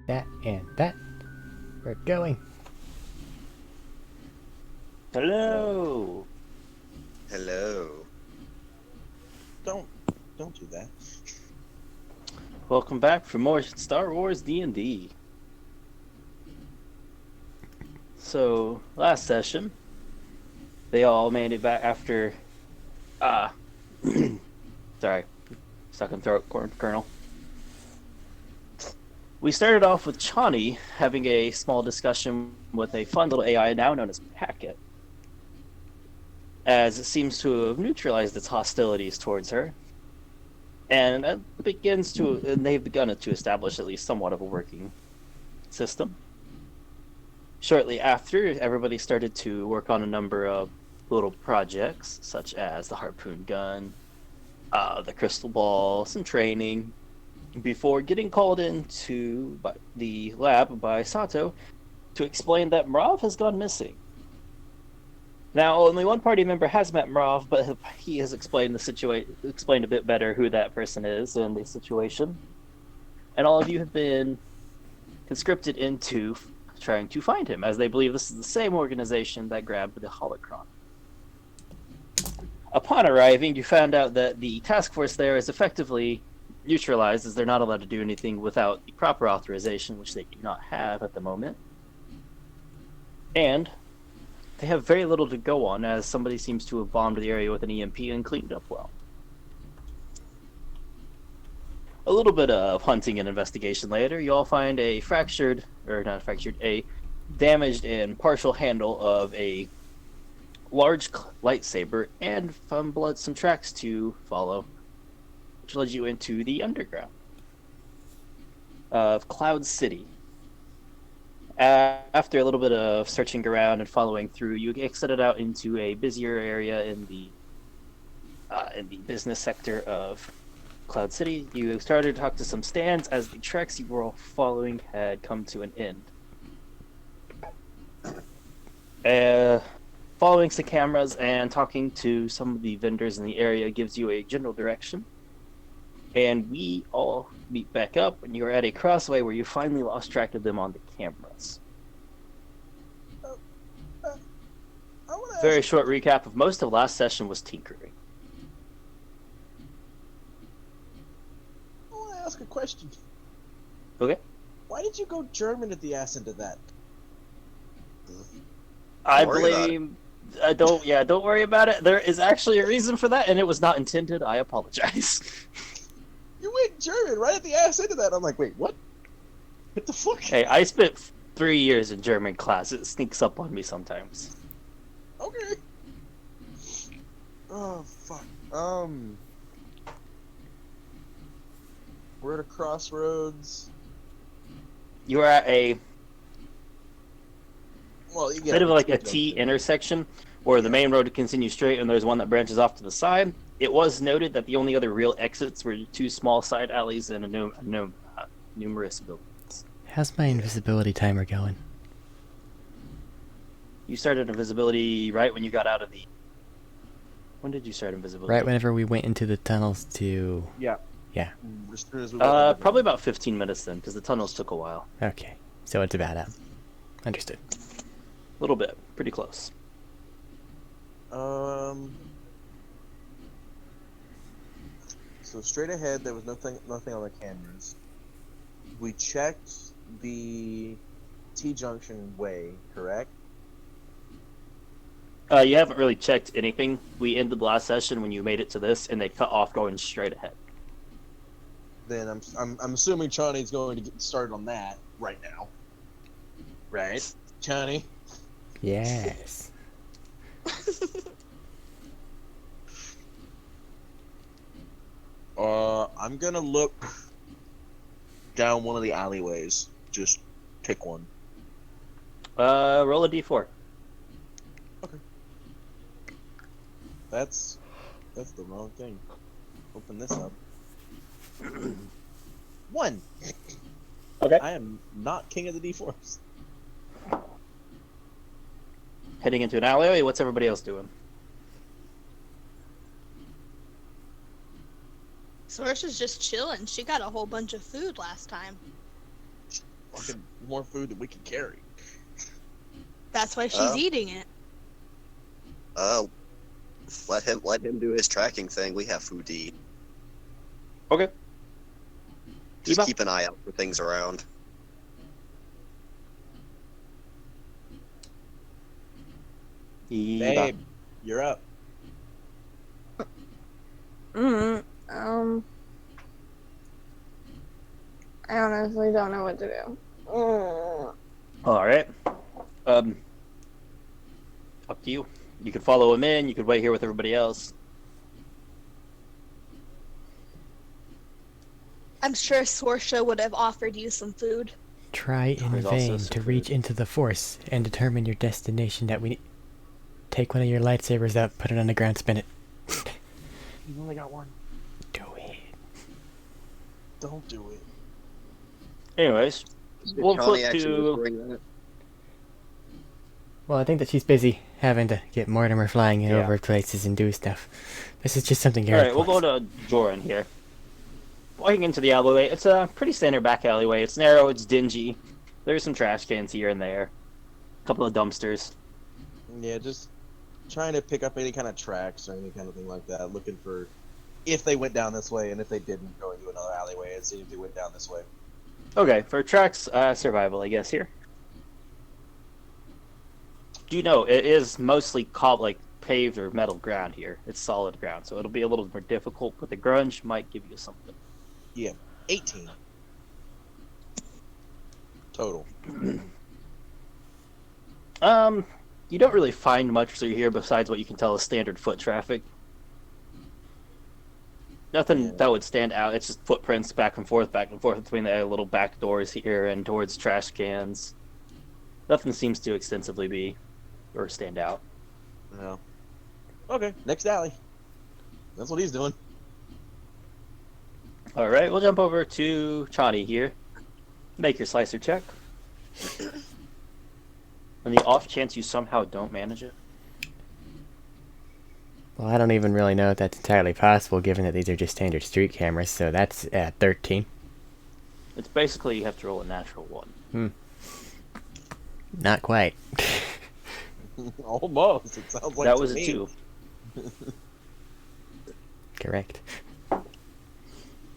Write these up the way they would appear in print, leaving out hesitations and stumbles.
That and that. We're going. Hello. Hello. Don't don't do that. Welcome back for more Star Wars D&D. So, last session, they all made it back after sorry, stuck in throat, Colonel. We started off with Chani having a small discussion with a fun little AI now known as Packet, as it seems to have neutralized its hostilities towards her. And they've begun to establish at least somewhat of a working system. Shortly after, everybody started to work on a number of little projects, such as the harpoon gun, the crystal ball, some training, before getting called into the lab by Sato to explain that Mrav has gone missing. Now, only one party member has met Mrav, but he has explained explained a bit better who that person is and the situation. And all of you have been conscripted into trying to find him, as they believe this is the same organization that grabbed the holocron. Upon arriving, you found out that the task force there is effectively neutralized, as they're not allowed to do anything without the proper authorization, which they do not have at the moment. And they have very little to go on, as somebody seems to have bombed the area with an EMP and cleaned up well. A little bit of hunting and investigation later, you all find a damaged and partial handle of a large lightsaber and found some tracks to follow, which led you into the underground of Cloud City. After a little bit of searching around and following through, you exited out into a busier area in the business sector of Cloud City. You started to talk to some stands as the tracks you were all following had come to an end. Following some cameras and talking to some of the vendors in the area gives you a general direction. And we all meet back up when you're at a crossway where you finally lost track of them on the cameras. Very short recap of most of last session was tinkering. I want to ask a question. Okay. Why did you go German at the ass into that? I blame. Don't worry about it. There is actually a reason for that, and it was not intended. I apologize. You went German right at the ass into that. I'm like, wait, what? What the fuck? Hey, I spent 3 years in German class. It sneaks up on me sometimes. Okay. Oh fuck. We're at a crossroads. You are at a Well, you bit of like a T intersection where the main road continues straight and there's one that branches off to the side. It was noted that the only other real exits were 2 small side alleys and numerous buildings. How's my invisibility timer going? You started invisibility right when you got out of the... When did you start invisibility? Right whenever we went into the tunnels to... Yeah. Yeah. Probably about 15 minutes then, because the tunnels took a while. Okay. So it's about up. Understood. A little bit. Pretty close. So straight ahead, there was nothing on the cameras. We checked the T-junction way, correct? You haven't really checked anything. We ended the last session when you made it to this, and they cut off going straight ahead. Then I'm assuming Chani's going to get started on that right now. Right, Chani? Yes. I'm gonna look down one of the alleyways. Just pick one. Roll a d4. Okay. That's the wrong thing. Open this up. 1. Okay. I am not king of the D4s. Heading into an alleyway, what's everybody else doing? Source is just chilling. She got a whole bunch of food last time. fucking more food than we can carry. That's why she's eating it. Let him do his tracking thing. We have food to eat. Okay. Just Eva? keep an eye out for things around. Babe, you're up. I honestly don't know what to do. All right. Up to you. You could follow him in. You could wait here with everybody else. I'm sure Sorsha would have offered you some food. Try in There's also vain some to reach food. into the Force and determine your destination that we need. Take one of your lightsabers out, put it on the ground, spin it. You only got one. Do it. Don't do it. Anyways, Did we'll Chani flip actually to. bring that? Well, I think that she's busy having to get Mortimer flying Yeah. over places and do stuff. This is just something All Garrett right, we'll go wants. to Joran here. Walking into the alleyway, it's a pretty standard back alleyway. It's narrow, it's dingy. There's some trash cans here and there. A couple of dumpsters. Yeah, just trying to pick up any kind of tracks or any kind of thing like that. Looking for if they went down this way, and if they didn't, go into another alleyway and see if they went down this way. Okay, for tracks, survival, I guess, here. Do you know, it is mostly like paved or metal ground here. It's solid ground, so it'll be a little more difficult, but the grunge might give you something. Yeah, 18 total. You don't really find much through here besides what you can tell is standard foot traffic. Nothing Yeah. that would stand out. It's just footprints back and forth between the little back doors here and towards trash cans. Nothing seems to extensively be or stand out. No. Okay, next alley. That's what he's doing. All right, we'll jump over to Chani here. Make your slicer check. On the off chance you somehow don't manage it. Well, I don't even really know if that's entirely possible, given that these are just standard street cameras, so that's at 13. It's basically you have to roll a natural one. Not quite. Almost. It sounds like That to was a me. 2. Correct.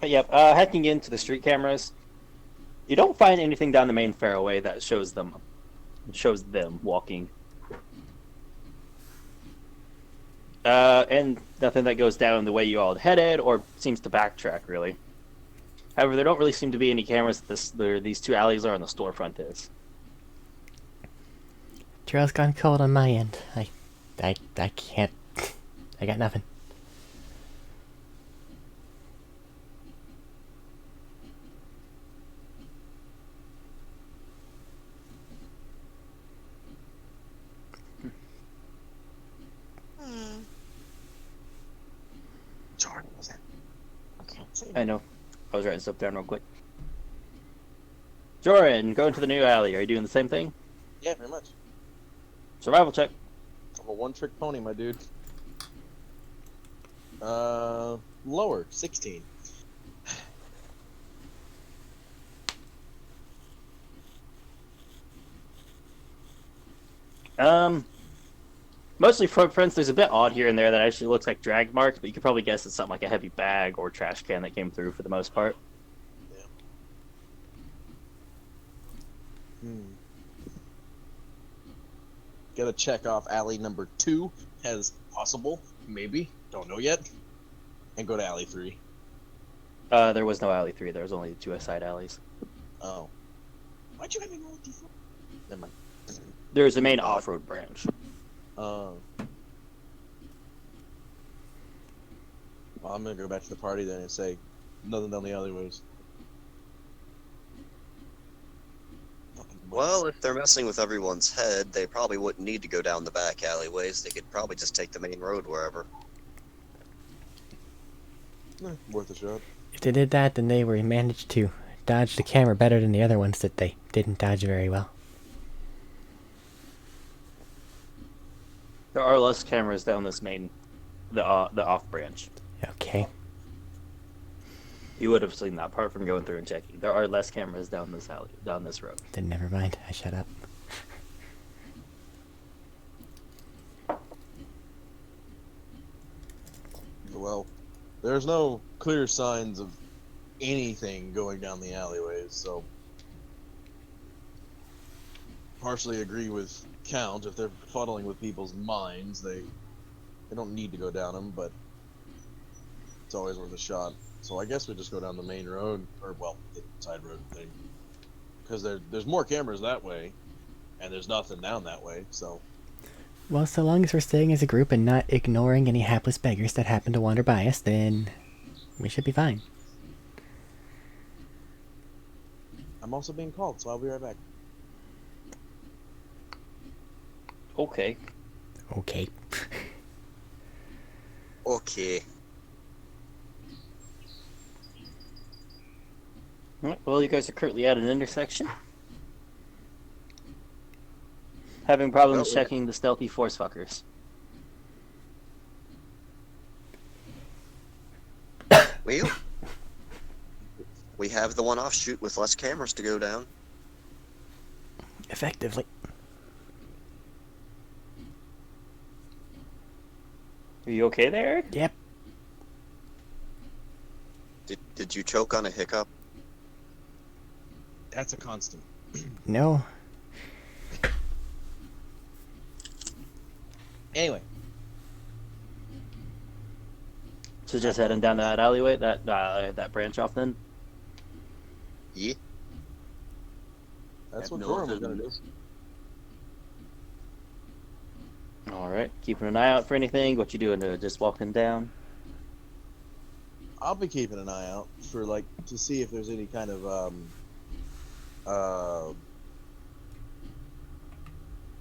But yep, hacking into the street cameras, you don't find anything down the main fairway that shows them walking. And nothing that goes down the way you all had headed or seems to backtrack, really. However, there don't really seem to be any cameras that these two alleys are on the storefront is. Trail's gone cold on my end. I can't. I got nothing. Jordan was it? I can't say I know. I was writing stuff down real quick. Joran, going to the new alley. Are you doing the same thing? Yeah, very much. Survival check. I'm a one-trick pony, my dude. Lower, 16. Mostly footprints. There's a bit odd here and there that actually looks like drag marks, but you could probably guess it's something like a heavy bag or trash can that came through for the most part. Gotta check off alley number 2 as possible. Maybe. Don't know yet. And go to alley 3. There was no alley 3. There was only 2 side alleys. Oh. Why'd you have me roll D4? Never mind. There's a main off-road branch. Well, I'm gonna go back to the party then and say nothing down the alleyways. Well, if they're messing with everyone's head, they probably wouldn't need to go down the back alleyways. They could probably just take the main road wherever. Worth a shot. If they did that, then they were managed to dodge the camera better than the other ones that they didn't dodge very well. There are less cameras down this the off branch. Okay. You would have seen that part from going through and checking. There are less cameras down this alley, down this road. Then never mind. I shut up. Well, there's no clear signs of anything going down the alleyways, so partially agree with Count. If they're fuddling with people's minds, they don't need to go down them, but it's always worth a shot. So I guess we just go down the main road, or well, the side road thing, because there's more cameras that way, and there's nothing down that way. So Well, so long as we're staying as a group and not ignoring any hapless beggars that happen to wander by us, then we should be fine. I'm also being called, so I'll be right back. Okay. Okay. Okay. Alright, well, you guys are currently at an intersection. Having problems Oh, checking the stealthy force fuckers. Well, we have the one offshoot with less cameras to go down. Effectively. Are you okay there, Eric? Yep. Did you choke on a hiccup? That's a constant. No. Anyway, So just heading down that alleyway, that branch off then? Yeah. that's Have what no Jordan was gonna do. enemies. Alright, keeping an eye out for anything. What you doing? Just walking down? I'll be keeping an eye out for to see if there's any kind of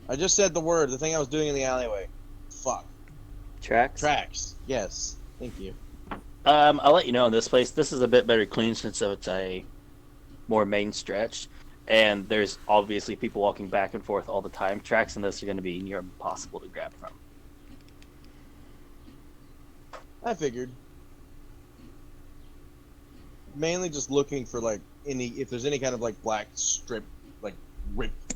I just said the word, the thing I was doing in the alleyway. Fuck. Tracks? Tracks. Yes. Thank you. I'll let you know in this place. This is a bit better clean since it's a more main stretch. And there's obviously people walking back and forth all the time. Tracks in this are going to be near impossible to grab from. I figured. Mainly just looking for if there's any kind of black strip, ripped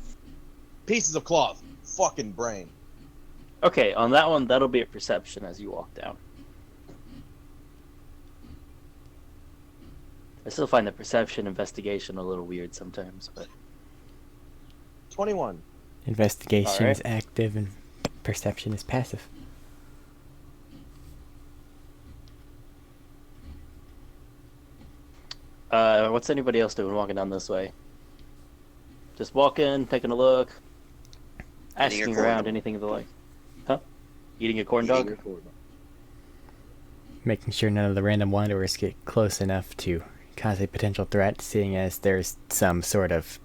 pieces of cloth. Fucking brain. Okay, on that one, that'll be a perception as you walk down. I still find the perception investigation a little weird sometimes, but 21. Investigation is Alright. active and perception is passive. what's anybody else doing walking down this way? Just walking, taking a look, Eating a asking corn around, dog. anything of the like. Huh? Eating a corn Eating dog? your corn dog. Making sure none of the random wanderers get close enough to cause a potential threat, seeing as there's some sort of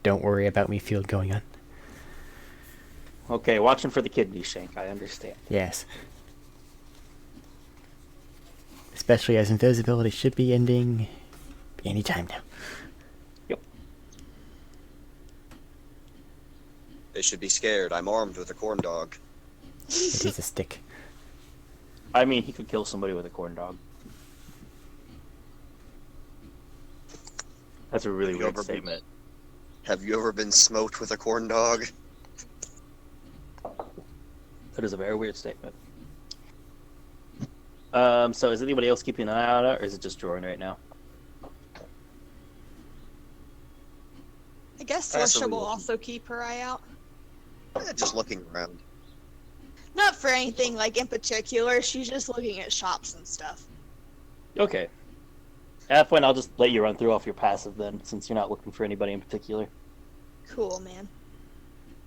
don't worry about me field going on. Okay, watching for the kidney shank, I understand. Yes. Especially as invisibility should be ending anytime now. Yep. They should be scared. I'm armed with a corn dog. It is a stick. I mean, he could kill somebody with a corn dog. That's a really Have you weird ever been- statement. Have you ever been smoked with a corn dog? That is a very weird statement. So is anybody else keeping an eye out, or is it just Jordan right now? I guess That's Sorsha a will real- also keep her eye out. Just looking around. Not for anything in particular. She's just looking at shops and stuff. Okay. At that point, I'll just let you run through off your passive then, since you're not looking for anybody in particular. Cool, man.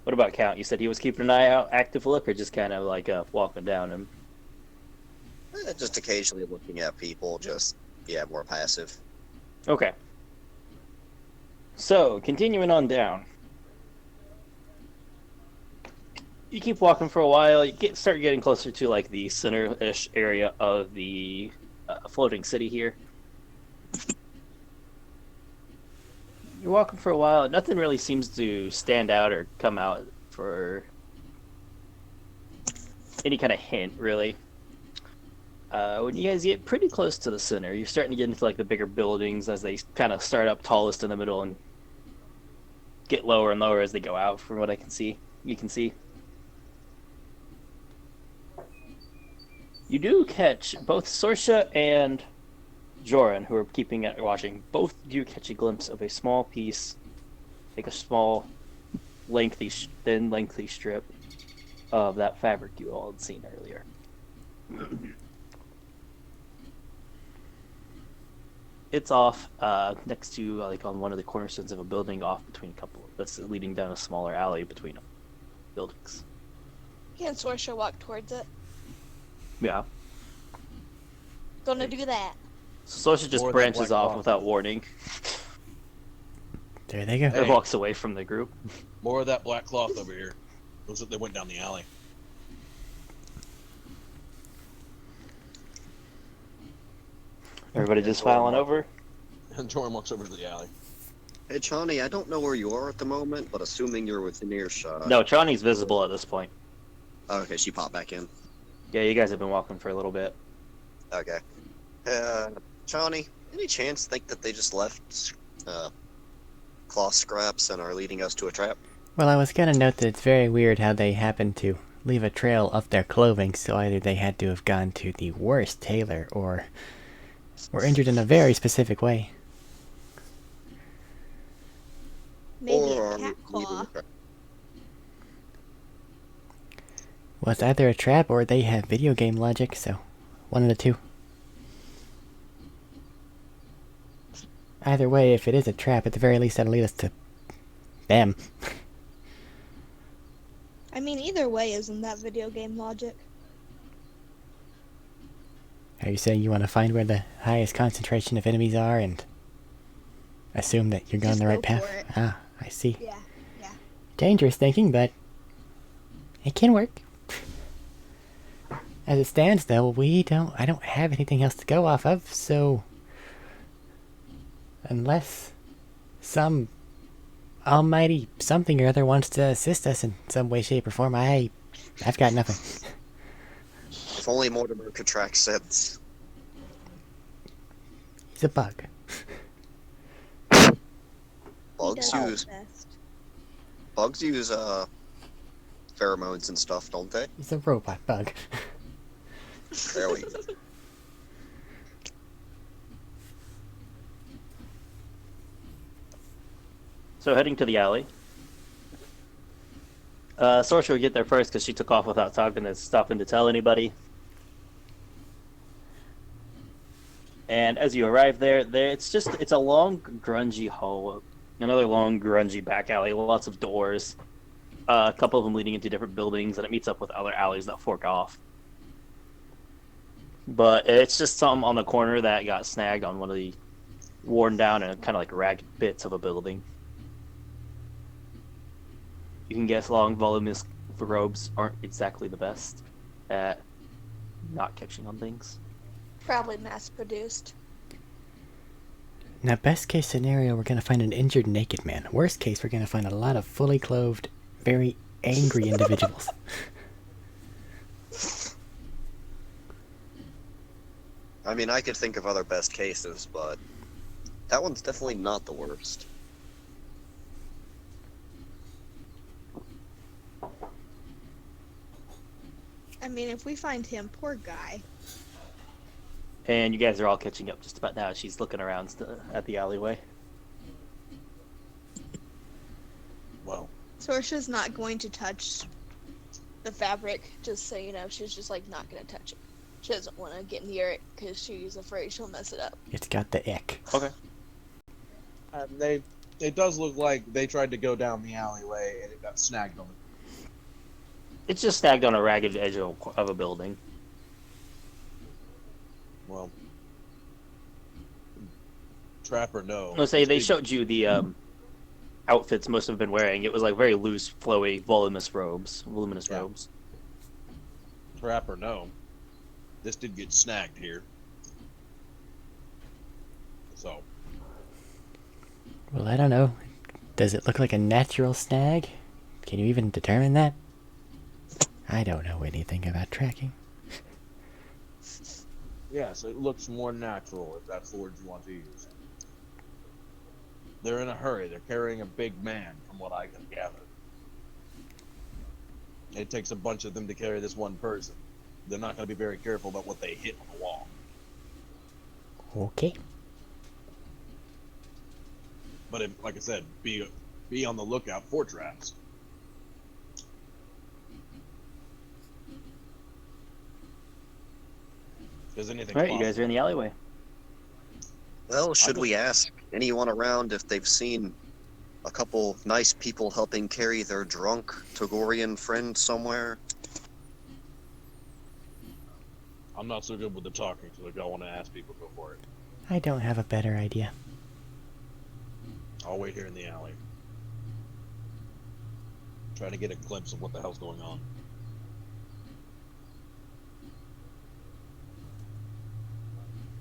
What about Count? You said he was keeping an eye out, active look, or just kind of walking down him? Just occasionally looking at people. Just more passive. Okay. So, continuing on down. You keep walking for a while. You start getting closer to the center-ish area of the floating city here. You're walking for a while. Nothing really seems to stand out or come out for any kind of hint, really. When you guys get pretty close to the center, you're starting to get into like the bigger buildings as they kind of start up tallest in the middle and get lower and lower as they go out. From what I can see, you can see. You do catch both Sorsha and Joran, who are keeping it watching. Both do catch a glimpse of a small piece, like a small, thin, lengthy strip of that fabric you all had seen earlier. It's off next to, like, on one of the cornerstones of a building, off between a couple that's leading down a smaller alley between buildings. Can Sorsha walk towards it? Yeah. Gonna do that. So Sorsha just More than branches black off cloth. without warning There they go. and walks away from the group. More of that black cloth over here. Looks like they went down the alley. Everybody just filing over. And Joran walks over to the alley. Hey, Chani, I don't know where you are at the moment, but assuming you're within earshot. No, Chani's visible at this point. Okay, she popped back in. Yeah, you guys have been walking for a little bit. Okay. Chani, any chance think that they just left cloth scraps and are leading us to a trap? Well, I was gonna note that it's very weird how they happened to leave a trail of their clothing, so either they had to have gone to the worst tailor or were injured in a very specific way. Maybe Or a cat claw. Well, it's either a trap or they have video game logic, so one of the two. Either way, if it is a trap, at the very least that'll lead us to them. I mean, either way, isn't that video game logic? Are you saying you want to find where the highest concentration of enemies are and assume that you're going Just the right go path? for it. Ah, I see. Yeah, yeah. Dangerous thinking, but it can work. As it stands, though, I don't have anything else to go off of, so unless some almighty something or other wants to assist us in some way, shape, or form, I've got nothing. If only Mortimer could track sense. He's a bug. Bugs He does use his best. bugs use pheromones and stuff, don't they? He's a robot bug. There we go. So heading to the alley. Sorsha would get there first because she took off without talking and stopping to tell anybody. And as you arrive there, it's a long, grungy hall. Another long, grungy back alley, lots of doors. A couple of them leading into different buildings, and it meets up with other alleys that fork off. But it's just something on the corner that got snagged on one of the worn down and kind of like ragged bits of a building. You can guess long, voluminous robes aren't exactly the best at not catching on things. Probably mass produced. Now, best case scenario, we're gonna find an injured naked man. Worst case, we're gonna find a lot of fully clothed, very angry individuals. I mean, I could think of other best cases, but that one's definitely not the worst. I mean, if we find him, poor guy. And you guys are all catching up just about now. She's looking around at the alleyway. Well, Sorsha's not going to touch the fabric, just so you know. She's just, like, not going to touch it. She doesn't want to get near it because she's afraid she'll mess it up. It's got the ick. Okay. it does look like they tried to go down the alleyway and it got snagged on it. It's just snagged on a ragged edge of a building. Well, trap or no. Let's say they it's- showed you the outfits most have been wearing. It was like very loose, flowy, voluminous robes. Yeah. Trap or no. This did get snagged here. So, Well, I don't know. Does it look like a natural snag? Can you even determine that? I don't know anything about tracking. Yes, it looks more natural if that's the word you want to use. They're in a hurry. They're carrying a big man, from what I can gather. It takes a bunch of them to carry this one person. They're not going to be very careful about what they hit on the wall. Okay. But like I said, be on the lookout for traps. Because anything's All right, you guys are possible. in the alleyway. Well, should just- we ask anyone around if they've seen a couple nice people helping carry their drunk Togorian friend somewhere? I'm not so good with the talking, so if y'all want to ask people, go for it. I don't have a better idea. I'll wait here in the alley. Trying to get a glimpse of what the hell's going on.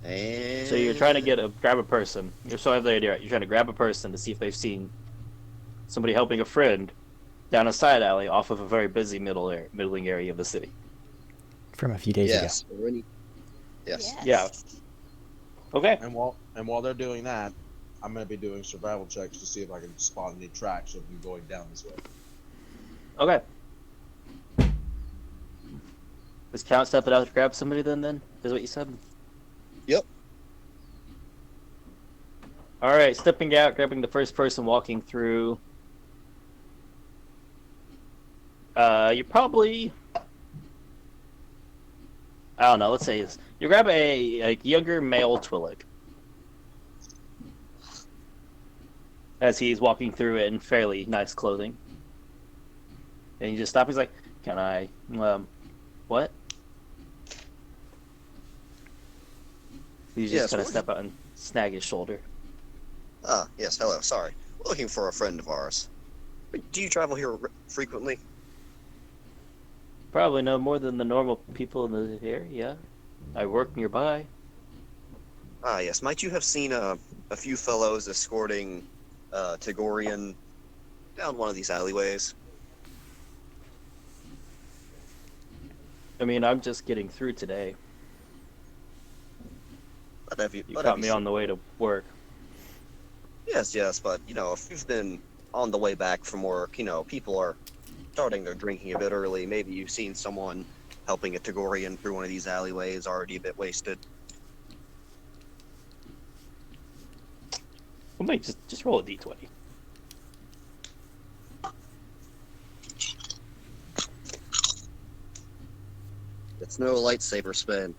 And So you're trying to grab a person. So I have the idea. Right? You're trying to grab a person to see if they've seen somebody helping a friend down a side alley off of a very busy middling area of the city. From a few days yes, or any- yes. Yeah. Okay. And while they're doing that, I'm gonna be doing survival checks to see if I can spot any tracks of them going down this way. Okay. Was Count stepping out to grab somebody then? Is what you said? Yep. Alright, stepping out, grabbing the first person walking through. You probably... I don't know, let's say this. You grab a younger male Twillig. As he's walking through in fairly nice clothing. And you just stop, he's like, can I, what? You just Yes, kind of what- step out and snag his shoulder. Ah, yes, hello, sorry. We're looking for a friend of ours. Do you travel here frequently? Probably no more than the normal people in the area. I work nearby. Ah, yes. Might you have seen a few fellows escorting Tagorian down one of these alleyways? I mean, I'm just getting through today. But have you, You but caught have you me seen- on the way to work. Yes, yes, but, if you've been on the way back from work, people are starting their drinking a bit early. Maybe you've seen someone helping a Tagorian through one of these alleyways, already a bit wasted. Well, mate, just roll a d20. It's no lightsaber spin,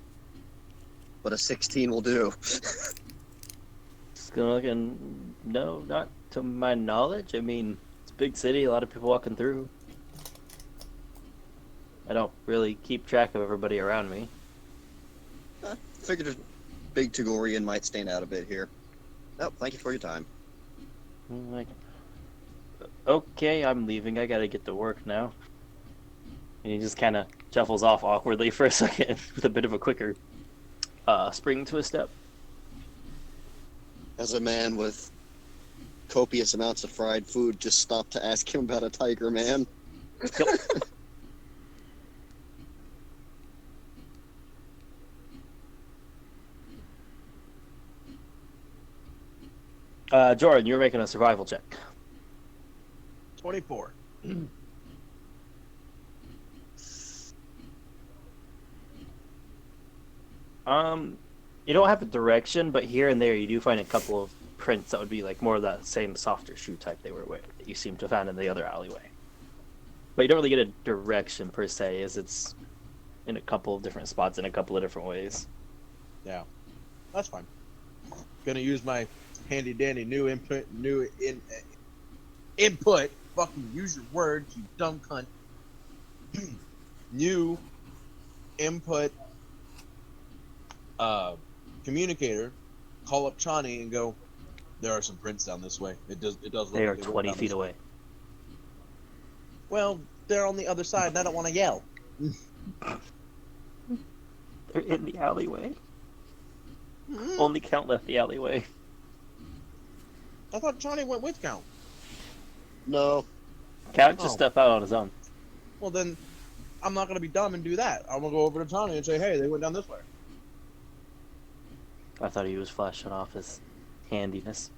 but a 16 will do. Just gonna look and no, not to my knowledge. I mean, it's a big city, a lot of people walking through. I don't really keep track of everybody around me. Figured a big Tagorian might stand out a bit here. Oh, thank you for your time. I'm like, okay, I'm leaving. I gotta get to work now. And he just kind of shuffles off awkwardly for a second with a bit of a quicker spring to his step. As a man with copious amounts of fried food just stopped to ask him about a tiger man. Yep. Jordan, you're making a survival check. 24. You don't have a direction, but here and there you do find a couple of prints that would be like more of that same softer shoe type they were wearing that you seem to have found in the other alleyway. But you don't really get a direction per se, as it's in a couple of different spots in a couple of different ways. Yeah, that's fine. Gonna use my handy dandy new input. Fucking use your words, you dumb cunt. New input communicator. Call up Chani and go. There are some prints down this way. It does. Look They are like went 20 down feet this way. away. Well, they're on the other side, and I don't want to yell. They're in the alleyway. Mm, Only Count left the alleyway. I thought Chani went with Count. No. Count just Oh. stepped out on his own. Well, then I'm not gonna be dumb and do that. I'm gonna go over to Chani and say, "Hey, they went down this way." I thought he was flashing off his handiness.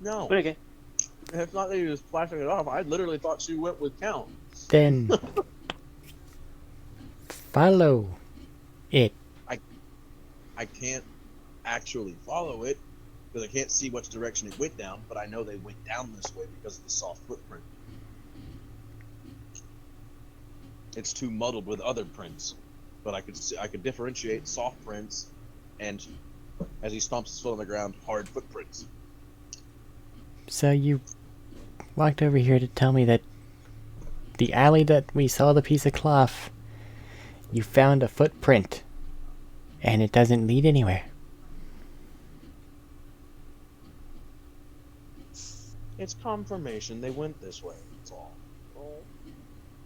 No, But okay. it's not that he was flashing it off. I literally thought she went with Count. Then follow it. I can't actually follow it because I can't see which direction it went down, but I know they went down this way because of the soft footprint. It's too muddled with other prints, but I could differentiate soft prints and, as he stomps his foot on the ground, hard footprints. So you walked over here to tell me that the alley that we saw the piece of cloth, you found a footprint, and it doesn't lead anywhere. It's confirmation they went this way. That's all.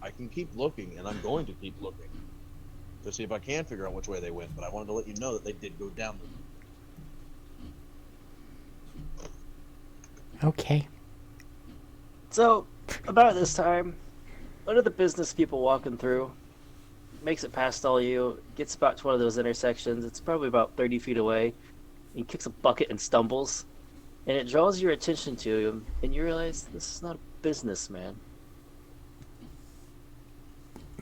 I can keep looking, and I'm going to keep looking to see if I can figure out which way they went. But I wanted to let you know that they did go down the Okay. So, about this time, one of the business people walking through makes it past all you, gets about to one of those intersections. It's probably about 30 feet away. He kicks a bucket and stumbles, and it draws your attention to him, and you realize this is not a businessman.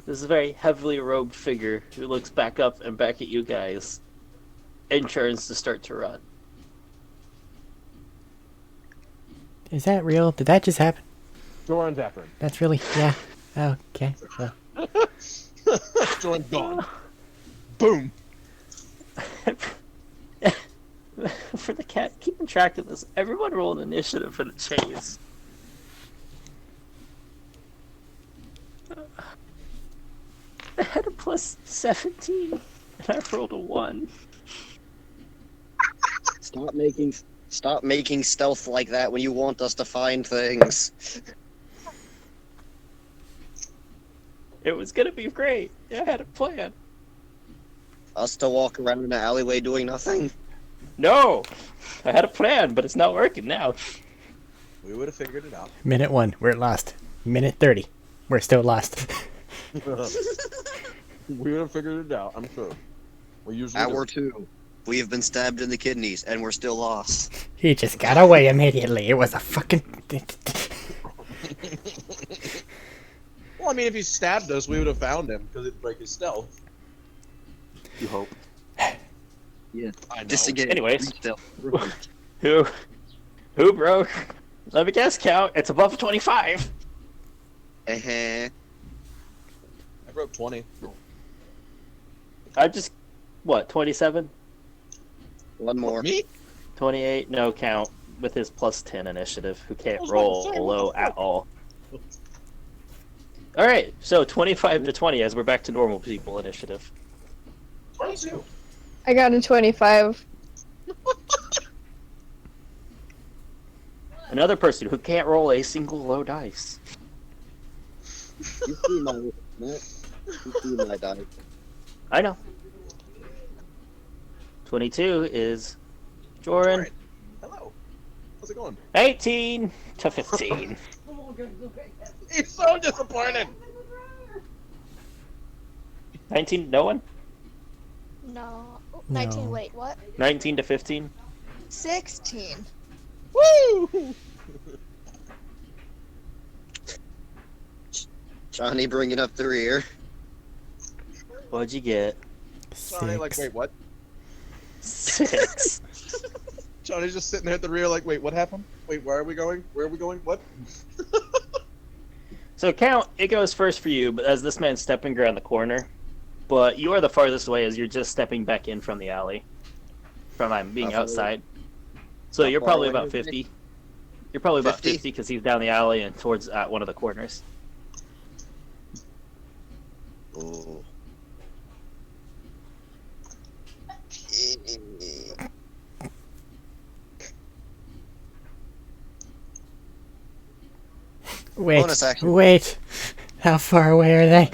This is a very heavily robed figure who looks back up and back at you guys and turns to start to run. Is that real? Did that just happen? Joran's after him. That's really... Yeah. Okay. Well, Joran's gone. Boom. For the cat, keeping track of this, everyone roll an initiative for the chase. I had a plus 17, and I rolled a 1. Stop making stealth like that when you want us to find things. It was gonna be great. I had a plan. Us to walk around in the alleyway doing nothing. No! I had a plan, but it's not working now. We would have figured it out. minute 1, we're lost. Minute 30, we're still lost. We would have figured it out, I'm sure. We usually Hour 2. We have been stabbed in the kidneys, and we're still lost. He just got away immediately. It was a fucking... Well, I mean, if he stabbed us, we would have found him because it'd break his stealth. You hope. Yeah. I know. Just again. Anyways. Stealth. Who broke? Let me guess, count. It's above 25. Uh-huh. I broke 20. I'm just, 27? One more. Me? 28? No, count. With his plus 10 initiative, who can't I was roll about to say, what low the at fuck? all. Alright, so 25 to 20 as we're back to normal people initiative. 22. I got a 25. Another person who can't roll a single low dice. You see my Matt? You see my die. I know. 22 is Joran. Alright. Hello. How's it going? 18 to 15. He's so disappointed. 19, no one? No. 19, No. wait, what? 19 to 15? 16. Woo! Chani bringing up the rear. What'd you get? Johnny, like, 6. wait, what? 6. Johnny's just sitting there at the rear, like, wait, what happened? Wait, where are we going? Where are we going? What? So count, it goes first for you, but as this man's stepping around the corner. But you are the farthest away as you're just stepping back in from the alley. From being How far outside. So how you're far probably away about is he? 50. You're probably about 50? 50 because he's down the alley and towards one of the corners. Ooh. Wait, Bonus action. wait. How far away are they?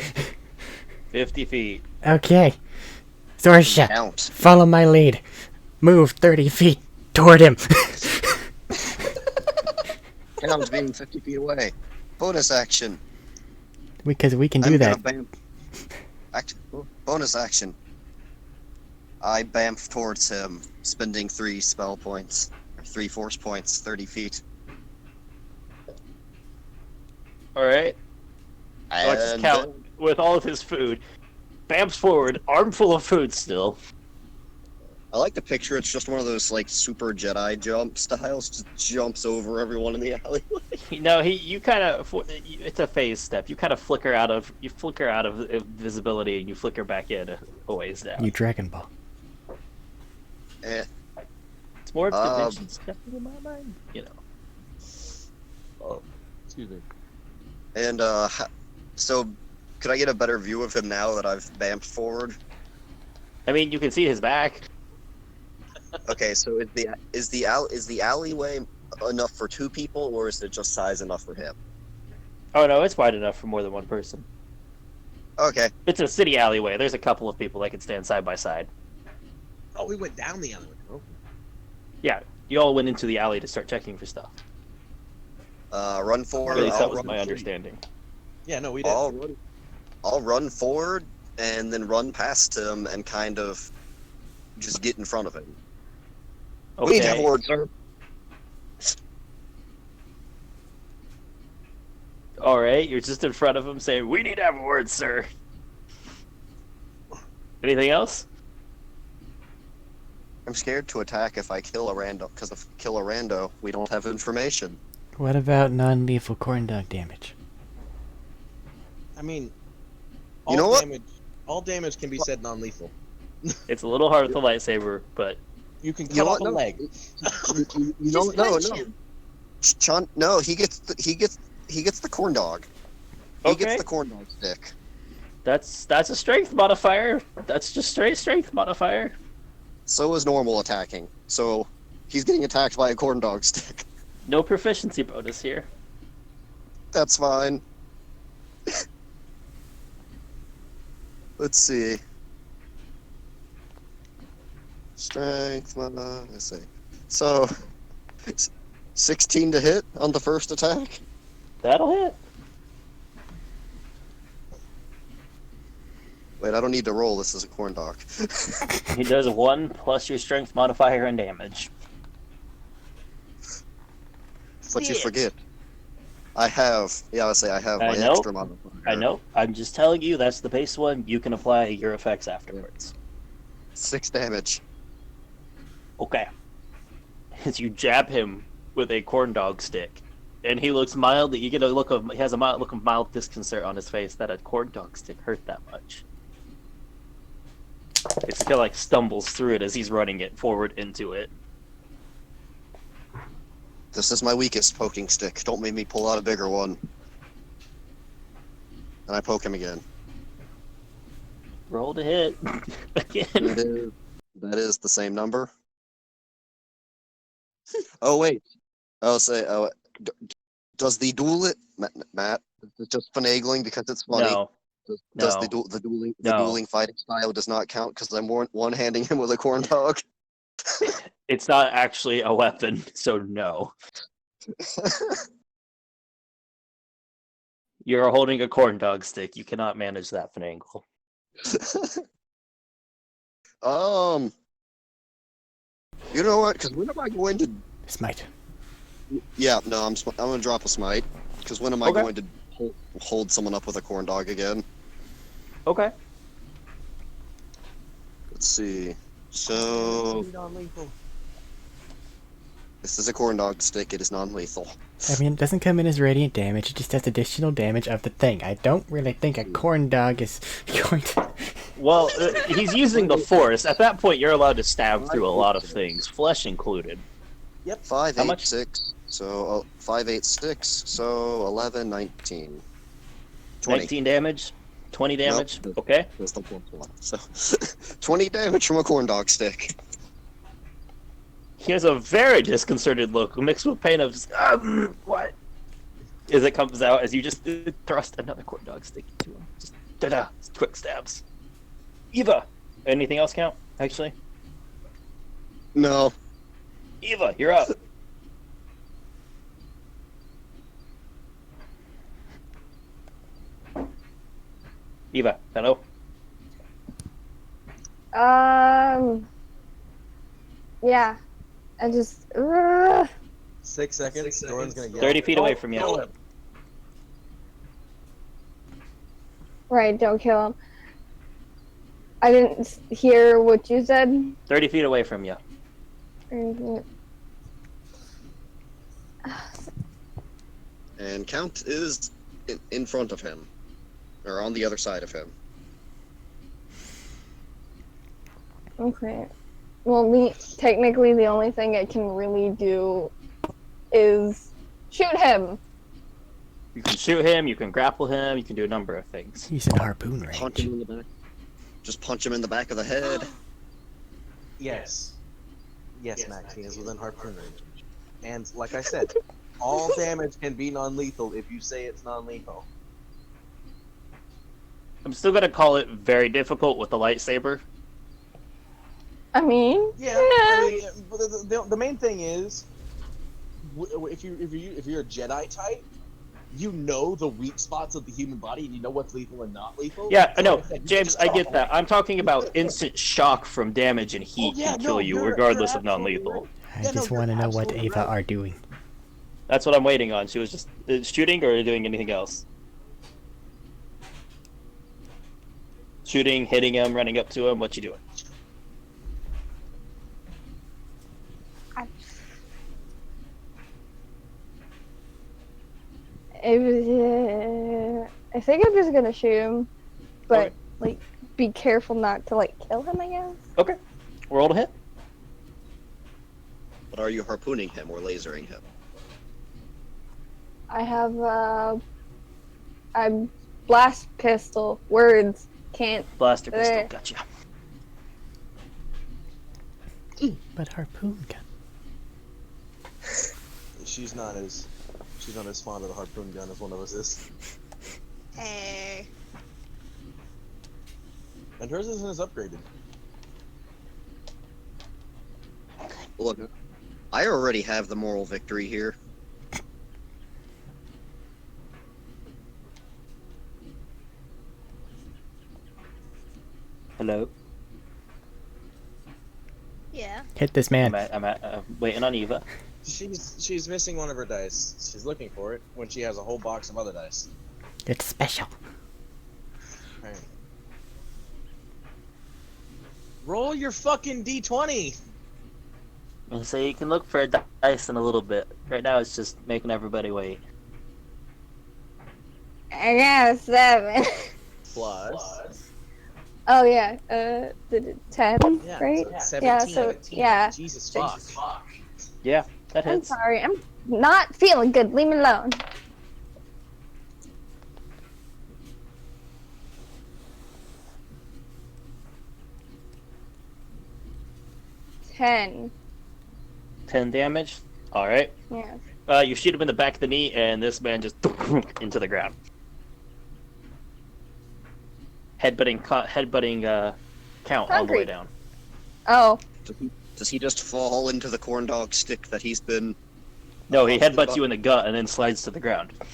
50 feet. Okay. Zorsha, Count. follow my lead. Move 30 feet toward him. Count's being 50 feet away. Bonus action. Because we can do I'm that. gonna Bonus action. I bamf towards him, spending 3 spell points, or 3 force points, 30 feet. All right. Watch his And count with all of his food. Bamps forward, armful of food still. I like the picture. It's just one of those like super Jedi jump styles. Just jumps over everyone in the alley. You kind of, it's a phase step. You kind of flicker out of visibility and you flicker back in a ways down. You Dragon Ball. Eh. It's more of dimension stepping in my mind, you know. Oh, excuse me. And so could I get a better view of him now that I've bamfed forward? I mean, you can see his back. Okay, so is the alleyway enough for 2 people, or is it just size enough for him? Oh no, it's wide enough for more than one person. Okay. It's a city alleyway. There's a couple of people that can stand side by side. Oh, we went down the alleyway. Oh. Yeah, you all went into the alley to start checking for stuff. Run forward. At least that I'll was run my forward. understanding. Yeah, no, we did. I'll run forward and then run past him and kind of just get in front of him. Okay. We need to have a word, sir. All right, you're just in front of him saying, "We need to have a word, sir." Anything else? I'm scared to attack if I kill a rando, because if I kill a rando, we don't have information. What about non-lethal corn dog damage? I mean, You know what? all damage can be said non-lethal. It's a little hard with the lightsaber, but You can cut You know off what? a No. leg. You know, Just no, punch no. him. Chun, no, he gets the corn dog. He Okay. gets the corn dog stick. that's a strength modifier. That's just straight strength modifier. So is normal attacking. So he's getting attacked by a corn dog stick. No proficiency bonus here. That's fine. Let's see. Strength, let's see. So, 16 to hit on the first attack. That'll hit. Wait, I don't need to roll. This is a corn dog. He does 1 plus your strength modifier and damage. But you See it. forget. I have my I know. extra modifier. I know. I'm just telling you that's the base one. You can apply your effects afterwards. 6 damage. Okay. As you jab him with a corn dog stick, and he looks mildly. You get a look of. He has a mild look of mild disconcert on his face that a corn dog stick hurt that much. It's kind of like stumbles through it as he's running it forward into it. This is my weakest poking stick. Don't make me pull out a bigger one. And I poke him again. Roll to hit again. That is the same number. Oh wait. I'll say. Oh, does the duel Matt? Is it just finagling because it's funny? No, Does no. the dueling No. dueling fighting style does not count because I'm one-handing him with a corn dog? It's not actually a weapon, so no. You're holding a corn dog stick. You cannot manage that finagle. You know what? Because when am I going to? Smite. Yeah, no, I'm gonna drop a smite. Because when am I Okay. going to hold someone up with a corn dog again? Okay. Let's see. So this is a corn dog stick. It is non-lethal. I mean, it doesn't come in as radiant damage, it just does additional damage of the thing. I don't really think a corn dog is going to... Well, he's using the force. At that point, you're allowed to stab through a lot of things, flesh included. Yep. 5, How 8, much? 6. So 5, 8, 6. So 11, 19. 20. 19 damage, 20 damage. Nope. Okay. That's the plus one. So 20 damage from a corn dog stick. He has a very disconcerted look, mixed with pain of just, what? As it comes out, as you just thrust another corn dog stick into him. Just da-da, quick stabs. Eva! Anything else count, actually? No. Eva, you're up. Eva, hello? Yeah. I just. 6 seconds. Doran's gonna yell. 30 feet away "Don't from you." kill him." Right, don't kill him. I didn't hear what you said. 30 feet away from you. And Count is in front of him, or on the other side of him. Okay. Well, technically, the only thing I can really do is shoot him. You can shoot him, you can grapple him, you can do a number of things. He's in harpoon Punch range. him in the back. Just punch him in the back of the head. Yes. Yes, Max, he is within harpoon range. And like I said, all damage can be non-lethal if you say it's non-lethal. I'm still gonna call it very difficult with the lightsaber. I mean, Yeah. I mean, the main thing is, if you're a Jedi type, you know the weak spots of the human body, and you know what's lethal and not lethal. Yeah, I So know, like said, you James, just I stop get that. I'm talking about instant shock from damage and heat yeah, can kill no, you you're regardless of absolutely non-lethal. right. I Yeah, no, just you're want to know what absolutely Ava right. are doing. That's what I'm waiting on. She was just shooting or doing anything else? Shooting, hitting him, running up to him, what you doing? I think I'm just gonna shoot him, but Okay. like, be careful not to like kill him. I guess. Okay. Roll to hit. But are you harpooning him or lasering him? I have a blast pistol. Words can't. Blaster pistol, Eh. gotcha. But harpoon gun. She's not as fond of the harpoon gun as one of us is. Hey. And hers isn't as upgraded. Look, I already have the moral victory here. Hello. Yeah. Hit this man. I'm waiting on Eva. She's missing one of her dice. She's looking for it when she has a whole box of other dice. It's special. Right. Roll your fucking d20. So you can look for dice in a little bit. Right now it's just making everybody wait. I got a 7. Plus. Oh yeah. 10, Yeah, right? so 17. Yeah. So yeah. Jesus fuck. Yeah, that I'm hits. sorry. I'm not feeling good. Leave me alone. Ten. 10 damage. Alright. Yeah. You shoot him in the back of the knee, and this man just into the ground. Headbutting count all the way Concrete. down. Oh. Does he just fall into the corn dog stick that he's been... No, he headbutts you in the gut and then slides to the ground. I'm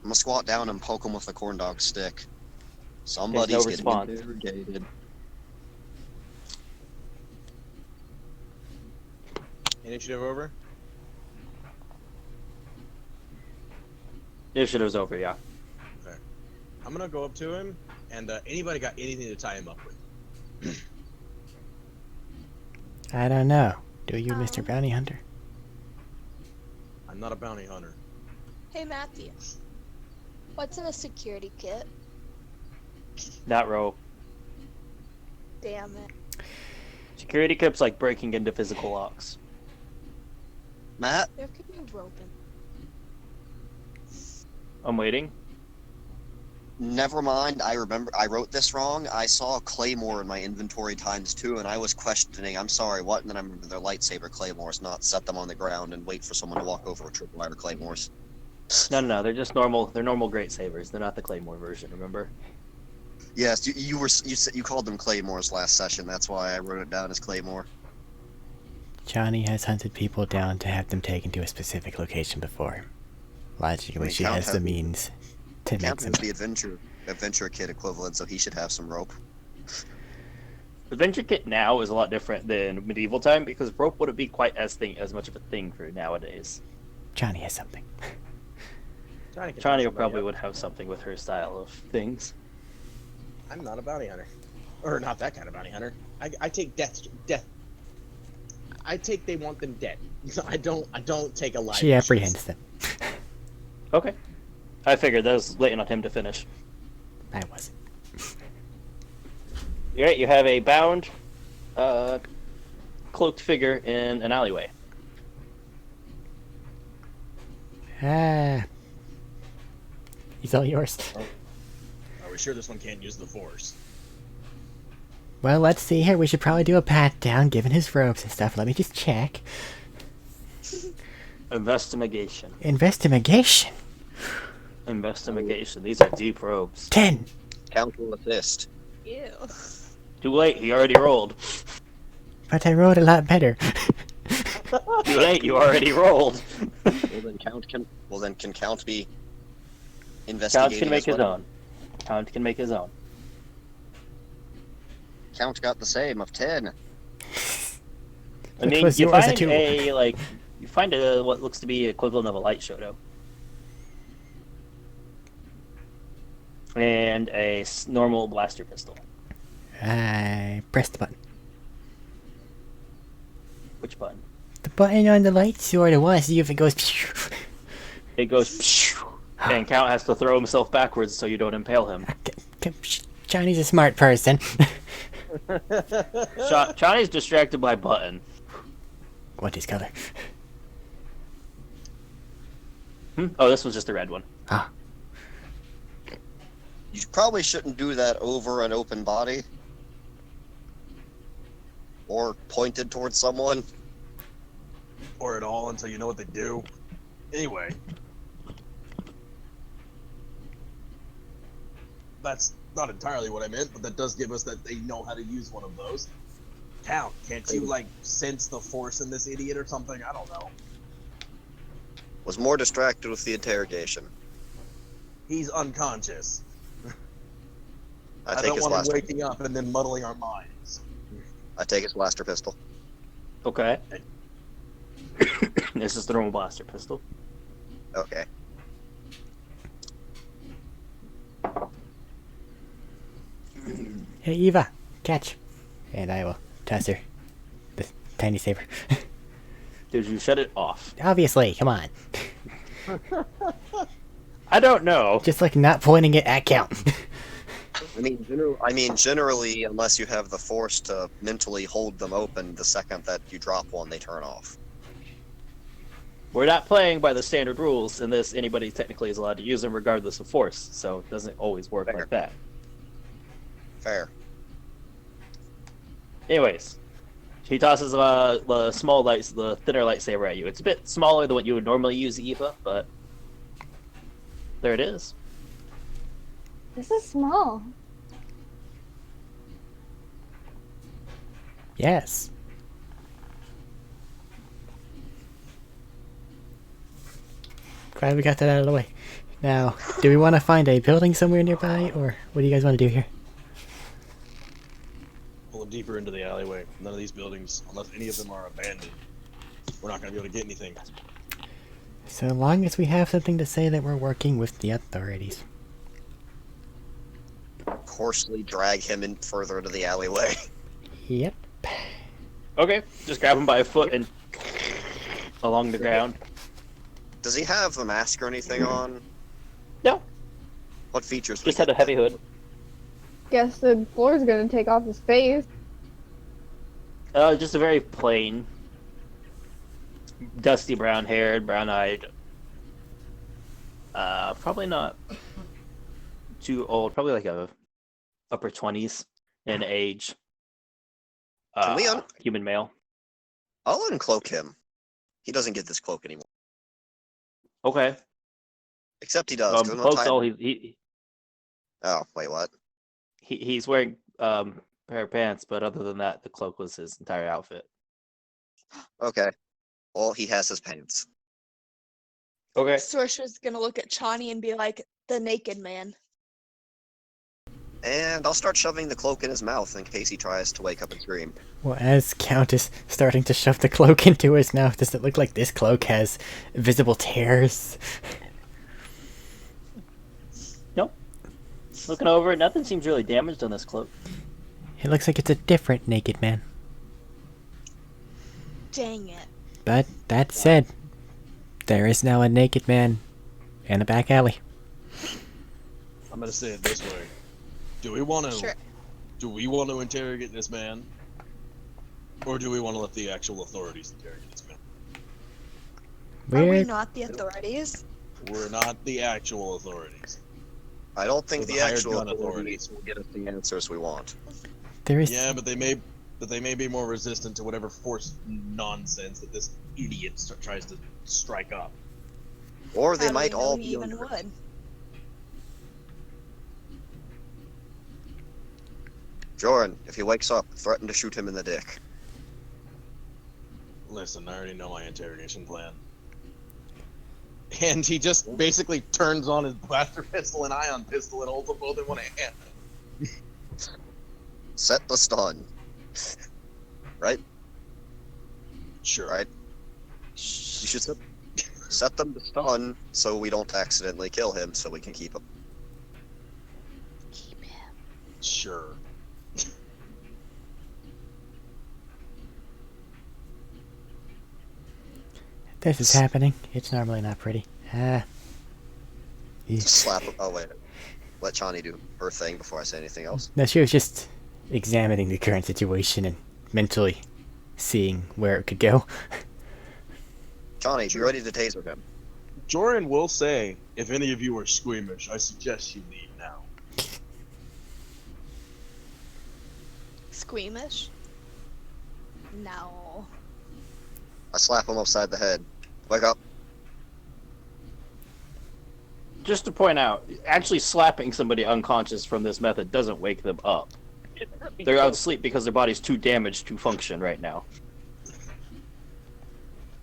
gonna squat down and poke him with the corn dog stick. Somebody's getting response. interrogated. Initiative over. Initiative's over, yeah. Okay. I'm gonna go up to him, and anybody got anything to tie him up with? I don't know. Do you, Mr. Bounty Hunter? I'm not a bounty hunter. Hey Matthew. What's in a security kit? Not rope. Damn it. Security kit's like breaking into physical locks. Matt, There could be rope in. I'm waiting. never mind. I remember I wrote this wrong. I saw a claymore in my inventory _2, and I was questioning, I'm sorry, what? And then I remember they're lightsaber claymores, not set them on the ground and wait for someone to walk over with tripwire claymores. No, they're just normal. They're normal great sabers. They're not the claymore version. Remember? Yes, you called them claymores last session. That's why I wrote it down as claymore. Chani has hunted people down to have them taken to a specific location before. Logically, she Count has the has- means to make Count them. is the adventure kid equivalent, so he should have some rope. Adventure kit now is a lot different than medieval time because rope wouldn't be quite as much of a thing for nowadays. Johnny has something. Johnny can Chani somebody probably up. would have something with her style of things. I'm not a bounty hunter, or not that kind of bounty hunter. I take death. I take they want them dead. I don't take a life. She apprehends them. Okay. I figured that was waiting on him to finish. I wasn't. Alright, you have a bound, cloaked figure in an alleyway. Ah. He's all yours. Are we sure this one can't use the force? Well, let's see here. We should probably do a pat down, given his robes and stuff. Let me just check. Investigation. Investigation. Investigation. These are deep robes. 10. Count will assist. Ew. Too late, he already rolled. But I rolled a lot better. Too late, you already rolled. Well then can Count be Count investigating? can make as his well? own. Count can make his own. Count got the same of 10. I Which mean, was you yours, a find two. you find what looks to be equivalent of a light shoto. And a normal blaster pistol. I pressed the button. Which button? The button on the light sword. I want to see if it goes. It goes, and Count has to throw himself backwards so you don't impale him. Johnny's a smart person. Chani's distracted by button. What is color? Oh, this was just the red one. Ah. You probably shouldn't do that over an open body. Or pointed towards someone. Or at all until you know what they do. Anyway. That's not entirely what I meant, but that does give us that they know how to use one of those. Count, can't you, like, sense the force in this idiot or something? I don't know. Was more distracted with the interrogation. He's unconscious. I I take don't his want him blaster. waking up and then muddling our minds. I take his blaster pistol. Okay. This is the normal blaster pistol. Okay. Hey, Eva, catch. And I will toss her the tiny saber. Did you shut it off? Obviously, come on. I don't know. Just like not pointing it at Count. I mean, generally, unless you have the force to mentally hold them open, the second that you drop one, they turn off. We're not playing by the standard rules, and this anybody technically is allowed to use them regardless of force, so it doesn't always work Fair. like that. Fair. Anyways, he tosses the small the thinner lightsaber at you. It's a bit smaller than what you would normally use, Eva, but there it is. This is small. Yes. Glad we got that out of the way. Now, do we want to find a building somewhere nearby, or what do you guys want to do here? Pull him deeper into the alleyway. None of these buildings, unless any of them are abandoned, we're not going to be able to get anything. So long as we have something to say that we're working with the authorities. Coarsely drag him in further into the alleyway. Yep. Okay, just grab him by a foot and along the ground. Does he have a mask or anything on? No, What features? just had a heavy hood. Guess the floor's gonna take off his face. Just a very plain, dusty brown haired, brown eyed. Probably not too old. Probably like a upper 20s in age. Can we Human male. I'll uncloak him. He doesn't get this cloak anymore. Okay. Except he does. 'cause I'm gonna Cloak's tie- all Oh, wait, what? he's wearing pair of pants, but other than that, the cloak was his entire outfit. Okay. Well, he has his pants. Okay. Sorcerer's gonna look at Chani and be like, the naked man. And I'll start shoving the cloak in his mouth in case he tries to wake up and scream. Well, as Count is starting to shove the cloak into his mouth, does it look like this cloak has visible tears? Nope. Looking over it, nothing seems really damaged on this cloak. It looks like it's a different naked man. Dang it. But that said, there is now a naked man in a back alley. I'm gonna say it this way: Do we want to? Sure. Do we want to interrogate this man, or do we want to let the actual authorities interrogate this man? Are we We're not the authorities? We're not the actual authorities. I don't think So the the hired actual gun authorities will get us the answers we want. there is Yeah, but they may be more resistant to whatever forced nonsense that this idiot tries to strike up. Or they How do we might know all he be even under- would. Jordan, if he wakes up, threaten to shoot him in the dick. Listen, I already know my interrogation plan. And he just basically turns on his blaster pistol and ion pistol and holds them both in one hand. Set the stun. Right? Sure. Right. You should set them to stun so we don't accidentally kill him so we can keep him. Keep him. Sure. this is happening. It's normally not pretty. Ah. Slap him. Oh, wait. Let Chani do her thing before I say anything else. No, she was just examining the current situation and mentally seeing where it could go. Chani, be ready to taser him. Joran will say, if any of you are squeamish, I suggest you leave now. Squeamish? No. I slap him upside the head. Wake up. Just to point out, actually slapping somebody unconscious from this method doesn't wake them up. They're out asleep because their body's too damaged to function right now.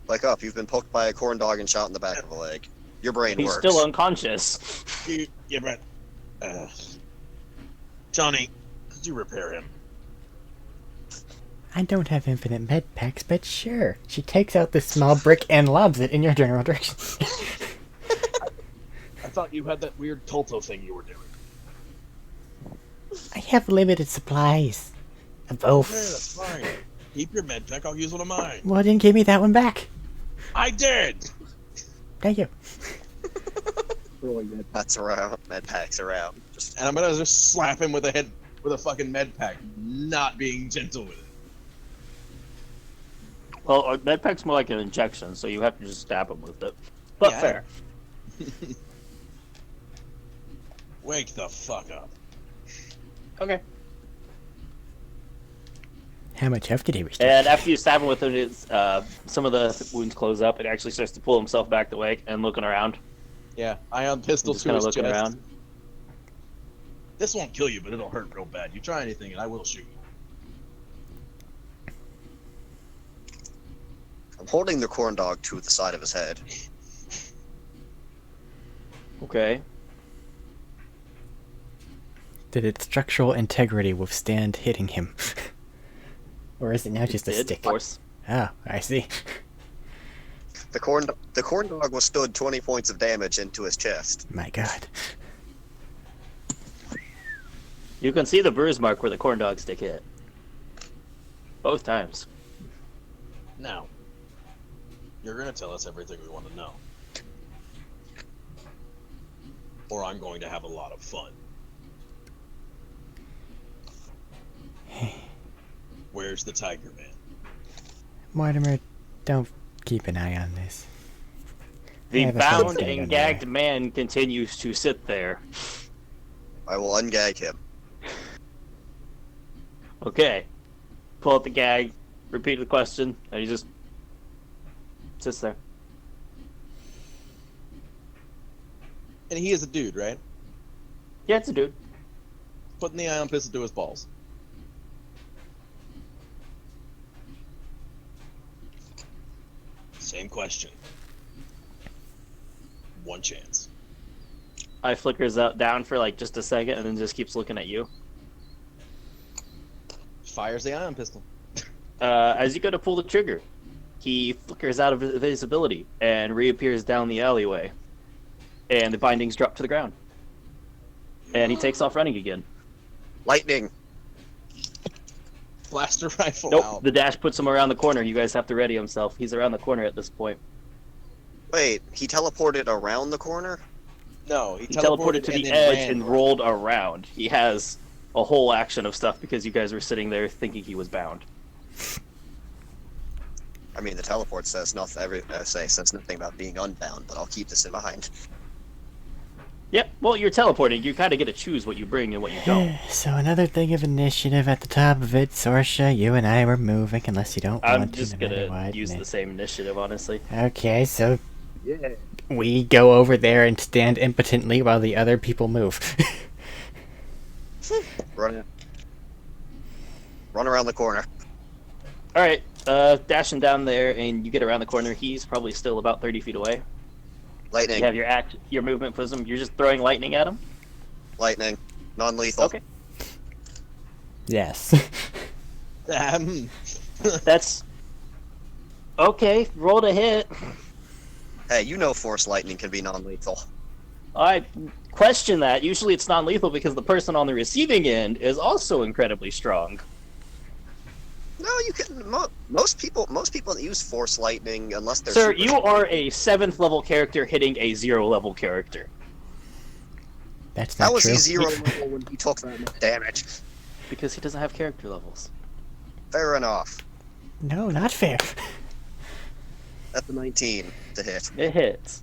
Wake up. You've been poked by a corn dog and shot in the back of the leg. Your brain He's works. still unconscious. Yeah, but... Johnny, could you repair him? I don't have infinite med packs, but sure. She takes out this small brick and lobs it in your general direction. I thought you had that weird Tolto thing you were doing. I have limited supplies. Of Okay, both. that's fine. Keep your med pack, I'll use one of mine. Well, then give me that one back. I did! Thank you. Throwing med packs around. Just And I'm gonna just slap him with a fucking med pack, not being gentle with it. Well, med pack's more like an injection, so you have to just stab him with it. But Yeah. fair. Wake the fuck up. Okay. How much health did he restore? And after you stab him with it, it's, some of the wounds close up. It actually starts to pull himself back awake and looking around. Yeah, ion pistol Just to kind his of looking chest. around. This won't kill you, but it'll hurt real bad. You try anything and I will shoot you. I'm holding the corn dog to the side of his head. Okay. Did its structural integrity withstand hitting him? Or is it now just a Did, stick? of course. Oh, I see. The corn dog withstood 20 points of damage into his chest. My god. You can see the bruise mark where the corn dog stick hit. Both times. Now, you're gonna tell us everything we want to know. Or I'm going to have a lot of fun. Where's the Tiger Man? Mortimer, don't keep an eye on this. The have a feeling it's bound gonna go and gagged man continues to sit there. I will ungag him. Okay. Pull out the gag, repeat the question, and he just sits there. And he is a dude, right? Yeah, it's a dude. Putting the ion pistol to his balls. Same question. One chance. Eye flickers out down for like just a second, and then just keeps looking at you. Fires the ion pistol. As you go to pull the trigger, he flickers out of visibility and reappears down the alleyway, and the bindings drop to the ground, and he takes off running again. Lightning. Blaster rifle Nope, out. the dash puts him around the corner. You guys have to ready himself. He's around the corner at this point. Wait, he teleported around the corner? No, he He teleported to and the then edge ran. and rolled around. He has a whole action of stuff because you guys were sitting there thinking he was bound. I mean, the teleport says nothing. Says nothing about being unbound, but I'll keep this in mind. Yep, well, you're teleporting. You kind of get to choose what you bring and what you don't. So another thing of initiative at the top of it, Sorsha, you and I were moving, unless you don't I'm want to. just no matter gonna what, use and the same initiative, honestly. Okay, so Yeah. we go over there and stand impotently while the other people move. Run around the corner. All right, dashing down there, and you get around the corner. He's probably still about 30 feet away. Lightning. You have your movement prism. You're just throwing lightning at him. Lightning. Non-lethal. Okay, Yes. that's okay. Roll to hit. Hey, you know force lightning can be non-lethal. I question that. Usually, it's non-lethal because the person on the receiving end is also incredibly strong. No, you can. Most people that use force lightning, unless they're Sir, super you are a 7th level character hitting a 0 level character That's not How was true. he 0 level when he took that much damage? because he doesn't have character levels. Fair enough. No, not fair. That's a 19 to hit. It hits.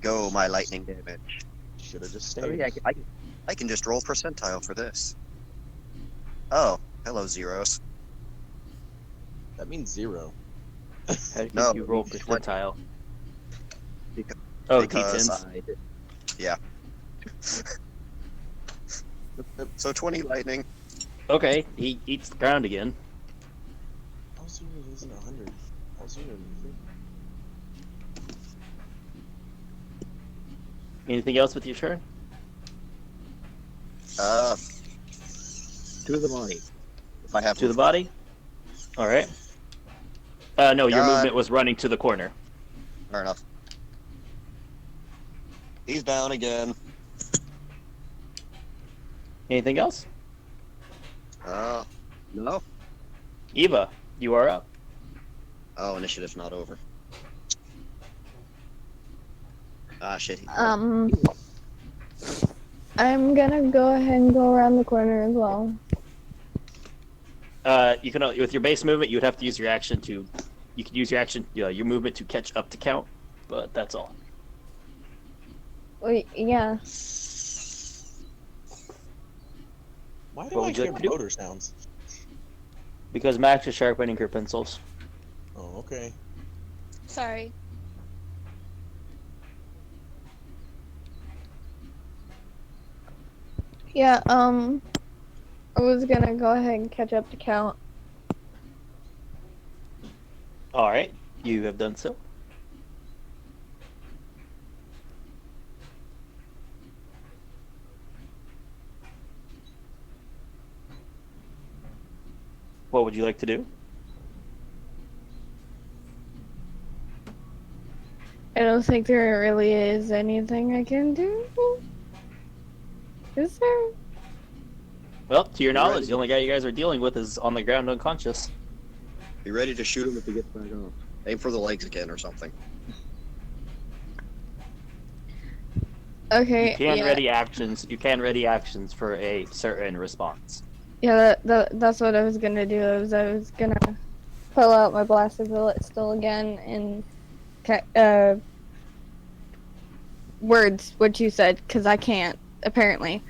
Go, my lightning damage. Should have just Oh, stayed. yeah, I can just roll percentile for this. Oh, hello, zeros. That means 0. How do No, you roll it's percentile? Because- Oh, because D10s. yeah. So 20 lightning. Okay, he eats the ground again. How 0 isn't 100? How 0 Anything else with your turn? To the body. If I have To the body? Alright. No, your God. movement was running to the corner. Fair enough. He's down again. Anything else? No. Eva, you are up. Oh, initiative's not over. Ah, shit. I'm gonna go ahead and go around the corner as well. You can with your base movement, you would have to use your action to. You can use your action, your movement to catch up to count, but that's all. Wait, yeah. Why do What I would you hear like to do? motor sounds? Because Max is sharpening her pencils. Oh, okay. Sorry. Yeah, I was gonna go ahead and catch up to count. All right, you have done so. What would you like to do? I don't think there really is anything I can do. Is there? Well, to your knowledge, ready? the only guy you guys are dealing with is on the ground unconscious. Be ready to shoot him if he gets back up. Aim for the legs again or something. Okay. You can yeah. ready actions. You can ready actions for a certain response. Yeah, that's what I was gonna do. I was gonna pull out my blaster bullet still again and words what you said because I can't apparently.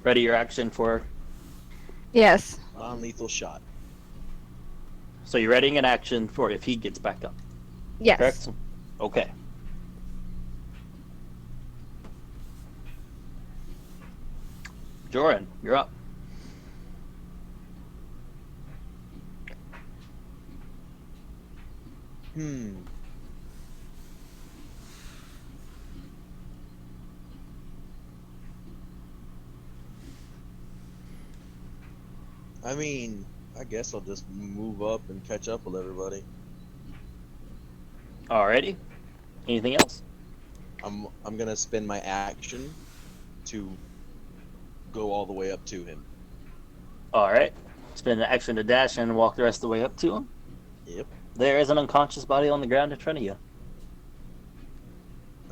Ready your action for. Yes. Non-lethal shot. So you're readying an action for if he gets back up. Yes. Correct. Okay. Joran, you're up. I mean, I guess I'll just move up and catch up with everybody. Alrighty. Anything else? I'm gonna spend my action to go all the way up to him. Alright. Spend the action to dash and walk the rest of the way up to him. Yep. There is an unconscious body on the ground in front of you.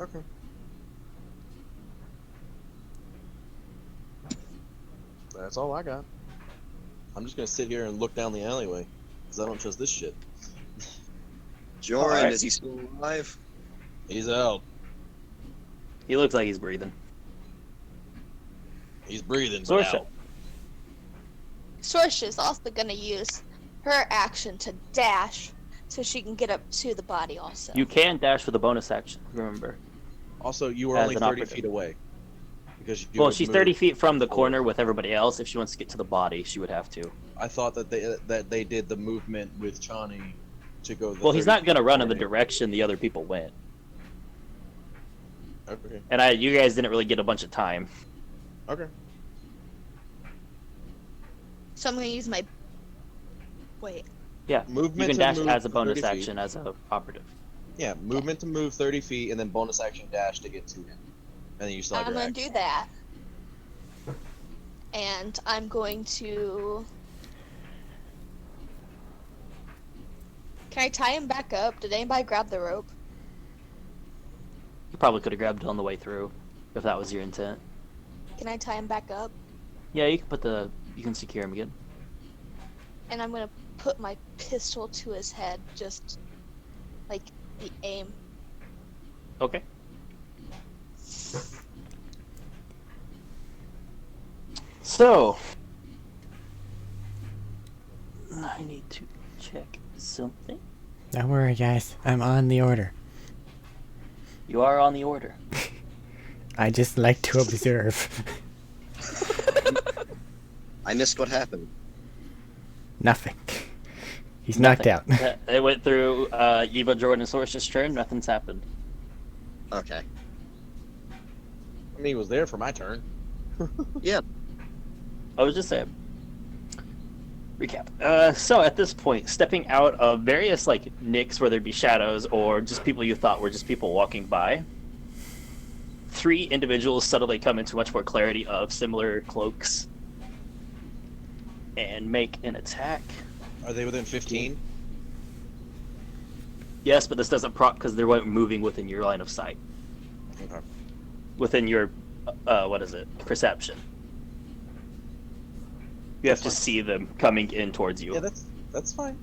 Okay. That's all I got. I'm just gonna sit here and look down the alleyway, because I don't trust this shit. Joran, Alright. is he still alive? He's out. He looks like he's breathing. He's breathing, but Sorsha. out. Sorsha is also gonna use her action to dash so she can get up to the body also. You can dash with a bonus action, remember. Also, you were As only an 30 operative. feet away. Because you Well, had she's moved 30 feet from the forward. corner with everybody else. If she wants to get to the body, she would have to. I thought that they did the movement with Chani to go. Well, he's not going to run in the forward. direction the other people went. Okay. And you guys didn't really get a bunch of time. Okay. So I'm gonna use my. Wait. Yeah, Movement you can to dash move as a bonus 30 feet. action as a operative. Yeah, movement to move 30 feet, and then bonus action dash to get to him. And then you still have I'm your gonna action. do that. And I'm going to. Can I tie him back up? Did anybody grab the rope? You probably could have grabbed it on the way through, if that was your intent. Can I tie him back up? Yeah, you can secure him again. And I'm gonna put my pistol to his head, just like the aim. Okay. So, I need to check something. Don't worry, guys. I'm on the order. You are on the order. I just like to observe. I missed what happened. Nothing. He's knocked out. It went through Eva, Jordan, and Sorsha's turn. Nothing's happened. Okay. I mean, he was there for my turn. Yeah. I was just saying. Recap. So at this point, stepping out of various nicks where there'd be shadows or just people you thought were just people walking by, 3 individuals suddenly come into much more clarity of similar cloaks and make an attack. Are they within 15? Yes, but this doesn't proc because they weren't moving within your line of sight. Okay. Within your, perception. You have to see them coming in towards you. Yeah, that's fine.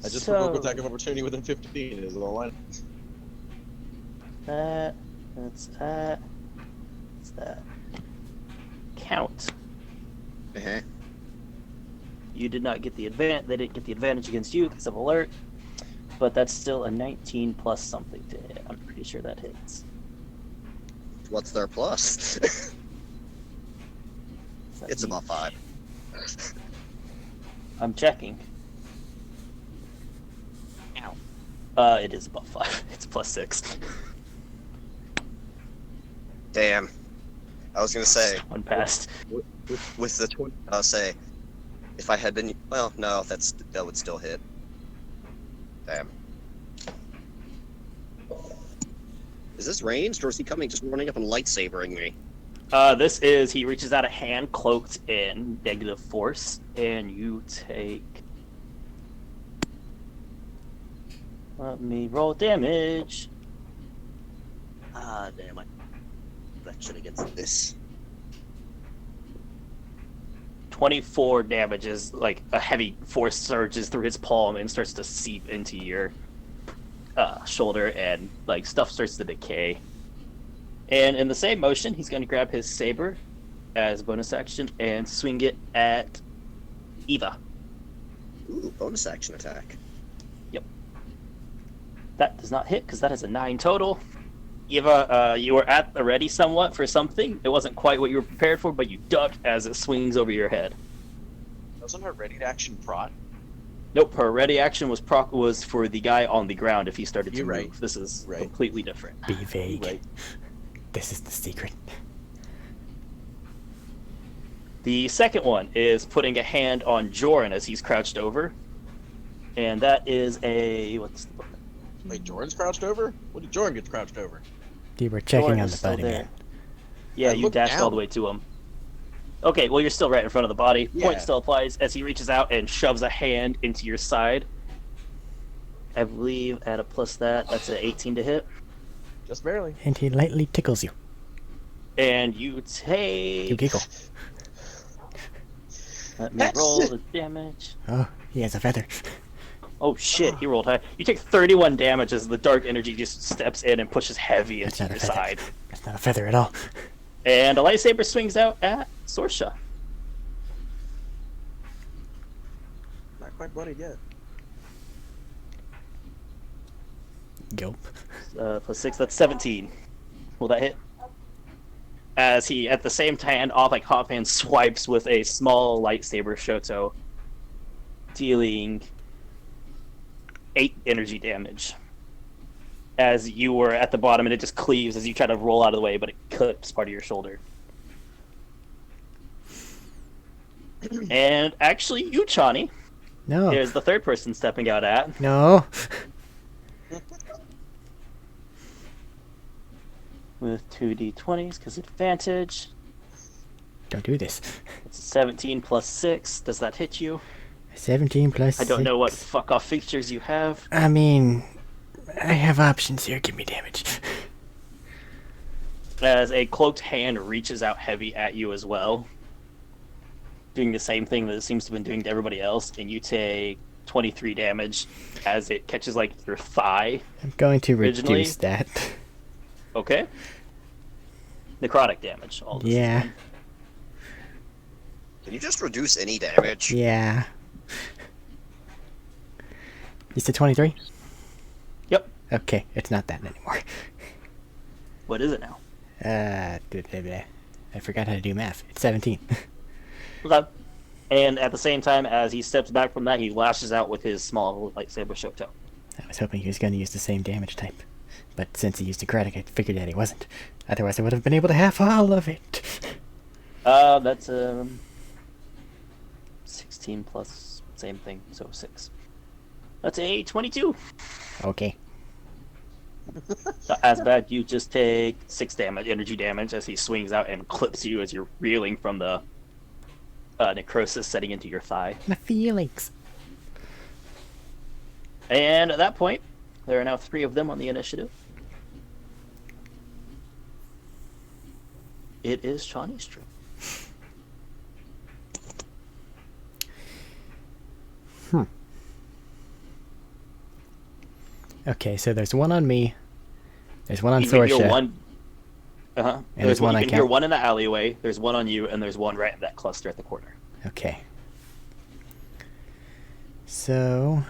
I just So- provoke attack of opportunity within 15 is all I. That's that. Count. Uh-huh. You did not get the advantage. They didn't get the advantage against you because of alert, but that's still a 19 plus something to hit. I'm pretty sure that hits. What's their plus? Is that It's you? about 5. I'm checking. Ow. It is above 5. It's plus 6. Damn. I was gonna say, One passed. with the 20, I'll say, if I had been, well, no, that would still hit. Damn. Is this ranged, or is he coming just running up and lightsabering me? He reaches out a hand cloaked in negative force, and you take. Let me roll damage. Ah, damn, I reflection against this. 24 damage as a heavy force surges through his palm and starts to seep into your shoulder, and stuff starts to decay. And in the same motion, he's going to grab his saber as a bonus action and swing it at Eva. Ooh, bonus action attack. That does not hit because that is a 9 total. Eva, you were at the ready somewhat for something. It wasn't quite what you were prepared for, but you duck as it swings over your head. Wasn't our ready to action prot? Nope, her ready action was for the guy on the ground if he started to You're move. right. This is Right. completely different. Be vague. Right. This is the secret. The second one is putting a hand on Joran as he's crouched over. And that is a... What's the button? Wait, Jordan's crouched over? What did Jordan get crouched over? You were checking Joran on is the still body, there. man. Yeah, I you looked dashed all the down. way to him. Okay, well, you're still right in front of the body. Yeah. Point still applies as he reaches out and shoves a hand into your side. I believe at a plus that's an 18 to hit. Just barely. And he lightly tickles you. And you You take... giggle. Let me roll the damage. Oh, he has a feather. Oh shit, he rolled high. You take 31 damage as the dark energy just steps in and pushes heavy That's into not a your feather. side. That's not a feather at all. And a lightsaber swings out at Sorsha. Not quite bloodied yet. Gulp. Plus 6, that's 17. Will that hit? As he, at the same time, offhand swipes with a small lightsaber Shoto, dealing 8 energy damage. As you were at the bottom, and it just cleaves as you try to roll out of the way, but it clips part of your shoulder. And actually, you, Chani, No. is the third person stepping out at. No. With 2d20s, because advantage. Don't do this. It's 17 plus 6. Does that hit you? 17 plus I don't know what 6. fuck off features you have. I mean, I have options here. Give me damage. As a cloaked hand reaches out heavy at you as well, doing the same thing that it seems to have been doing to everybody else, and you take 23 damage as it catches like your thigh. I'm going to Originally- reduce that. Okay. Necrotic damage. All this is Yeah. in. Can you just reduce any damage? Yeah. You said 23? Yep. Okay, it's not that anymore. What is it now? Blah, blah, blah. I forgot how to do math. It's 17. Okay. And at the same time, as he steps back from that, he lashes out with his small lightsaber Shoto. I was hoping he was going to use the same damage type. But since he used necrotic, I figured that he wasn't. Otherwise, I would have been able to have all of it. That's 16 plus same thing, so 6. That's a 22. Okay. As bad, you just take 6 damage, energy damage, as he swings out and clips you as you're reeling from the necrosis setting into your thigh. My feelings. And at that point, there are now 3 of them on the initiative. It is Chani's turn. Okay, so there's one on me. There's one on You can hear Sorsha. one. And There's there's one one. on You can hear Count. one in the alleyway. There's one on you, and there's one right in that cluster at the corner. Okay. So...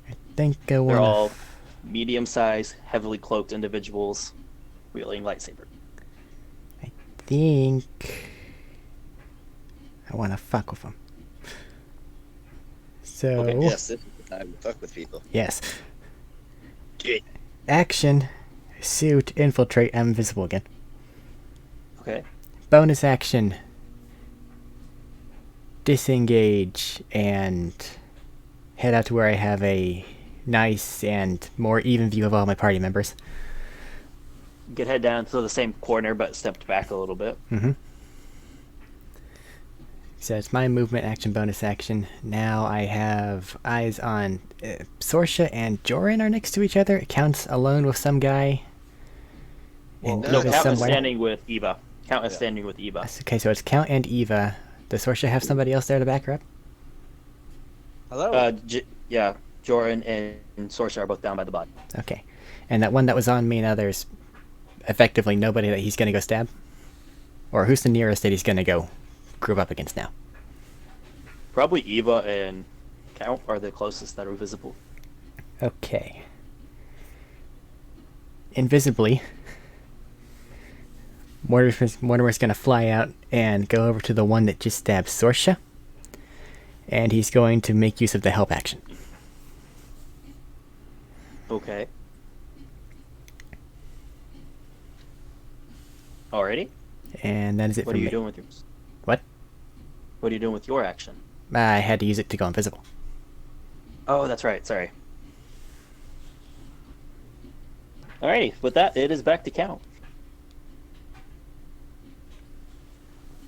I think I They're want all medium-sized, heavily cloaked individuals wielding lightsaber. think I want to fuck with him. So, Okay, Yes, this is the time to fuck with people. yes. Good. Action, suit, infiltrate, I'm invisible again. Okay. Bonus action, disengage, and head out to where I have a nice and more even view of all my party members. You could head down to the same corner, but stepped back a little bit. Mm-hmm. So it's my movement action, bonus action. Now I have eyes on Sorsha and Joran are next to each other. It counts alone with some guy. And Well, No, Eva's Count is somewhere. standing with Eva. Count is Yeah. standing with Eva. Okay, so it's Count and Eva. Does Sorsha have somebody else there to back her up? Hello. Yeah, Joran and Sorsha are both down by the body. Okay. And that one that was on me, now there's effectively nobody that he's going to go stab? Or who's the nearest that he's going to go group up against now? Probably Eva and Count are the closest that are visible. Okay. Invisibly, Mortimer's going to fly out and go over to the one that just stabbed Sorsha. and he's going to make use of the help action. Okay. Alrighty. And that is it What for are you me. doing with yours? What? What are you doing with your action? I had to use it to go invisible. Oh, that's right. Sorry. Alrighty. With that, it is back to count.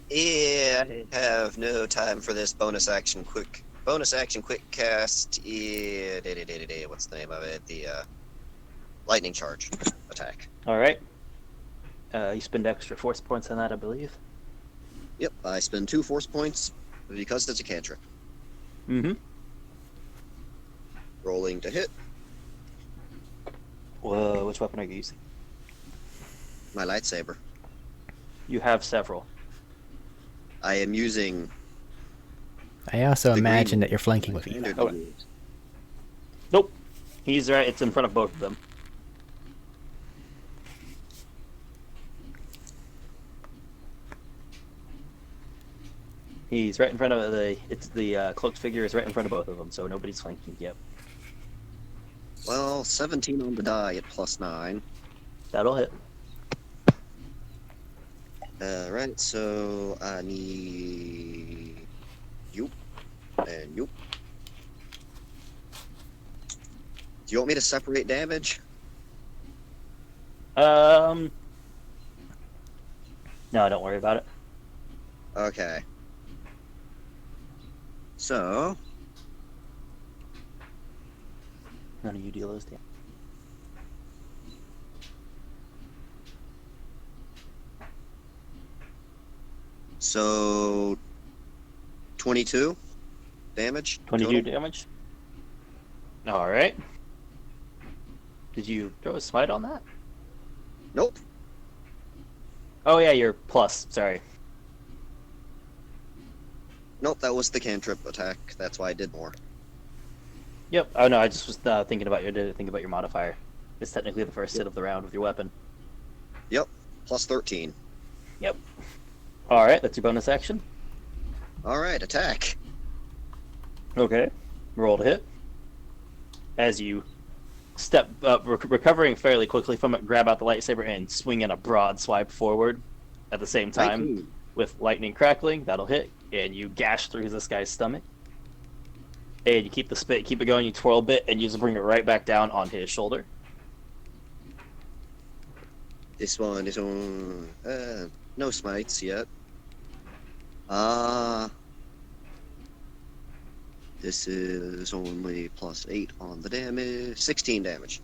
Yeah, I have no time for this bonus action quick cast. Yeah, what's the name of it? The lightning charge attack. All right. You spend extra force points on that, I believe. Yep, I spend 2 force points because it's a cantrip. Mm-hmm. Rolling to hit. Whoa, which weapon are you using? My lightsaber. You have several. I am using. I also The imagine green that you're flanking with Eva. standard Oh. use. Nope. He's right. It's in front of both of them. He's right in front of the. It's the cloaked figure is right in front of both of them, so nobody's flanking yet. Well, 17 on the die at +9. That'll hit. Right, so I need you and you. Do you want me to separate damage? No, don't worry about it. Okay. So, None of you deal those damage. so 22 damage. 22 total. damage. All right. Did you throw a smite on that? Nope. Oh yeah, you're plus. Sorry. Nope, that was the cantrip attack. That's why I did more. Yep. Oh no, I just was thinking about your modifier. It's technically the first hit of the round with your weapon. Yep, +13. Yep. All right, that's your bonus action. All right, attack. Okay. Roll to hit. As you step up, recovering fairly quickly from it, grab out the lightsaber and swing in a broad swipe forward. At the same time, 19. with lightning crackling, that'll hit, and you gash through this guy's stomach. And you keep it going. You twirl a bit, and you just bring it right back down on his shoulder. This one is on. No smites yet. This is only +8 on the damage. 16 damage.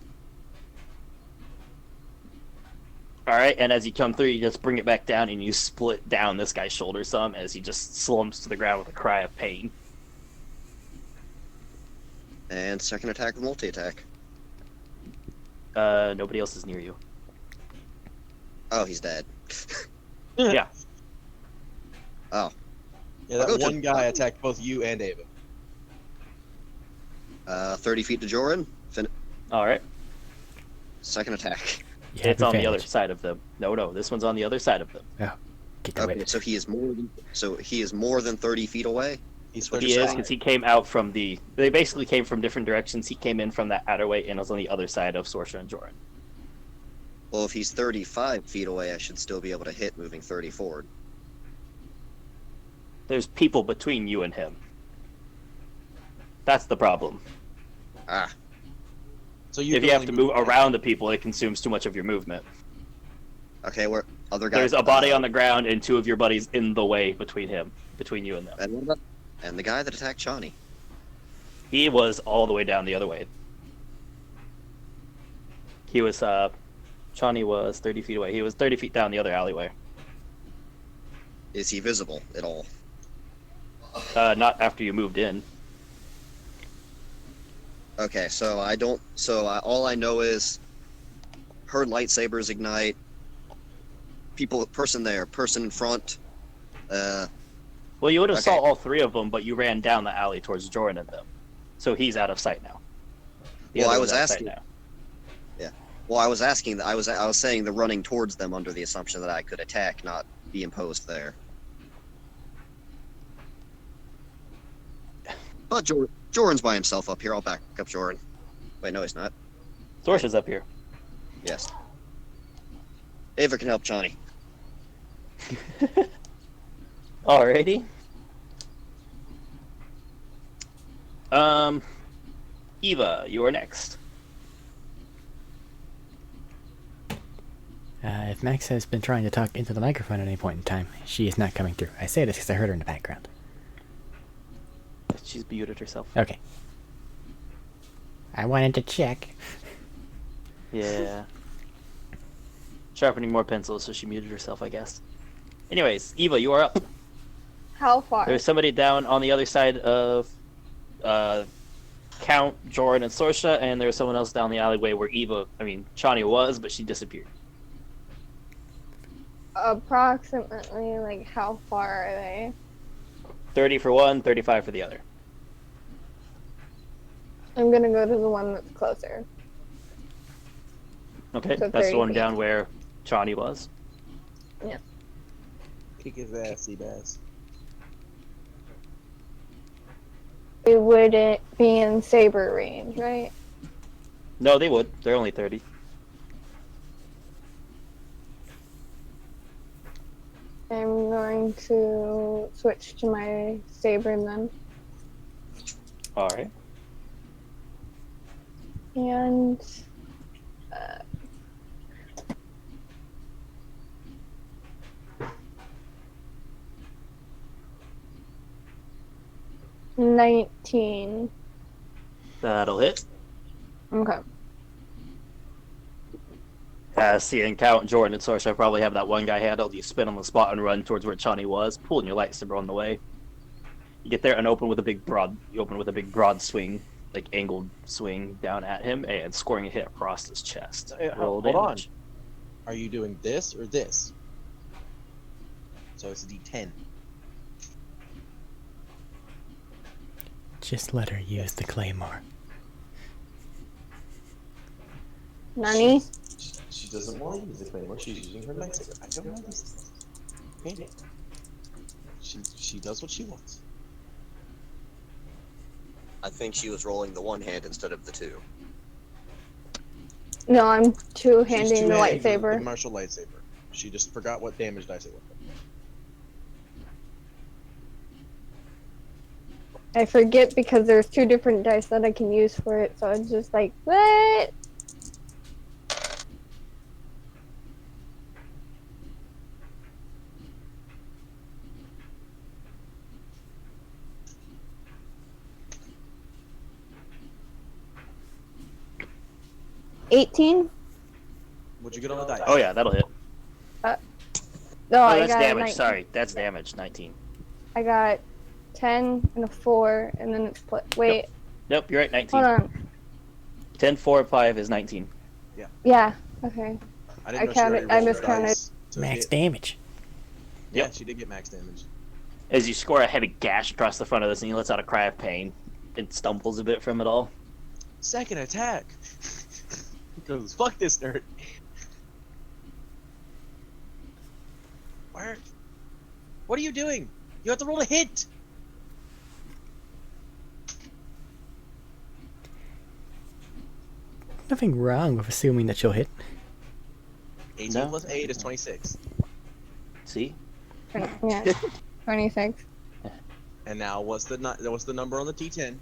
All right, and as you come through, you just bring it back down, and you split down this guy's shoulder some as he just slumps to the ground with a cry of pain. And second attack with multi-attack. Nobody else is near you. Oh, he's dead. Yeah. Oh. Yeah, that I'll go one to- guy attacked both you and Ava. 30 feet to Joran. All right. Second attack. You have It's on the other advantage. side of them. No, this one's on the other side of them. Get the Okay, way. so he is more than 30 feet away. He's What He you're is, saying? because he came out from the. They basically came from different directions. He came in from that outer way and was on the other side of Sorcerer and Joran. Well, if he's 35 feet away, I should still be able to hit moving 30 forward. There's people between you and him. That's the problem. Ah, So you If can you have only to move around the people, it consumes too much of your movement. okay. Where other guy? There's a body on the ground and two of your buddies in the way between you and them. And what about? And the guy that attacked Chani. He was all the way down the other way. He was, Chani was 30 feet away. He was 30 feet down the other alleyway. Is he visible at all? Not after you moved in. Okay, so I don't. So all I know is, heard lightsabers ignite. Person there, person in front. Well, you would have saw Okay. all three of them, but you ran down the alley towards Jordan and them. So he's out of sight now. The Well, other I one's was out of sight asking- now. Well, I was asking. I was saying the running towards them under the assumption that I could attack, not be imposed there. But Jordan's by himself up here. I'll back up Jordan. Wait, no, he's not. Sorsha's up here. Yes. Ava can help Chani. Alrighty. Eva, you are next. If Max has been trying to talk into the microphone at any point in time, she is not coming through. I say this because I heard her in the background. She's muted herself. Okay. I wanted to check. Yeah. Sharpening more pencils, so she muted herself, I guess. Anyways, Eva, you are up. How far? There's somebody down on the other side of Count, Jordan, and Sorsha, and there's someone else down the alleyway where Chani was, but she disappeared. Approximately, like, how far are they? 30 for one, 35 for the other. I'm gonna go to the one that's closer. Okay, So that's the 30 one feet. down where Chani was. Kick his ass, Seabass. It wouldn't be in saber range, right? No, they would. They're only 30. I'm going to switch to my saber then. Alright. And 19. That'll hit. Okay. Seeing Count, Jordan, and Sorsha probably have that one guy handled. You spin on the spot and run towards where Chani was, pulling your lightsaber on the way. You get there and open with a big broad swing, like angled swing down at him, and scoring a hit across his chest. Roll Hold on. damage. Are you doing this or this? So it's a D10. Just let her use the claymore. Nani? She doesn't want to use the claymore. She's using her lightsaber. I don't know this. Okay. She does what she wants. I think she was rolling the one hand instead of the two. No, I'm She's two-handing the two-handing lightsaber. The martial lightsaber. She just forgot what damage dice it was. I forget because there's two different dice that I can use for it, so it's just like, what? $18? What'd you get on the dice? Oh yeah, that'll hit. No, Oh, I that's got damage. 19. Sorry, that's damage. 19. I got 10 and a 4, and then it's wait, Nope, you're right. 19. hold on. 10, 4, 5 is 19. Yeah, okay. I didn't I know she counted- already I rolled miscounted. dice to Max hit. damage. Yeah, Yep. she did get max damage. As you score a heavy gash across the front of this, and he lets out a cry of pain. It stumbles a bit from it all. Second attack! Because fuck this nerd. What are you doing? You have to roll a hit! Nothing wrong with assuming that she'll hit. 18 No. plus 8 is 26. See? Yeah, 26. And now what's the number on the T10?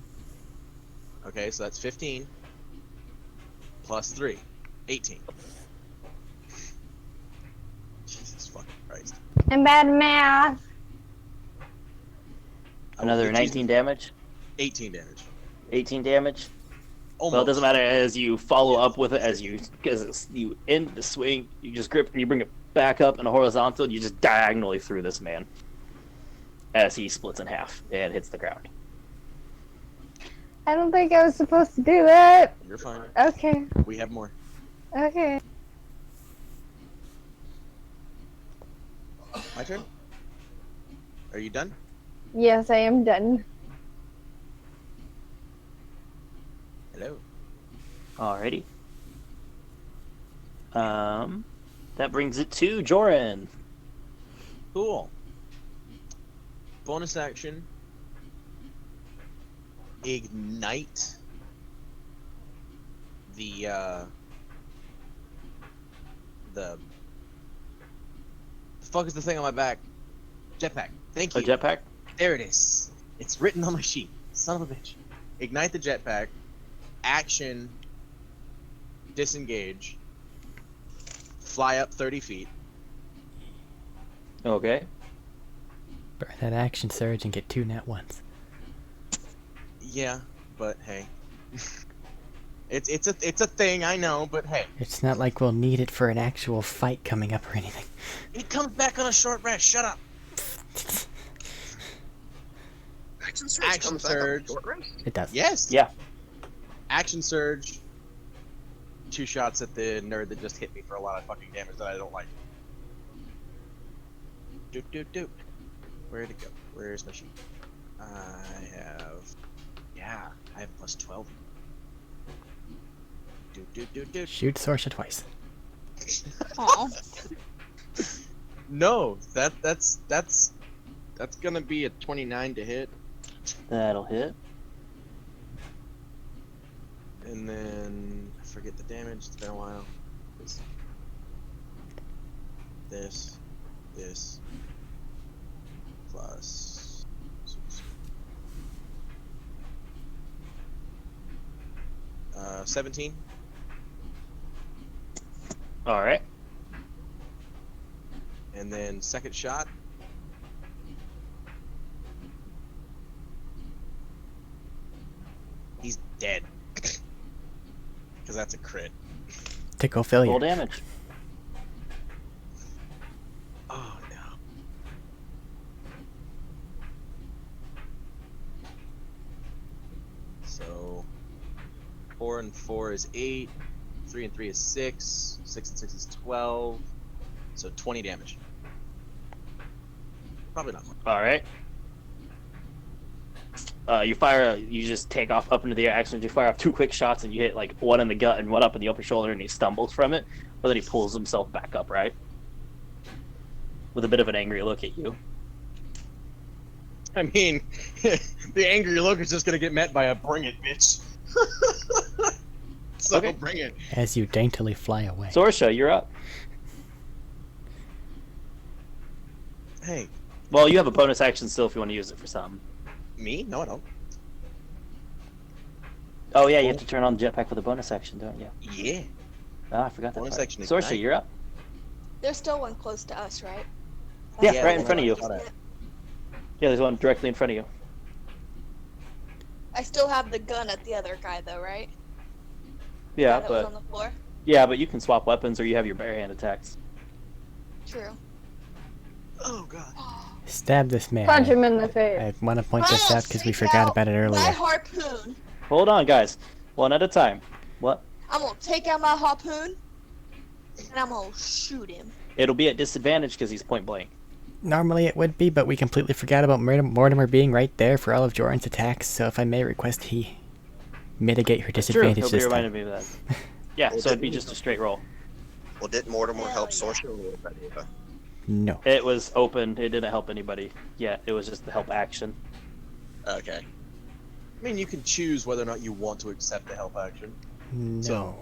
Okay, so that's 15 plus 3, 18. Jesus fucking Christ. I'm bad at math. I will Another get you 19 damage. 18 damage. 18 damage. Almost. Well, it doesn't matter as you follow up with it, because you end the swing, you just grip, you bring it back up in a horizontal, you just diagonally through this man as he splits in half and hits the ground. I don't think I was supposed to do that. You're fine. Okay, We have more. okay. My turn? Are you done? Yes, I am done. Hello. Alrighty. That brings it to Joran. Cool. Bonus action. ignite the fuck is the thing on my back? Jetpack. Thank A you. jetpack? There it is. It's written on my sheet. Son of a bitch. Ignite the jetpack. Action. Disengage. Fly up 30 feet. Okay. Burn that action surge and get 2 nat ones. Yeah, but hey. it's a thing, I know, but hey. It's not like we'll need it for an actual fight coming up or anything. It comes back on a short rest. Shut up. Action surge. Action comes back on surge. short rest. It does. Yes. Yeah. Action surge. 2 shots at the nerd that just hit me for a lot of fucking damage that I don't like. Doop doop doop. Where'd it go? Where's my sheet? I have plus 12. Doop doop doop doop. Shoot Sorsha twice. Aw. No, that's gonna be a 29 to hit, That'll hit. and then I forget the damage. It's been a while. This plus 17. Alright. And then second shot. He's dead. Because that's a crit. Tickle failure. Full damage. Oh no. So 4 and 4 is 8. 3 and 3 is 6. 6 and 6 is 12. So 20 damage. Probably not much. Alright. You just take off up into the air action. You fire off 2 quick shots and you hit like one in the gut and one up in the upper shoulder and he stumbles from it. But then he pulls himself back up, right? With a bit of an angry look at you. I mean, the angry look is just gonna get met by a bring it, bitch. So Okay. bring it. As you daintily fly away. Sorsha, you're up. Hey, Well, you have a bonus action still if you want to use it for something. me? No, I don't. Oh yeah, you have to turn on the jetpack with a bonus action, don't you? Yeah. Oh, I forgot that Bonus part. action Sorsha, ignite. you're up. There's still one close to us, right? Yeah, Yeah, right in the front of one you. I shot at. Yeah, there's one directly in front of you. I still have the gun at the other guy, though, right? Yeah, That was but on the floor. you can swap weapons or you have your bare hand attacks. True. Oh god. Stab this man. Punch him in the face. I want to point this I'll out because we take forgot out about it My earlier. harpoon. Hold on, guys. One at a time. What? I'm gonna take out my harpoon, and I'm gonna shoot him. It'll be at disadvantage because he's point blank. Normally it would be, but we completely forgot about Mortimer being right there for all of Joran's attacks, so if I may request he mitigate her True. disadvantage Nobody this reminded time. me of that. Yeah, so it'd be just a straight roll. Well, didn't Mortimer Hell help yeah. Sorsha? Or was that Ava? No. It was open. It didn't help anybody. Yeah, it was just the help action. Okay. I mean, you can choose whether or not you want to accept the help action. No.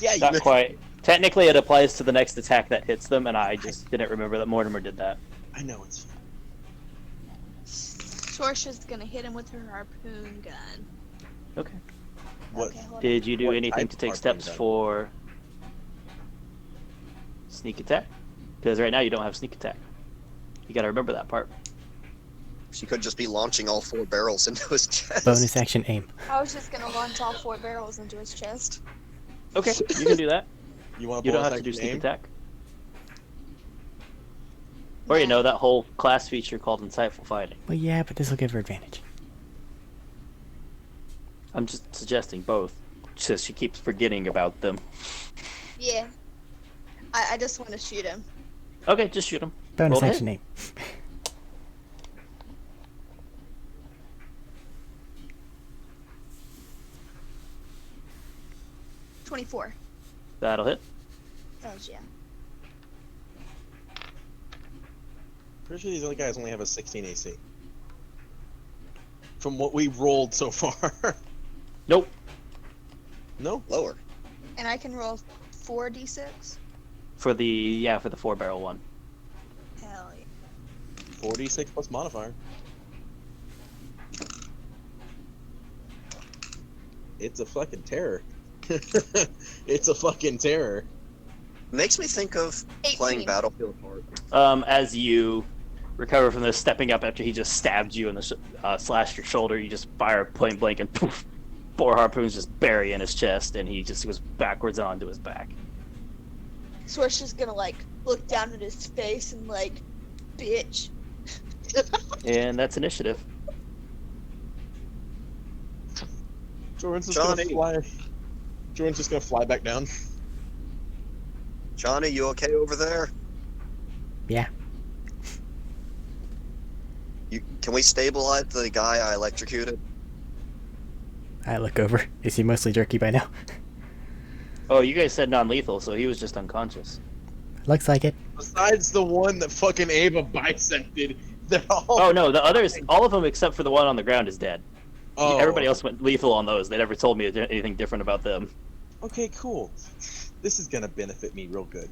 Yeah, Not quite. Technically, it applies to the next attack that hits them, and I just didn't remember that Mortimer did that. I know it's. Sorsha's gonna hit him with her harpoon gun. Okay. What? Okay, hold on. Did you do What anything type to of take harpoon steps gun? for sneak attack? Because right now you don't have sneak attack. You gotta remember that part. She could just be launching all 4 barrels into his chest. Bonus action aim. I was just gonna launch all 4 barrels into his chest. Okay, you can do that. You want You don't bonus have to do action sneak aim? attack. Or you know that whole class feature called insightful fighting. Well, yeah, but this will give her advantage. I'm just suggesting both. Since she keeps forgetting about them. Yeah. I just want to shoot him. Okay, just shoot him. Bonus Roll action aim. 24. That'll hit. Oh yeah. Pretty sure these other guys only have a 16 AC. from what we rolled so far. Nope. No? Lower. And I can roll 4d6. For the 4-barrel one. Hell yeah. 46 plus modifier. It's a fucking terror. It's a fucking terror. Makes me think of 18. playing Battlefield Hard. As you recover from this, stepping up after he just stabbed you in the slashed your shoulder, you just fire point blank and poof, 4 harpoons just bury in his chest, and he just goes backwards onto his back. Sor's just gonna like look down at his face and like, bitch. And that's initiative. Jordan's just gonna Chani. fly. Jordan's just gonna fly back down. Chani, you okay over there? Yeah. Can we stabilize the guy I electrocuted? I look over. Is he mostly jerky by now? Oh, you guys said non-lethal, so he was just unconscious. Looks like it. Besides the one that fucking Ava bisected, they're all. Oh no, the others, all of them except for the one on the ground is dead. Oh. Everybody else went lethal on those. They never told me anything different about them. Okay, cool. This is gonna benefit me real good.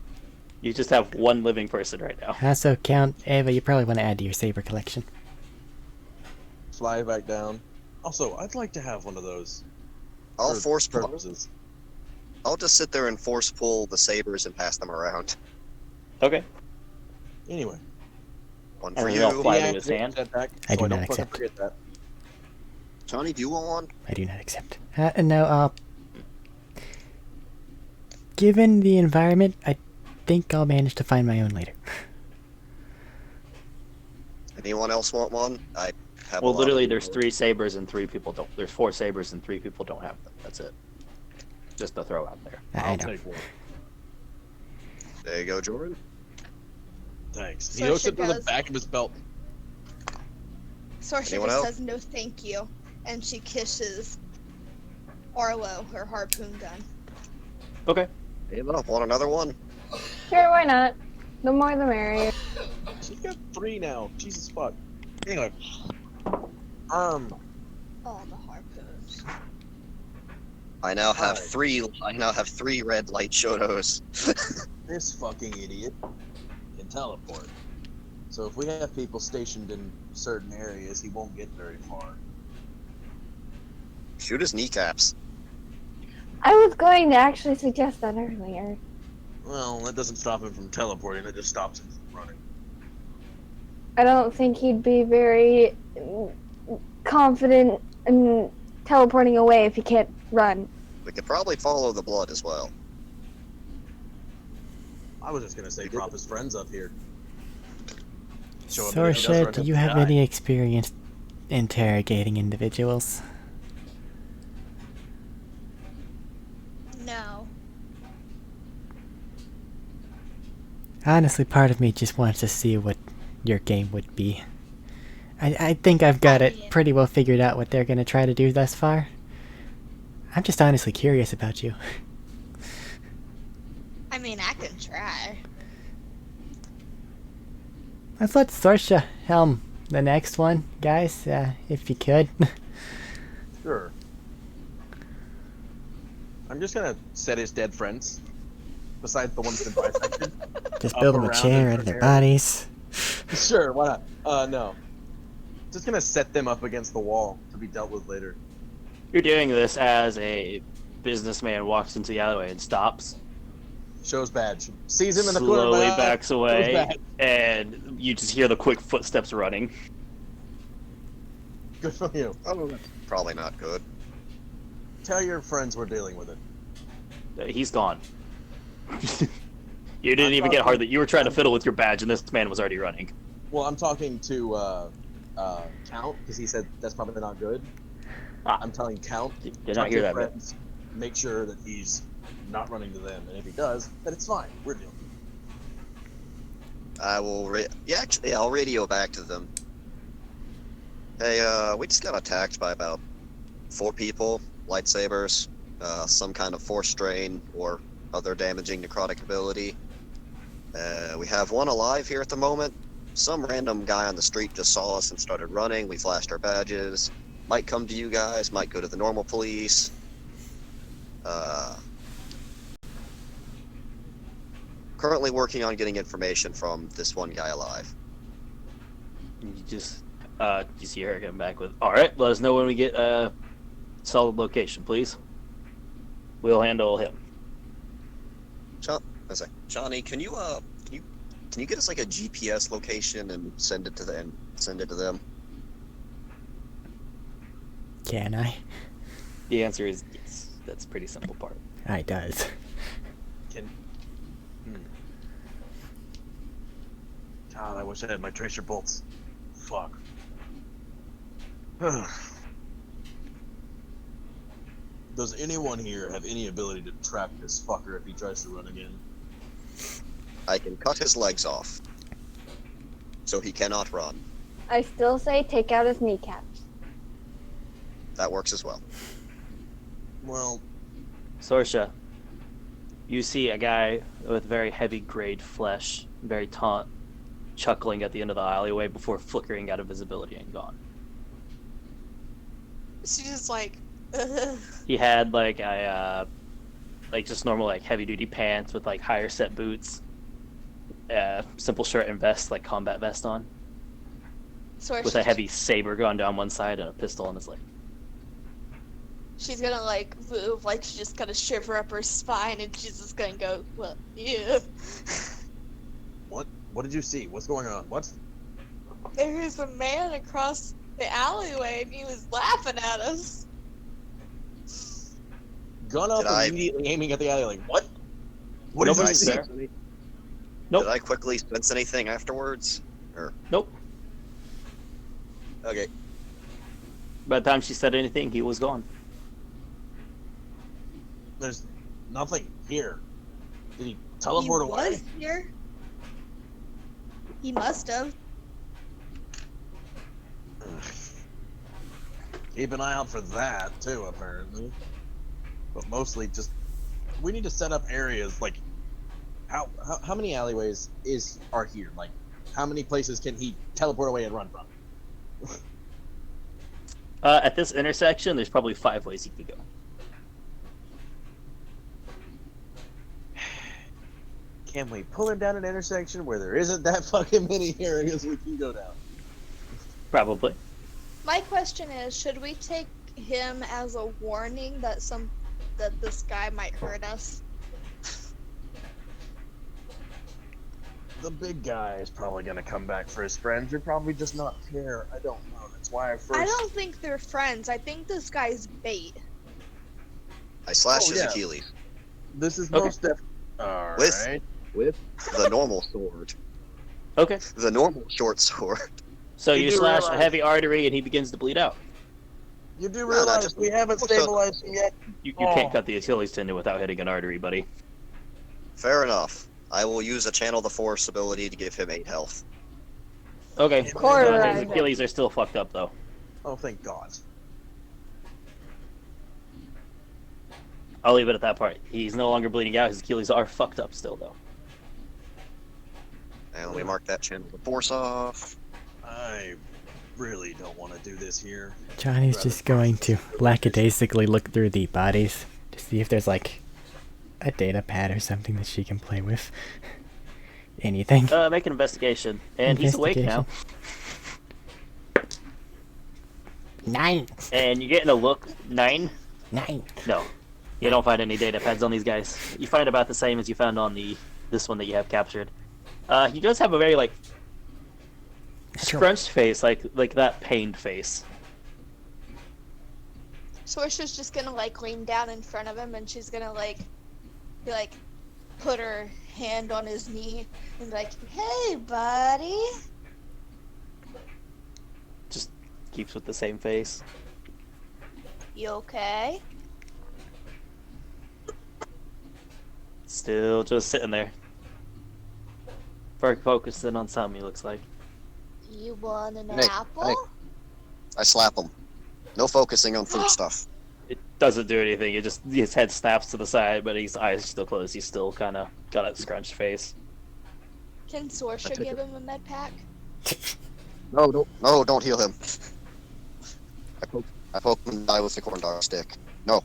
You just have one living person right now. Also, Count Ava, you probably want to add to your saber collection. Fly back down. Also, I'd like to have one of those. I'll for force pull. purposes. I'll just sit there and force pull the sabers and pass them around. Okay. Anyway, One And for then they'll you. fly yeah, to his hand. Jetpack, I do so not don't fucking accept. forget that. Johnny, do you want one? I do not accept. No, given the environment, I think I'll manage to find my own later. Anyone else want one? I have. Well, a lot literally, of there's people. 3 sabers and 3 people don't. There's 4 sabers and 3 people don't have them. That's it. Just a throw out there. I I'll know. take one. There you go, Jordan. Thanks. So He hooks she it to the goes- back of his belt. Sorsha Anyone just else? says no thank you, and she kisses Arlo, her harpoon gun. Okay. Ava, want another one? Sure, why not? The more the merrier. She's got 3 now. Jesus fuck. Anyway. All the harpoons. I now have Alright. 3. I now have 3 red light shotos. This fucking idiot can teleport. So if we have people stationed in certain areas, he won't get very far. Shoot his kneecaps. I was going to actually suggest that earlier. Well, that doesn't stop him from teleporting. It just stops him from running. I don't think he'd be very confident in teleporting away if he can't run. We could probably follow the blood as well. I was just gonna say prop his friends up here. Show him that if he does Sorsha, run, do he'll you have die. any experience interrogating individuals? No. Honestly, part of me just wants to see what your game would be. I think I've got it Yeah. pretty well figured out what they're going to try to do thus far. I'm just honestly curious about you. I mean, I can try. Let's let Sorsha helm the next one, guys, if you could. Sure. I'm just gonna set his dead friends, besides the ones that bisected. Just Up build them a around chair in out of their her bodies. Sure, why not? No. Just gonna set them up against the wall to be dealt with later. You're doing this as a businessman walks into the alleyway and stops, Shows badge. Sees him in the corner. slowly of my eye, backs shows away, badge. and you just hear the quick footsteps running. Good for you. Oh, that's probably not good. Tell your friends we're dealing with it. He's gone. You didn't even get hard that you were trying to fiddle with your badge, and this man was already running. Well, I'm talking to Count because he said that's probably not good. Ah. I'm telling Count. Did talk not to hear your that bit. friends, make sure that he's not running to them, and if he does, then it's fine. We're dealing. I will. Actually, I'll radio back to them. Hey, we just got attacked by about 4 people, lightsabers, some kind of force strain or other damaging necrotic ability. We have 1 alive here at the moment. Some random guy on the street just saw us and started running. We flashed our badges. Might come to you guys, might go to the normal police. Currently working on getting information from this one guy alive. You just, you see her come back with, all right, let us know when we get solid location, please. We'll handle him. Chani, can you get us like a GPS location and send it to them? Can I? The answer is yes. That's a pretty simple part. I does. God, I wish I had my tracer bolts. Fuck. Does anyone here have any ability to trap this fucker if he tries to run again? I can cut his legs off, so he cannot run. I still say take out his kneecaps. That works as well. Well, Sorsha, you see a guy with very heavy grayed flesh, very taunt, chuckling at the end of the alleyway before flickering out of visibility and gone. She's just like, He had like a like just normal like heavy duty pants with like higher set boots, simple shirt and vest, like combat vest on, so with a heavy saber going down one side and a pistol on his leg. she's gonna like move, like she's just gonna shiver up her spine, and she's just gonna go, well, yeah. what did you see? What's going on? What? There was a man across the alleyway, and he was laughing at us. Gun up, Did I- immediately aiming at the alley. Like, what? What did you Nobody's see? there. Nope. Did I quickly sense anything afterwards? Nope. Okay. By the time she said anything, he was gone. There's nothing here. Did he teleport he away? was here. He must have. Keep an eye out for that too, apparently. But mostly just we need to set up areas like how many alleyways are here? Like how many places can he teleport away and run from? At this intersection, there's probably 5 ways he could go. Can we pull him down an intersection where there isn't that fucking many areas we can go down? Probably. My question is, should we take him as a warning that this guy might hurt us? The big guy is probably gonna come back for his friends. You're probably just not care. I don't know. That's why I first. I don't think they're friends. I think this guy's bait. I slashed Oh, his yeah. Achilles This is Okay. most definitely. All With- right. with the normal sword. Okay. The normal short sword. So You you do slash a realize- heavy artry and he begins to bleed out. You do No, realize just- we haven't also- stabilized him yet. You Oh. can't cut the Achilles tendon without hitting an artery, buddy. Fair enough. I will use a Channel the Force ability to give him 8 health. Okay. Quarter His right. Achilles are still fucked up, though. Oh, thank God. I'll leave it at that part. He's no longer bleeding out. His Achilles are fucked up still, though. And we mark that Channel the Force off. I really don't want to do this here. Chani's just going to lackadaisically look through the bodies to see if there's like a data pad or something that she can play with. Anything. Make an investigation. And he's awake now. 9. And you're getting a look. 9? 9. No. You don't find any data pads on these guys. You find about the same as you found on this one that you have captured. He does have a very, like, scrunched face, like that pained face. Sorsha's just gonna like lean down in front of him, and she's gonna be like put her hand on his knee and be like, "Hey, buddy." Just keeps with the same face. You okay? Still just sitting there. Very focused in on something, he looks like. You want an Hey, apple? hey. I slap him. No focusing on fruit stuff. It doesn't do anything. It just his head snaps to the side, but his eyes are still closed. He's still kind of got that scrunched face. Can Sorsha take give him a med pack? No, don't heal him. I poke him in the eye with the corn dog stick. No.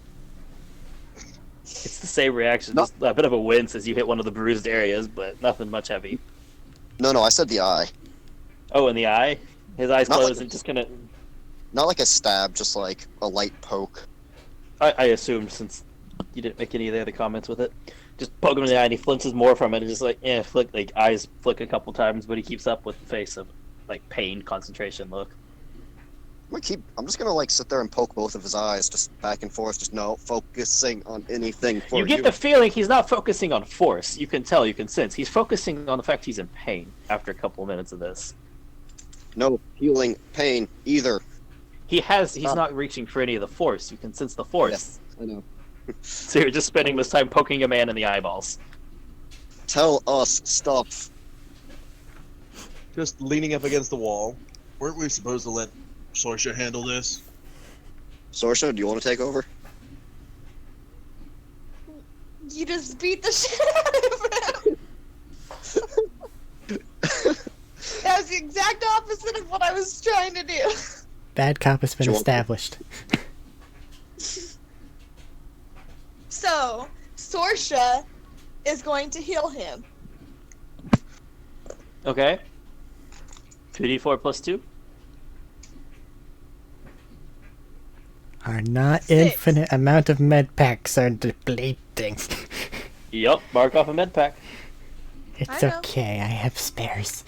It's the same reaction, No. just a bit of a wince as you hit one of the bruised areas, but nothing much heavy. No, I said the eye. Oh, in the eye? His eyes Not close like- and just kind of... Not like a stab, just like a light poke. I assumed, since you didn't make any of the other comments with it. Just poke him in the eye and he flinches more from it and just like, eyes flick a couple times, but he keeps up with the face of, like, pain, concentration look. I'm just gonna like sit there and poke both of his eyes, just back and forth, just no focusing on anything for You get the feeling he's not focusing on force. You can tell, you can sense. He's focusing on the fact he's in pain after a couple of minutes of this. No healing pain either. He's not reaching for any of the force. You can sense the force. Yes, I know. So you're just spending this time poking a man in the eyeballs. Tell us stuff. Just leaning up against the wall. Weren't we supposed to let Sorsha handle this? Sorsha, do you want to take over? You just beat the shit out of him. That was the exact opposite of what I was trying to do. Bad cop has been Sure. established. So, Sorsha is going to heal him. Okay. 2d4 plus 2. Our not 6. infinite amount of med packs are depleting. Yup, mark off a med pack. It's I know. okay, I have spares.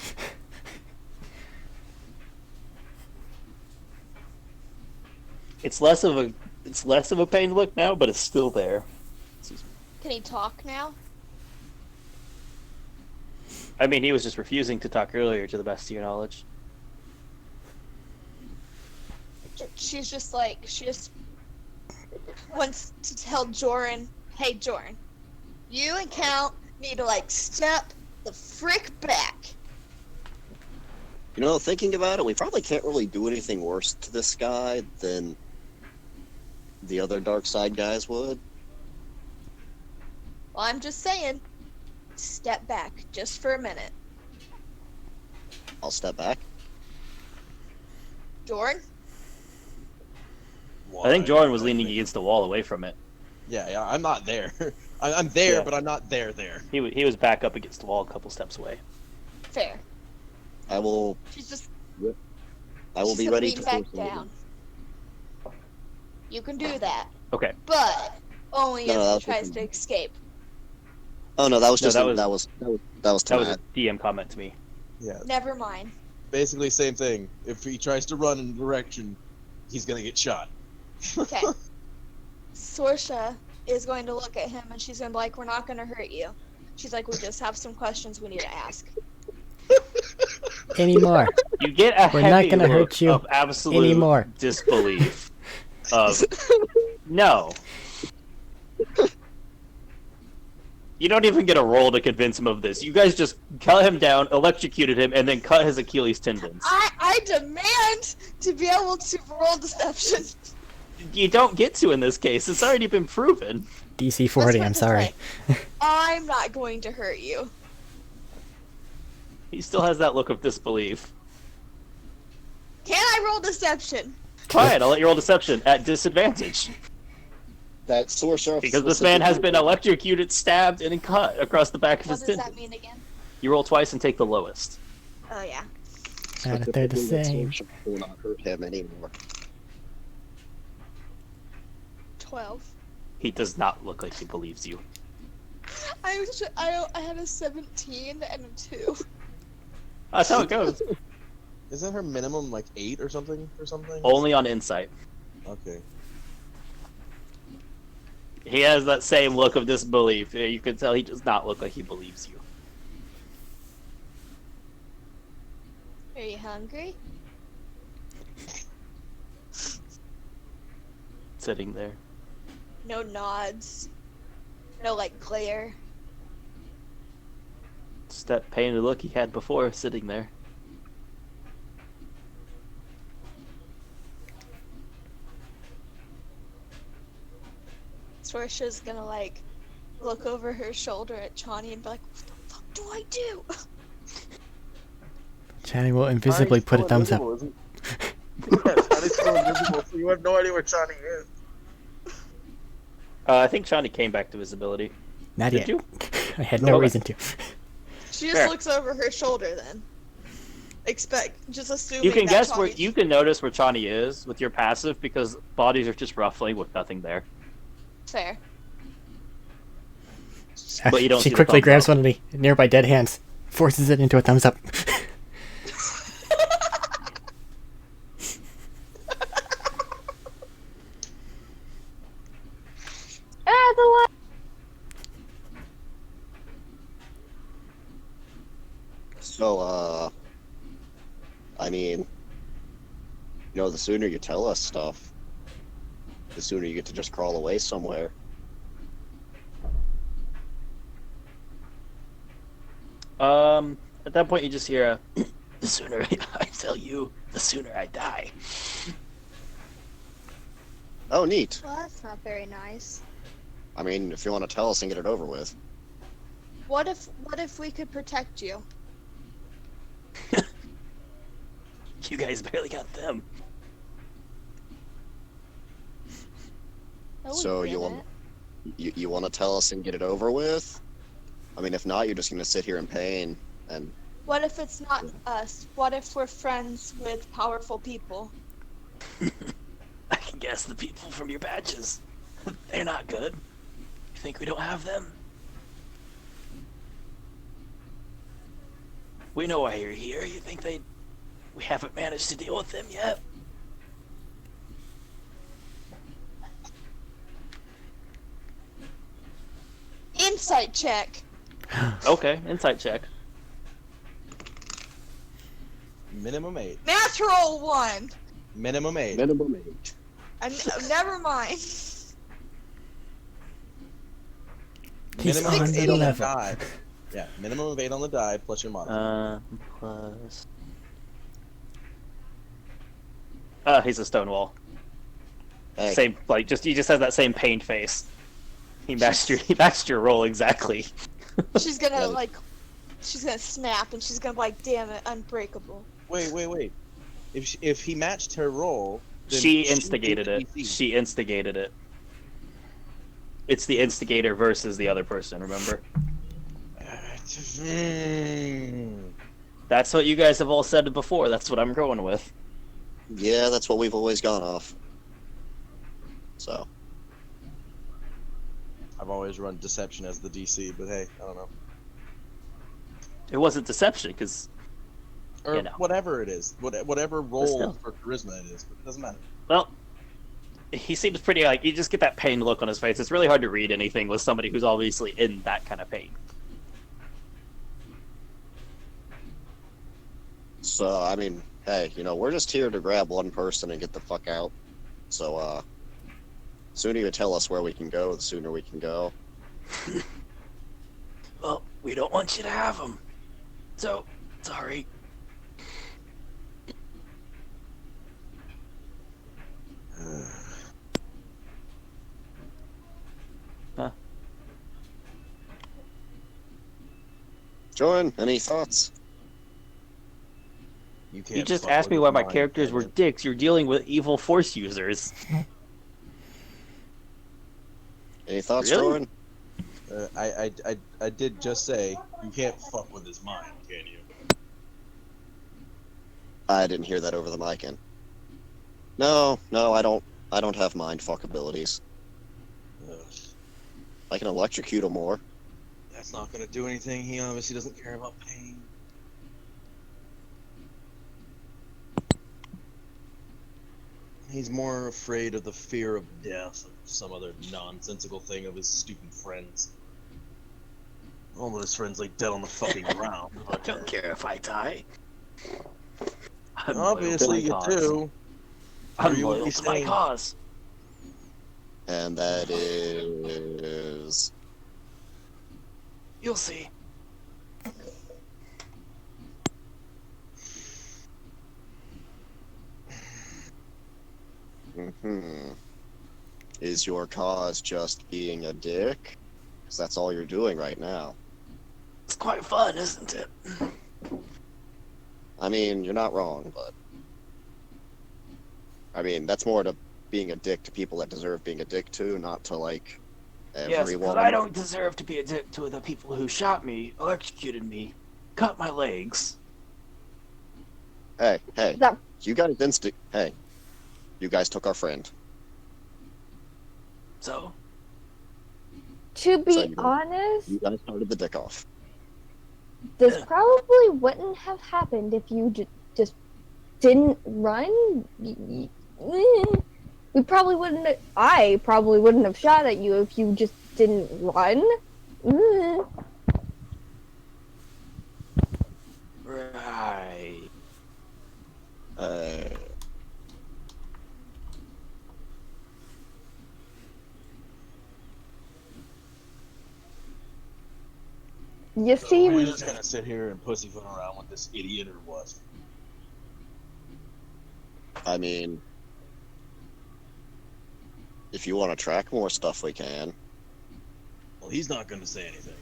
It's less of a pain look now, but it's still there. Can he talk now? I mean, he was just refusing to talk earlier, to the best of your knowledge. She just wants to tell Joran, hey Joran, you and Count need to like step the frick back. You know, thinking about it, we probably can't really do anything worse to this guy than the other dark side guys would. Well, I'm just saying, step back just for a minute. I'll step back. Joran? I think Jordan was leaning against the wall away from it. Yeah, I'm not there. I'm there, Yeah. but I'm not there. He was back up against the wall a couple steps away. Fair. I will She's just be she's ready gonna to lean force back him down. You can do that, Okay. but only No, if that's he tries okay. to escape. Oh no, that was No, just that that was- was to That was a Matt. DM comment to me. Yeah, Never mind. basically same thing. If he tries to run in a direction, he's gonna get shot. Okay. Sorsha is going to look at him and she's going to be like, we're not going to hurt you. She's like, we just have some questions we need to ask. Anymore. You get a We're not heavy gonna look hurt you of absolute anymore. disbelief. Of no. You don't even get a roll to convince him of this. You guys just cut him down, electrocuted him, and then cut his Achilles tendons. I demand to be able to roll deception. You don't get to in this case. It's already been proven. DC Let's 40, put I'm this sorry. way. I'm not going to hurt you. He still has that look of disbelief. Can I roll deception? Fine, I'll let you roll deception at disadvantage. That Sorsha Because this man has been electrocuted, stabbed, and cut across the back of What his does tendon. that mean again? You roll twice and take the lowest. Oh, yeah. Now that they're the same. Sorsha will not hurt him anymore. 12. He does not look like he believes you. I had a 17 and a 2. That's how it goes. Isn't her minimum like 8 or something? Only on insight. Okay. He has that same look of disbelief. You can tell he does not look like he believes you. Are you hungry? Sitting there. No nods. No, like, glare. Just that pained look he had before, sitting there. Sorsha's gonna, like, look over her shoulder at Chani and be like, what the fuck do I do? Chani will invisibly put a thumbs up. Yeah, Chani's still invisible, so you have no idea where Chani is. I think Chani came back to visibility. Not Did yet. you? I had no Okay. reason to. She just Fair. looks over her shoulder then. Just assuming You can that guess where Chani's- you can notice where Chani is with your passive because bodies are just ruffling with nothing there. Fair. But you don't She see the quickly thumbs grabs up. one of the nearby dead hands, forces it into a thumbs up. Ah, the light. So, I mean, the sooner you tell us stuff, the sooner you get to just crawl away somewhere. At that point, you just hear the sooner I tell you, the sooner I die. Oh, neat. Well, that's not very nice. I mean, if you want to tell us and get it over with. What if we could protect you? You guys barely got them. No, we So you didn't. want you want to tell us and get it over with? I mean, if not, you're just gonna sit here in pain and What if it's not us? What if we're friends with powerful people? I can guess the people from your badges. They're not good. You think we don't have them? We know why you're here. You think we haven't managed to deal with them yet? Insight check. Okay, insight check. Minimum 8. Natural one. Minimum 8. minimum age. Never mind. He's Minimum on of the 8 on the level. die. Yeah, minimum of 8 on the die plus your modifier. Plus. He's a stonewall. Hey, Same, like you just has that same pained face. He matched your roll exactly. She's gonna Yeah. she's gonna snap and she's gonna be like, damn it, unbreakable. Wait. If he matched her roll, then She beat instigated the it. DC. She instigated it. It's the instigator versus the other person, remember? That's what you guys have all said before. That's what I'm going with. yeah, that's what we've always gone off. So, I've always run deception as the DC, but hey, I don't know. It wasn't deception, because, Or You know. whatever it is, whatever roll still. for charisma it is, but it doesn't matter. well, he seems pretty, you just get that pained look on his face. It's really hard to read anything with somebody who's obviously in that kind of pain. so I mean, hey, we're just here to grab one person and get the fuck out. So, sooner you tell us where we can go, the sooner we can go. Well, we don't want you to have them. So, sorry. Jordan, any thoughts? You can't. You just fuck asked with me his why my mind, characters can were you? dicks. You're dealing with evil force users. Any thoughts, Really? Jordan? I did just say you can't fuck with his mind, can you? I didn't hear that over the mic. In. No, I don't. I don't have mind fuck abilities. Ugh, I can electrocute him more. that's not gonna do anything. He obviously doesn't care about pain. He's more afraid of the fear of death or some other nonsensical thing of his stupid friends. All of his friends lay dead on the fucking ground. I don't care if I die. I'm Obviously you loyal to my cause. do. I'm Or you would loyal be to my saying- cause. And that is... You'll see. Is your cause just being a dick? Because that's all you're doing right now. It's quite fun, isn't it? I mean, you're not wrong, but... I mean, that's more to being a dick to people that deserve being a dick to, not to like Yes, because everyone. I don't deserve to be a dick to the people who shot me, electrocuted me, cut my legs. Hey, That you guys didn't. Hey, you guys took our friend. So, to be So honest, you guys started the dick off. this probably wouldn't have happened if you just didn't run. We probably wouldn't. I probably wouldn't have shot at you if you just didn't run. right. You So are we see, just gonna sit here and pussyfoot around with this idiot or what? I mean, if you want to track more stuff, we can. Well, he's not gonna say anything.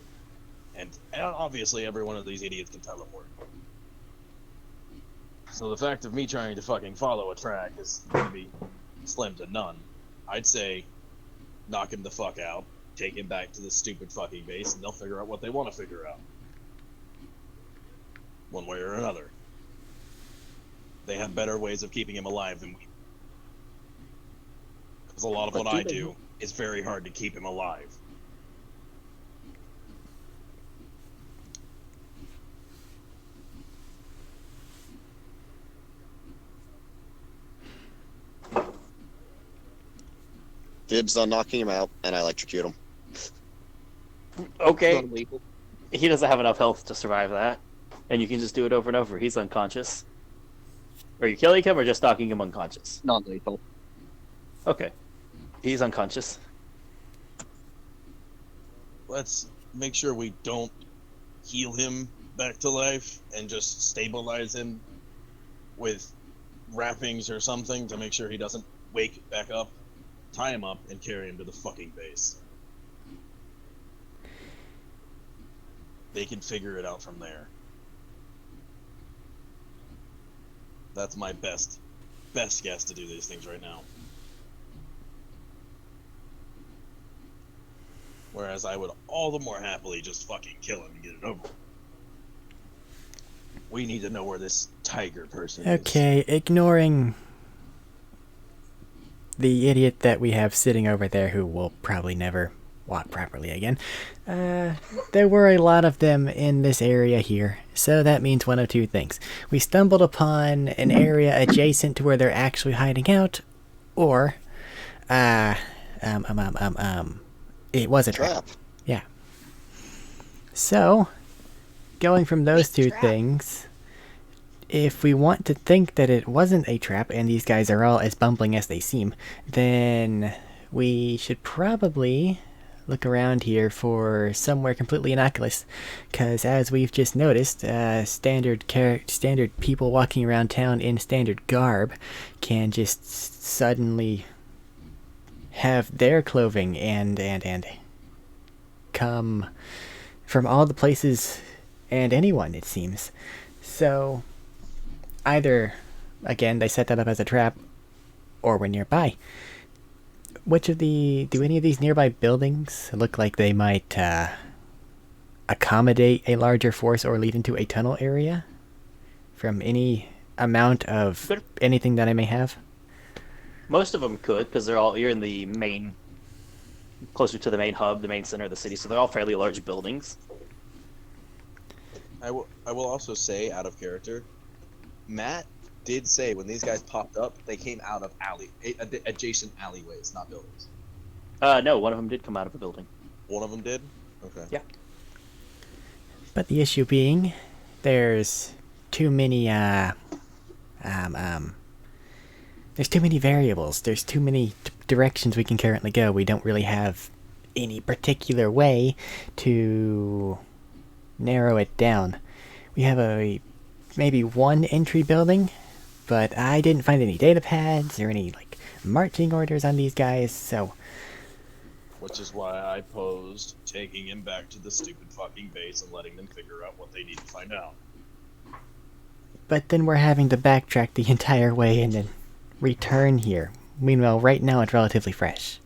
And obviously every one of these idiots can teleport. So the fact of me trying to fucking follow a track is gonna be slim to none. I'd say knock him the fuck out, take him back to this stupid fucking base, and they'll figure out what they want to figure out. One way or another. They have better ways of keeping him alive than we. Because a lot of But what do I they- do is very hard to keep him alive. Dibs on knocking him out, and I electrocute him. Okay. Non-lethal. He doesn't have enough health to survive that. And you can just do it over and over. He's unconscious. Are you killing him or just knocking him unconscious? Non-lethal. Okay. He's unconscious. Let's make sure we don't heal him back to life and just stabilize him with wrappings or something to make sure he doesn't wake back up. Tie him up and carry him to the fucking base. They can figure it out from there. That's my best guess to do these things right now. Whereas I would all the more happily just fucking kill him and get it over. We need to know where this tiger person is. Okay, ignoring the idiot that we have sitting over there who will probably never walk properly again. There were a lot of them in this area here, so that means one of two things. We stumbled upon an area adjacent to where they're actually hiding out, or, it was a trap. Trap. Yeah. So, going from those two Trap. things, if we want to think that it wasn't a trap and these guys are all as bumbling as they seem, then we should probably look around here for somewhere completely innocuous, because as we've just noticed, standard people walking around town in standard garb can just suddenly have their clothing and come from all the places and anyone, it seems. So either, again, they set that up as a trap, or we're nearby. Do any of these nearby buildings look like they might accommodate a larger force or lead into a tunnel area from any amount of Good. anything that I may have? Most of them could, because you're in the main, closer to the main hub, the main center of the city, so they're all fairly large buildings. I will also say, out of character, Matt did say when these guys popped up, they came out of adjacent alleyways, not buildings. No, one of them did come out of a building. One of them did? Okay. Yeah. But the issue being, there's too many there's too many variables. There's too many directions we can currently go. We don't really have any particular way to narrow it down. We have maybe one entry building, but I didn't find any data pads or any like marching orders on these guys, so Which is why I posed taking him back to the stupid fucking base and letting them figure out what they need to find out. but then we're having to backtrack the entire way and then return here. Meanwhile, right now it's relatively fresh.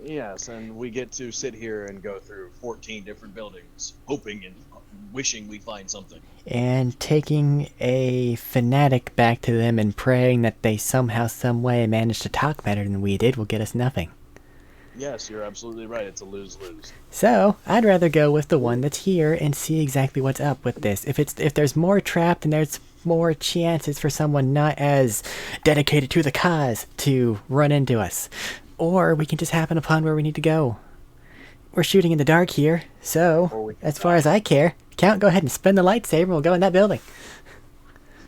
Yes, and we get to sit here and go through 14 different buildings, hoping and wishing we find something. And taking a fanatic back to them and praying that they somehow, some way manage to talk better than we did will get us nothing. Yes, you're absolutely right. It's a lose-lose. So, I'd rather go with the one that's here and see exactly what's up with this. If there's more trapped, then there's more chances for someone not as dedicated to the cause to run into us. Or we can just happen upon where we need to go. We're shooting in the dark here, so, as far as I care, Count, go ahead and spin the lightsaber and we'll go in that building.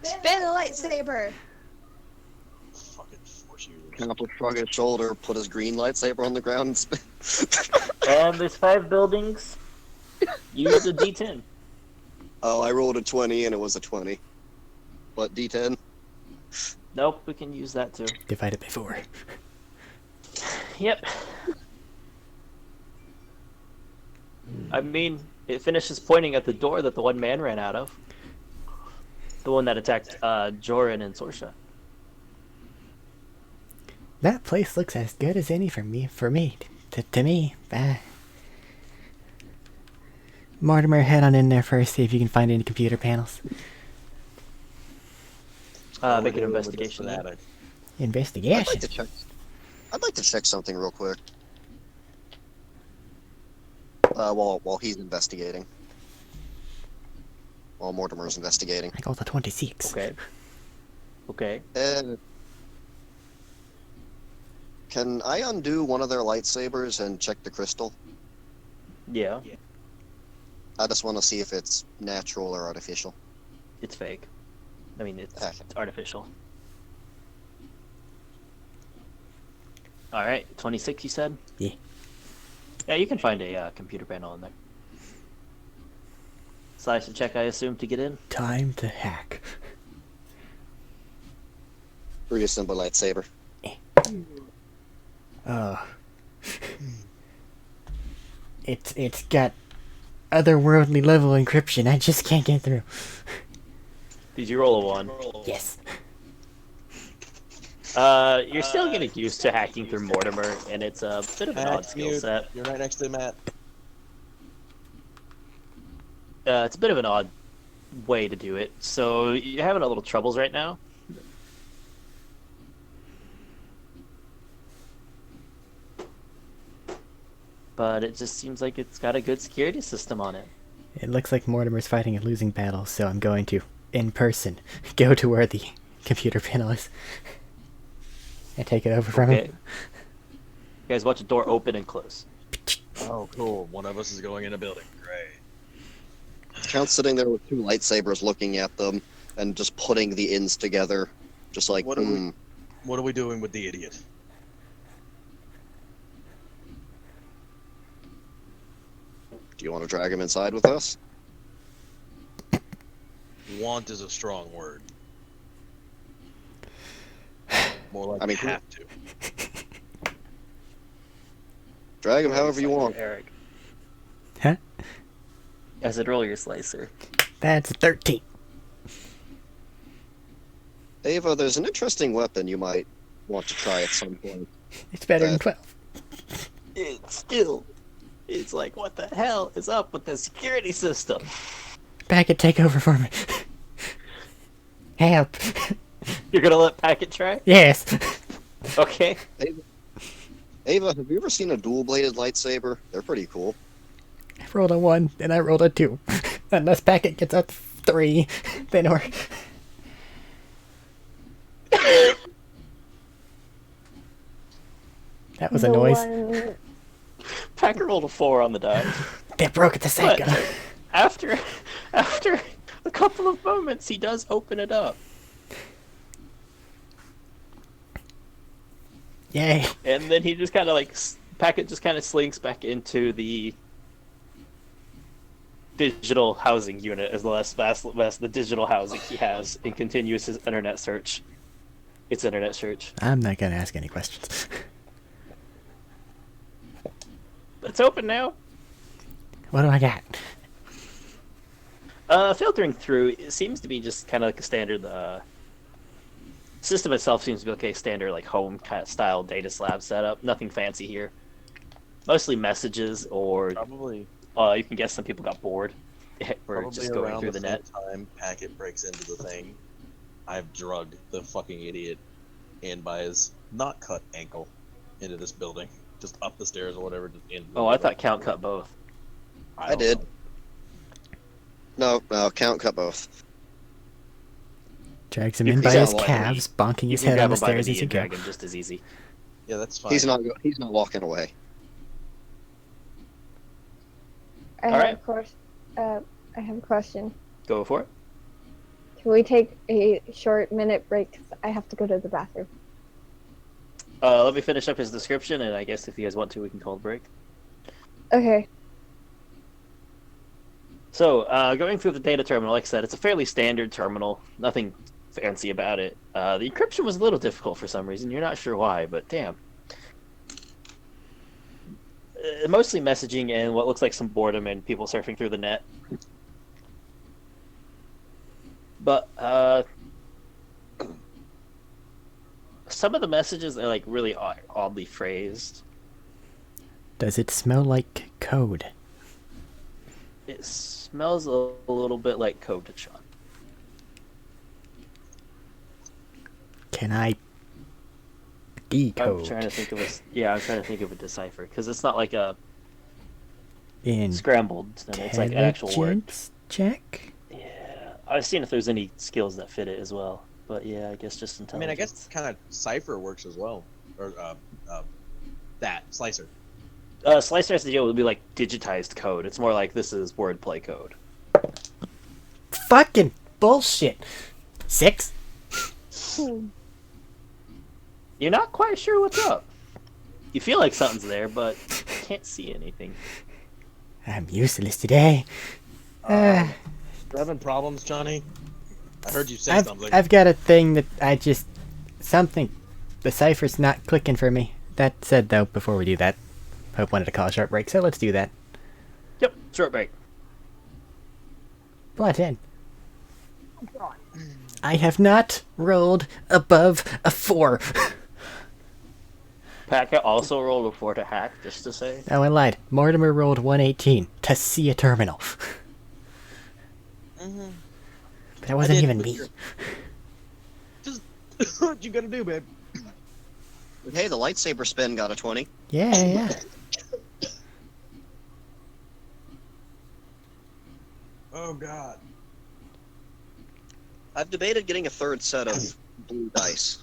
Spin the lightsaber. Fucking force users. Count will shrug his shoulder, put his green lightsaber on the ground, and spin. There's 5 buildings. Use a D10. Oh, I rolled a 20 and it was a 20. What, D10? Nope, we can use that too. Divided by 4. Yep. I mean, it finishes pointing at the door that the one man ran out of. The one that attacked Joran and Sorsha. That place looks as good as any to me. Mortimer, head on in there first, see if you can find any computer panels. Make an investigation. I'd like Investigation. to check. I'd like to check something real quick. While he's investigating. While Mortimer's investigating. I got the 26. Okay. And can I undo one of their lightsabers and check the crystal? Yeah, I just want to see if it's natural or artificial. it's fake. I mean, it's Okay. artificial. Alright, 26 you said? Yeah. Yeah, you can find a computer panel in there. Slice and check, I assume, to get in? Time to hack. Reassemble lightsaber. It's got otherworldly level encryption. I just can't get through. Did you roll a 1? Yes. You're still getting used to hacking through Mortimer, and it's a bit of an odd skill Mute. set. You're right next to Matt. It's a bit of an odd way to do it. So you're having a little troubles right now. But it just seems like it's got a good security system on it. It looks like Mortimer's fighting a losing battle, so I'm going to, in person, go to where the computer panel is. And take it over from Okay. him. You guys watch a door open and close. Oh, cool. One of us is going in a building. Great. Count's sitting there with 2 lightsabers looking at them and just putting the ends together. Just like, What are we doing with the idiot? Do you want to drag him inside with us? Want is a strong word. More like I mean, have to. Drag him however you want. Eric. Huh? I said roll your slicer. That's 13. Ava, there's an interesting weapon you might want to try at some point. It's better than 12. It's like, what the hell is up with the security system? Packet, take over for me. Help. You're gonna let Packet try? Yes. Okay. Ava, have you ever seen a dual-bladed lightsaber? They're pretty cool. I rolled a 1, and I rolled a 2. Unless Packet gets a 3, then we're... That was a noise. One... Packet rolled a 4 on the die. They broke it the But second. after a couple of moments, he does open it up. Yay. And then he just kind of like, Packet just kind of slinks back into the digital housing unit as the digital housing he has, and continues his internet search. It's internet search. I'm not gonna ask any questions. It's open now. What do I got? Filtering through, it seems to be just kind of like a standard System itself seems to be okay, standard like home kind of style data slab setup. Nothing fancy here. Mostly messages, or Probably, you can guess some people got bored. We're probably just going around through the the same net. time Packet breaks into the thing. I've drugged the fucking idiot in by his not cut ankle into this building, just up the stairs or whatever. Just into the Oh, I building. thought Count cut both. I don't did. know. No, Count cut both. Drags him You in can by his grab him by the calves, bonking You his can head grab on the him by the stairs as knee you and go. drag him just as easy. Yeah, that's fine. He's not walking away. I All have right. a question. I have a question. Go for it. Can we take a short minute break? 'Cause I have to go to the bathroom. Let me finish up his description, and I guess if you guys want to, we can call a break. Okay. So, going through the data terminal, like I said, it's a fairly standard terminal. Nothing fancy about it. The encryption was a little difficult for some reason. You're not sure why, but damn. Mostly messaging and what looks like some boredom and people surfing through the net. But some of the messages are like really oddly phrased. Does it smell like code? It smells a little bit like code to Chani. Can I I'm decode trying to think of I'm trying to think of a decipher because it's not like a in scrambled. It's like an actual word. intelligence check? Yeah, I've seen if there's any skills that fit it as well. But yeah, I guess just I intelligence. mean, I guess kind of cipher works as well, or that slicer. Slicer has to deal with like digitized code. It's more like this is wordplay code. Fucking bullshit. 6? You're not quite sure what's up. You feel like something's there, but you can't see anything. I'm useless today. You having problems, Johnny? I heard you say something. I've got a thing that I just... Something. The cipher's not clicking for me. That said, though, before we do that, Hope wanted to call a short break, so let's do that. Yep, short break. Plot in. I have not rolled above a 4. Packet also rolled a 4 to hack, just to say. Oh, I lied. Mortimer rolled 118 to see a terminal. Mm-hmm. But that wasn't did, even but me. you're- Just what you gotta do, babe. Hey, the lightsaber spin got a 20. Yeah. Oh God. I've debated getting a third set of blue dice.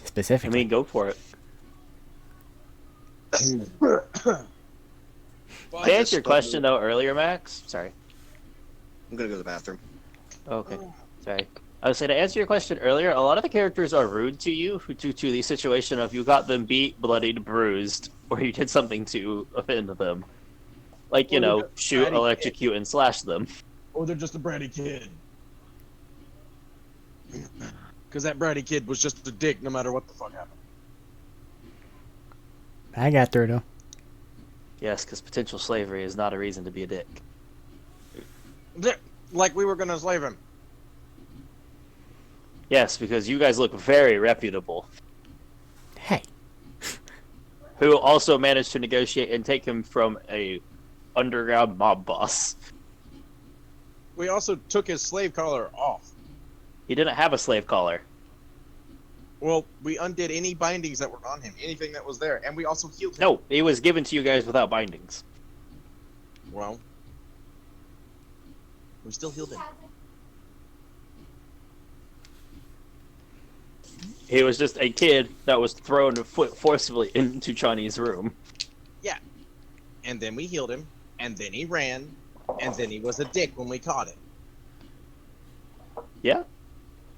I Specifically. mean, go for it. To answer your question, though, earlier, Max. Sorry. I'm gonna go to the bathroom. Okay. Sorry. I was saying, to answer your question earlier, a lot of the characters are rude to you due to the situation of you got them beat, bloodied, bruised, or you did something to offend them. Like, you Well, know, they're shoot, bratty electrocute, and slash them. Or they're just a bratty kid. Because that bratty kid was just a dick no matter what the fuck happened. I got through though. Yes, because potential slavery is not a reason to be a dick. Like we were gonna slave him. Yes, because you guys look very reputable. Hey. Who also managed to negotiate and take him from a underground mob boss. We also took his slave collar off. He didn't have a slave collar. Well, we undid any bindings that were on him, anything that was there, and we also healed him. No, he was given to you guys without bindings. Well, we still healed him. He was just a kid that was thrown forcibly into Chani's room. And then we healed him, and then he ran, and then he was a dick when we caught him. Yeah,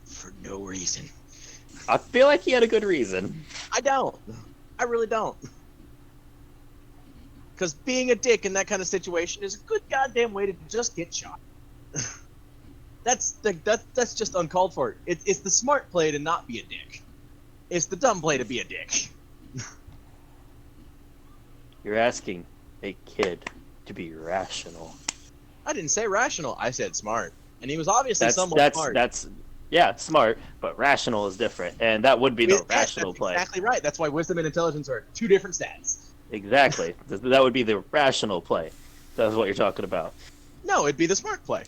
For no reason. I feel like he had a good reason. I don't. I really don't. Because being a dick in that kind of situation is a good goddamn way to just get shot. That's just uncalled for. It's the smart play to not be a dick. It's the dumb play to be a dick. You're asking a kid to be rational. I didn't say rational. I said smart, and he was obviously somewhat smart. Yeah, smart, but rational is different, and that would be the rational that's play. exactly right. That's why wisdom and intelligence are two different stats. Exactly. That would be the rational play. That's what you're talking about. No, it'd be the smart play.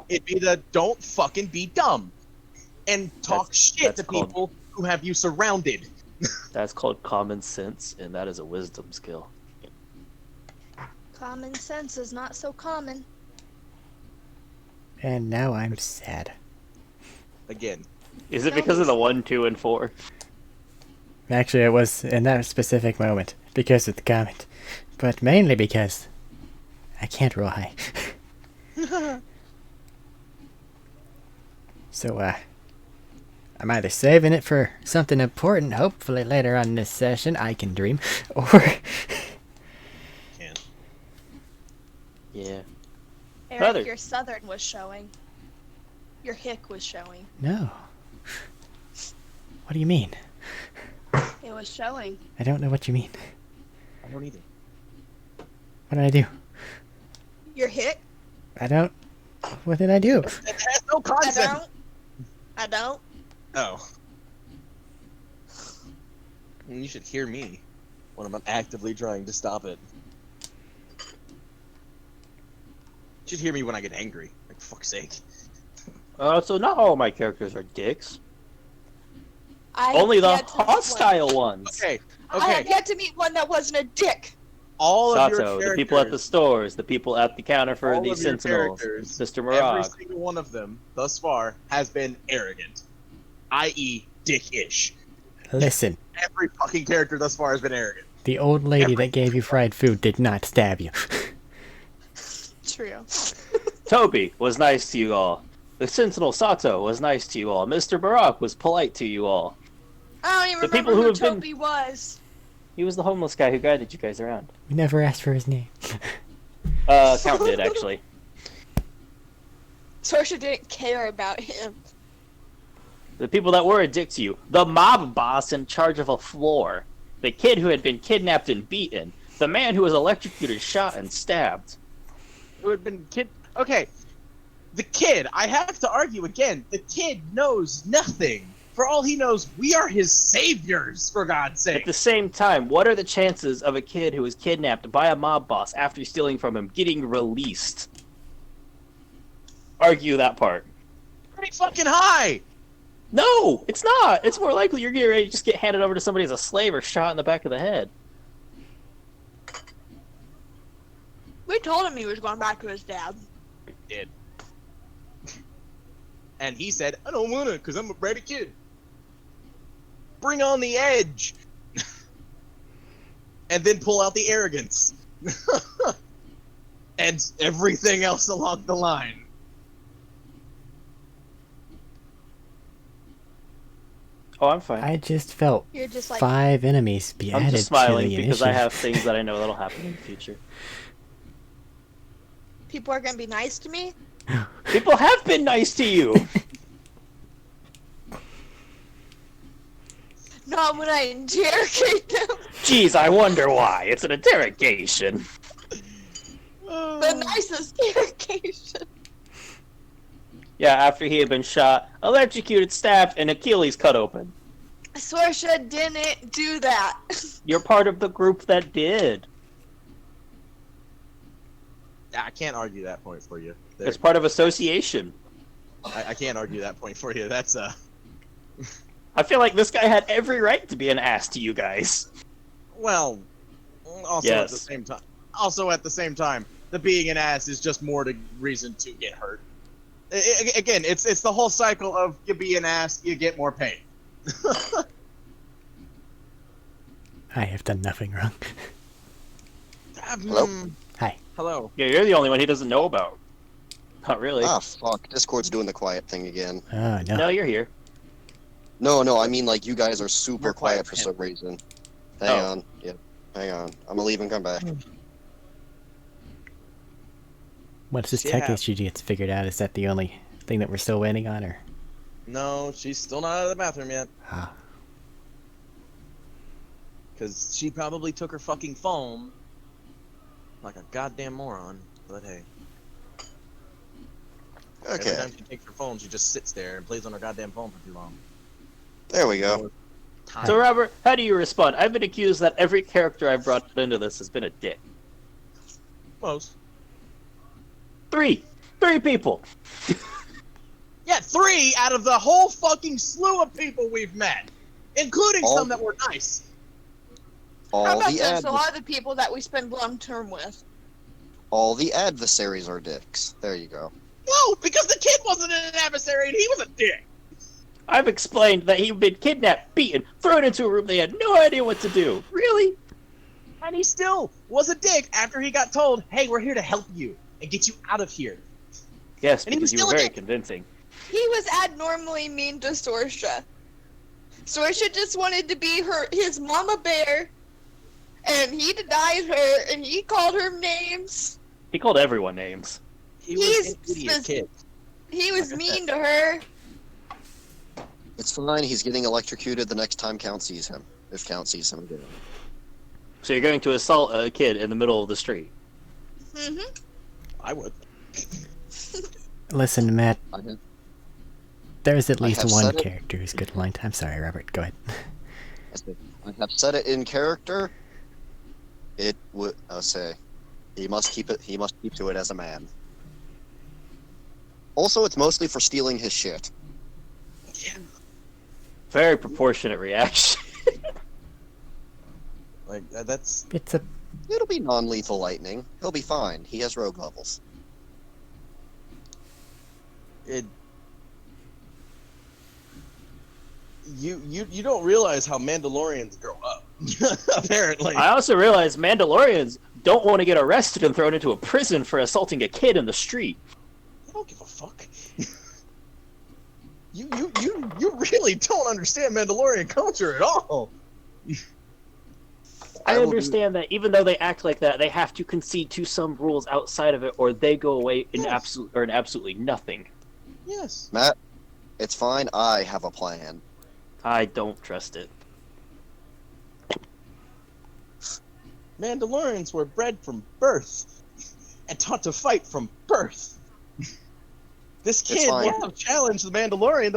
It'd be the don't fucking be dumb and talk shit that's to called- people who have you surrounded. That's called common sense, and that is a wisdom skill. Common sense is not so common. And now I'm sad. Again, Is it because of the 1, 2, and 4? Actually, it was in that specific moment because of the comment, but mainly because I can't roll high. So, I'm either saving it for something important, hopefully later on in this session I can dream, or can't. Yeah. Eric, Feather. your southern was showing. Your hick was showing. no. What do you mean? It was showing. I don't know what you mean. I don't either. What did I do? Your hick? I don't. What did I do? It has no I concept. don't. I don't. Oh. You should hear me when I'm actively trying to stop it. You should hear me when I get angry. Like, fuck's sake. So not all my characters are dicks. I Only the have yet to meet one. hostile ones. Okay, I okay. have yet to meet one that wasn't a dick. All of your Sato, characters, the people at the stores, the people at the counter for all the of your Sentinels, characters, Mr. every Marag. single one of them thus far has been arrogant, i.e., dick-ish. Listen, Every fucking character thus far has been arrogant. the old lady that gave you fried food did not stab you. True. Toby was nice to you all. The Sentinel Sato was nice to you all. Mr. Barak was polite to you all. I don't even The remember people who who have been- Toby was. He was the homeless guy who guided you guys around. We never asked for his name. Count did, actually. Sorsha didn't care about him. The people that were a dick to you. The mob boss in charge of a floor. The kid who had been kidnapped and beaten. The man who was electrocuted, shot, and stabbed. Who had been kid? Okay, the kid. I have to argue again. The kid knows nothing. For all he knows, we are his saviors. For God's At sake. the same time, what are the chances of a kid who was kidnapped by a mob boss after stealing from him getting released? Argue that part. Pretty fucking high. No, it's not. It's more likely you're getting ready to just get handed over to somebody as a slave or shot in the back of the head. We told him he was going back to his dad. Did. And he said, "I don't wanna, cause I'm a bratty kid." Bring on the edge. And then pull out the arrogance. And everything else along the line. Oh, I'm fine. I just felt You're just like, 5 enemies be I'm added just smiling to the because I initiative. have things that I know that'll happen in the future. people are gonna be nice to me? People have been nice to you. Not when I interrogate them. Jeez, I wonder why. It's an interrogation. The nicest interrogation. Yeah, after he had been shot, electrocuted, stabbed, and Achilles cut open. Sorsha didn't do that. You're part of the group that did. I can't argue that point for you. There. It's part of association. I can't argue that point for you. That's I feel like this guy had every right to be an ass to you guys. well. Also Yes. at the same time. Also at the same time, the being an ass is just more the reason to get hurt. Again, it's the whole cycle of you be an ass, you get more pain. I have done nothing wrong. Hello? Hi. Hello. Yeah, you're the only one he doesn't know about. Not really. Ah, fuck. Discord's doing the quiet thing again. Oh, no. No, you're here. No, I mean, like, you guys are super We're quiet quiet for for some reason. Hang Oh. on. Yep. Hang on. I'm gonna leave and come back. Once this Yeah. tech issue gets figured out, is that the only thing that we're still waiting on, or? No, she's still not out of the bathroom yet. Ah. Because she probably took her fucking phone like a goddamn moron. But hey. Every Okay, time she takes her phone, she just sits there and plays on her goddamn phone for too long. there we go. Time. So, Robert, how do you respond? I've been accused that every character I've brought into this has been a dick. Most. Three people. Yeah, 3 out of the whole fucking slew of people we've met, including All- some that were nice. How All about the there's a lot of the people that we spend long term with? all the adversaries are dicks. There you go. No, because the kid wasn't an adversary and he was a dick. I've explained that he'd been kidnapped, beaten, thrown into a room they had no idea what to do. Really? And he still was a dick after he got told, hey, we're here to help you and get you out of here. Yes, And he was because you were still a very dick. convincing. He was abnormally mean to Sorsha. Sorsha just wanted to be his mama bear, and he denied her, and he called her names. He called everyone names. He was He's an idiot spec- kid. He was mean to her. It's fine. He's getting electrocuted the next time Count sees him. If Count sees him again. So you're going to assault a kid in the middle of the street. Hmm. I would. Listen, Matt, I have, there's at I least have one said it. character who's good at line time. Sorry, Robert, go ahead. I have said it in character. It would. I'll say, he must keep it. He must keep to it as a man. Also, it's mostly for stealing his shit. Very proportionate reaction. Like, that's... It's a It'll be non-lethal lightning. He'll be fine. He has rogue levels. It... You don't realize how Mandalorians grow up. Apparently. I also realize Mandalorians don't want to get arrested and thrown into a prison for assaulting a kid in the street. I don't give a fuck. You really don't understand Mandalorian culture at all. I will do- understand that even though they act like that, they have to concede to some rules outside of it, or they go away in Yes. absolutely nothing. Yes. Matt, it's fine. I have a plan. I don't trust it. Mandalorians were bred from birth and taught to fight from birth. This kid fine. wants to challenge the Mandalorian's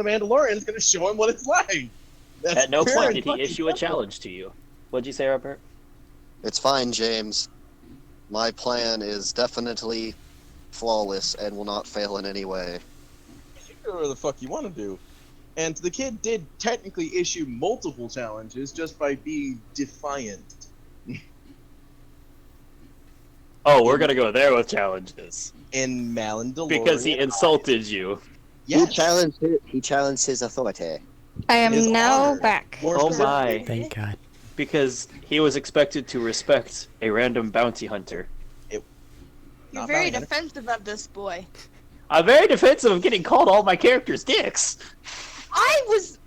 going to show him what it's like. That's At no very point did he fucking issue a simple. challenge to you. What'd you say, Robert? It's fine, James. My plan is definitely flawless and will not fail in any way. You do whatever the fuck you want to do. And the kid did technically issue multiple challenges just by being defiant. Oh, we're gonna go there with challenges. In Mandalorian. Because he insulted you. Yes. He challenged his authority. I am His now honor. back. More Oh specifically, my. thank God. Because he was expected to respect a random bounty hunter. You're Not very bounty hunter. defensive of this boy. I'm very defensive of getting called all my characters dicks. I was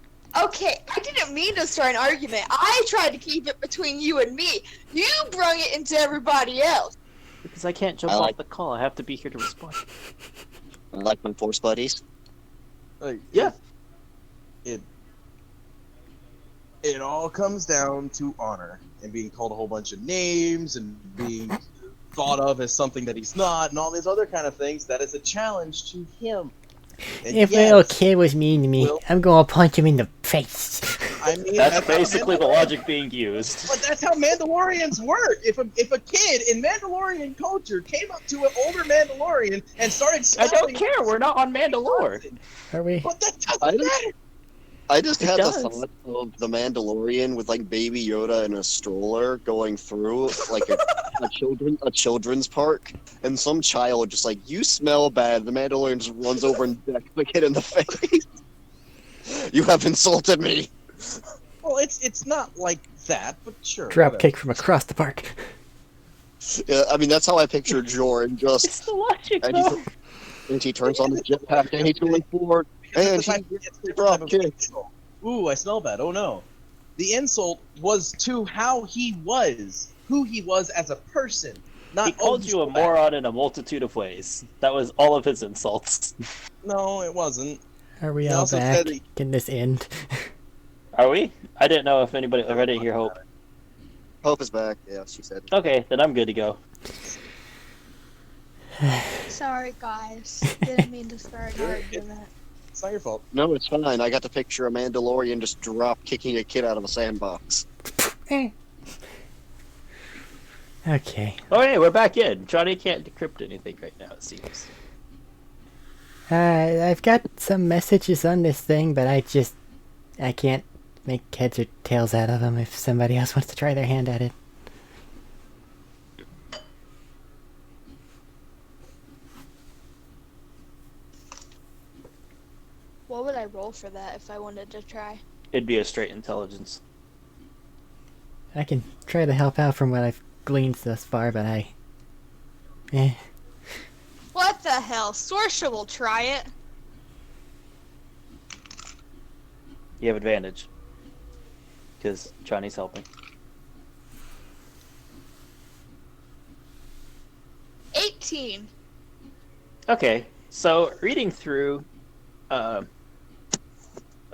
okay. I didn't mean to start an argument. I tried to keep it between you and me. You brung it into everybody else. Because I can't jump I off like- the call. I have to be here to respond. I like my force buddies. Like, Yeah. It all comes down to honor and being called a whole bunch of names and being thought of as something that he's not and all these other kind of things. That is a challenge to him. And If yes, little kid was mean to me, Will- I'm gonna punch him in the face. I mean, That's how basically the Mandalorian- logic being used. But that's how Mandalorians work. If a kid in Mandalorian culture came up to an older Mandalorian and started I don't slapping care. We're not on Mandalore. Are we? But that I doesn't don't- matter. I just It had does. the thought of the Mandalorian with like Baby Yoda in a stroller going through like a children's park, and some child just like, "You smell bad." The Mandalorian just runs over and decks the kid in the face. You have insulted me. Well, it's not like that, but sure. Drop whatever. kick from across the park. Yeah, I mean that's how I pictured Jordan. It's Just the logic, and though. he turns on his jetpack and he's going forward. Because And it's the type- he it's a different drop type of kick. insult. Ooh, I smell bad. Oh no. The insult was to how he was, who he was as a person. Not He called oh, you a smell bad. moron in a multitude of ways. That was all of his insults. No, it wasn't. Are we He all also back? said that- Can this end? Are we? I didn't know if anybody. I didn't hear Hope. Hope is back. Yeah, she said. Okay, then I'm good to go. Sorry, guys. Didn't mean to start an argument. It's not your fault. No, it's fine. I got to picture a Mandalorian just drop kicking a kid out of a sandbox. Okay. Oh, hey, we're back in. Chani can't decrypt anything right now, it seems. I've got some messages on this thing, but I can't make heads or tails out of them if somebody else wants to try their hand at it. What would I roll for that if I wanted to try? It'd be a straight intelligence. I can try to help out from what I've gleaned thus far, but What the hell? Sorsha will try it. You have advantage. Because Chani's helping. 18. Okay, so reading through, a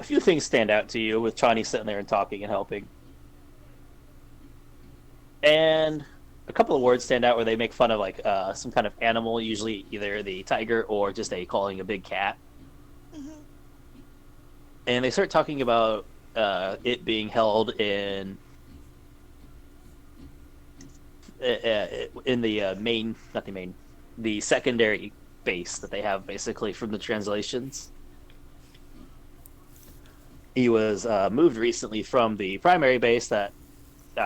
few things stand out to you with Chani sitting there and talking and helping. And a couple of words stand out where they make fun of like some kind of animal, usually either the tiger or just calling a big cat. Mm-hmm. And they start talking about it being held in the secondary base that they have basically from the translations. He was moved recently from the primary base that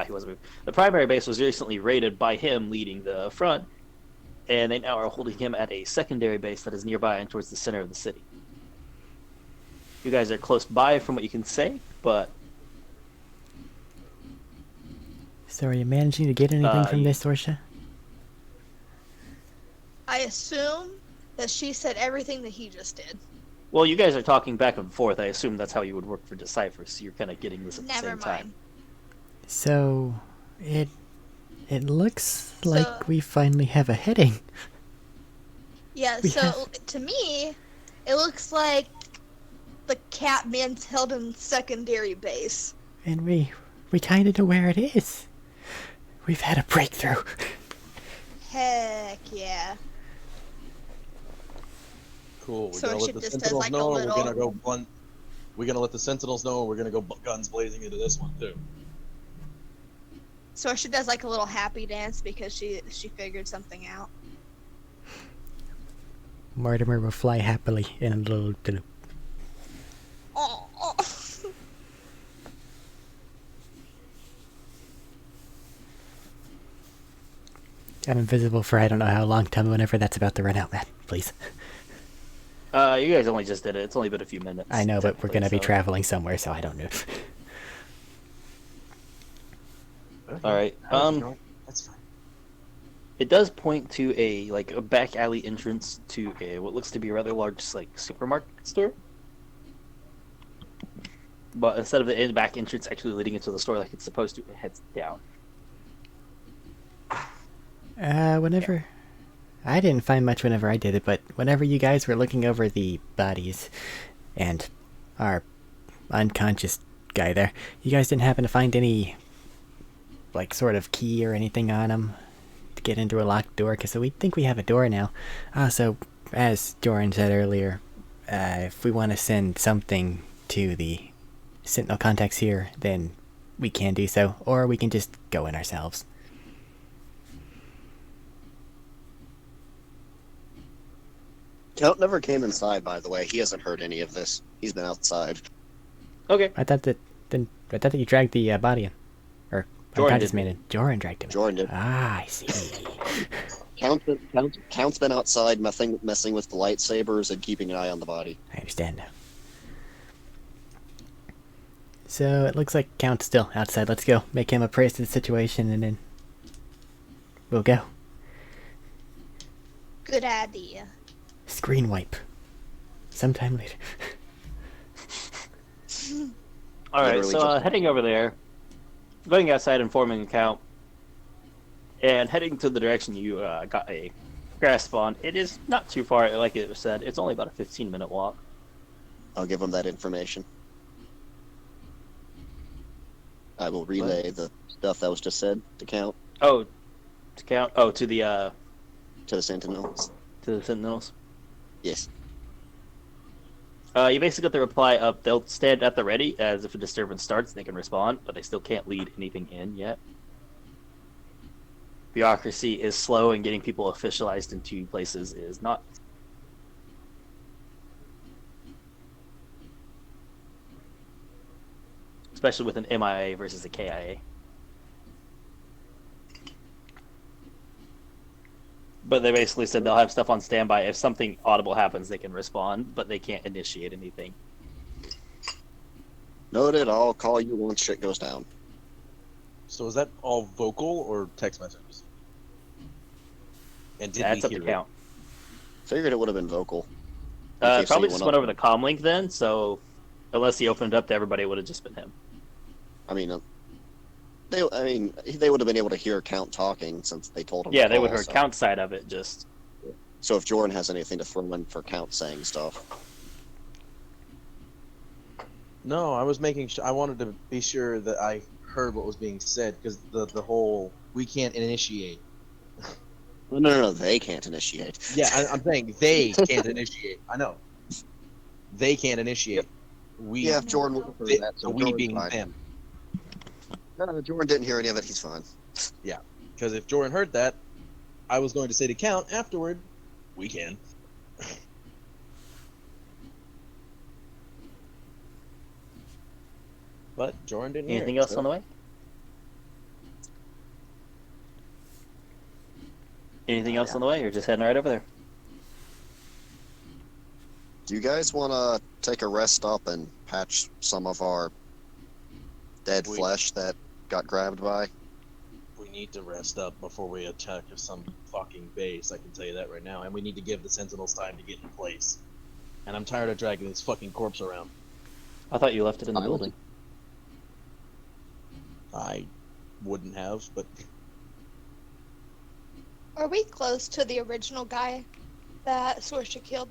he wasn't moved. The primary base was recently raided by him leading the front, and they now are holding him at a secondary base that is nearby and towards the center of the city. You guys are close by from what you can say, but so are you managing to get anything from this, Sorsha? I assume that she said everything that he just did. well, you guys are talking back and forth. I assume that's how you would work for Decipher, so you're kind of getting this at the Never same mind. time. So, it looks like we finally have a heading. Yeah, We so have- to me, it looks like the Catman's held in secondary base. And we kind of know where it is. We've had a breakthrough. Heck yeah. Cool. We're So gonna it let should the just does, Sentinels like, a know. We're little- gonna go blunt. We're gonna let the Sentinels know. We're gonna go guns blazing into this one too. So she does like a little happy dance because she figured something out. Mortimer will fly happily in a little loop. Oh, oh. I'm invisible for I don't know how long. Tell me whenever that's about to run out, Matt. Please. You guys only just did it. It's only been a few minutes. I know, but we're technically, gonna be so- traveling somewhere, so I don't know. All right. That's fine. It does point to a back alley entrance to what looks to be a rather large supermarket store. But instead of the back entrance actually leading into the store like it's supposed to, it heads down. Whenever... I didn't find much whenever I did it, but whenever you guys were looking over the bodies and our unconscious guy there, you guys didn't happen to find any, sort of key or anything on him to get into a locked door? Because we think we have a door now. So, as Joran said earlier, if we want to send something to the Sentinel contacts here, then we can do so, or we can just go in ourselves. Count never came inside, by the way. He hasn't heard any of this. He's been outside. Okay. I thought that you dragged the body in, or Joran unconscious did. man in. Joran dragged him. in. Joran did. Ah, I see. Count's been outside messing with the lightsabers and keeping an eye on the body. I understand now. So it looks like Count's still outside. Let's go. Make him appraised of the situation, and then we'll go. Good idea. Screen wipe. Sometime later. All right. Literally So just- heading over there, going outside and forming a count, and heading to the direction you got a grasp on. It is not too far, like it was said. It's only about a 15-minute walk. I'll give him that information. I will relay the stuff that was just said to Count, Oh, to count. Oh, to the to the Sentinels. to the Sentinels. Yes. You basically get the reply of they'll stand at the ready as if a disturbance starts, they can respond, but they still can't lead anything in yet. Bureaucracy is slow, and getting people officialized into places is not. Especially with an MIA versus a KIA. But they basically said they'll have stuff on standby. If something audible happens, they can respond, but they can't initiate anything. Noted. I'll call you once shit goes down. So is that all vocal or text messages? And did That's we up to hear count. Figured it would have been vocal. In case Probably anyone just went else- over the comm link then, so unless he opened it up to everybody, it would have just been him. I mean, they would have been able to hear Count talking since they told him. Yeah, to they would call, have heard so. count side of it just. So if Jordan has anything to throw in for Count saying stuff, No, I was making sure. I wanted to be sure that I heard what was being said because the whole we can't initiate. no, they can't initiate. Yeah, I'm saying they can't initiate. I know. They can't initiate. We, Yeah, if Jordan would have heard they- that, so we Jordan's being fine. them. No, Jordan didn't hear any of it. He's fine. Because if Jordan heard that, I was going to say to Count afterward, we can. But Jordan didn't hear Anything it, else so- on the way? Anything else on the way? You're just heading right over there. Do you guys want to take a rest stop and patch some of our dead We- flesh that got grabbed by? We need to rest up before we attack some fucking base, I can tell you that right now. And we need to give the Sentinels time to get in place. And I'm tired of dragging this fucking corpse around. I thought you left it in the I building. I wouldn't have, but Are we close to the original guy that Sorsha killed?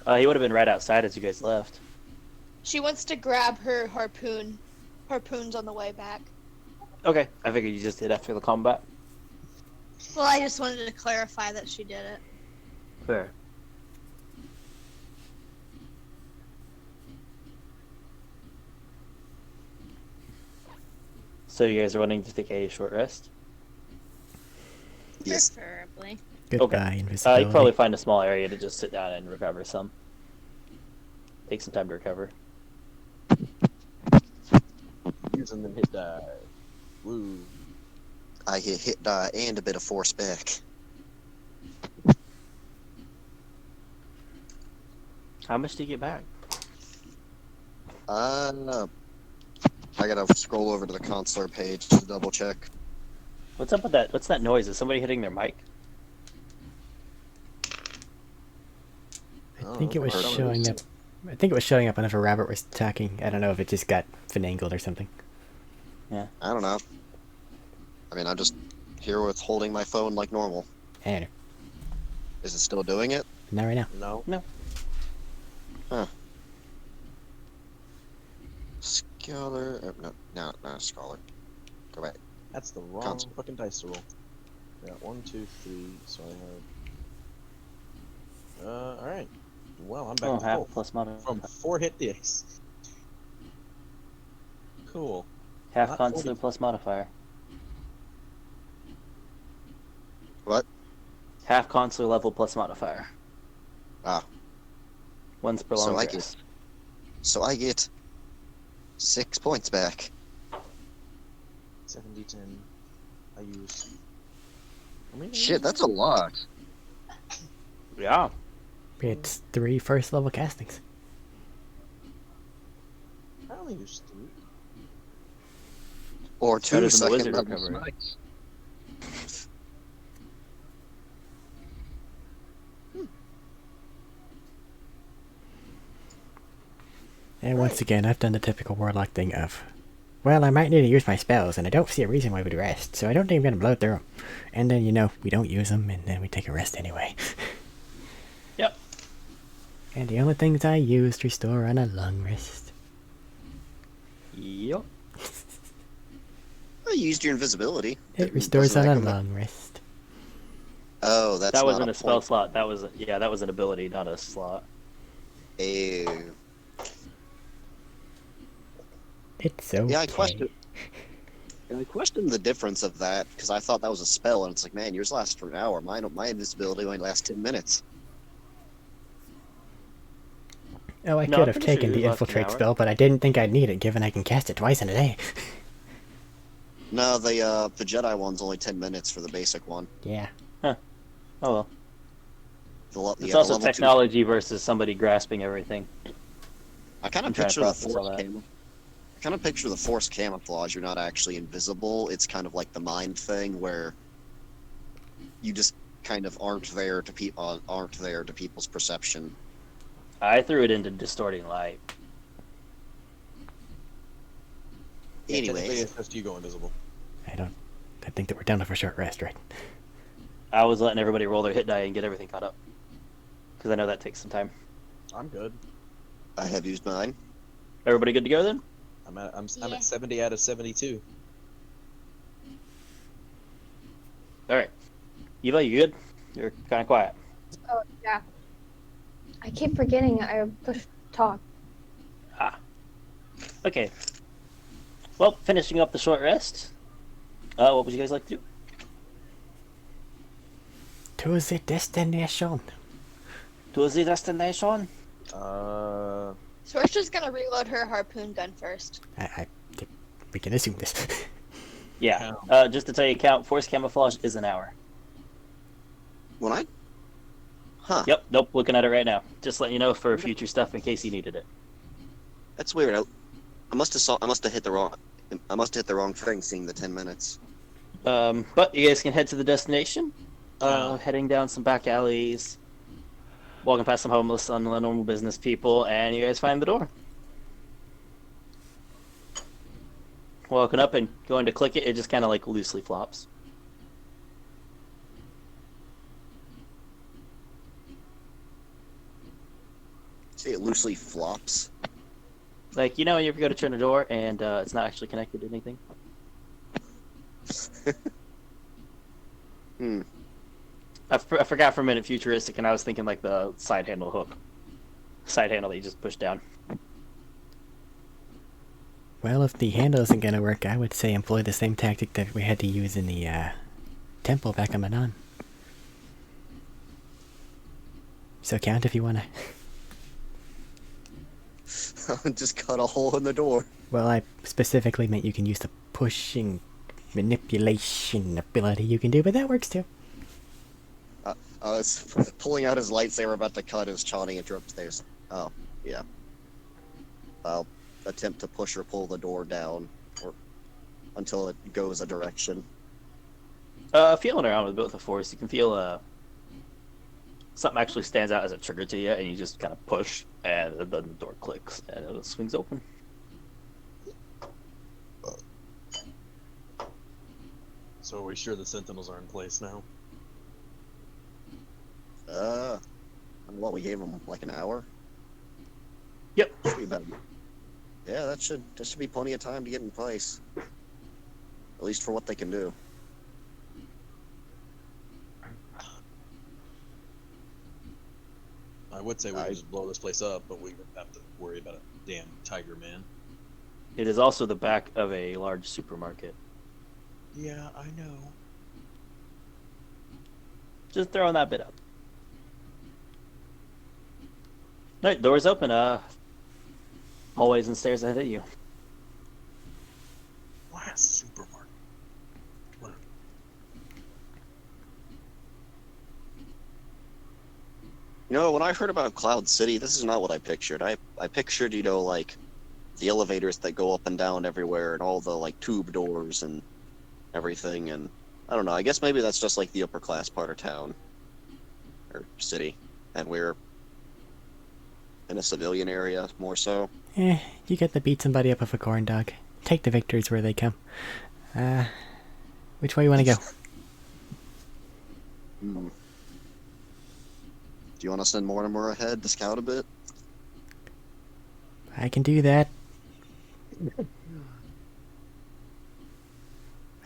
He would have been right outside as you guys left. She wants to grab her harpoon. Harpoon's on the way back. Okay, I figured you just did after the combat. Well, I just wanted to clarify that she did it. Fair. So you guys are wanting to take a short rest? Yes. Preferably. Goodbye, You invisibility. can probably find a small area to just sit down and recover some. Take some time to recover. using them hit die. Woo. I hit die and a bit of force back. How much do you get back? I gotta scroll over to the consular page to double check. What's up with that? What's that noise? Is somebody hitting their mic? I think it was showing up. I think it was showing up whenever Rabbit was attacking. I don't know if it just got finagled or something. I don't know. I mean, I'm just here with holding my phone like normal. I don't know. Is it still doing it? Not right now. No. Scholar. No, not a scholar. Go back. That's the wrong Console. fucking dice to roll. I got 1, 2, 3, so I have. Alright. Well, I'm back Oh, to half full. plus modifier. From 4 hit dice. Cool. Half not consular 40. plus modifier. What? Half consular level plus modifier. Ah. One's prolonged I rest. So I get 6 points back. 70, 10. I used. How many did I Shit, use? that's a lot. Yeah. It's 3 first level castings. I only used 3. Or It's better 2 than the second wizard level recovery. smites. And once again, I've done the typical warlock thing of, well, I might need to use my spells, and I don't see a reason why we'd rest, so I don't think I'm gonna blow through them. And then, we don't use them, and then we take a rest anyway. Yep. And the only things I used restore on a long rest. Yep. I used your invisibility. It restores Wasn't on a that long rest. Oh, Oh, that's That not wasn't a a spell point. slot. That was that was an ability, not a slot. Ew. It's okay. Yeah, I questioned the difference of that because I thought that was a spell, and it's like, man, yours lasts for an hour. My invisibility only lasts 10 minutes. Oh, I No, could I'm have pretty sure taken yours the lasts an infiltrate hour. spell, but I didn't think I'd need it, given I can cast it twice in a day. No, the Jedi one's only 10 minutes for the basic one. Yeah. Oh well. It's The also level 2. technology versus somebody grasping everything I kind of and trying to picture the process all force that. I kind of picture the force camouflage. You're not actually invisible. It's kind of like the mind thing where you just kind of aren't there to people's perception. I threw it into distorting light. Yeah, technically, Anyways, it's just you go invisible. I think that we're down to a short rest, right? I was letting everybody roll their hit die and get everything caught up because I know that takes some time. I'm good. I have used mine. Everybody good to go then? I'm Yeah. at 70 out of 72. All right. Eva, you good? You're kind of quiet. Oh, yeah. I keep forgetting I pushed talk. Okay. Well, finishing up the short rest. What would you guys like to do? To the destination. To the destination? Sorsha's gonna reload her harpoon gun first. We can assume this. Yeah. Just to tell you, count force camouflage is an hour. When I... Huh. Yep. Nope. Looking at it right now. Just letting you know for future stuff in case you needed it. That's weird. I must have hit the wrong thing seeing the 10 minutes. But you guys can head to the destination. Heading down some back alleys, walking past some homeless, normal business people, and you guys find the door. Walking up and going to click it, it just kind of like loosely flops. See, it loosely flops. Like, you know, you ever go to turn a door and it's not actually connected to anything? Hmm. I forgot for a minute futuristic, and I was thinking like the side handle hook. Side handle that you just push down. Well, if the handle isn't gonna work, I would say employ the same tactic that we had to use in the temple back in Manan. So count if you wanna. Just cut a hole in the door. Well, I specifically meant you can use the pushing manipulation ability you can do, but that works too. I was pulling out his lightsaber about to cut as Chani interrupts theirs. Oh, yeah. I'll attempt to push or pull the door down until it goes a direction. Feeling around with both the force, you can feel something actually stands out as a trigger to you, and you just kind of push, and then the door clicks, and it swings open. So are we sure the sentinels are in place now? Well, we gave them like an hour. Yep. Should be about... Yeah, that should be plenty of time to get in place. At least for what they can do. I would say we could just blow this place up, but we would have to worry about a damn tiger man. It is also the back of a large supermarket. Yeah, I know. Just throwing that bit up. Alright, doors open. Hallways and stairs ahead of you. Last supermarket. You know, when I heard about Cloud City, this is not what I pictured. I pictured, you know, like the elevators that go up and down everywhere and all the like tube doors and everything, and I don't know, I guess maybe that's just like the upper class part of town or city, and we're in a civilian area more so. You get to beat somebody up with a corn dog. Take the victories where they come. Which way you want to go? Do you want to send Mortimer ahead to scout a bit? I can do that.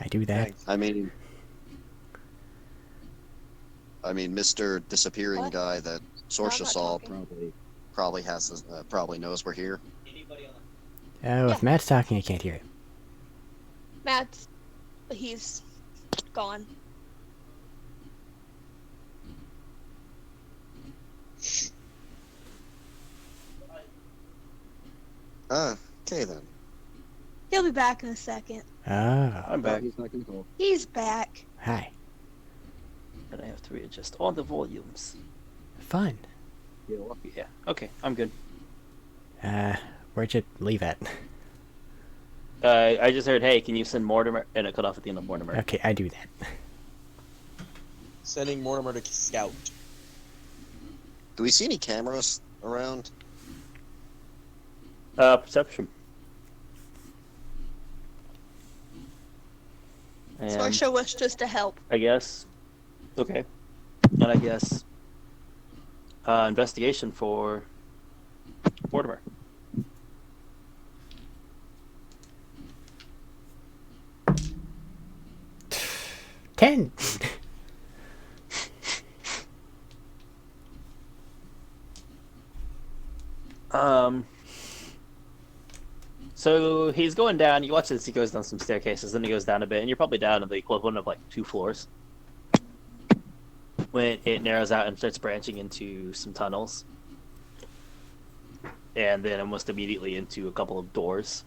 I do that. I mean, I mean, Mr. Disappearing What? guy that No, I'm Sorsha not saw talking. probably knows we're here. Oh, if Matt's talking, I can't hear it. Matt's, he's gone. Okay then. He'll be back in a second. Oh, I'm back. He's not gonna go. He's back. hi. And I have to readjust all the volumes. Fun. Yeah. Okay, I'm good. Where'd you leave at? I just heard, hey, can you send Mortimer? And it cut off at the end of Mortimer. Okay, I do that. Sending Mortimer to scout. Do we see any cameras around? Perception. And Sorsha wishes to help. I guess. Okay. And I guess investigation for Mortimer. Ten. So he's going down. You watch as he goes down some staircases, then he goes down a bit, and you're probably down to the equivalent of like 2 floors. When it narrows out and starts branching into some tunnels, and then almost immediately into a couple of doors,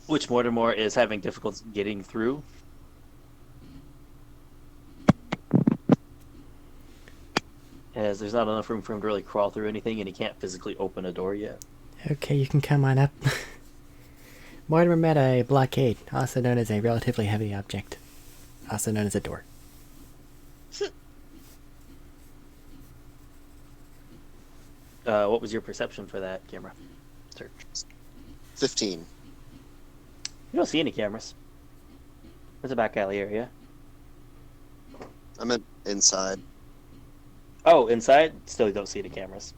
which Mortimer is having difficulty getting through. As there's not enough room for him to really crawl through anything, and he can't physically open a door yet. Okay, you can come on up. Mortimer met a blockade, also known as a relatively heavy object, also known as a door. What was your perception for that camera search? 15. You don't see any cameras. There's a back alley area. I meant inside. Oh, inside? Still don't see any cameras.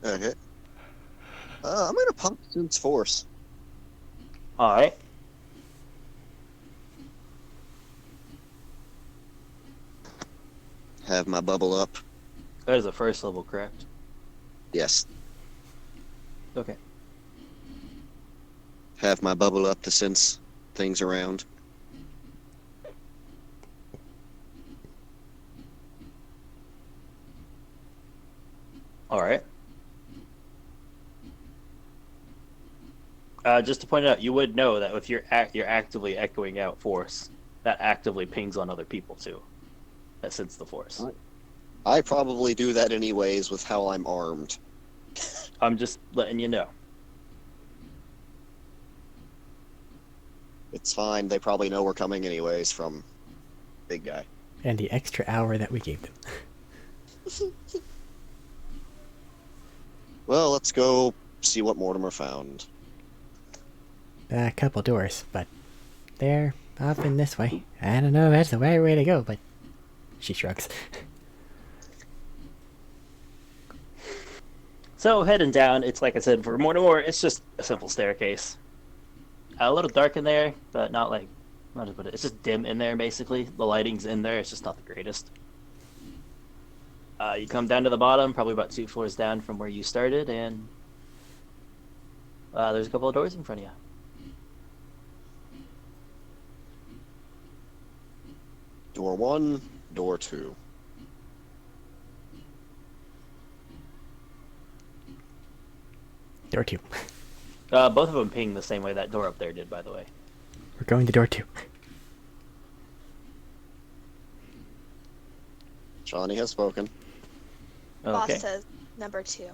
Okay. I'm gonna pump Sin's force. Alright. Have my bubble up. That is a first level, correct? Yes. Okay. Have my bubble up to sense things around. Alright. Just to point out, you would know that if you're actively echoing out force, that actively pings on other people too. That sense the force. I probably do that anyways with how I'm armed. I'm just letting you know. It's fine. They probably know we're coming anyways from big guy. And the extra hour that we gave them. Well, let's go see what Mortimer found. A couple doors, but they're up in this way. I don't know if that's the right way to go, but she shrugs. So heading down, it's like I said, for Mortimer, it's just a simple staircase. A little dark in there, but not like, not to put it, it's just dim in there basically. The lighting's in there, it's just not the greatest. You come down to the bottom, probably about 2 floors down from where you started, and there's a couple of doors in front of you. Door 1, door 2. Door 2. Both of them ping the same way that door up there did, by the way. We're going to door 2. Chani has spoken. Okay. Boss says number 2.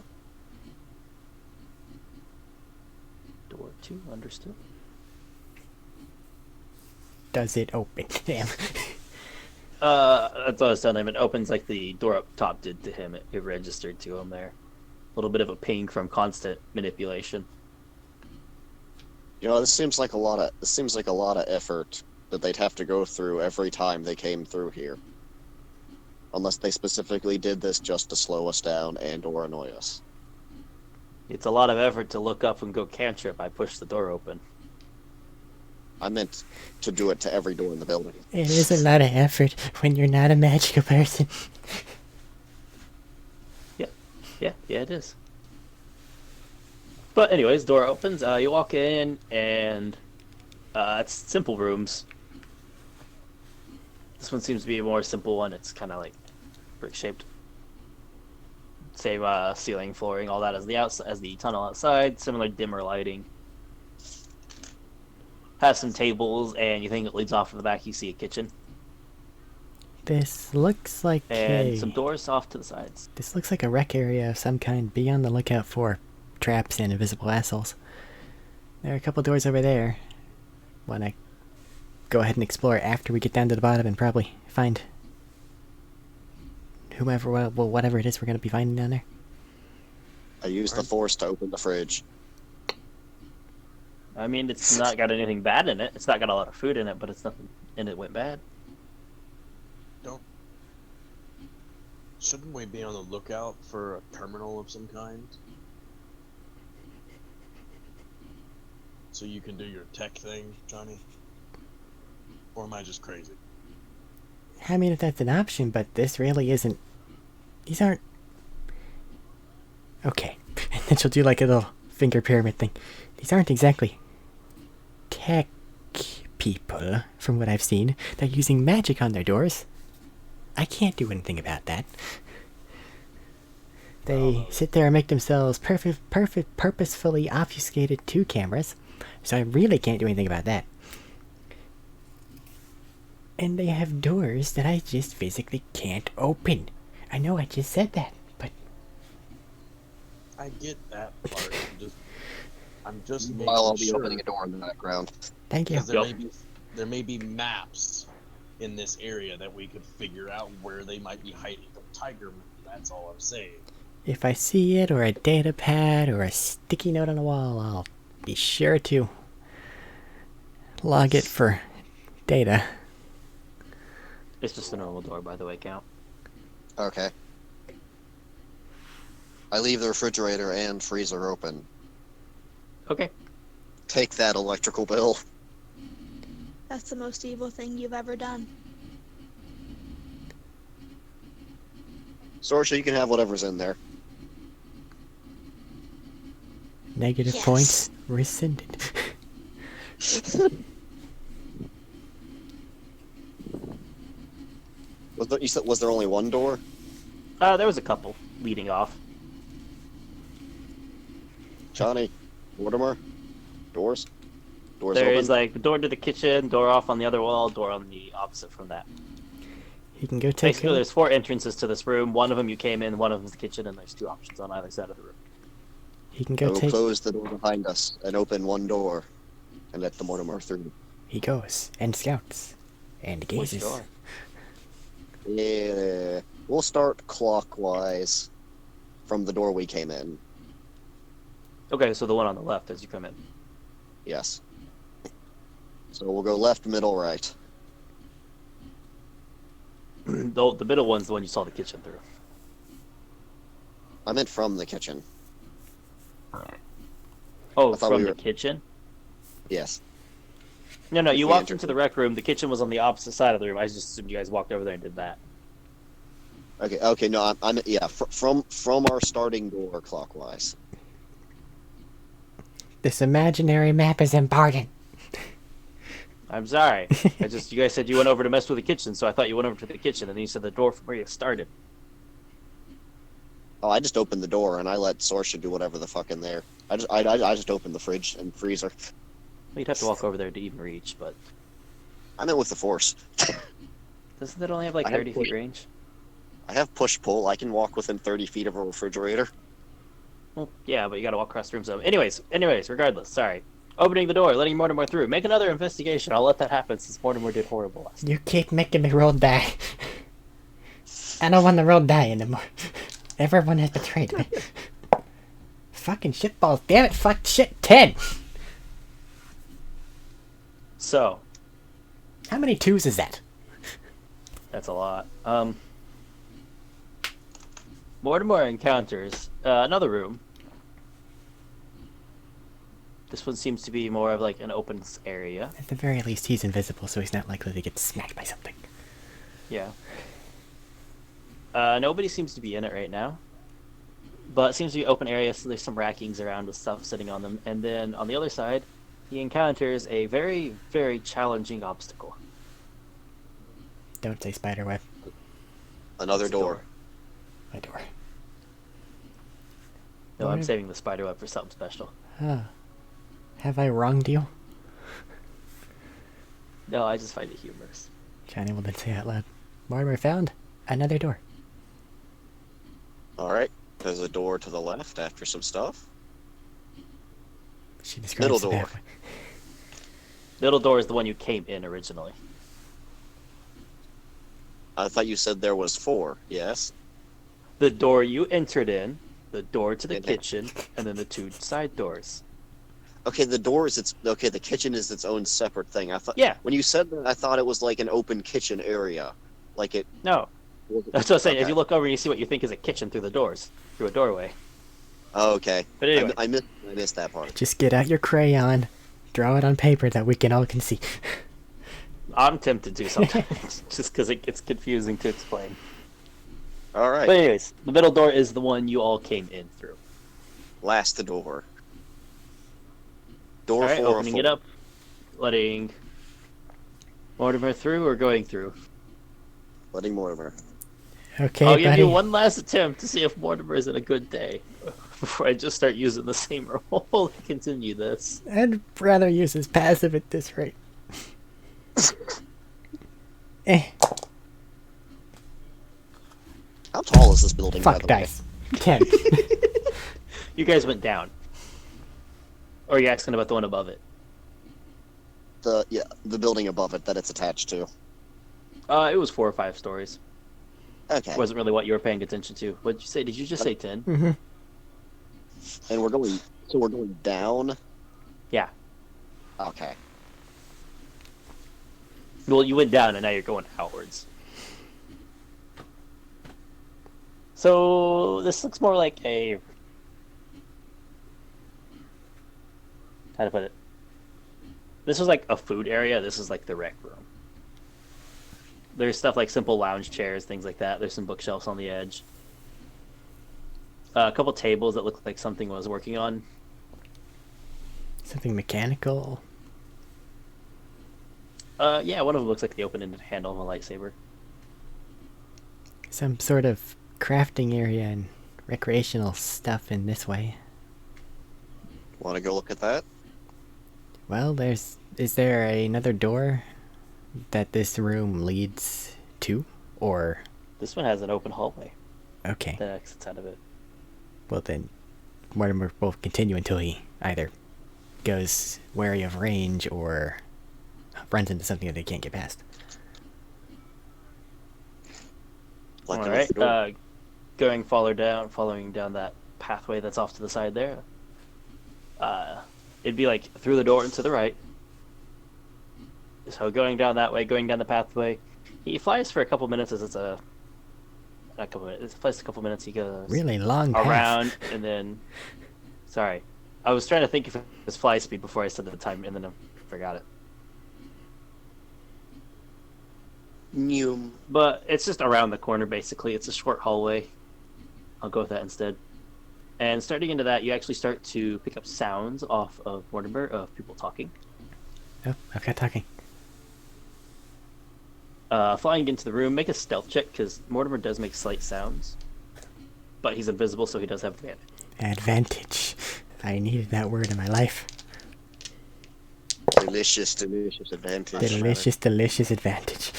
Door 2, understood. Does it open? Damn. That's what I was telling him. It opens like the door up top did to him. It registered to him there. A little bit of a ping from constant manipulation. You know, this seems like a lot of effort that they'd have to go through every time they came through here. Unless they specifically did this just to slow us down and or annoy us. It's a lot of effort to look up and go cantrip. I push the door open. I meant to do it to every door in the building. It is a lot of effort when you're not a magical person. Yeah, it is. But anyways, door opens. You walk in, and it's simple rooms. This one seems to be a more simple one. It's kind of like brick shaped. Same ceiling, flooring, all that as the tunnel outside. Similar dimmer lighting. Has some tables, and you think it leads off in the back. You see a kitchen This looks like and some doors off to the sides. This looks like a rec area of some kind. Be on the lookout for traps and invisible assholes. There are a couple doors over there. Wanna go ahead and explore after we get down to the bottom and probably find whomever, well, whatever it is we're gonna be finding down there. I used the force to open the fridge. I mean, it's not got anything bad in it. It's not got a lot of food in it, but it's nothing in it went bad. Shouldn't we be on the lookout for a terminal of some kind? So you can do your tech thing, Johnny? Or am I just crazy? I mean, if that's an option, but this really isn't. These aren't. Okay. And then she'll do like a little finger pyramid thing. These aren't exactly tech people, from what I've seen. They're using magic on their doors. I can't do anything about that. They sit there and make themselves purposefully obfuscated 2 cameras, so I really can't do anything about that. And they have doors that I just physically can't open. I know I just said that, but I get that part. I'm just making While I'll be sure. opening a door in the background. thank you. Because there may be maps in this area that we could figure out where they might be hiding the tiger. That's all I'm saying. If I see it, or a data pad, or a sticky note on a wall, I'll be sure to log it for data. It's just a normal door, by the way, Count. Okay. I leave the refrigerator and freezer open. Okay. Take that, electrical bill. That's the most evil thing you've ever done. Sorsha, you can have whatever's in there. Negative Yes. points rescinded. Was there only one door? There was a couple leading off. Chani, Mortimer, doors? Doors There's open? like a door to the kitchen, door off on the other wall, door on the opposite from that. You can go take Basically, a there's 4 entrances to this room. One of them you came in, one of them's the kitchen, and there's 2 options on either side of the room. He can go Go take. close the door behind us and open one door and let the Mortimer through. He goes and scouts and Which gazes. door? Yeah, we'll start clockwise from the door we came in. Okay, so the one on the left as you come in. Yes. So we'll go left, middle, right. The middle one's the one you saw the kitchen through. I meant from the kitchen. Oh, I thought from we the were- kitchen? Yes. No, If you we walked entered into the rec room. The kitchen was on the opposite side of the room. I just assumed you guys walked over there and did that. Okay. No, I'm yeah. From our starting door, clockwise. This imaginary map is important. I'm sorry. You guys said you went over to mess with the kitchen, so I thought you went over to the kitchen, and then you said the door from where you started. Oh, I just opened the door and I let Sorsha do whatever the fuck in there. I just opened the fridge and freezer. Well, you'd have to walk over there to even reach, but I meant with the force. doesn't it only have like I have 30 feet range? I have push pull. I can walk within 30 feet of a refrigerator. Well, yeah, but you gotta walk across the room. So, anyways, regardless, sorry. Opening the door, letting Mortimer through. Make another investigation. I'll let that happen since Mortimer did horrible last time. You keep making me roll die. I don't want to roll die anymore. Everyone has betrayed me. Fucking shitballs. Damn it, fuck shit. 10. So, How many 2s is that? that's a lot. Mortimer encounters another room This one seems to be more of like an open area. At the very least, he's invisible, so he's not likely to get smacked by something. Yeah. Nobody seems to be in it right now. But it seems to be open area, so there's some rackings around with stuff sitting on them. And then on the other side, he encounters a very, very challenging obstacle. Don't say spiderweb. Another It's a door. A door. No, I'm What? saving the spiderweb for something special. Huh. Have I wronged you? No, I just find it humorous. Chani will then say out loud, Mortimer found another door. Alright. There's a door to the left after some stuff. She describes Middle the door. pathway. Middle door is the one you came in originally. I thought you said there was 4. Yes. The door you entered in, the door to the And- kitchen, and then the 2 side doors. Okay, the door is okay. The kitchen is its own separate thing. I thought. Yeah. When you said that, I thought it was like an open kitchen area, like it. No, that's what I'm saying. If Okay. you look over, you see what you think is a kitchen through the doors, through a doorway. Oh, okay. But anyway. I missed that part. Just get out your crayon, draw it on paper that we can all can see. I'm tempted to sometimes, just because it gets confusing to explain. All right. But anyways, the middle door is the one you all came in through. Last door. Door All right, 4. opening it up, letting Mortimer through or going through. Letting Mortimer. Okay, I'll give buddy. you one last attempt to see if Mortimer is in a good day before I just start using the same roll to continue this. I'd rather use his passive at this rate. Eh, How tall is this building? by fuck the way? dice. 10. You guys went down. Or are you asking about the one above it? The building above it that it's attached to. It was 4 or 5 stories. Okay. Wasn't really what you were paying attention to. What did you say? Did you just say 10? Mm-hmm. And we're going down. Yeah. Okay. Well, you went down and now you're going outwards. So this looks more like a... How to put it? This was like a food area. This is like the rec room. There's stuff like simple lounge chairs, things like that. There's some bookshelves on the edge. A couple tables that look like something was working on. Something mechanical. Yeah, one of them looks like the open-ended handle of a lightsaber. Some sort of crafting area and recreational stuff in this way. Want to go look at that? Well, is there another door that this room leads to? Or, This one has an open hallway okay. that exits out of it. Well then, Mortimer will continue until he either goes wary of range or runs into something that they can't get past. Like All another right. door. Going following down that pathway that's off to the side there. It'd be like through the door and to the right. So going down that way, going down the pathway. He flies for a couple minutes as it's a... Not a couple minutes. It flies a couple minutes. He goes Really long path. around and then... Sorry. I was trying to think if it was fly speed before I said the time and then I forgot it. New. But it's just around the corner, basically. It's a short hallway. I'll go with that instead. And starting into that, you actually start to pick up sounds off of Mortimer of people talking. Oh, I've got talking. Flying into the room, make a stealth check, because Mortimer does make slight sounds. But he's invisible, so he does have advantage. Advantage. I needed that word in my life. Delicious advantage. Delicious, delicious advantage.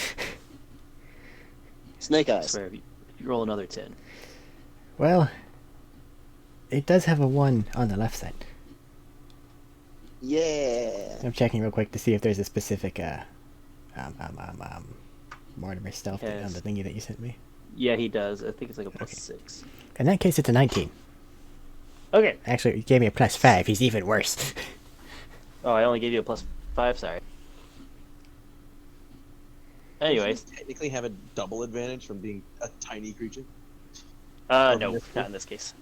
Snake I eyes. swear, if you roll another 10. Well, it does have a 1 on the left side. Yeah. I'm checking real quick to see if there's a specific Mortimer stealth thing on Yes. the thingy that you sent me. Yeah, he does. I think it's like a plus Okay. 6. In that case, it's a 19. Okay. Actually, he gave me a plus 5. He's even worse. Oh, I only gave you a plus 5, sorry. Anyways, Does he technically have a double advantage from being a tiny creature. no, this not in this case.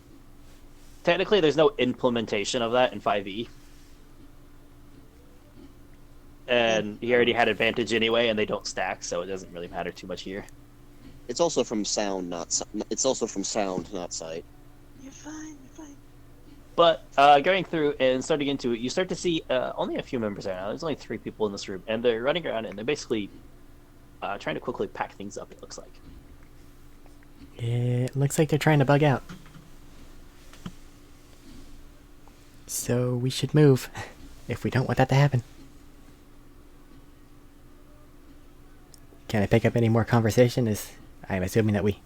Technically, there's no implementation of that in 5e. and he already had advantage anyway, and they don't stack, so it doesn't really matter too much here. It's also from sound, it's also from sound, not sight. You're fine. You're fine. But going through and starting into it, you start to see only a few members right now. There's only 3 people in this room, and they're running around and they're basically trying to quickly pack things up. It looks like. It looks like they're trying to bug out. So we should move, if we don't want that to happen. Can I pick up any more conversation? I'm assuming that we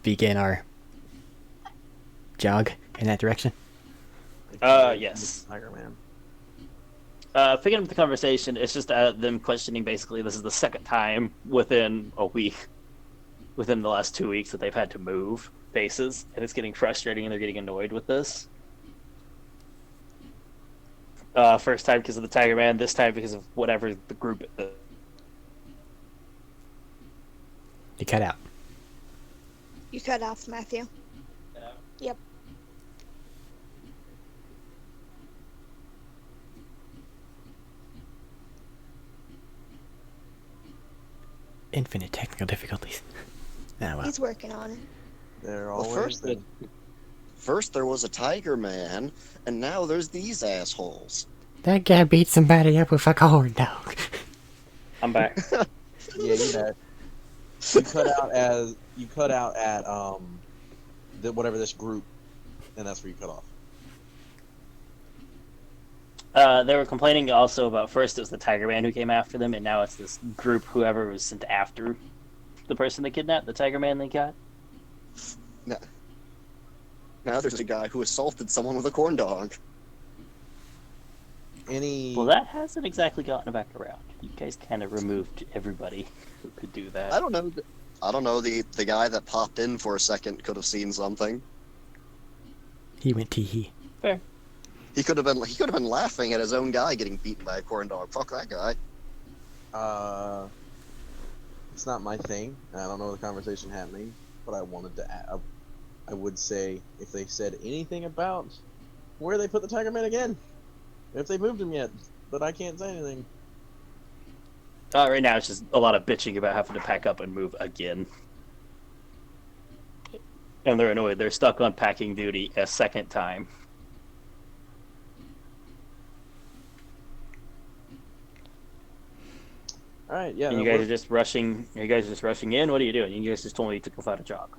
begin our jog in that direction. Yes. Tiger Man. Picking up the conversation, it's just them questioning basically this is the second time within a week, within the last 2 weeks that they've had to move bases, and it's getting frustrating and they're getting annoyed with this. First time because of the Tiger Man, this time because of whatever the group. You cut out. You cut off, Matthew. Yep. Infinite technical difficulties. Oh well. He's working on it. They're Well, always first there was a Tiger Man, and now there's these assholes. That guy beat somebody up with a corn dog. I'm back. Yeah, you bet. You cut out at whatever this group, and that's where you cut off. They were complaining also about first it was the Tiger Man who came after them, and now it's this group, whoever was sent after the person they kidnapped, the Tiger Man they got. Now there's a guy who assaulted someone with a corn dog. Well, that hasn't exactly gotten back around. You guys kind of removed everybody who could do that. I don't know. The guy that popped in for a second could have seen something. He went tee-hee. Fair. He could have been laughing at his own guy getting beaten by a corn dog. Fuck that guy. It's not my thing. I don't know the conversation happening, but I wanted to. I would say if they said anything about where they put the Tiger Man again, if they moved him yet, but I can't say anything. Right now it's just a lot of bitching about having to pack up and move again. And they're annoyed. They're stuck on packing duty a second time. All right, yeah. And you guys are just rushing. Are you guys just rushing in? What are you doing? You guys just told me to go find a jog.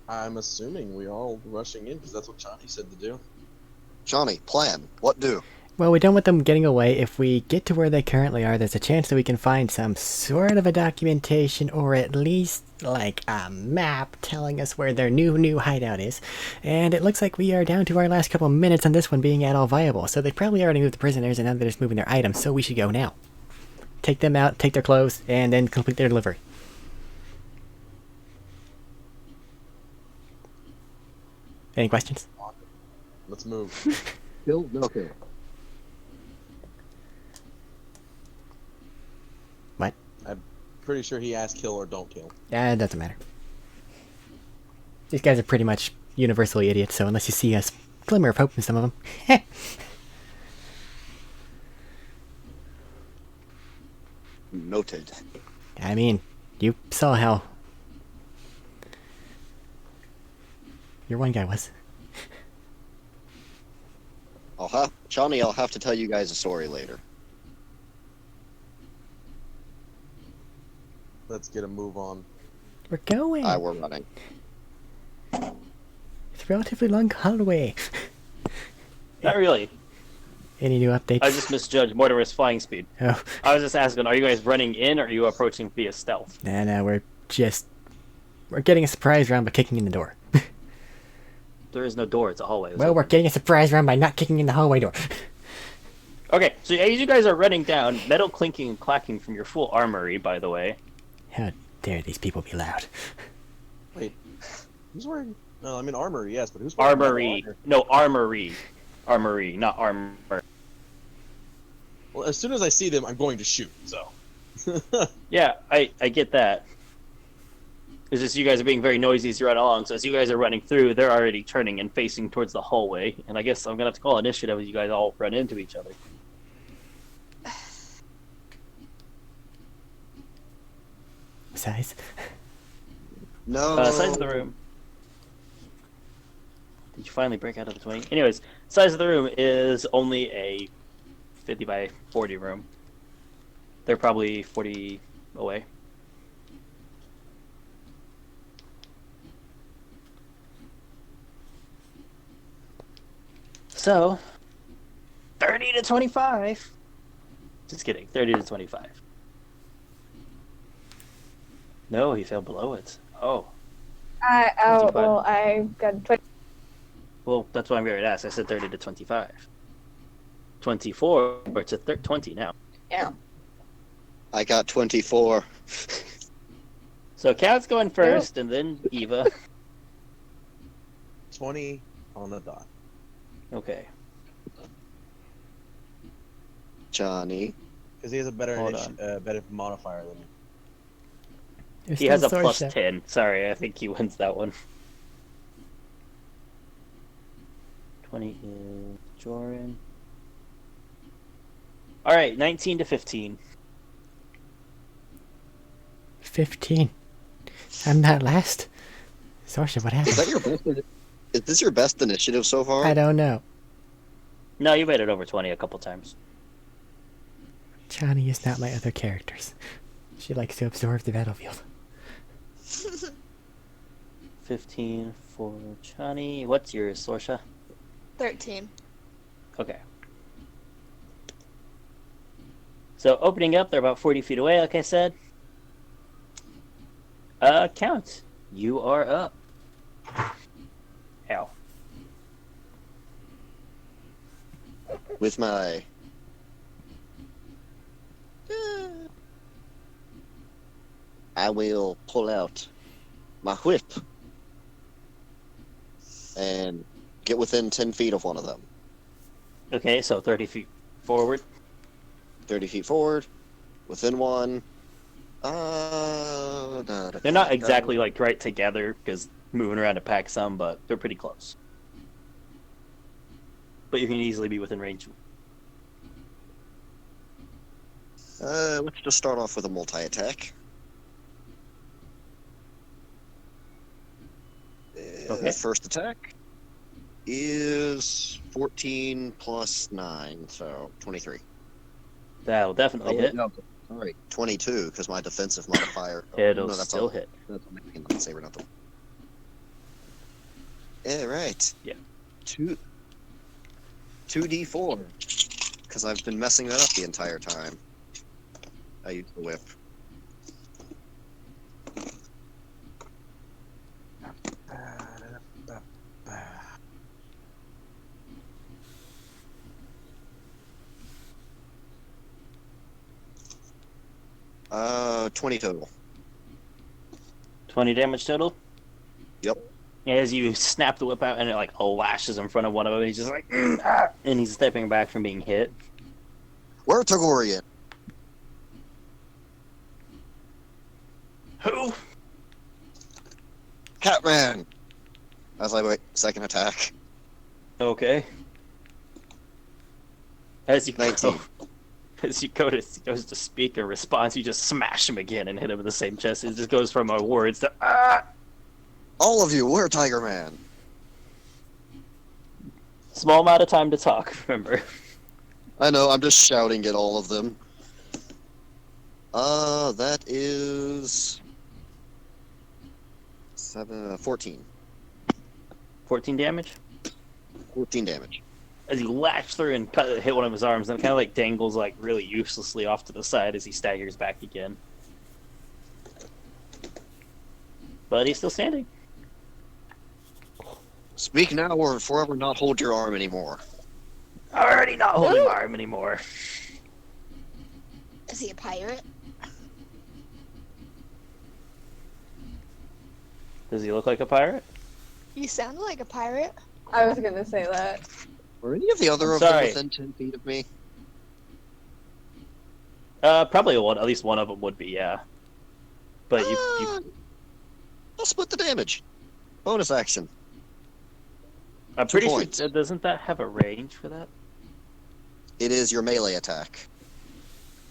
I'm assuming we all rushing in because that's what Chani said to do. Chani, plan. What do? Well, we don't want them getting away. If we get to where they currently are, there's a chance that we can find some sort of a documentation or at least like a map telling us where their new hideout is. And it looks like we are down to our last couple minutes on this one being at all viable. So they probably already moved the prisoners and now they're just moving their items, so we should go now. Take them out, take their clothes, and then complete their delivery. Any questions? Let's move. Kill? No kill. What? I'm pretty sure he asked kill or don't kill. Yeah, it doesn't matter. These guys are pretty much universally idiots, so unless you see a glimmer of hope in some of them. Noted. I mean, you saw how your one guy was. Chani, I'll have to tell you guys a story later. Let's get a move on. We're going. We're running. It's a relatively long hallway. Not really. Any new updates? I just misjudged Mortimer's flying speed. Oh, I was just asking, are you guys running in or are you approaching via stealth? no, we're getting a surprise round by kicking in the door. There is no door, it's a hallway. Well, we're getting a surprise round by not kicking in the hallway door. Okay, so as you guys are running down, metal clinking and clacking from your full armory, by the way. How dare these people be loud? Wait, who's wearing? No, I mean armor, yes, but who's wearing Armory. armor? No, armory. Armory, not armor. Well, as soon as I see them, I'm going to shoot. So. Yeah, I get that. It's just you guys are being very noisy as you run along, so as you guys are running through, they're already turning and facing towards the hallway, and I guess I'm going to have to call initiative as you guys all run into each other. size. No. Size of the room. Did you finally break out of the 20? Anyways, size of the room is only a 50 by 40 room. They're probably 40 away. So, 30 to 25. Just kidding. 30 to 25. No, he fell below it. Oh. Well, I got 20. Well, that's why I'm going to ask. I said 30 to 25. 24 to 20 now. Yeah. I got 24. So Cat's going first, and then Eva. 20 on the dot. Okay. Chani. Because he has a better Hold on. better modifier than me. There's He has a still plus Sorsha. 10. Sorry, I think he wins that one. 20 is Joran. Alright, 19 to 15. 15. I'm not last. Sorsha, what Is that happened? your best? Is this your best initiative so far? I don't know. No, you made it over 20 a couple times. Chani is not my other characters. She likes to absorb the battlefield. 15 for Chani. What's yours, Sorsha? 13. Okay. So opening up, they're about 40 feet away, like I said. Count. You are up. Ow. With my... I will pull out my whip and get within 10 feet of one of them. Okay, so 30 feet forward. 30 feet forward, within one. They're not exactly like right together because moving around to pack some, but they're pretty close. But you can easily be within range. Let's just start off with a multi-attack. Okay. First attack is 14 plus 9, so 23. That'll definitely hit. No, sorry, 22, because my defensive modifier... It'll that's still all- hit. That's not making a saber, nothing. Yeah, right. Yeah. 2d4, because I've been messing that up the entire time. I used the whip. Uh, 20 total. 20 damage total. Yep. As you snap the whip out and it like lashes in front of one of them, he's just like, ah, and he's stepping back from being hit. Where Togorian? Who? Catman! I was like, wait, second attack. Okay. As you 19. as you goes to speak in response, you just smash him again and hit him in the same chest. It just goes from words to ah. All of you, where Tiger Man? Small amount of time to talk. Remember. I know, I'm just shouting at all of them. That is... 14. 14 damage. 14 damage. As you lash through and hit one of his arms, and it kind of like dangles like really uselessly off to the side as he staggers back again. But he's still standing. Speak now or forever not hold your arm anymore. Already not holding my arm anymore. Is he a pirate? Does he look like a pirate? You sound like a pirate. I was gonna say that. Were any of the other I'm of them sorry. within 10 feet of me? Probably one. At least one of them would be, yeah. But you I'll split the damage. Bonus action. I'm 2 pretty points. sure. Doesn't that have a range for that? It is your melee attack.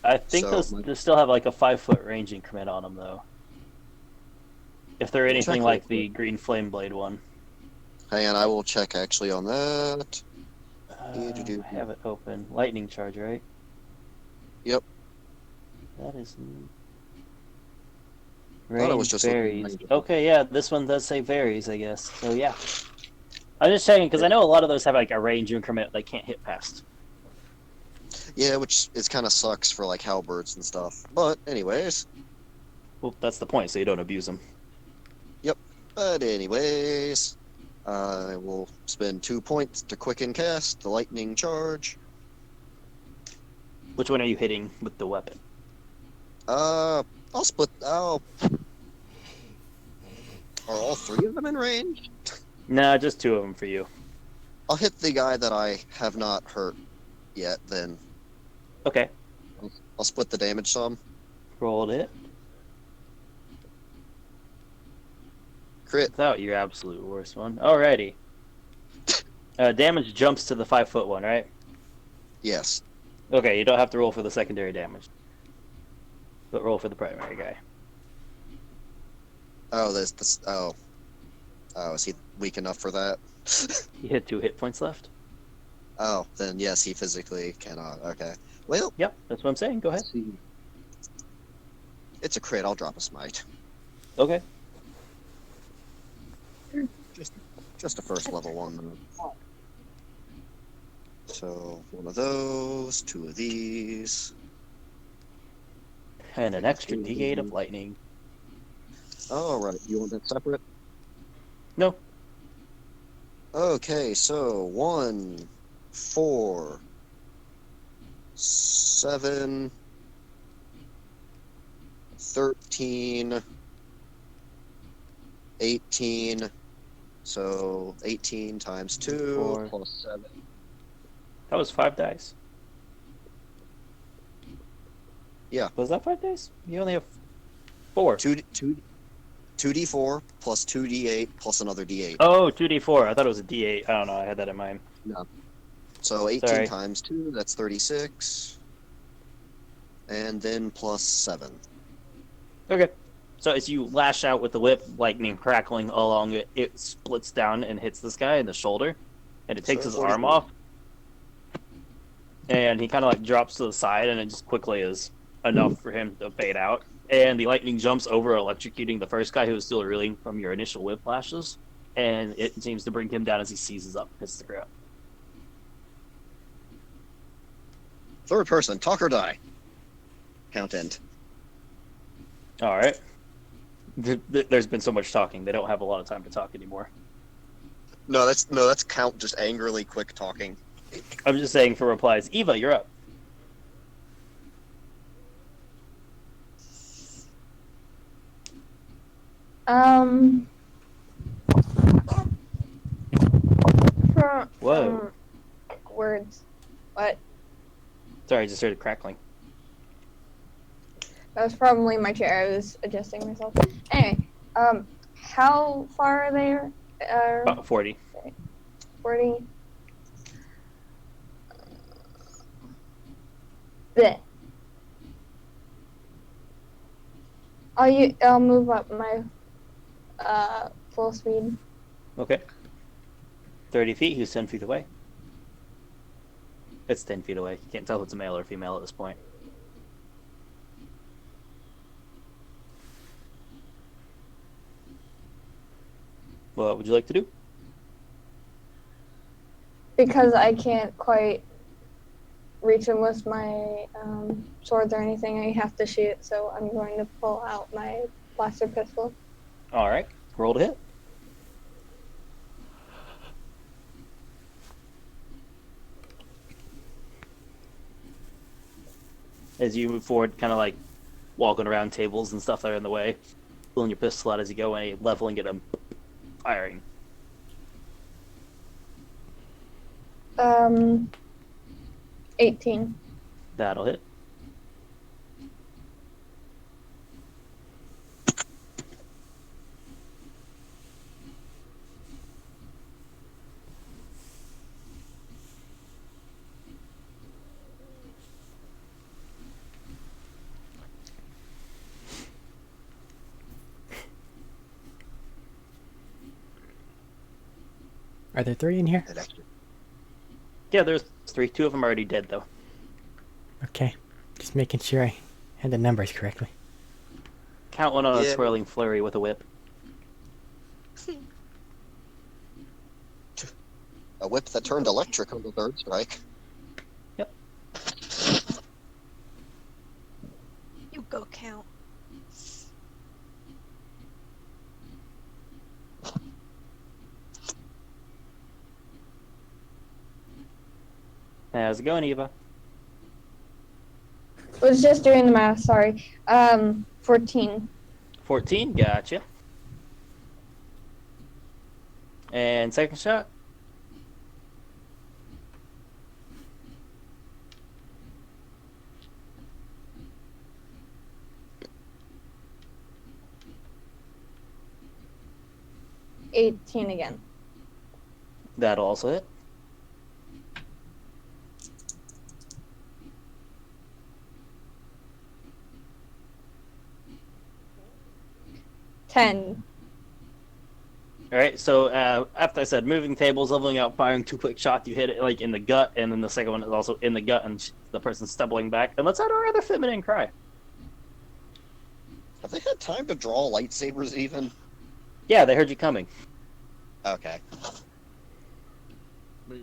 I think So, those still have like a 5-foot range increment on them, though. If they're anything Check real like quick. the green flame blade one. Hang on, I will check actually on that. I have it open. Lightning charge, right? Yep. That is. Thought I was Range just looking at varies. range. Okay, yeah, this one does say varies, I guess. So yeah. I'm just checking because I know a lot of those have like a range increment they can't hit past. Yeah, which is kind of sucks for like halberds and stuff. But anyways, Well, that's the point, so you don't abuse them. but anyways, I will spend 2 points to quicken cast the lightning charge. Which one are you hitting with the weapon? I'll split. Are all 3 of them in range? Nah, just 2 of them for you. I'll hit the guy that I have not hurt yet. Then Okay, I'll split the damage some. rolled it. Crit. Without your absolute worst one. Alrighty. Damage jumps to the 5-foot one, right? Yes. Okay, you don't have to roll for the secondary damage. But roll for the primary guy. Oh, this. Oh, is he weak enough for that? You hit 2 hit points left. Oh, then yes, he physically cannot. Okay. Well, Yep, that's what I'm saying. Go ahead. let's see. It's a crit. I'll drop a smite. Okay. Just a first level one. Though. So 1 of those, 2 of these. And an extra D8 of lightning. Oh, right. You want that separate? No. Okay, so 1, 4, 7, 13, 18. So 18 times 2 4. plus 7. That was 5 dice. Yeah. Was that 5 dice? You only have 4. 2d4 plus 2d8 plus another d8. Oh, 2d4. I thought it was a d8. I don't know. I had that in mind. No. So 18 Sorry. times 2, that's 36. And then plus 7. Okay. So as you lash out with the whip, lightning crackling along it, it splits down and hits this guy in the shoulder, and it takes So his 44. arm off, and he kind of like drops to the side, and it just quickly is enough for him to fade out. And the lightning jumps over, electrocuting the first guy who was still reeling from your initial whip lashes, and it seems to bring him down as he seizes up, hits the ground. Third person, talk or die. Count end. All right. There's been so much talking; they don't have a lot of time to talk anymore. No, that's count just angrily quick talking. I'm just saying for replies. Eva, you're up. Whoa. Words. What? Sorry, I just started crackling. That was probably my chair. I was adjusting myself. Anyway, how far are they? About 40. 40. Bleh. I'll move up my full speed. Okay. 30 feet, who's 10 feet away? It's 10 feet away. You can't tell if it's a male or female at this point. What would you like to do? Because I can't quite reach him with my swords or anything, I have to shoot, so I'm going to pull out my blaster pistol. Alright, roll to hit. As you move forward, kind of like walking around tables and stuff that are in the way, pulling your pistol out as you go and leveling it and firing. 18. That'll hit. Are there 3 in here? It actually, Yeah, there's 3. 2 of them are already dead, though. Okay. Just making sure I had the numbers correctly. Count one on a Yeah. swirling flurry with a whip. a whip that turned electric on the third strike. You go count. How's it going, Eva? Was just doing the math, sorry. 14. 14, gotcha. And second shot? $18 again. That'll also hit. $10. Alright, so after I said moving tables, leveling out, firing 2 quick shots, you hit it like in the gut, and then the second one is also in the gut, and the person's stumbling back. And let's add our other feminine cry. Have they had time to draw lightsabers even? Yeah, they heard you coming. Okay.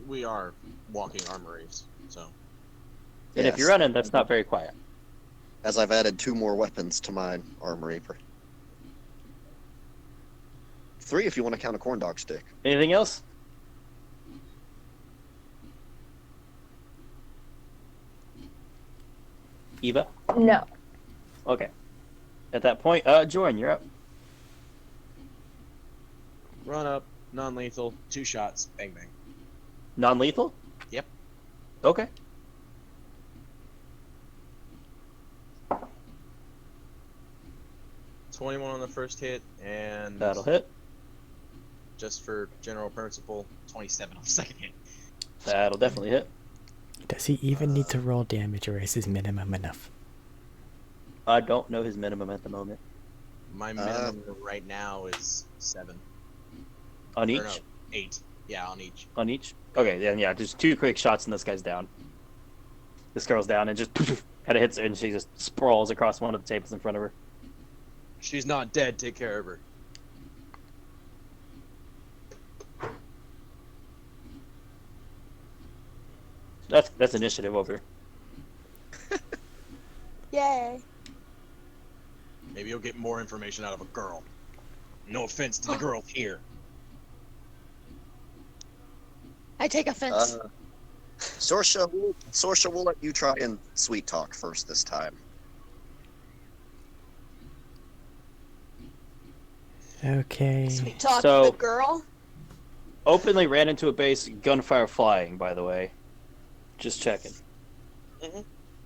We are walking armories, so. And if you're running, that's not very quiet. As I've added 2 more weapons to my armory. 3 if you want to count a corn dog stick. Anything else? Eva? No. Okay. At that point, Jordan, you're up. Run up, non-lethal, 2 shots, bang bang. Non-lethal? Yep. Okay. $21 on the first hit, and That'll hit. just for general principle, 27 on the second hit. That'll definitely hit. Does he even need to roll damage, or is his minimum enough? I don't know his minimum at the moment. My minimum right now is 7. On each? Or no, 8. Yeah, on each. On each? Okay, then yeah, just 2 quick shots and this guy's down. This girl's down and just kind of hits her and she just sprawls across one of the tables in front of her. She's not dead, take care of her. That's initiative over. Yay. Maybe you'll get more information out of a girl. No offense to the girls here. I take offense. Sorsha will let you try and sweet talk first this time. Okay. Sweet talk So- the girl. Openly ran into a base, gunfire flying, by the way. Just checking.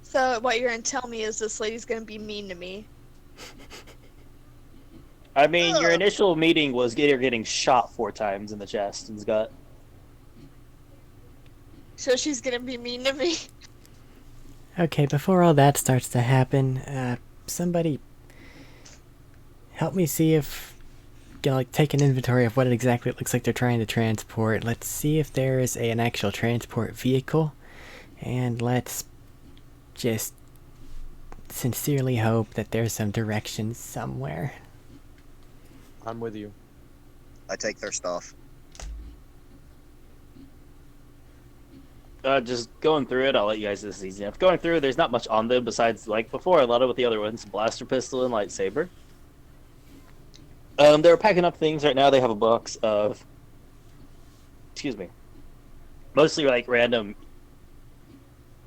So what you're gonna tell me is this lady's gonna be mean to me. I mean, your initial meeting was you're getting shot 4 times in the chest and gut. So she's gonna be mean to me. Okay, before all that starts to happen, somebody help me see if, like, take an inventory of what exactly it looks like they're trying to transport. Let's see if there is an actual transport vehicle, and let's just sincerely hope that there's some directions somewhere. I'm with you. I take their stuff. Just going through it, I'll let you guys this is easy enough. Going through, there's not much on them besides, like before, a lot of with the other ones, blaster pistol and lightsaber. They're packing up things right now. They have a box of, excuse me, mostly like random,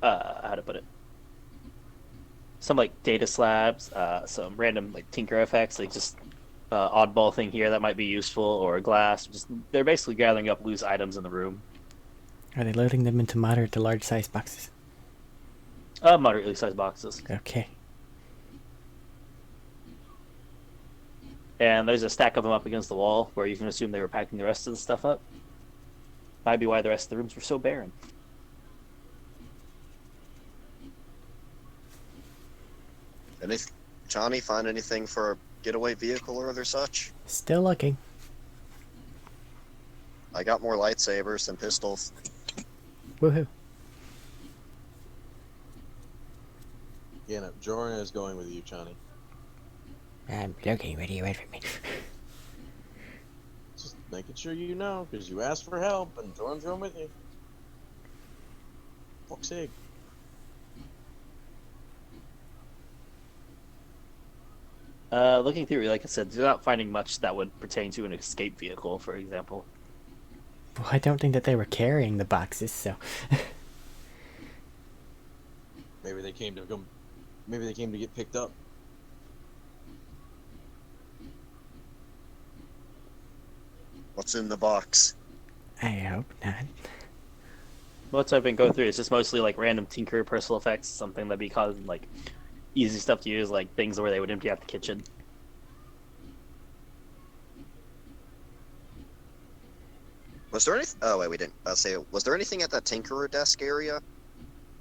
how to put it, some like data slabs, some random like tinker effects, like just oddball thing here that might be useful, or a glass. Just they're basically gathering up loose items in the room. Are they loading them into moderate to large size boxes? Moderately sized boxes. Okay. And there's a stack of them up against the wall where you can assume they were packing the rest of the stuff up. Might be why the rest of the rooms were so barren. And if Chani find anything for a getaway vehicle or other such? Still looking. I got more lightsabers than pistols. Woohoo. Yeah, no, Jordan is going with you, Chani. I'm looking ready, wait for me. Just making sure you know, because you asked for help, and Jordan's going with you. Fuck's sake. Looking through, like I said, you're not finding much that would pertain to an escape vehicle, for example. Well, I don't think that they were carrying the boxes, so. Maybe they came to come. Maybe they came to get picked up. What's in the box? I hope not. What's I've been going through is just mostly like random tinker personal effects, something that'd be causing like easy stuff to use, like things where they would empty out the kitchen. Was there any? Oh wait, we didn't say. Was there anything at that Tinkerer desk area?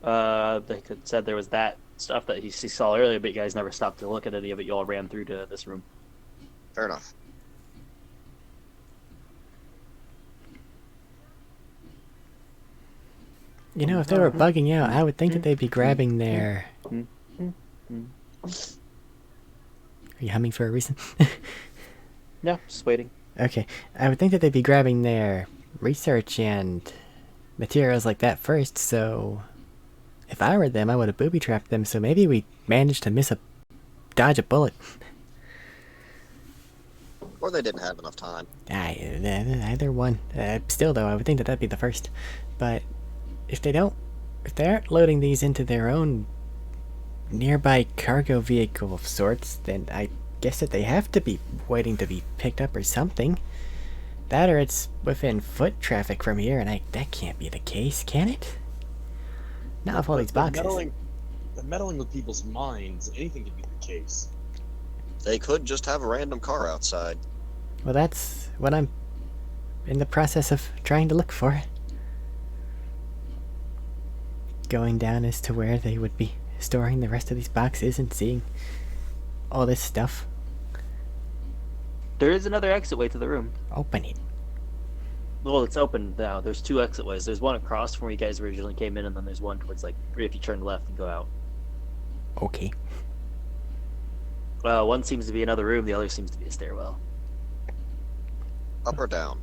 They could said there was that stuff that he saw earlier, but you guys never stopped to look at any of it. You all ran through to this room. Fair enough. You know, if they were bugging out, I would think that they'd be grabbing their... Are you humming for a reason? Yeah, just waiting. Okay, I would think that they'd be grabbing their research and materials like that first, so... If I were them, I would have booby-trapped them, so maybe we managed to dodge a bullet. Or they didn't have enough time. Either one. Still, though, I would think that that'd be the first. But if they aren't loading these into their own nearby cargo vehicle of sorts, then I guess that they have to be waiting to be picked up or something. That or it's within foot traffic from here, and that can't be the case, can it? Not with all these boxes. The meddling with people's minds, anything could be the case. They could just have a random car outside. Well, that's what I'm in the process of trying to look for. Going down as to where they would be storing the rest of these boxes and seeing all this stuff. There is another exit way to the room. Open it. Well, it's open now. There's two exit ways. There's one across from where you guys originally came in, and then there's one towards, like, if you turn left and go out. Okay. One seems to be another room, the other seems to be a stairwell. Up or down?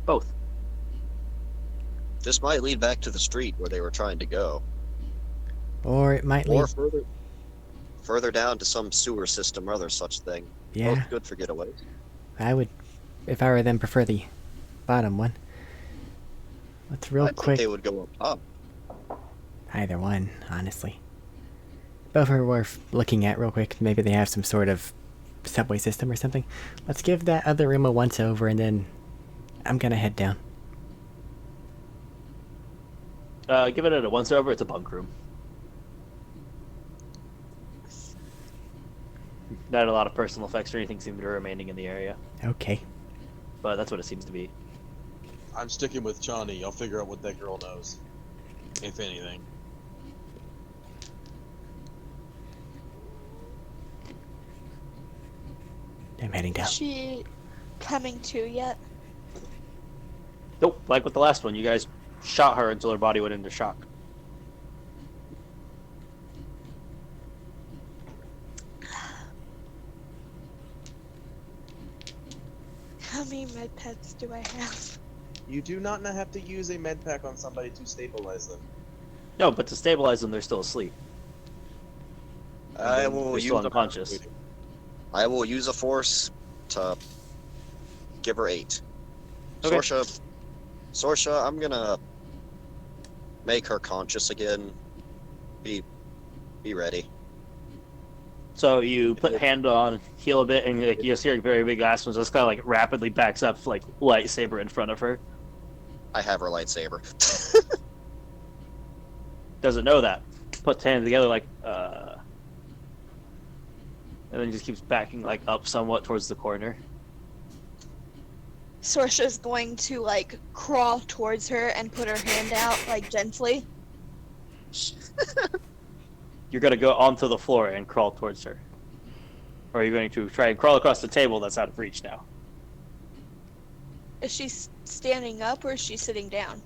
Both. This might lead back to the street where they were trying to go. Or it might lead... Or further down to some sewer system or other such thing. Yeah. Both good for getaways. I would, if I were them, prefer the bottom one. Let's real I quick... think they would go up top. Either one, honestly. Both are worth looking at real quick. Maybe they have some sort of subway system or something. Let's give that other room a once over, and then I'm gonna head down. Give it a once over, it's a bunk room. Not a lot of personal effects or anything seem to be remaining in the area, Okay. but that's what it seems to be. I'm sticking with Chani. I'll figure out what that girl knows, if anything. I'm heading down. Is she coming to yet? Nope, like with the last one, you guys shot her until her body went into shock. How many med pets do I have? You do not have to use a med pack on somebody to stabilize them. No, but to stabilize them, they're still asleep. I will They're use still unconscious. I will use a force to give her 8. Okay. Sorsha, I'm gonna make her conscious again. Be ready. So you put hand on, heal a bit, and like, you just hear very big gasps, and just kind of like rapidly backs up, like lightsaber in front of her. I have her lightsaber. Doesn't know that. Puts hands together like, and then just keeps backing like up somewhat towards the corner. Sorsha's going to like crawl towards her and put her hand out like gently. You're gonna go onto the floor and crawl towards her, or are you going to try and crawl across the table that's out of reach now? Is she standing up or is she sitting down?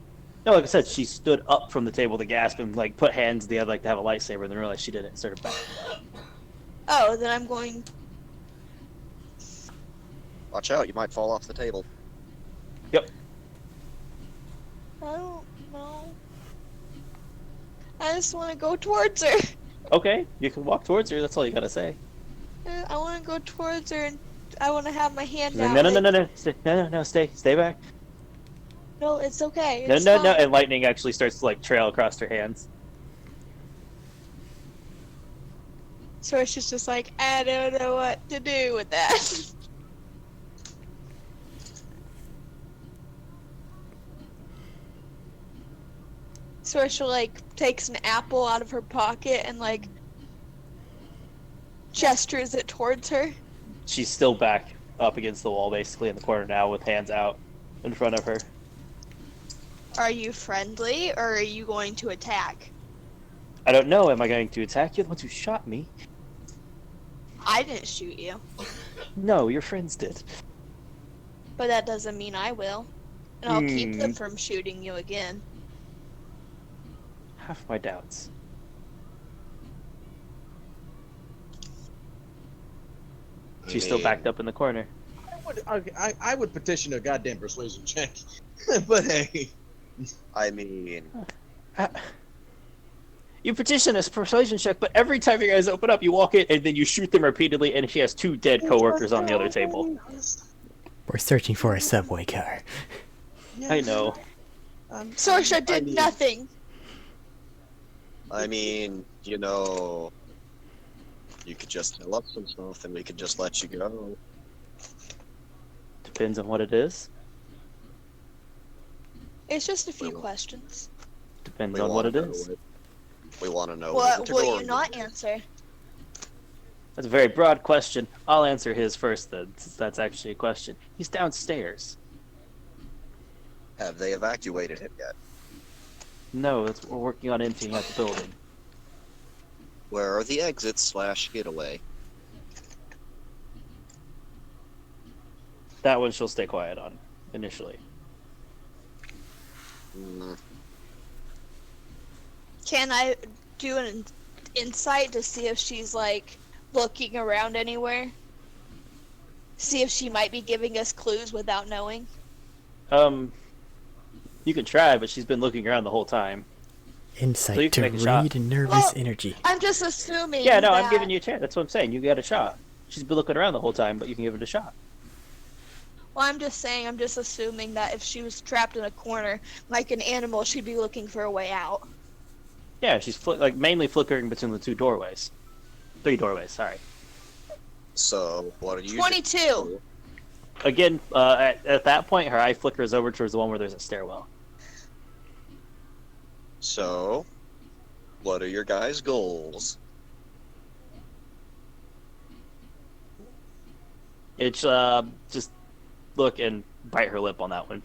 No, like I said, she stood up from the table to gasp and like put hands to the other like to have a lightsaber, and then realized she didn't and started backing up. Oh, then I'm going. Watch out, you might fall off the table. Yep. I don't know. I just want to go towards her. Okay, you can walk towards her. That's all you gotta say. I want to go towards her and I want to have my hand She's like, out. no, no, no, like, no, no, no, stay back. No, it's okay. No, It's no, no, fine. and lightning actually starts to like trail across her hands. So she's just like, I don't know what to do with that. So she like takes an apple out of her pocket and like gestures it towards her. She's still back up against the wall, basically in the corner now, with hands out in front of her. Are you friendly or are you going to attack? I don't know. Am I going to attack? You're the ones who shot me. I didn't shoot you, No, your friends did. but that doesn't mean I will. And I'll keep them Hmm. from shooting you again. Have my doubts. She's still backed up in the corner. I would petition a goddamn persuasion check. But hey. I mean, You petition a persuasion check, but every time you guys open up, you walk in and then you shoot them repeatedly, and she has 2 dead coworkers on the other table. We're searching for a subway car. I know. Sorsha did nothing. I mean, you know, you could just tell us some stuff and we could just let you go. Depends on what it is. It's just a few questions. Depends We on what it wanna know is. We want to know What the will you Tagorian not is. answer? That's a very broad question. I'll answer his first, then, since that's actually a question. He's downstairs. Have they evacuated him yet? No, we're working on emptying out the building. Where are the exits / getaway? That one she'll stay quiet on, initially. Hmm. Can I do an insight to see if she's like looking around anywhere? See if she might be giving us clues without knowing. You can try, but she's been looking around the whole time. So you Insight can to make a shot. read nervous Well, energy. I'm just assuming. Yeah, no, I'm that- giving you a chance. That's what I'm saying. You got a shot. She's been looking around the whole time, but you can give it a shot. Well, I'm just saying. I'm just assuming that if she was trapped in a corner like an animal, she'd be looking for a way out. Yeah, she's like mainly flickering between the 2 doorways. 3 doorways, sorry. So, what are you 22. doing? Again, at that point, her eye flickers over towards the one where there's a stairwell. So, what are your guys' goals? It's just look and bite her lip on that one.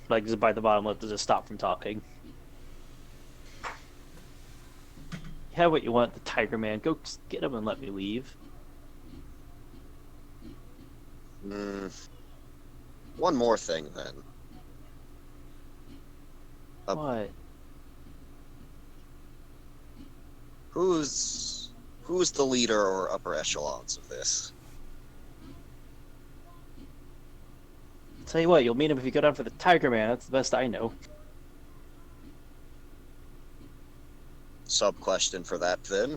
Like just bite the bottom lip to just stop from talking. You have what you want, the Tiger Man. Go get him and let me leave. Hmm. One more thing, then. What? Who's the leader or upper echelons of this? Tell you what, you'll meet him if you go down for the Tiger Man. That's the best I know. Sub question for that, then.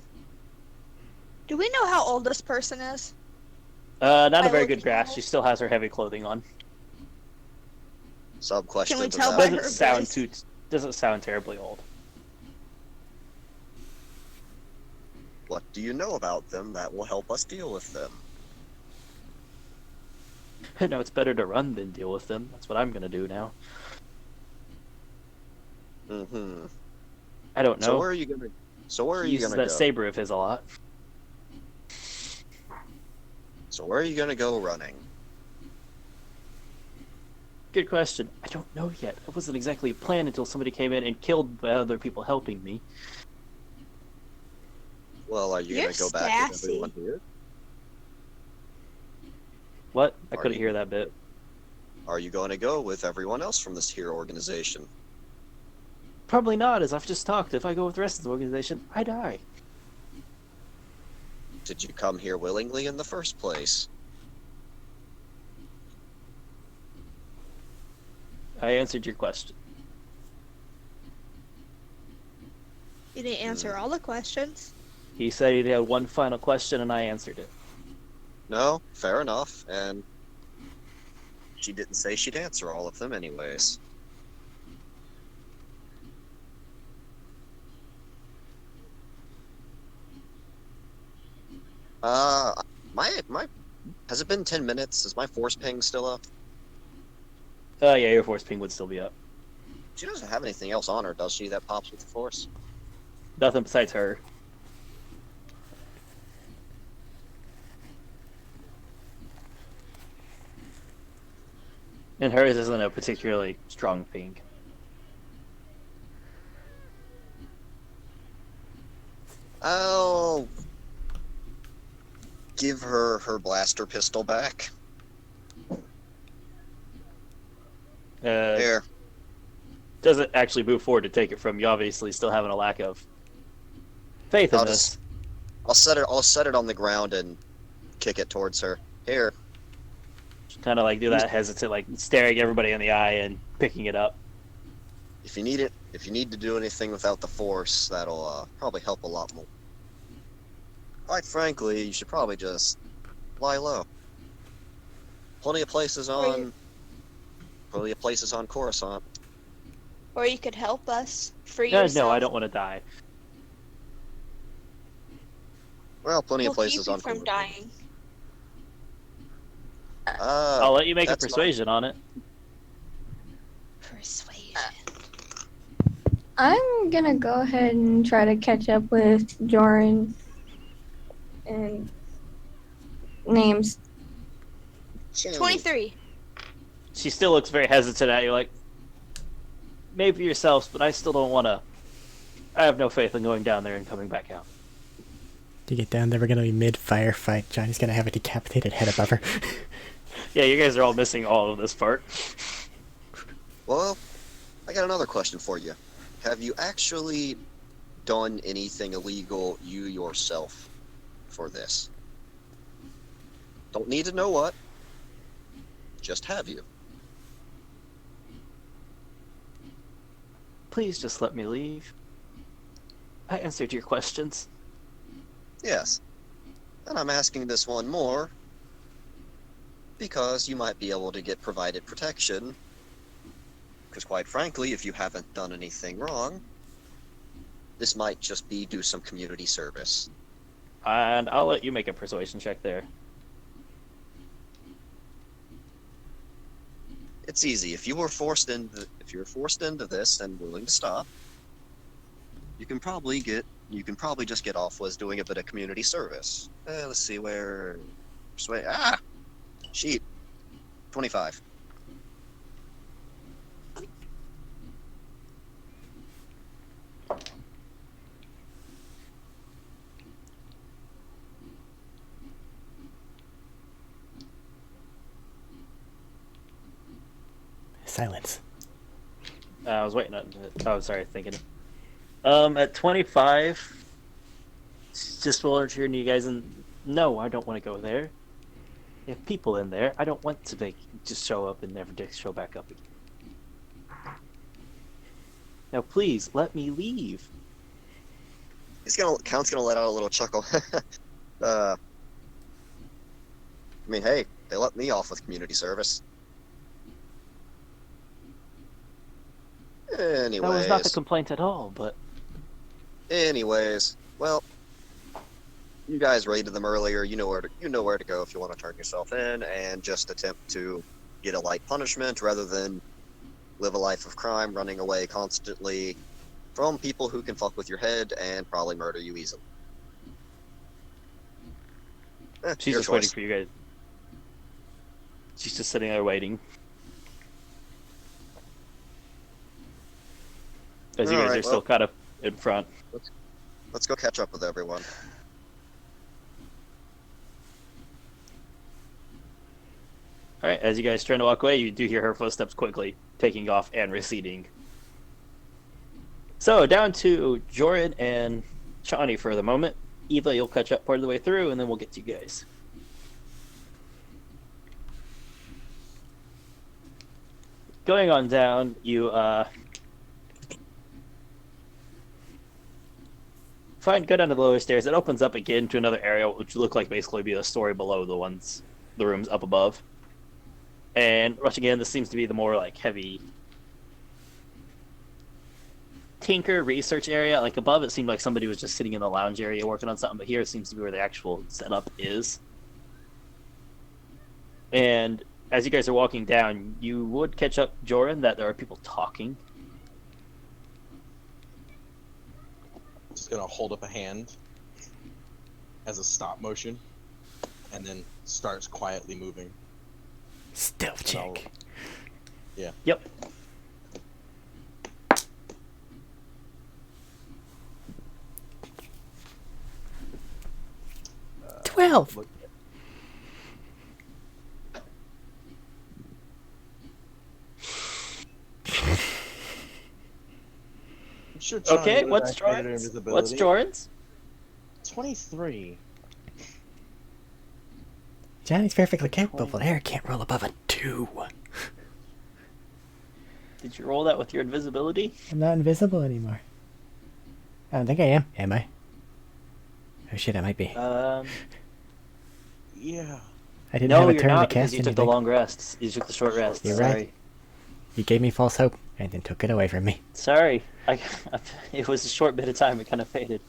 Do we know how old this person is? Not a By very looking good grasp. at She it? still has her heavy clothing on. Sub question we for tell that. by Doesn't her sound voice? too. Doesn't sound terribly old. What do you know about them that will help us deal with them? No, it's better to run than deal with them. That's what I'm gonna do now. Mm-hmm. I don't know. So where are you gonna? So where are He you uses gonna that go? saber of his a lot. So where are you gonna go running? Good question. I don't know yet. It wasn't exactly a plan until somebody came in and killed the other people helping me. Well, are you You're gonna go back with sassy. everyone here? What? I Are couldn't you- hear that bit. are you going to go with everyone else from this here organization? Probably not, as I've just talked. If I go with the rest of the organization, I die. Did you come here willingly in the first place? I answered your question. You didn't answer all the questions. He said he had one final question, and I answered it. No, fair enough, and she didn't say she'd answer all of them anyways. My has it been 10 minutes? Is my force ping still up? Yeah, your force ping would still be up. She doesn't have anything else on her, does she, that pops with the force? Nothing besides her. And hers isn't a particularly strong ping. I'll give her her blaster pistol back. Here. Doesn't actually move forward to take it from you. Obviously, still having a lack of faith in I'll this. I'll set it on the ground and kick it towards her. Here. Kind of like do that hesitant, like staring everybody in the eye and picking it up. If you need it, if you need to do anything without the force, that'll probably help a lot more. Quite frankly, you should probably just lie low. Plenty of places on Coruscant. Or you could help us free No, yourself. no, I don't want to die. Well, plenty We'll of places keep you on from Coruscant. dying. I'll let you make a that's not- persuasion on it. Persuasion. I'm gonna go ahead and try to catch up with Joran and names. 23. She still looks very hesitant at you, like, maybe yourselves, but I still don't want to. I have no faith in going down there and coming back out. You get down there, we're gonna be mid-firefight. Johnny's gonna have a decapitated head above her. Yeah, you guys are all missing all of this part. Well, I got another question for you. Have you actually done anything illegal you yourself for this? Don't need to know what. Just have you. Please just let me leave. I answered your questions. Yes. And I'm asking this one more because you might be able to get provided protection. Because quite frankly, if you haven't done anything wrong, this might just be do some community service. And I'll let you make a persuasion check there. It's easy. If you were forced into this and willing to stop, you can probably just get off with doing a bit of community service. Let's see where. Sheet. 25. Silence. I was waiting on it. Oh, sorry, thinking. At 25, just volunteering you guys, and no, I don't want to go there. If people in there, I don't want to just show up and never show back up again. Now, please let me leave. Count's gonna let out a little chuckle. I mean, hey, they let me off with community service. That was not the complaint at all, but Anyways, well, you guys raided them earlier. You know where to go if you want to turn yourself in and just attempt to get a light punishment rather than live a life of crime, running away constantly from people who can fuck with your head and probably murder you easily. she's your just waiting choice. for you guys. She's just sitting there waiting. As you guys Alright, are still kind of in front. Let's go catch up with everyone. All right, as you guys trying to walk away, you do hear her footsteps quickly taking off and receding. So down to Joran and Chani for the moment. Eva, you'll catch up part of the way through, and then we'll get to you guys. Going on down, you go down to the lower stairs. It opens up again to another area, which look like basically be the story below the rooms up above. And rushing in, this seems to be the more like heavy tinker research area. Like above, it seemed like somebody was just sitting in the lounge area working on something, but here it seems to be where the actual setup is. And as you guys are walking down, you would catch up, Joran, that there are people talking. Just gonna hold up a hand as a stop motion, and then starts quietly moving. Stealth check. Yeah. Yep. Uh, 12. look- I'm sure Chani Okay, would've what's activated her Joran's? invisibility. What's Joran's? 23. Johnny's perfectly capable, but Eric can't roll above a 2. Did you roll that with your invisibility? I'm not invisible anymore. I don't think I am. Am I? Oh shit, I might be. Yeah. I didn't No, have a you're turn to not, because cast you took anything. the long rests. You took the short rest. You're Sorry. right. You gave me false hope, and then took it away from me. Sorry. It was a short bit of time. It kind of faded.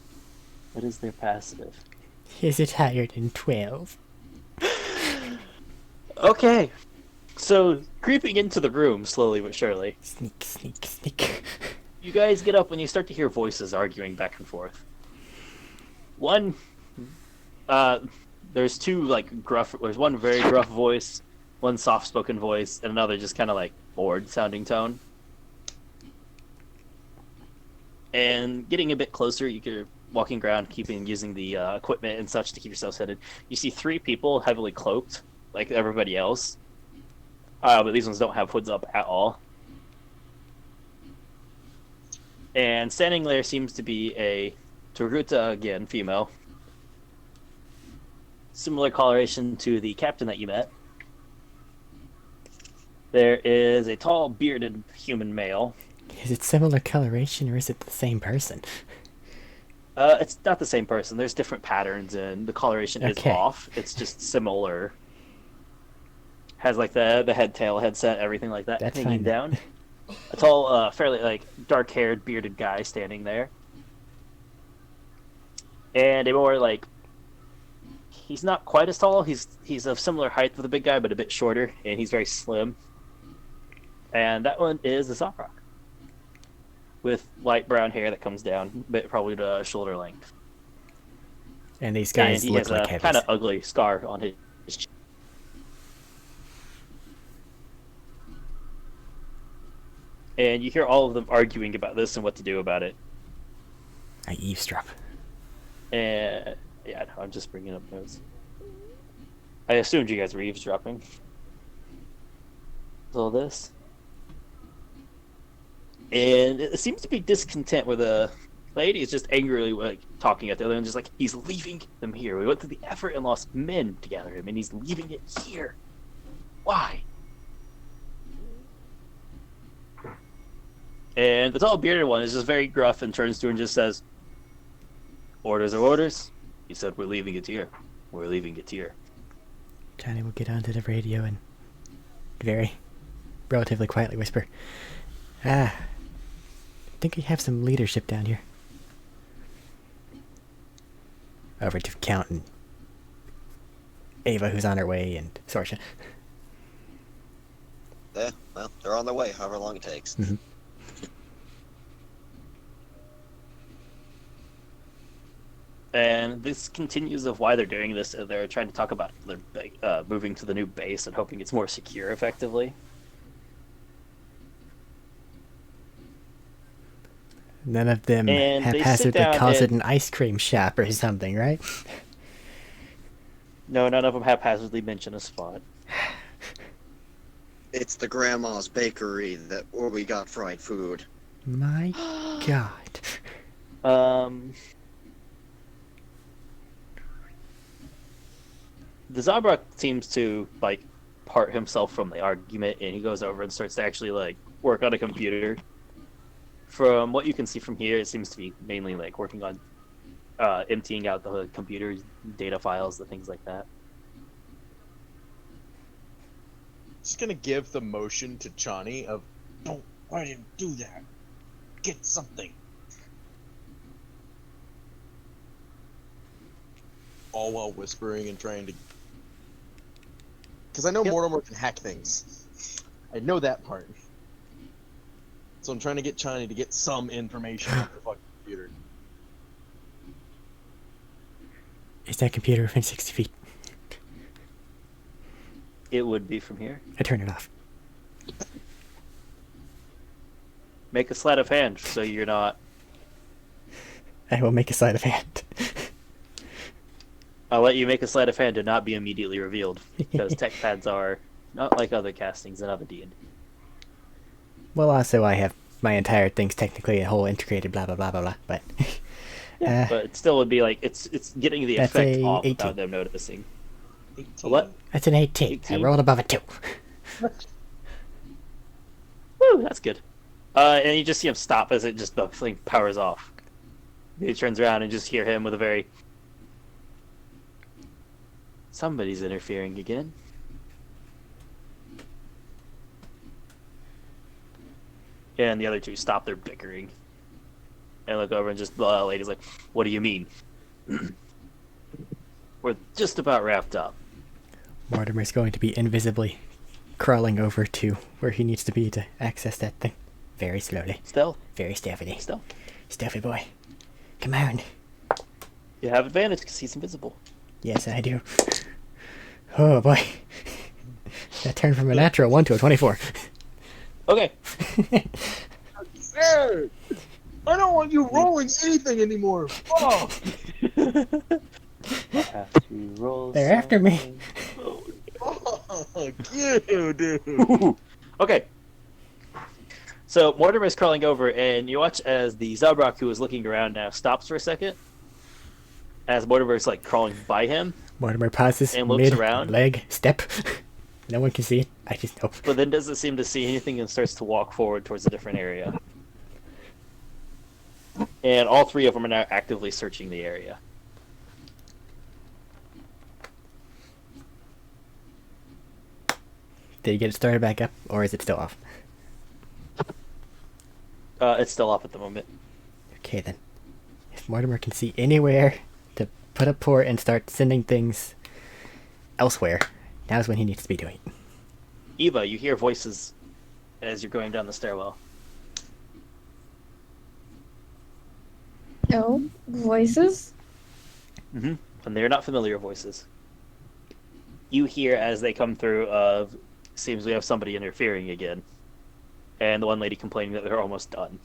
What is their passive? Is it higher than 12? Okay. So, creeping into the room slowly but surely, Sneak, sneak, sneak. you guys get up when you start to hear voices arguing back and forth. One, there's two, like, gruff, there's one very gruff voice, one soft-spoken voice, and another just kind of, like, bored-sounding tone. And getting a bit closer, you're walking around, using the equipment and such to keep yourselves hidden. You see 3 people heavily cloaked, like everybody else. But these ones don't have hoods up at all. And standing there seems to be a Toruta, again, female. Similar coloration to the captain that you met. There is a tall, bearded human male. Is it similar coloration, or is it the same person? It's not the same person. There's different patterns, and the coloration is Okay. off. It's just similar. Has like the head-tail headset, everything like that, That's hanging fine. down. A tall, fairly like dark-haired, bearded guy standing there, and a more like he's not quite as tall. He's of similar height with the big guy, but a bit shorter, and he's very slim. And that one is the Zoprock, with light brown hair that comes down, but probably to shoulder length. And these And guys he look has like a heavies. kind of ugly scar on his cheek. And you hear all of them arguing about this and what to do about it. I eavesdrop. And yeah, no, I'm just bringing up notes. I assumed you guys were eavesdropping. All this. And it seems to be discontent where the lady is just angrily like talking at the other and just like, he's leaving them here. We went through the effort and lost men to gather him, and he's leaving it here. Why? And the tall bearded one is just very gruff and turns to her and just says, "Orders are orders." He said, "We're leaving it here. We're leaving it here." Johnny will get onto the radio and relatively quietly whisper, I think we have some leadership down here. Over to Count and Ava, who's on her way, and Sorsha. Yeah, well, they're on their way, however long it takes. Mhm. And this continues of why they're doing this. They're trying to talk about their moving to the new base and hoping it's more secure, effectively. None of them And they sit haphazardly down calls it and- an ice cream shop or something, right? No, none of them haphazardly mention a spot. It's the grandma's bakery where we got fried food. My God. The Zabrak seems to like part himself from the argument, and he goes over and starts to actually like work on a computer. From what you can see from here, it seems to be mainly like working on emptying out the computer's data files, the things like that. Just gonna give the motion to Chani of, don't let him do that. Get something. All while whispering and trying to. Because I know Mortimer can hack things. I know that part. So I'm trying to get Chani to get some information off the fucking computer. Is that computer within 60 feet? It would be from here. I turn it off. Make a sleight of hand so you're not. I will make a sleight of hand. I'll let you make a sleight of hand to not be immediately revealed, because tech pads are not like other castings in other D&D. Well, also I have my entire thing's technically a whole integrated blah blah blah blah blah, but Yeah, but it still would be like it's getting the That's effect a off 18. without them noticing. 18. What? that's an 18. I 18. rolled above a 2. Woo, that's good. And you just see him stop as it just the thing powers off. He turns around and just hear him with a very. Somebody's interfering again. And the other two stop their bickering and look over and just the lady's like, "What do you mean?" We're just about wrapped up. Mortimer's going to be invisibly crawling over to where he needs to be to access that thing. Very slowly. Still, Very stealthily. still, Stealthy boy. Come on. you have advantage because he's invisible. Yes, I do. Oh boy. That turned from a natural 1 to a 24. Okay. Sir, I don't want you rolling anything anymore. Oh. Have to roll. They're after me. Fuck you, dude. Ooh. Okay. So Mortimer is crawling over, and you watch as the Zabrak, who is looking around now, stops for a second. As Mortimer is like crawling by him, Mortimer pauses And looks mid around. leg step. No one can see it. I just know. but then doesn't seem to see anything and starts to walk forward towards a different area. And all three of them are now actively searching the area. Did you get it started back up, or is it still off? It's still off at the moment. Okay then. If Mortimer can see anywhere to put a port and start sending things elsewhere, now's when he needs to be doing it. Eva, you hear voices as you're going down the stairwell. No voices. Mm-hmm. And they're not familiar voices. You hear as they come through of, seems we have somebody interfering again. And the one lady complaining that they're almost done.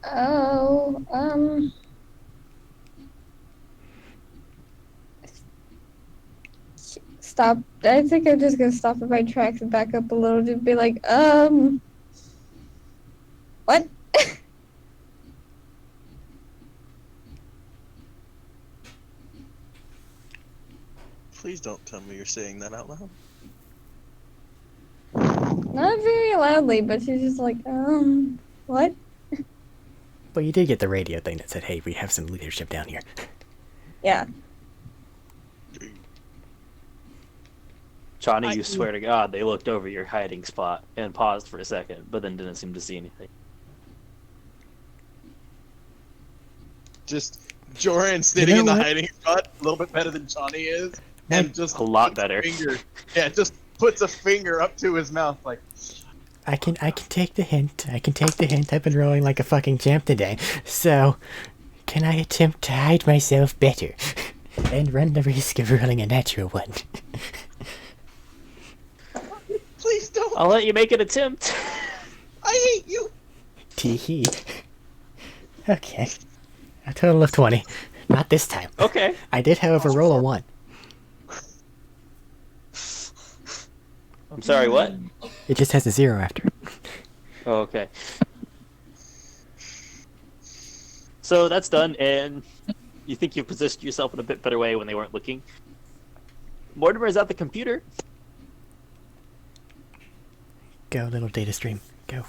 Oh, stop. I think I'm just gonna stop in my tracks and back up a little to be like, what? Please don't tell me you're saying that out loud. Not very loudly, but she's just like, what? But you did get the radio thing that said, hey, we have some leadership down here. Yeah. Chani, you swear to God, they looked over your hiding spot and paused for a second, but then didn't seem to see anything. Just Joran sitting know in the what? hiding spot, a little bit better than Chani is, and just A lot puts better. Just puts a finger up to his mouth like, I can take the hint. I can take the hint. I've been rolling like a fucking champ today. So, can I attempt to hide myself better? And run the risk of rolling a natural one. please don't. I'll let you make an attempt. I hate you. Tee-hee. Okay. A total of 20. Not this time. Okay. I did, however, roll a 1. I'm sorry, what? It just has a 0 after. Oh, okay. So that's done, and you think you've positioned yourself in a bit better way when they weren't looking. Mortimer's at the computer. Go, little data stream. Go.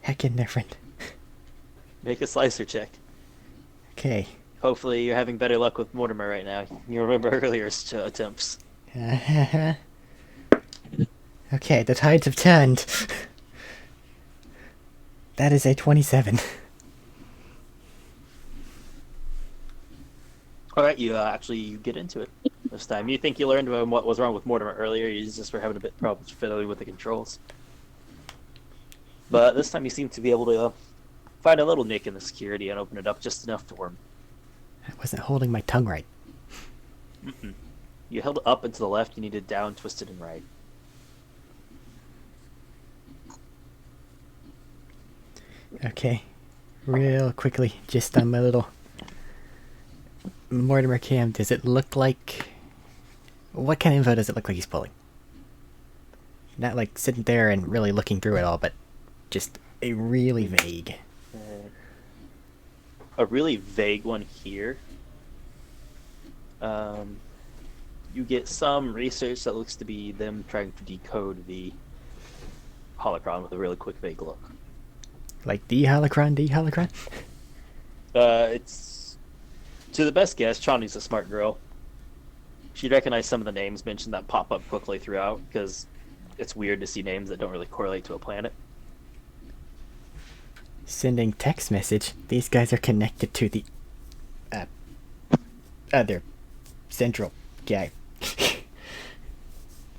Heck in there, friend. Make a slicer check. Okay. Hopefully you're having better luck with Mortimer right now. You remember earlier attempts. Okay, the tides have turned. That is a 27. Alright, you get into it this time. You think you learned what was wrong with Mortimer earlier, you just were having a bit problems fiddling with the controls. But this time you seem to be able to find a little nick in the security and open it up just enough for him. I wasn't holding my tongue right. Mm-mm. You held it up and to the left, you needed down, twisted, and right. Okay. Real quickly, just on my little Mortimer cam, does it look like... What kind of info does it look like he's pulling? Not like sitting there and really looking through it all, but just a really vague. A really vague one here. You get some research that looks to be them trying to decode the holocron with a really quick vague look. Like the holocron? It's, to the best guess, Chani's a smart girl. She'd recognize some of the names mentioned that pop up quickly throughout, because it's weird to see names that don't really correlate to a planet. Sending text message. These guys are connected to the other central guy.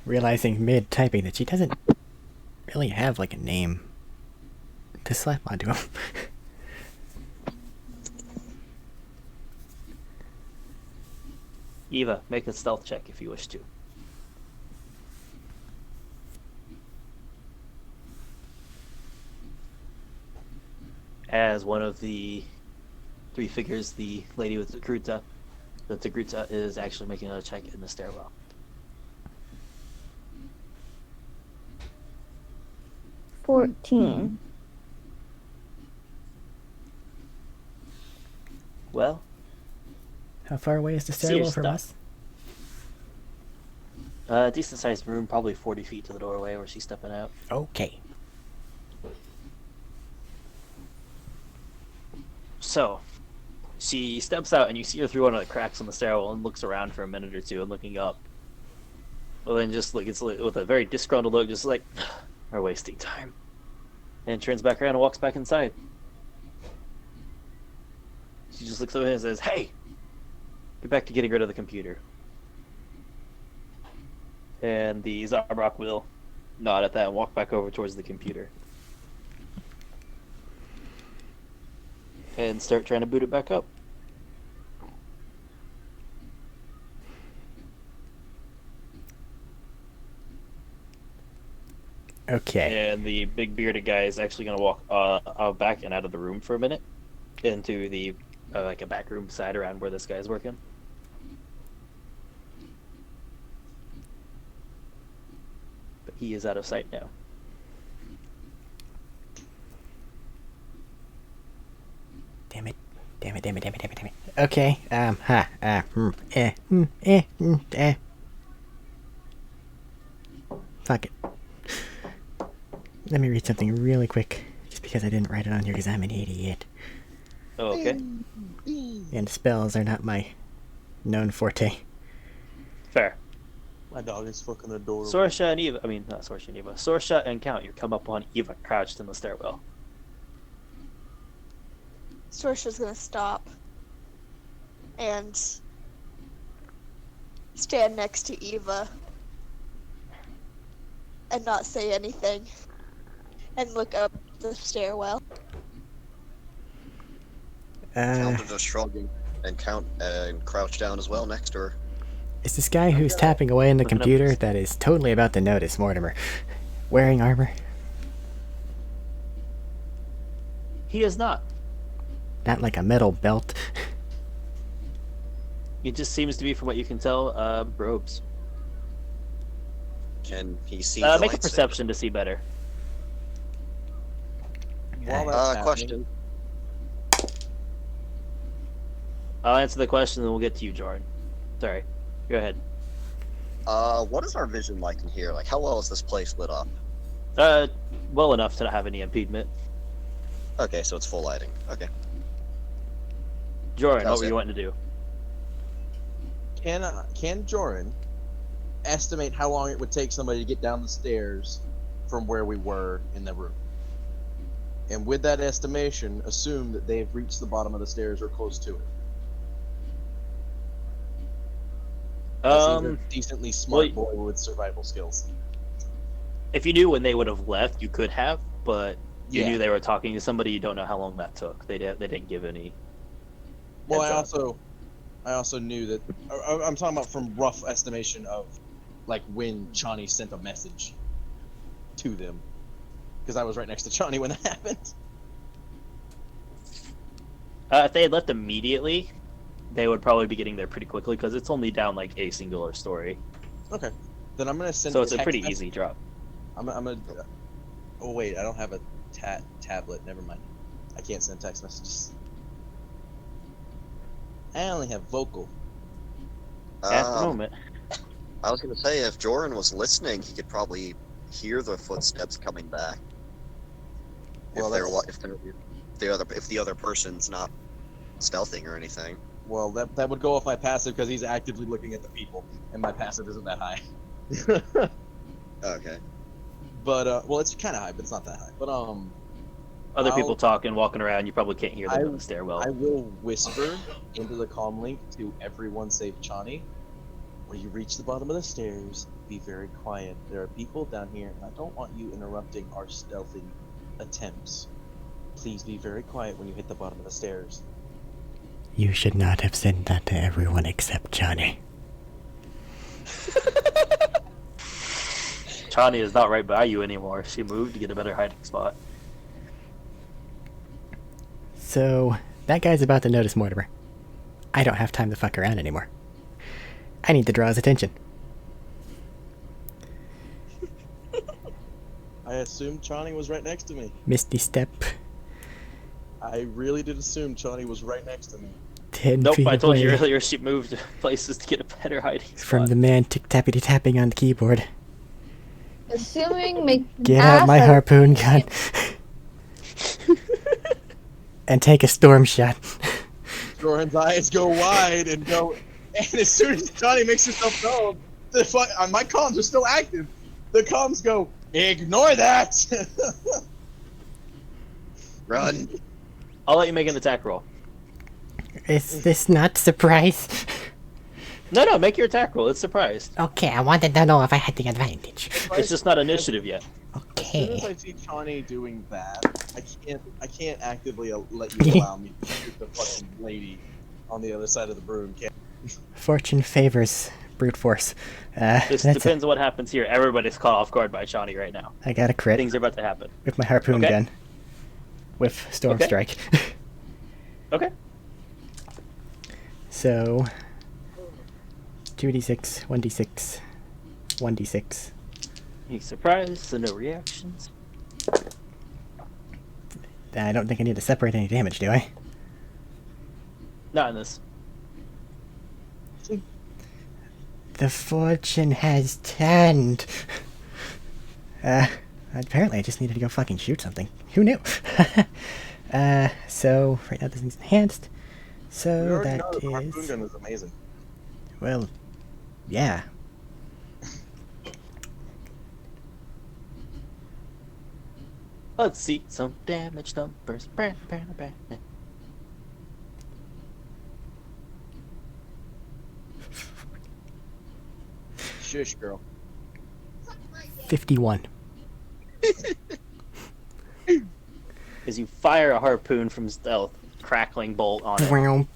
Realizing mid typing that she doesn't really have like a name to slap onto him. Eva, make a stealth check if you wish to. As one of the three figures, the lady with the Tagruta is actually making a check in the stairwell. $14. Well, How far away is the See your stairwell from stuff. us? Decent sized room, probably 40 feet to the doorway where she's stepping out. Okay. So, she steps out and you see her through one of the cracks on the stairwell and looks around for a minute or two and looking up. Well, then just like, it's like, with a very disgruntled look, just like, we're wasting time. And turns back around and walks back inside. She just looks over and says, "Hey, get back to getting rid of the computer." And the Zarbrock will nod at that and walk back over towards the computer. And start trying to boot it back up. Okay. And the big bearded guy is actually going to walk out back and out of the room for a minute into the like a back room side around where this guy's working. But he is out of sight now. Damn it. Okay, Fuck it. Let me read something really quick, just because I didn't write it on here because I'm an idiot. Oh, okay. And spells are not my known forte. Fair. My dog is fucking adorable. Sorsha and Eva, not Sorsha and Eva. Sorsha and Count, you come up on Eva crouched in the stairwell. Sorsha's gonna stop and stand next to Eva and not say anything and look up the stairwell. Count is just shrugging and crouch down as well next to her. Is this guy who's tapping away in the Looking up computer this- that is totally about to notice Mortimer wearing armor? He is not. Not like a metal belt. It just seems to be, from what you can tell, robes. Can he see the Make a lightsaber? perception to see better. While that's happening, Question. I'll answer the question, and then we'll get to you, Jordan. Sorry. Go ahead. What is our vision like in here? Like, how well is this place lit up? Well enough to not have any impediment. Okay, so it's full lighting. Okay. Jordan, That what was were it. you wanting to do? can Joran estimate how long it would take somebody to get down the stairs from where we were in the room? And with that estimation, assume that they've reached the bottom of the stairs or close to it. That seems a decently smart boy with survival skills. If you knew when they would have left, you could have, but you Yeah. knew they were talking to somebody. You don't know how long that took. They didn't give any. Well, heads up. I also knew that. I'm talking about from rough estimation of, like, when Chani sent a message to them, because I was right next to Chani when that happened. If they had left immediately, they would probably be getting there pretty quickly because it's only down like a singular story. Okay, then I'm gonna send. So it's a text pretty message. easy drop. I'm gonna. Oh wait, I don't have a tablet. Never mind. I can't send text messages. I only have vocal. At the moment. I was gonna say, if Joran was listening, he could probably hear the footsteps coming back. Well, If the other person's not stealthing or anything. Well, that would go off my passive because he's actively looking at the people, and my passive isn't that high. Okay. But well, it's kind of high, but it's not that high. But Other I'll- people talking, walking around, you probably can't hear them in the stairwell. I will whisper into the comm link to everyone save Chani. When you reach the bottom of the stairs, be very quiet. There are people down here, and I don't want you interrupting our stealthy attempts. Please be very quiet when you hit the bottom of the stairs. You should not have said that to everyone except Chani. Chani is not right by you anymore. She moved to get a better hiding spot. So, that guy's about to notice Mortimer. I don't have time to fuck around anymore. I need to draw his attention. I assumed Chani was right next to me. Misty step, I really did assume Chani was right next to me. 10 Nope, feet I told you away earlier she moved places to get a better hiding spot. from the man tick-tappity tapping on the keyboard. Assuming make Get out my ass- harpoon gun. And take a storm shot. Joran's eyes go wide and go, and as soon as Chani makes herself known, my comms are still active. The comms go, ignore that. Run! I'll let you make an attack roll. Is this not surprise? No, make your attack roll. It's surprised. Okay, I wanted to know if I had the advantage. It's just not initiative yet. As soon Okay. as I see Chani doing that, I can't actively let you allow me to shoot the fucking lady on the other side of the broom. Fortune favors brute force. This That's depends on what happens here. Everybody's caught off guard by Chani right now. I got a crit Things are about to happen. with my harpoon Okay. gun. With storm Okay. strike. Okay. So 2d6, 1d6, 1d6. He's surprised, so no reactions. I don't think I need to separate any damage, do I? Not in this. The fortune has turned. Apparently I just needed to go fucking shoot something. Who knew? So right now this thing's enhanced. We So already that know the harpoon is, gun is amazing. well, yeah. Let's see some damage numbers. Shush, girl. 51. As you fire a harpoon from stealth, crackling bolt on it. Wow.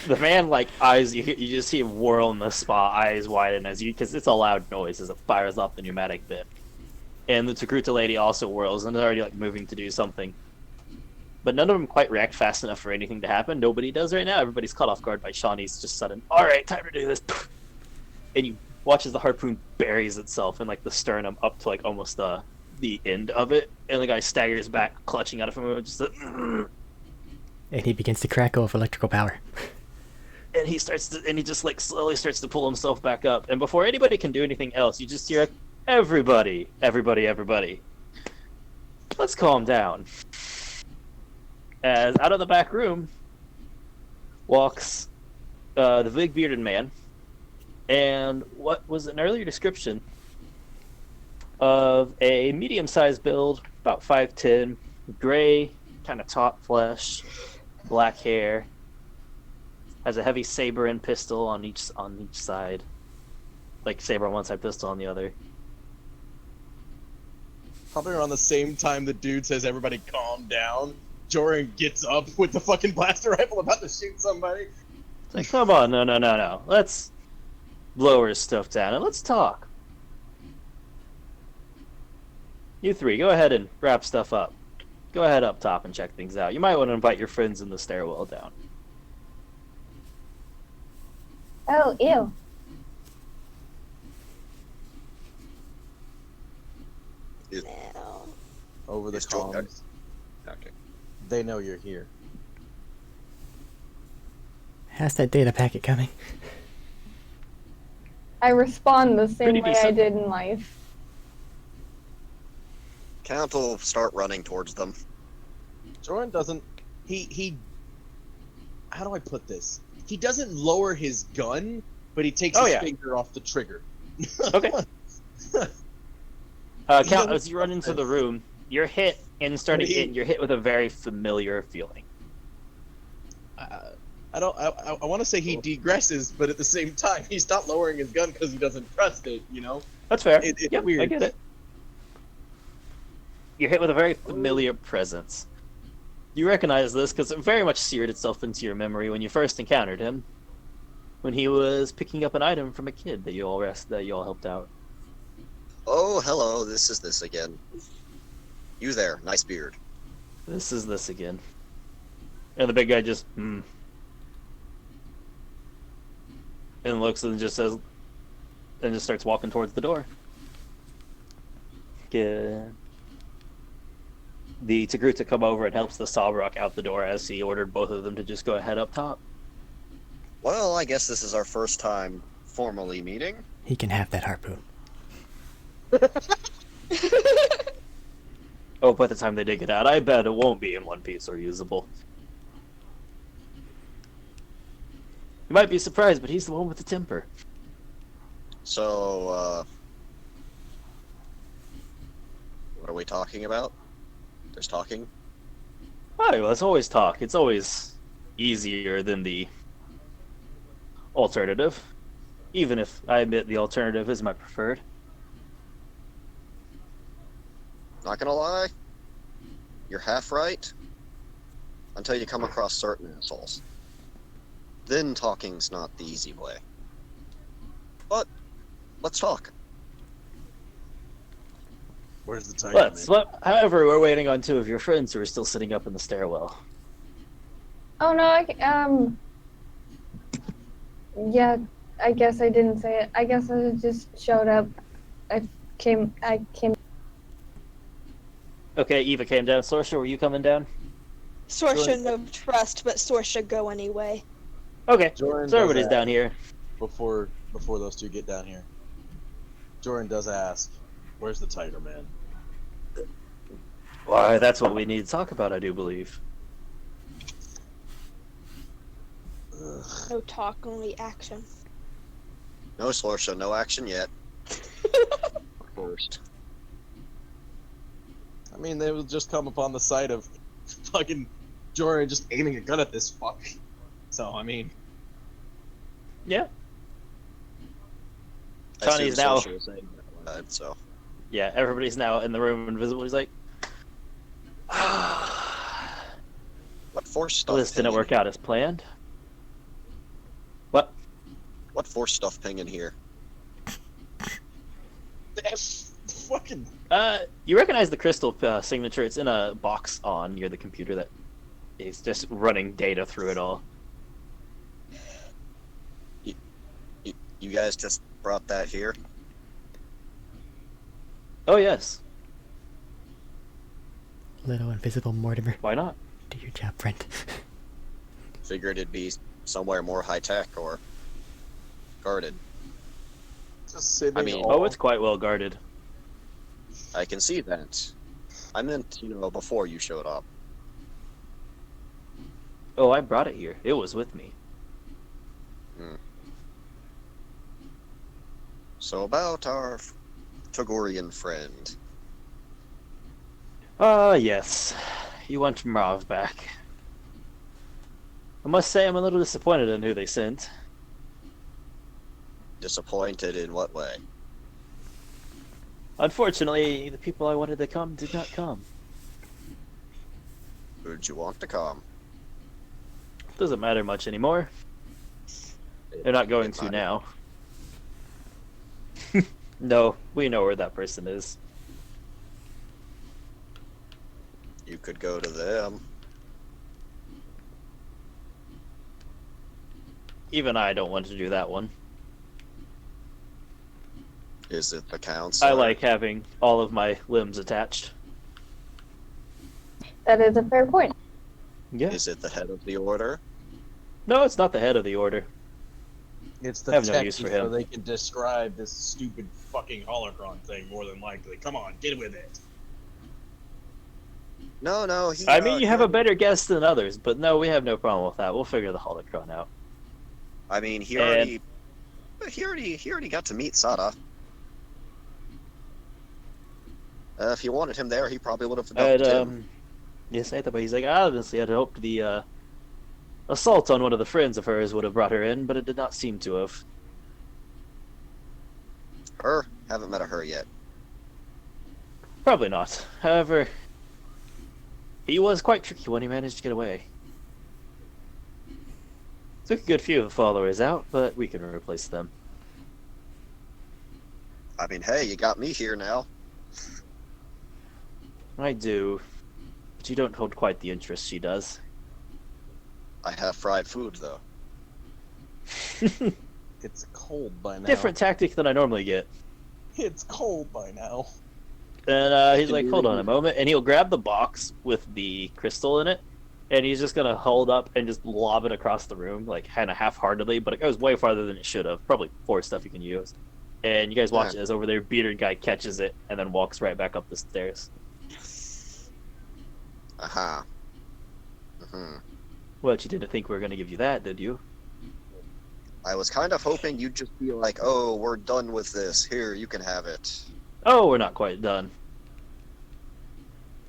The man, like, eyes, you just see him whirl in the spot, eyes widen as you, because it's a loud noise as it fires off the pneumatic bit. And the Takruta lady also whirls and is already, like, moving to do something. but none of them quite react fast enough for anything to happen. Nobody does right now. Everybody's caught off guard by Shawnee's just sudden, all right, time to do this. And you watch as the harpoon buries itself in like the sternum up to like almost the end of it, and the guy staggers back, clutching out of him, just And he begins to crackle with electrical power. and he just like slowly starts to pull himself back up. And before anybody can do anything else, you just hear everybody. Let's calm down. As out of the back room walks the big bearded man, and what was an earlier description of a medium-sized build, about 5'10", gray, kind of taut flesh, black hair, has a heavy saber and pistol on each side, like saber on one side, pistol on the other. Probably around the same time the dude says everybody calm down, Joran gets up with the fucking blaster rifle about to shoot somebody. It's like, come on, no. Let's lower his stuff down and let's talk. You three, go ahead and wrap stuff up. Go ahead up top and check things out. You might want to invite your friends in the stairwell down. Oh, ew. No. Over the It's Joran. comms. Okay. They know you're here. How's that data packet coming? I respond the same Pretty way I decent. did in life. Count will start running towards them. Joran doesn't. He. How do I put this? He doesn't lower his gun, but he takes Oh, his yeah. finger off the trigger. Okay. He Count, doesn't- as you run into the room, you're hit, and starting He- in, you're hit with a very familiar feeling. I don't. I want to say he degresses, but at the same time, he's not lowering his gun because he doesn't trust it. You know. That's fair. It's Yep, weird. I get it. You're hit with a very familiar presence. You recognize this because it very much seared itself into your memory when you first encountered him, when he was picking up an item from a kid that you all helped out. Oh, hello, this is this again. You there, nice beard. This is this again. And the big guy just, and looks and just says, and just starts walking towards the door. Get the Togruta come over and helps the Sabrok out the door as he ordered both of them to just go ahead up top. Well, I guess this is our first time formally meeting. He can have that harpoon. Oh, by the time they dig it out, I bet it won't be in one piece or usable. You might be surprised, but he's the one with the temper. So, what are we talking about? There's talking? Oh, let's always talk. It's always easier than the alternative. Even if I admit the alternative is my preferred. Not gonna lie, you're half right until you come across certain assholes. Then talking's not the easy way. But let's talk. Where's the tiger? Let's. However, we're waiting on two of your friends who are still sitting up in the stairwell. Oh no, yeah, I guess I didn't say it. I guess I just showed up. I came. Okay, Eva came down. Sorsha, were you coming down? Sorsha no trust, but Sorsha go anyway. Okay, Joran so everybody's does down here. before those two get down here. Joran does ask, "Where's the tiger man?" Why, that's what we need to talk about, I do believe. Ugh. No talk, only action. No, Slorsha, no action yet. First. I mean, they will just come upon the sight of fucking Joran just aiming a gun at this fuck. So I mean, Yeah. I assume Chani's now. Slorsha was saying that, so. Yeah, everybody's now in the room invisible. He's like, What force stuff? this didn't pinging? work out as planned. What? What force stuff pinging here? fucking You recognize the crystal signature. It's in a box on near the computer that He's just running data through it all. You guys just brought that here? Oh yes, Little invisible Mortimer. why not? Do your job, friend. Figured it'd be somewhere more high tech or guarded. Just sitting. I mean- Oh, it's quite well guarded. I can see that. I meant, before you showed up. Oh, I brought it here. It was with me. So about our Togorian friend. Yes. You want Marv back. I must say I'm a little disappointed in who they sent. Disappointed in what way? Unfortunately, the people I wanted to come did not come. Who'd you want to come? Doesn't matter much anymore. They're not going to now. No, we know where that person is. You could go to them. Even I don't want to do that one. Is it the council? I like having all of my limbs attached. That is a fair point. Yeah. Is it the head of the order? No, it's not the head of the order. It's the I have no tech use for so him. they can describe this stupid fucking holocron thing more than likely. Come on, get with it. No. I mean, you have a better guess than others, but no, we have no problem with that. We'll figure the holocron out. I mean, he And- already got to meet Sada. If you wanted him there, he probably would have I'd, adopted him. yes, I thought, but he's like, honestly, I'd hoped the assault on one of the friends of hers would have brought her in, but it did not seem to have. Her? Haven't met her yet. Probably not. However, he was quite tricky when he managed to get away. Took a good few of the followers out, but we can replace them. I mean, hey, you got me here now. I do, but you don't hold quite the interest she does. I have fried food, though. It's cold by now. Different tactic than I normally get. It's cold by now. And he's like, hold on a moment, and he'll grab the box with the crystal in it, and he's just gonna hold up and just lob it across the room, like kind of half-heartedly, but it goes way farther than it should have. Probably 4 stuff you can use. And you guys watch it as over there, bearded guy catches it and then walks right back up the stairs. Aha. Mm-hmm. What, you didn't think we were gonna give you that, did you? I was kind of hoping you'd just be like, oh, we're done with this. Here, you can have it. Oh, we're not quite done.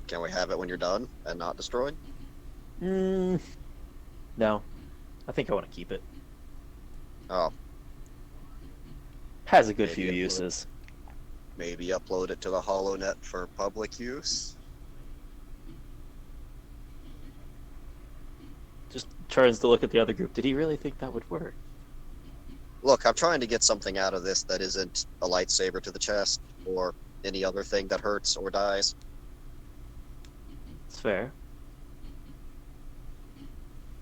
Can we have it when you're done and not destroyed? No. I think I want to keep it. Oh, Has a good Maybe few it would. uses. maybe upload it to the HoloNet for public use? Just turns to look at the other group. Did he really think that would work? Look, I'm trying to get something out of this that isn't a lightsaber to the chest or any other thing that hurts or dies. It's fair.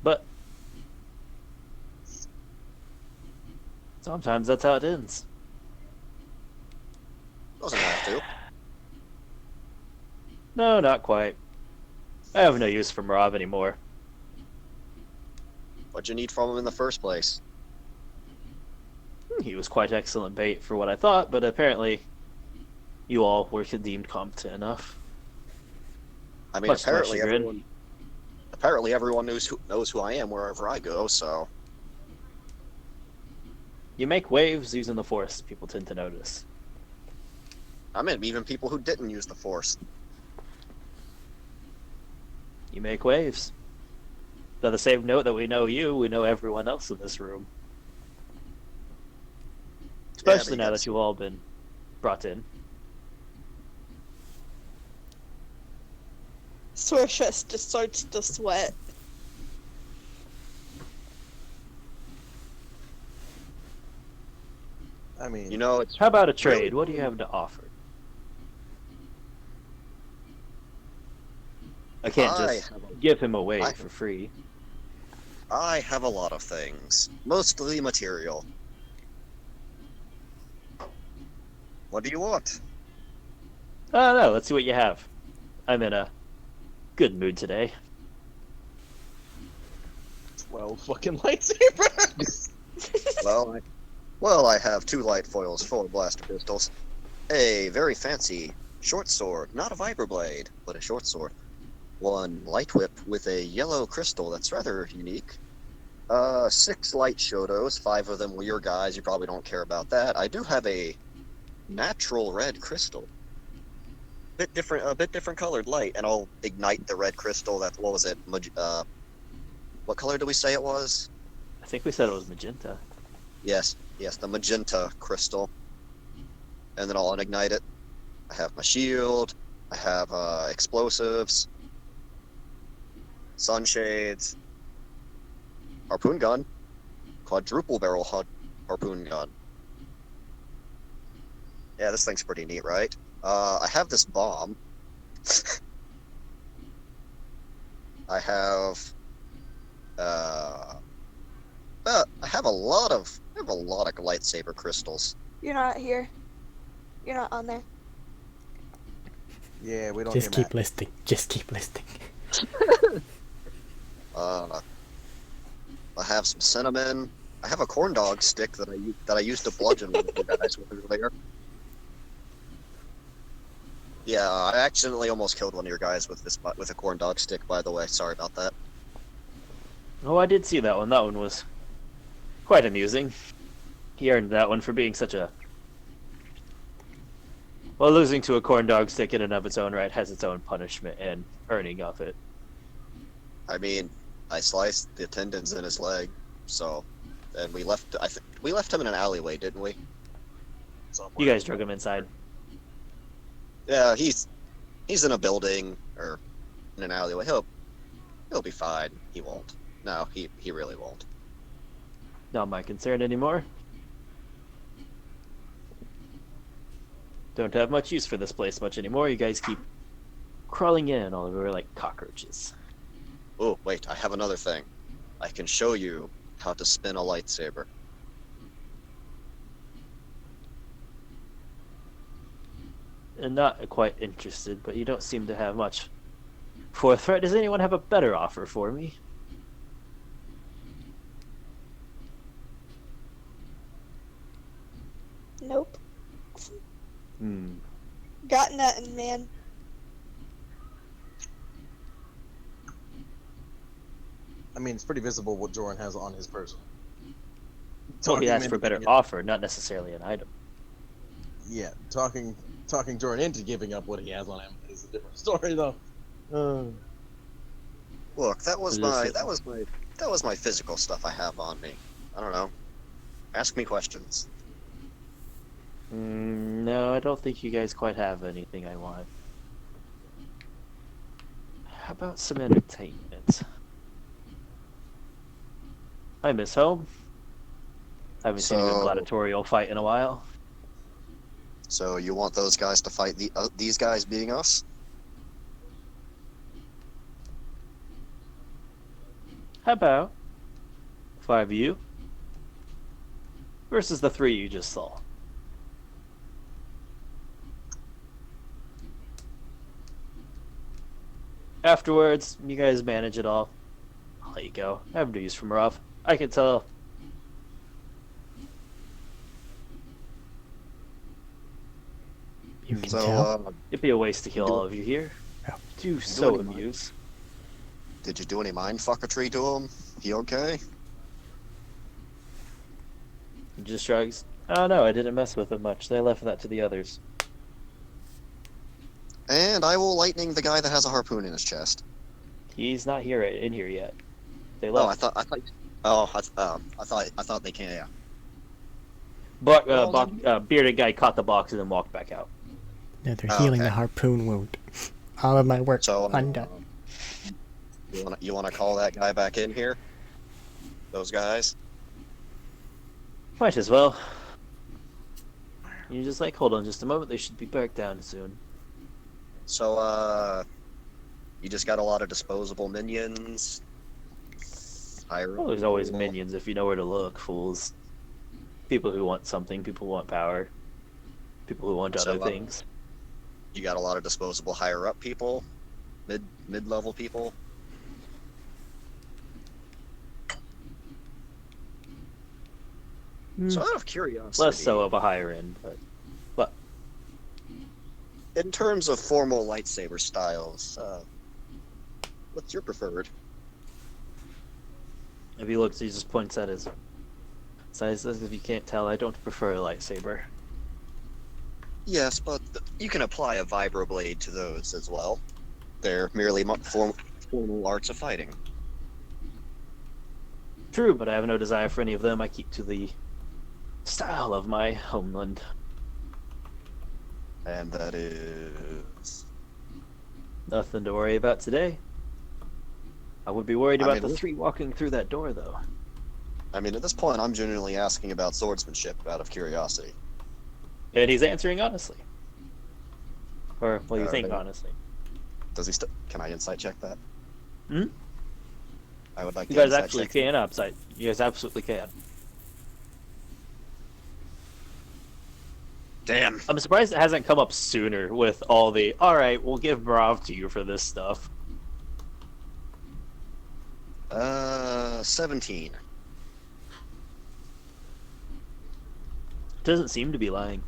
But sometimes that's how it ends. Doesn't have to. No, not quite. I have no use for Marav anymore. What'd you need from him in the first place? He was quite excellent bait for what I thought, but apparently you all were deemed competent enough. I mean, Much to my apparently chagrin. everyone knows who I am wherever I go, so... You make waves using the Force, people tend to notice. I mean, even people who didn't use the Force. You make waves. By the same note that we know you, we know everyone else in this room. Especially now that you've all been brought in. Sorceress just starts to sweat. I mean, It's How about a trade? Really? What do you have to offer? I can't I just have a, give him away I, for free. I have a lot of things, mostly material. What do you want? Oh no, let's see what you have. I'm in a good mood today. 12 fucking lightsabers! Well, I have 2 light foils, 4 blaster pistols, a very fancy short sword, not a vibroblade, but a short sword. 1 light whip with a yellow crystal that's rather unique. 6 light shotos, 5 of them were your guys. You probably don't care about that. I do have a natural red crystal, a bit different colored light, and I'll ignite the red crystal. That what was it? What color did we say it was? I think we said it was magenta. Yes, the magenta crystal, and then I'll unignite it. I have my shield. I have explosives, sunshades, harpoon gun, quadruple barrel harpoon gun. Yeah, this thing's pretty neat, right? I have this bomb. I have I have a lot of lightsaber crystals. You're not here. You're not on there. Yeah, we don't Just hear keep listing. Just keep listing. I have some cinnamon. I have a corn dog stick that I used to bludgeon one of you guys with earlier. Yeah, I accidentally almost killed one of your guys with a corn dog stick. By the way, sorry about that. Oh, I did see that one. That one was quite amusing. He earned that one for being such a... Well, losing to a corn dog stick in and of its own right has its own punishment and earning of it. I mean, I sliced the tendons in his leg, so, and we left. We left him in an alleyway, didn't we? You guys drug him inside. Yeah, he's in a building or in an alleyway. He'll be fine. He won't. No, he really won't. Not my concern anymore. Don't have much use for this place much anymore. You guys keep crawling in all over like cockroaches. Oh, wait, I have another thing. I can show you how to spin a lightsaber. And not quite interested, but you don't seem to have much forethought. Does anyone have a better offer for me? Nope. Hmm. Got nothing, man. I mean, it's pretty visible what Joran has on his person. So he Talking asked for a into better giving- offer, not necessarily an item. Yeah, talking Joran into giving up what he has on him is a different story, though. Look, that was Listen. my physical stuff I have on me. I don't know. Ask me questions. No, I don't think you guys quite have anything I want. How about some entertainment? I miss home. I haven't seen a good So- gladiatorial fight in a while. So you want those guys to fight these guys being us? How about 5 of you versus the 3 you just saw? Afterwards, you guys manage it all. I'll let you go. I have no use for Marav. I can tell. You can So, tell. It'd be a waste to kill all of you here. Oh. Do so any mind? amuse. Did you do any mind fuckery to him? He okay? He just shrugs. Oh no, I didn't mess with him much. They left that to the others. And I will lightning the guy that has a harpoon in his chest. He's not here in here yet. They Oh, left. I thought they can't. Yeah. Bearded guy caught the box and then walked back out. No, they're Oh, healing the okay. harpoon wound. All of my work So undone. you wanna call that guy back in here? Those guys. Might as well. You're just like, hold on just a moment, they should be back down soon. So You just got a lot of disposable minions. Higher Well, there's always minions if you know where to look, fools. People who want something, people who want power, people who want So, other things. You got a lot of disposable higher up people, mid-level people. So out of curiosity, Less so of a higher end, but in terms of formal lightsaber styles, what's your preferred? if he looks, he just points at his size. As if you can't tell, I don't prefer a lightsaber. Yes, but you can apply a vibroblade to those as well. They're merely formal arts of fighting. True, but I have no desire for any of them. I keep to the style of my homeland. And that is... Nothing to worry about today. I would be worried I about mean, the three walking through that door, though. I mean, at this point, I'm genuinely asking about swordsmanship out of curiosity. And he's answering honestly. Or, well, you think Alright. honestly. Does he Can I insight check that? Hmm? I would like You to guys insight actually check. can upside. You guys absolutely can. Damn. I'm surprised it hasn't come up sooner with all the, alright, we'll give Brav to you for this stuff. 17. Doesn't seem to be lying.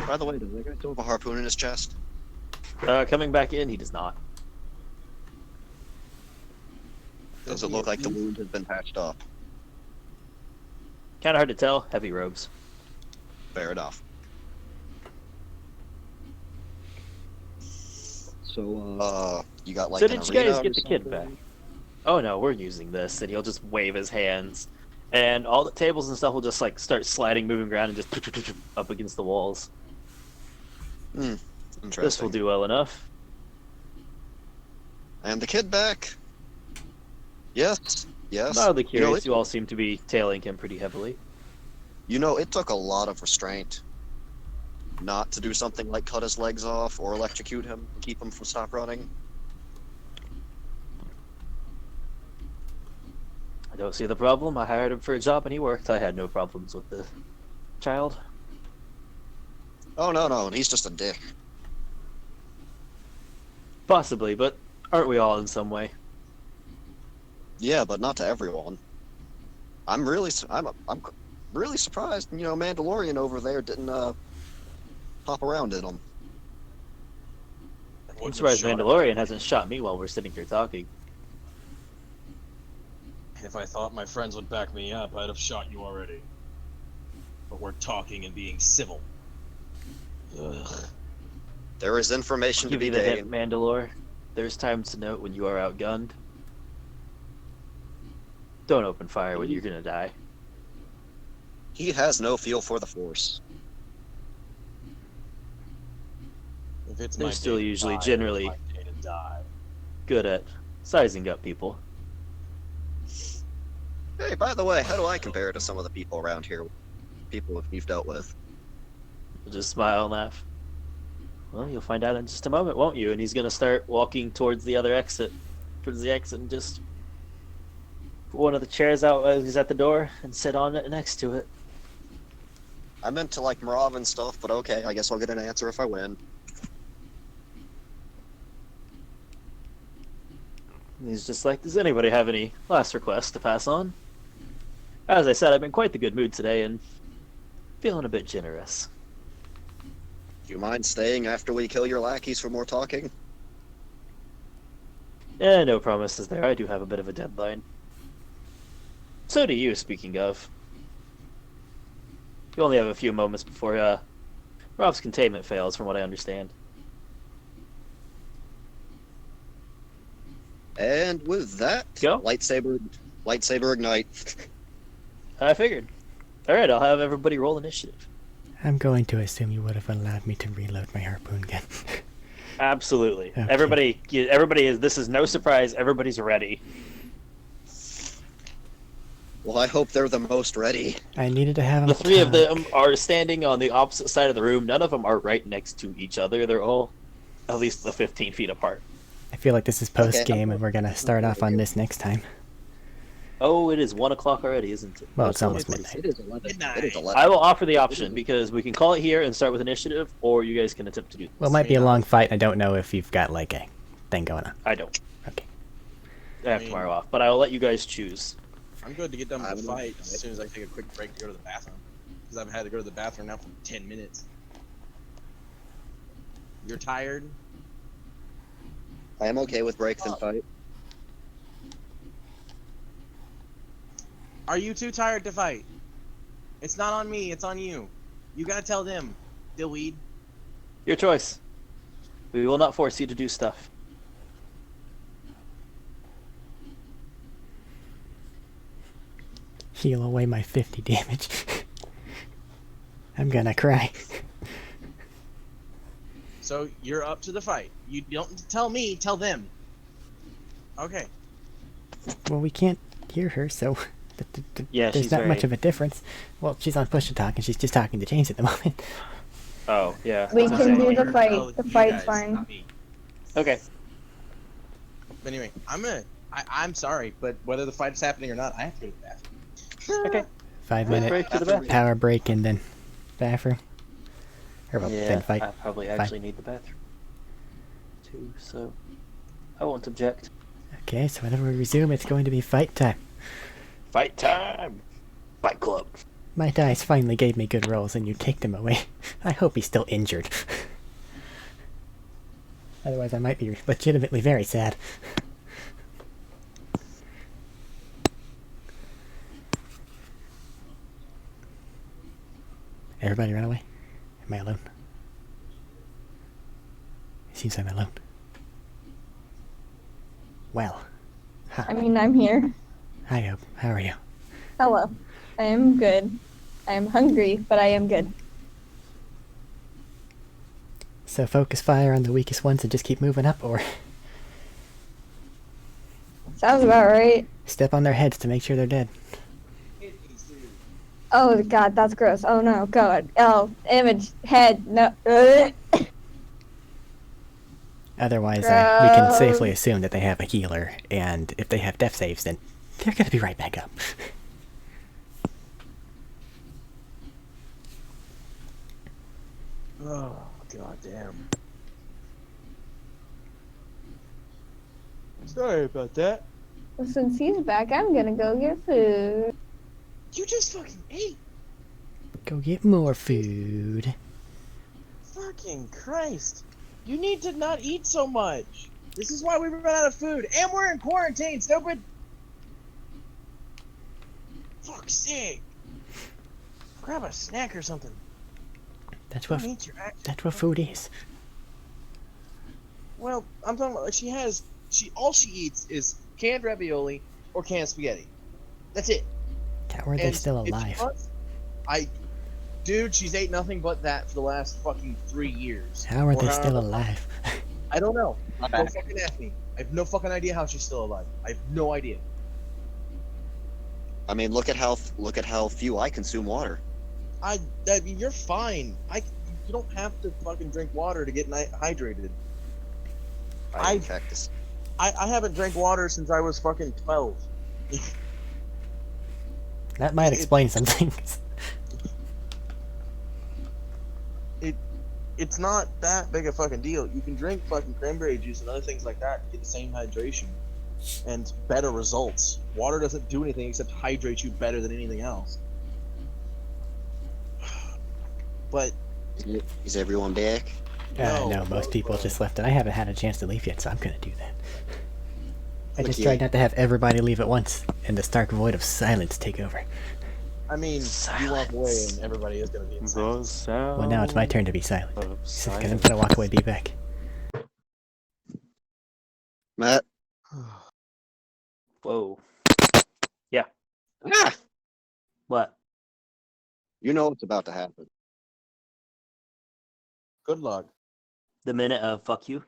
By the way, does that guy still have a harpoon in his chest? Coming back in, he does not. Does it look like the wound has been patched up? Kind of hard to tell. Heavy robes. Fair enough. So, you got like So an did you guys arena get or the kid something? back? Oh no, we're using this, and he'll just wave his hands, and all the tables and stuff will just like start sliding, moving around, and just up against the walls. Interesting. This will do well enough. And the kid back? Yes. Yes. Mildly You know, curious, it, you all seem to be tailing him pretty heavily. it took a lot of restraint not to do something like cut his legs off or electrocute him and keep him from stop running. I don't see the problem. I hired him for a job and he worked. I had no problems with the child. Oh, no, he's just a dick. Possibly, but aren't we all in some way? Yeah, but not to everyone. I'm really surprised, Mandalorian over there didn't, hop around in him. I'm surprised Mandalorian hasn't shot me while we're sitting here talking. If I thought my friends would back me up, I'd have shot you already. But we're talking and being civil. Ugh. There is information to Give be you the hint, gained. Mandalore. There's times to note when you are outgunned. Don't open fire when you're gonna die. He has no feel for the Force. If it's They're my still day to usually die, generally- it's my day to die. Good at sizing up people. Hey, by the way, how do I compare to some of the people around here? People you've dealt with? Just smile and laugh. Well, you'll find out in just a moment, won't you? And he's gonna start walking towards the exit, and just put one of the chairs out as he's at the door and sit on it next to it. I meant to like Marav and stuff, but okay, I guess I'll get an answer if I win. And he's just like, does anybody have any last requests to pass on? As I said, I'm in quite the good mood today and feeling a bit generous. Do you mind staying after we kill your lackeys for more talking? No promises there. I do have a bit of a deadline. So do you, speaking of. You only have a few moments before Rob's containment fails, from what I understand. And with that, Go. lightsaber ignite. I figured. Alright, I'll have everybody roll initiative. I'm going to assume you would have allowed me to reload my harpoon gun. Absolutely. Okay. Everybody is, this is no surprise, everybody's ready. Well, I hope they're the most ready. I needed to have The them three of talk. them are standing on the opposite side of the room. None of them are right next to each other. They're all at least the 15 feet apart. I feel like this is Okay, post game, I'm- and we're gonna start off on this next time. Oh, it is 1 o'clock already, isn't it? Well, No, it's still almost midnight. midnight. It is 11. It is 11. I will offer the option because we can call it here and start with initiative, or you guys can attempt to do this. Well, it might be a long fight. I don't know if you've got like a thing going on. I don't. Okay. I have tomorrow off, but I will let you guys choose. I'm good to get done with the I'm fight not- as soon as I take a quick break to go to the bathroom. Because I've had to go to the bathroom now for 10 minutes. You're tired? I am okay with breaks and fight. Are you too tired to fight? It's not on me, it's on you. You gotta tell them, dillweed. Your choice. We will not force you to do stuff. Heal away my 50 damage. I'm gonna cry. So you're up to the fight. You don't tell me, tell them. Okay. Well, we can't hear her, so Yeah, there's she's not much very- of a difference. Well, she's on push to talk, and she's just talking to James at the moment. Oh, yeah. We that's can insane. do the fight. Tell The you fight's guys, fine. not me. Okay. But anyway, I'm sorry, but whether the fight's happening or not, I have to go to the bathroom. Okay. 5-minute Break to the bathroom. power break, and then bathroom. Or well, Yeah, then fight. I probably actually need the bathroom too, so I won't object. Okay, so whenever we resume, it's going to be fight time. Fight time! Fight club. My dice finally gave me good rolls, and you take them away. I hope he's still injured. Otherwise, I might be legitimately very sad. Everybody run away? Am I alone? It seems I'm alone. Well. I mean, I'm here. Hi, Hope. How are you? Hello. I am good. I am hungry, but I am good. So focus fire on the weakest ones and just keep moving up, or Sounds about right. step on their heads to make sure they're dead. Oh god, that's gross. Oh no, god. Oh, image, head, no. Otherwise, we can Gross. safely assume that they have a healer, and if they have death saves, then they're gonna be right back up. Oh, god damn. Sorry about that. Well, since he's back, I'm gonna go get food. You just fucking ate. Go get more food. Fucking Christ. You need to not eat so much. This is why we run out of food. And we're in quarantine, stupid. Fuck's sake. Grab a snack or something. That's what Don't eat your actual that's what food is. Well, I'm talking about like all she eats is canned ravioli or canned spaghetti. That's it. How are they And still if she alive? wants- Dude, she's ate nothing but that for the last fucking 3 years. How are Or they however still long. alive? I don't know. I'm Don't back. fucking ask me. I have no fucking idea how she's still alive. I have no idea. I mean, look at how few I consume water. I mean, you're fine. You don't have to fucking drink water to get hydrated. I eat cactus. I haven't drank water since I was fucking 12. That might explain some things. It's not that big a fucking deal. You can drink fucking cranberry juice and other things like that to get the same hydration and better results. Water doesn't do anything except hydrate you better than anything else. But Is everyone back? No, most people just left, and I haven't had a chance to leave yet, so I'm gonna do that. I just Okay. tried not to have everybody leave at once, and the stark void of silence take over. I mean, you walk away and everybody is gonna be inside. Well, now it's my turn to be silent. Of Because I'm silence. gonna walk away, be back. Matt? Whoa. Ah! What? You know what's about to happen. Good luck. The minute of fuck you?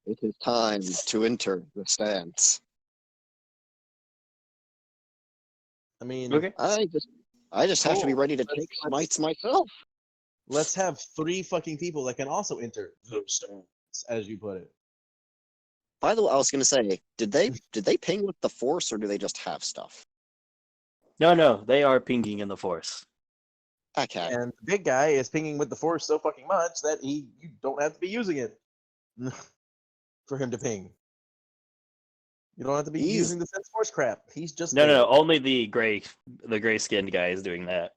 It is time to enter the stands. I mean, Okay. I just have to be Cool. ready to take smites myself. Let's have 3 fucking people that can also enter those stones, as you put it. By the way, I was gonna say, did they ping with the Force, or do they just have stuff? No, they are pinging in the Force. Okay. And the big guy is pinging with the Force so fucking much that you don't have to be using it for him to ping. You don't have to be He's- using the Sense Force crap. He's just No, there. only the gray skinned guy is doing that.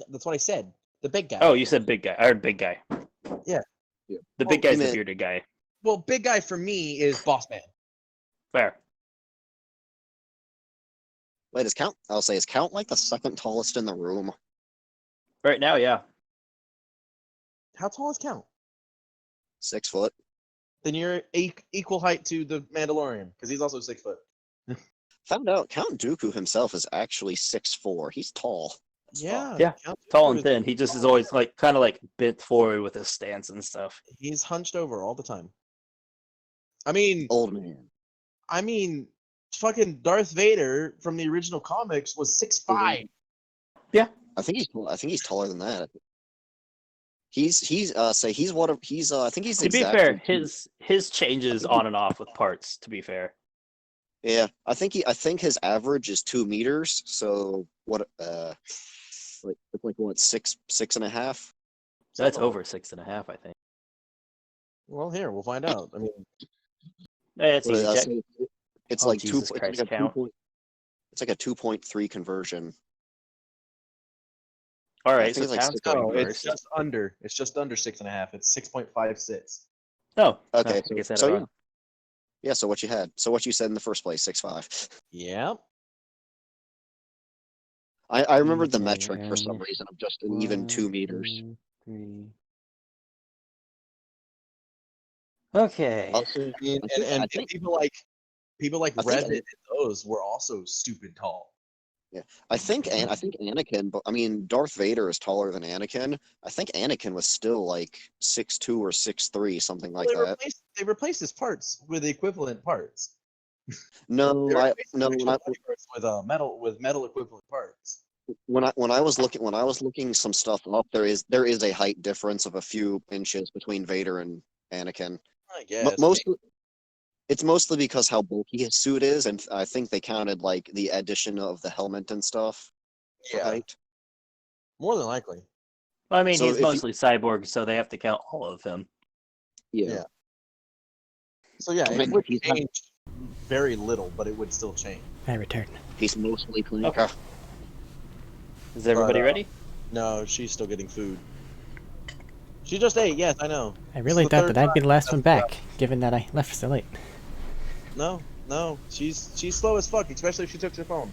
That's what I said. The big guy. Oh, you said big guy. I heard big guy. Yeah. Yeah. The Well, big guy's you the meant- bearded guy. Well, big guy for me is Boss Man. Fair. Wait, is Count like the second tallest in the room? Right now, yeah. How tall is Count? 6 foot. Then you're equal height to the Mandalorian because he's also 6 foot. Found out Count Dooku himself is actually 6'4". He's tall. as fuck. Yeah. Yeah, Count Tall Dooku and is thin. He just is tall. always kind of bent forward with his stance and stuff. He's hunched over all the time. Old man. I mean, fucking Darth Vader from the original comics was 6'5". I think he's taller than that. I think he's To be fair, his changes on and off with parts. To be fair, Yeah, I think his average is 2 meters. So what? Like what? 6.5. that's Something like over 6.5. I think. Well, here we'll find out. I mean, It's What easy did I check. say? It's Oh, like Jesus Christ, Count. It's like a 2.3 conversion. All I right, think so it's like Count's six- going no, it's first. just under. It's just under 6.5. It's 6.56. Oh, Okay, I guess I so had it yeah. wrong. Yeah, so what you had? So what you said in the first place, 6'5". Yeah. I remembered the Okay, metric for and some reason of just an even 2 meters. 1, 2, 3. Okay. Also, I mean, I think- and I think- people like I think- Revan and those were also stupid tall. I think Anakin, but I mean Darth Vader is taller than Anakin. I think Anakin was still like 6'2" or 6'3", something like Well, that. they replaced his parts with the equivalent parts. No, They replaced his actual when body parts with metal equivalent parts. I was looking some stuff up, there is a height difference of a few inches between Vader and Anakin. I guess. It's mostly because how bulky his suit is, and I think they counted like the addition of the helmet and stuff for Yeah, height. more than likely. I mean, So he's if you- mostly cyborg, so they have to count all of him. Yeah. So yeah, I it mean, would he's not- change very little, but it would still change. I return. He's mostly clean. Okay. Is everybody But, ready? No, she's still getting food. She just ate. Yes, I know. I really It's the thought third that I'd be the time. last one That's back, given that I left so late. No, she's slow as fuck, especially if she took her phone.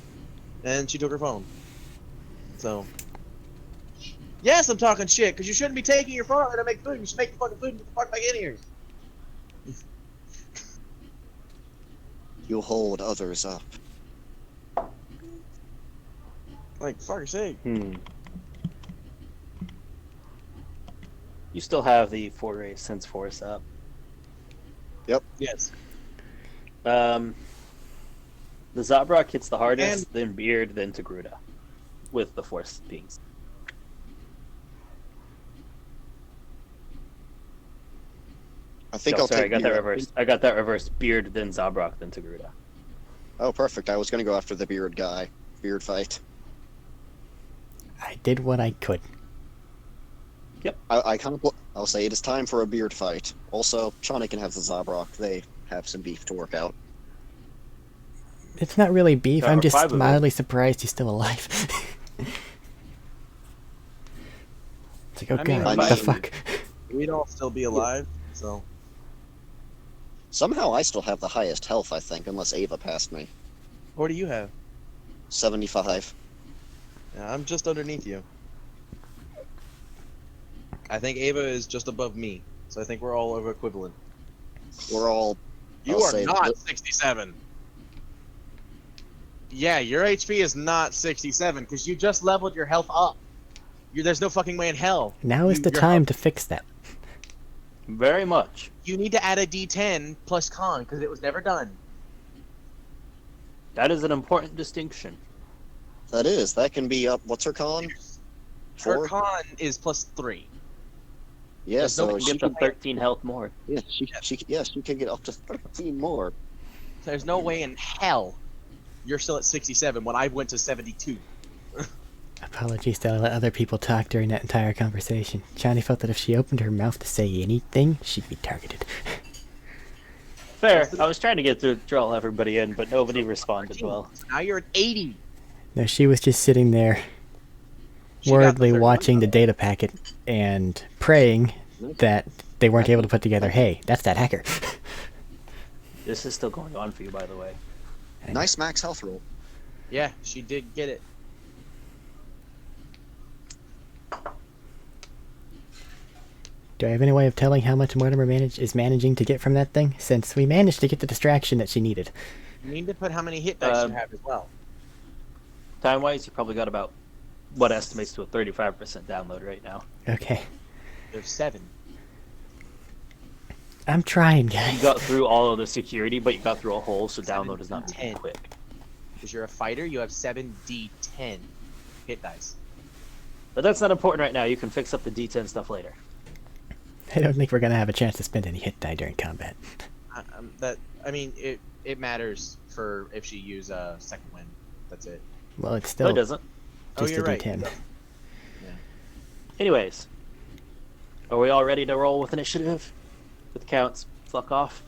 And she took her phone. So. Yes, I'm talking shit, because you shouldn't be taking your phone out there to make food. You should make the fucking food and get the fuck back in here. You hold others up. Like, fuck's sake. You still have the 4-ray sense force up. Yes. The Zabrak hits the hardest, then Beard, then Togruta, with the force beings. I think Oh, I'll sorry, I take got that Beard. reversed. I got that reversed. Beard, then Zabrak, then Togruta. Oh, perfect. I was gonna go after the beard guy. Beard fight. I did what I could. I'll say it is time for a beard fight. Also, Chani can have the Zabrak. They have some beef to work out. It's not really beef, There I'm are just 5 of them. mildly surprised he's still alive. It's like, oh I mean, god, I what the mean- fuck? We'd all still be alive, so. Somehow I still have the highest health, I think, unless Ava passed me. What do you have? 75. Yeah, I'm just underneath you. I think Ava is just above me, so I think we're all over equivalent. We're all. You I'll are say not that- 67. Yeah, your HP is not 67 because you just leveled your health up. There's no fucking way in hell. Now is the your time health- to fix that. Very much. You need to add a D10 plus con because it was never done. That is an important distinction. That can be up. What's her con? Her 4? con is plus 3. Yeah, There's no so Get the 13 health more. she can get up to 13 more. There's no way in hell you're still at 67 when I went to 72. Apologies that I let other people talk during that entire conversation. Chani felt that if she opened her mouth to say anything, she'd be targeted. Fair. I was trying to get to draw everybody in, but nobody responded well. So now you're at 80. No, she was just sitting there, She got the worriedly 31 watching the though. data packet and praying that they weren't able to put together, hey, that's that hacker. This is still going on for you, by the way. Nice max health roll. Yeah, she did get it. Do I have any way of telling how much Mortimer is managing to get from that thing? Since we managed to get the distraction that she needed. You need to put how many hit dice you have as well. Time-wise, you probably got about what estimates to a 35% download right now. Okay. There's 7. I'm trying, You guys. got through all of the security, but you got through a hole, so download is not moving 10. quick. Because you're a fighter, you have 7d10 hit dice. But that's not important right now. You can fix up the D10 stuff later. I don't think we're going to have a chance to spend any hit die during combat. It matters for if she use a second wind. That's it. Well, it's No, still it doesn't. Oh, just you're a right. D10. Anyways, are we all ready to roll with initiative? With counts, fuck off.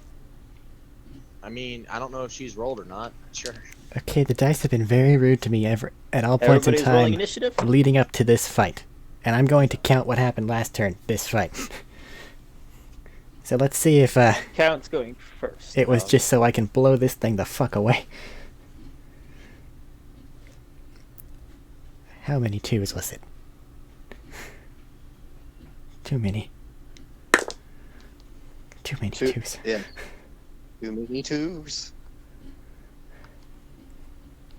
I mean, I don't know if she's rolled or not. Sure. Okay, the dice have been very rude to me at all points in Everybody's rolling time initiative. leading up to this fight. And I'm going to count what happened last turn, this fight. So let's see if Counts going first. it was just so I can blow this thing the fuck away. How many twos was it? Too many. Too many twos. Yeah. Too many twos.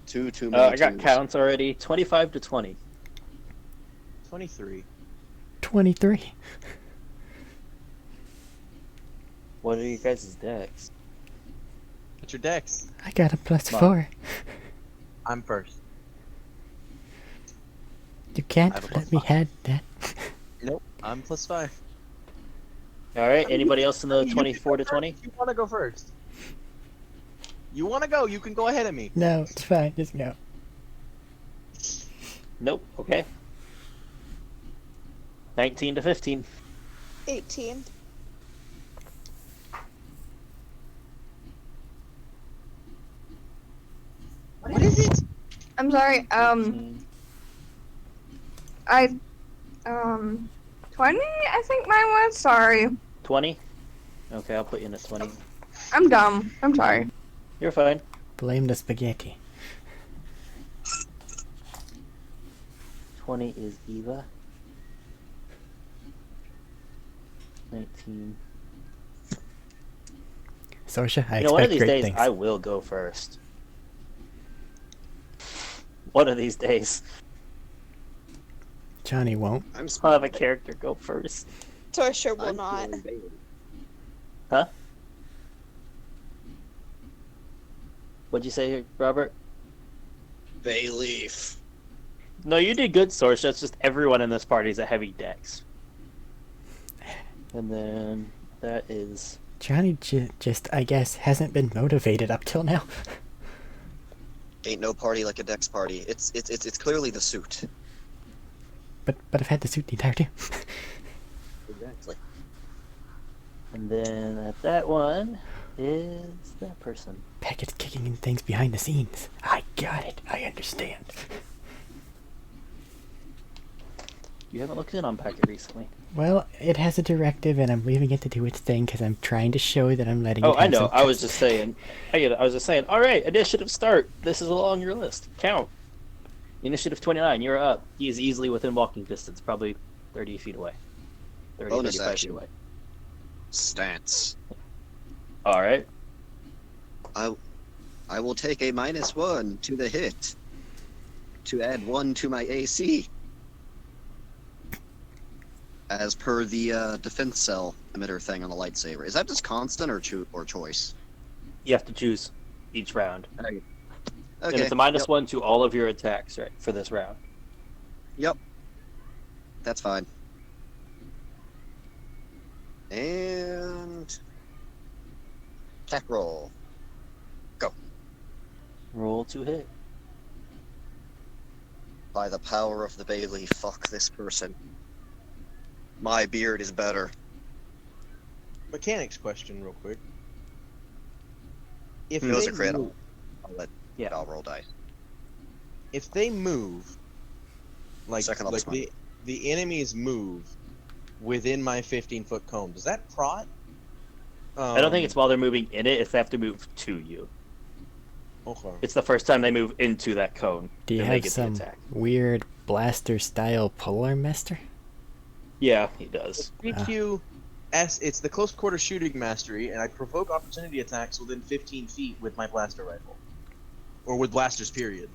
Too many I got twos. counts already. 25 to 20. 23. 23. What are you guys' decks? What's your dex? I got a plus Wow. 4. I'm first. You can't I have a let plus me 5. have that. Nope. I'm plus 5. All right. Anybody else in the 24 to 20? You want to go first? You want to go? You can go ahead of me. No, it's fine. Just go. Nope. Okay. 19 to 15. 18. What is it? I'm sorry. Mm, 20. I think mine was. Sorry, 20. Okay, I'll put you in at 20. I'm dumb. I'm sorry. You're fine. Blame the spaghetti. 20 is Eva. 19. Sorsha, I You know, one of expect these great days things. I will go first. One of these days, Chani won't. I'm I'll have a character go first. Sorsha will I'm not. feeling Bailey. Huh? What'd you say, Robert? Bayleaf. No, you did good, Source. That's just everyone in this party is a heavy dex. And then that is Chani just, I guess, hasn't been motivated up till now. Ain't no party like a Dex party. It's clearly the suit. But I've had the suit the entire time. Exactly. And then that one is that person. Packet's kicking in things behind the scenes. I got it. I understand. You haven't looked in on Packet recently. Well, it has a directive, and I'm leaving it to do its thing because I'm trying to show that I'm letting Oh, it I have know. some I was just saying. I get it. I was just saying. All right, initiative start. This is along your list. Count. Initiative 29. You're up. He is easily within walking distance, probably 30 feet away. 30, Bonus 35 action. feet away. Stance. All right. I will take a -1 to the hit to add 1 to my AC. As per the defense cell emitter thing on the lightsaber. Is that just constant or choice? You have to choose each round. Okay. And it's a -1 to all of your attacks, right, for this round. Yep. That's fine. And attack roll. Roll to hit. By the power of the Bailey, fuck this person. My beard is better. Mechanics question, real quick. If It was they a crit. move, I'll roll dice. if they move, like Second level the enemies move within my 15-foot cone, does that prot? I don't think it's while they're moving in it, it's they have to move to you. Okay. It's the first time they move into that cone. Do you then they have get the some attack. weird blaster style polar master? Yeah, he does. PQS, it's the close quarter shooting mastery, and I provoke opportunity attacks within 15 feet with my blaster rifle. Or with blasters, period.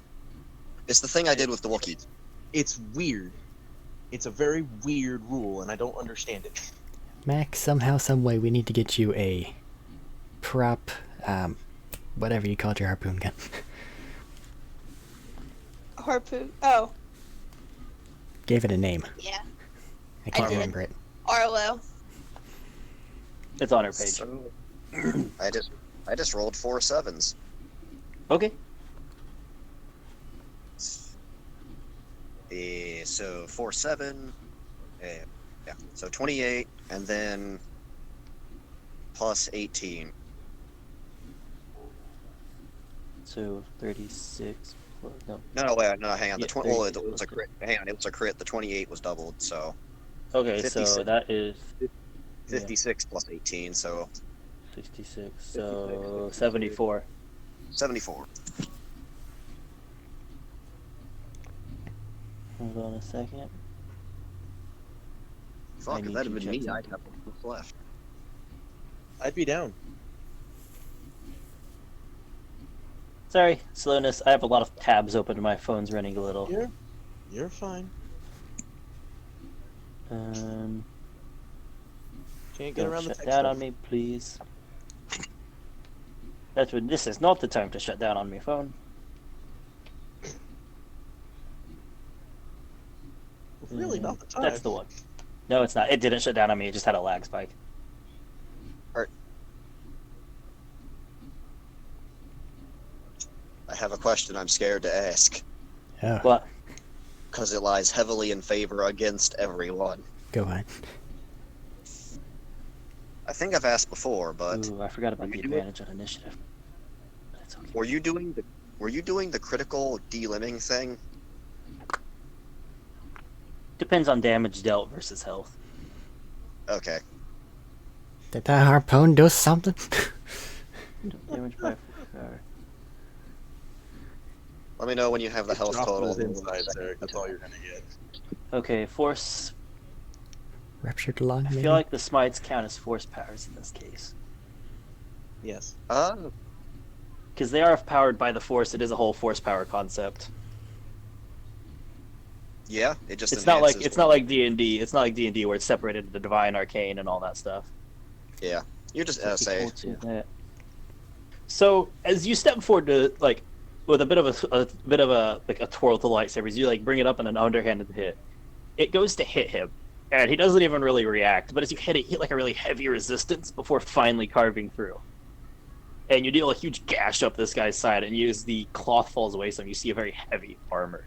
It's the thing I did with the Wookiee. It's weird. It's a very weird rule, and I don't understand it. Mac, somehow, some way, we need to get you a prop, whatever you called your harpoon gun. Harpoon. Oh, Gave it a name. yeah. I can't did. remember it. Arlo. It's on her page. So, I just rolled 4 7s. Okay. So 4 7. Yeah. So 28, and then plus 18. So 36. No. No, wait, no, hang on. Yeah, The 20. Well, it 36 was a crit. Hang on, it was a crit. The 28 was doubled, so Okay, 56. so that is 56 plus 18, so 66. So 74. 74. Hold on a second. Fuck, if need that had to been check me, something. I'd have one left. I'd be down. Sorry, slowness. I have a lot of tabs open and my phone's running a little. You're fine. Um, Can't get don't around the shut tech down stuff. on me, please. That's when this is not the time to shut down on me, phone. Really not the time. That's the one. No, it's not. It didn't shut down on me. It just had a lag spike. I have a question I'm scared to ask, Oh, What? because it lies heavily in favor against everyone. go on. I think I've asked before, but Ooh, I forgot about the you do it? advantage on initiative. That's okay. were you doing the critical delimbing thing? Depends on damage dealt versus health. Okay. Did that harpoon do something? Damage by Let me know when you have the health Drop total. those insides, Eric. That's all you're gonna get. Okay, force. Ruptured lung, I maybe? feel like the smites count as force powers in this case. Yes. Because they are powered by the force, it is a whole force power concept. Yeah, it just It's not like enhances it's not like D&D. It's not like D&D where it's separated into divine, arcane, and all that stuff. Yeah, you just It's say equal to that. So as you step forward to with a bit of a twirl to the lightsabers, you bring it up in an underhanded hit. It goes to hit him, and he doesn't even really react. But as you hit it, you hit a really heavy resistance before finally carving through. And you deal a huge gash up this guy's side, and as the cloth falls away, so you see a very heavy armor.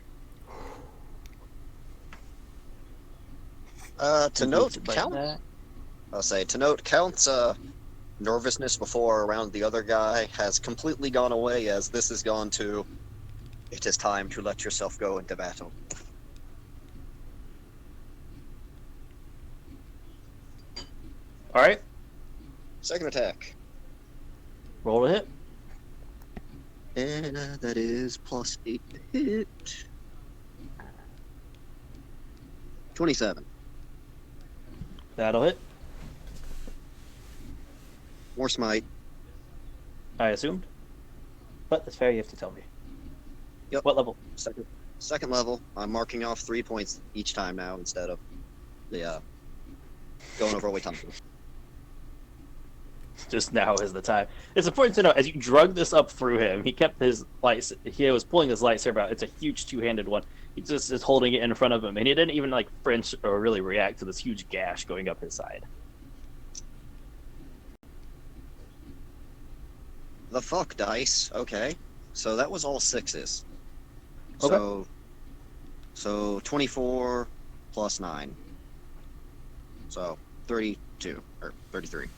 to note Like count. that. I'll say to note counts. Nervousness before around the other guy has completely gone away as this has gone to. It is time to let yourself go into battle. All right, Second attack. roll to hit. And that is plus 8 to hit. 27. That'll hit. More smite. I assumed. But that's fair. You have to tell me. Yep. What level? Second level. I'm marking off 3 points each time now instead of the going over weight time. Just now is the time. It's important to know as you drug this up through him. He kept his he was pulling his lightsaber out. It's a huge two-handed one. He just is holding it in front of him, and he didn't even flinch or really react to this huge gash going up his side. the fuck dice. Okay, so that was all sixes. Okay. So 24 plus 9. So 32 or 33.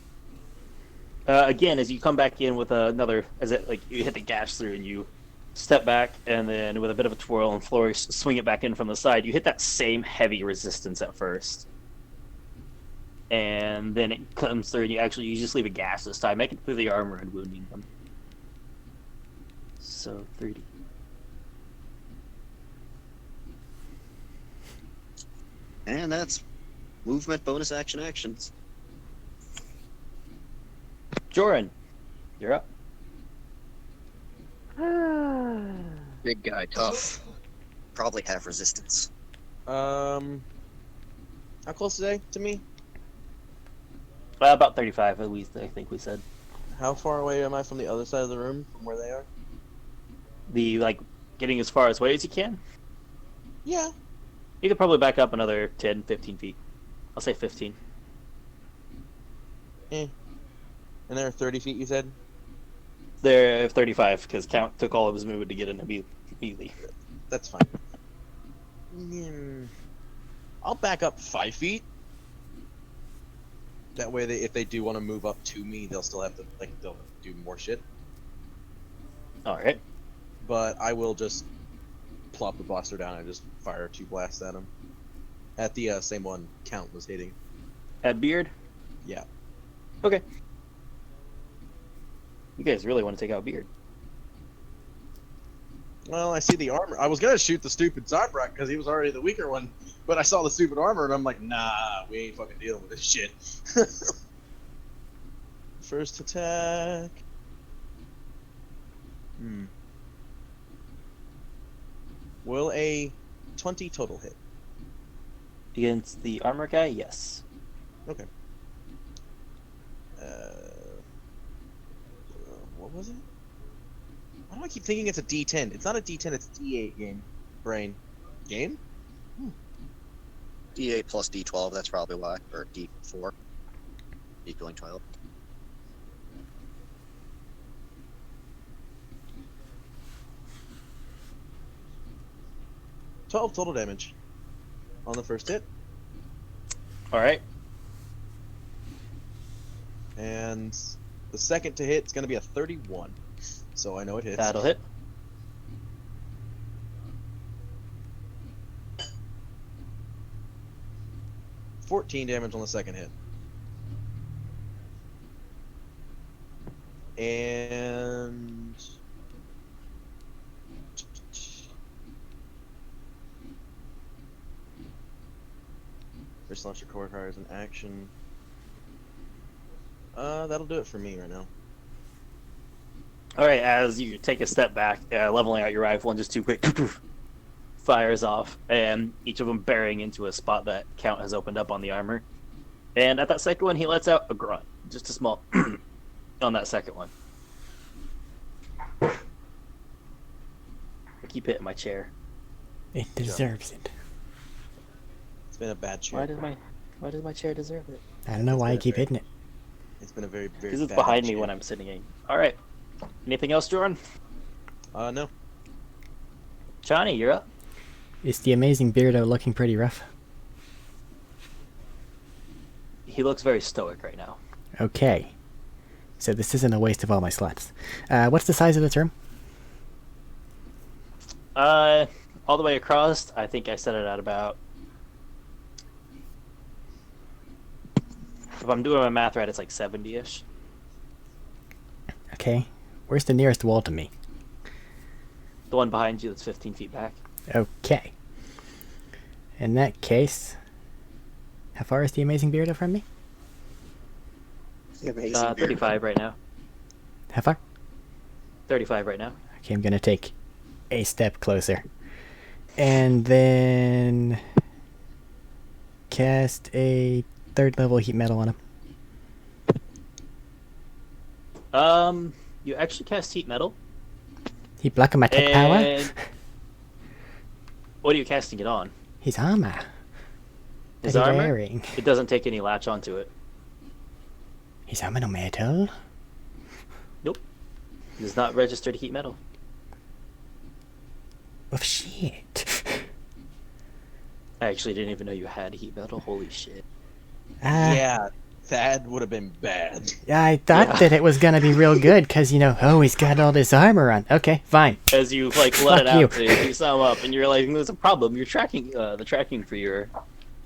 Again, as you come back in with another, as it like you hit the gas through and you step back, and then with a bit of a twirl and flourish, swing it back in from the side. You hit that same heavy resistance at first, and then it comes through, and you just leave a gas this time, making it through the armor and wounding them. So 30. And that's movement, bonus action, actions. Joran, you're up. Big guy, tough. Probably have resistance. How close are they to me? About 35, at least, I think we said. How far away am I from the other side of the room from where they are? Getting as far away as you can. Yeah. You could probably back up another 10, 15 feet. I'll say 15. And they're 30 feet, you said? They're 35, because Count took all of his movement to get in immediately. That's fine. I'll back up 5 feet. That way, if they do want to move up to me, they'll still have to, they'll do more shit. Alright. But I will just plop the blaster down and just fire 2 blasts at him. At the same one Count was hitting. At Beard? Yeah. Okay. You guys really want to take out Beard. Well, I see the armor. I was gonna shoot the stupid Zabrak because he was already the weaker one, but I saw the stupid armor and I'm like, nah, we ain't fucking dealing with this shit. First attack. Will a 20 total hit? Against the armor guy? Yes. Okay. What was it? Why do I keep thinking it's a D10? It's not a D10, it's a D8 game. Brain. Game? D8 plus D12, that's probably why. Or D4. Equaling 12. $12 total damage on the first hit. Alright. And the second to hit is going to be a 31. So I know it hits. That'll hit. $14 damage on the second hit. And first launcher core requires an action. That'll do it for me right now. Alright, as you take a step back, leveling out your rifle, and just 2 quick fires off, and each of them burying into a spot that Count has opened up on the armor. And at that second one, he lets out a grunt, just a small on that second one. I keep hitting my chair. It deserves it. It's been a bad chair. Why does my chair deserve it? I don't know why I keep hitting it. It's been a very, very Because it's bad behind me chair. when I'm sitting in. Alright. Anything else, Jordan? No. Chani, you're up. Is the amazing Beardo looking pretty rough? He looks very stoic right now. Okay. So this isn't a waste of all my slots. What's the size of this room? All the way across, I think I set it at about... If I'm doing my math right, it's like 70-ish. Okay. Where's the nearest wall to me? The one behind you that's 15 feet back. Okay. In that case, how far is the amazing Beardo from me? Amazing beard. 35 right now. How far? 35 right now. Okay, I'm gonna take a step closer. And then cast a 3rd level heat metal on him. You actually cast heat metal. He blocking my tech power? And what are you casting it on? His armor. His that he's armor? wearing. It doesn't take any latch onto it. His armor no metal? Nope. It is not registered heat metal. Well, shit. I actually didn't even know you had heat metal. Holy shit. Yeah, that would have been bad. I thought Yeah. that it was gonna be real good, cause oh, he's got all this armor on. Okay, fine. As you let Fuck it out you. to sum up, and you're like, there's a problem. Your tracking, the tracking for your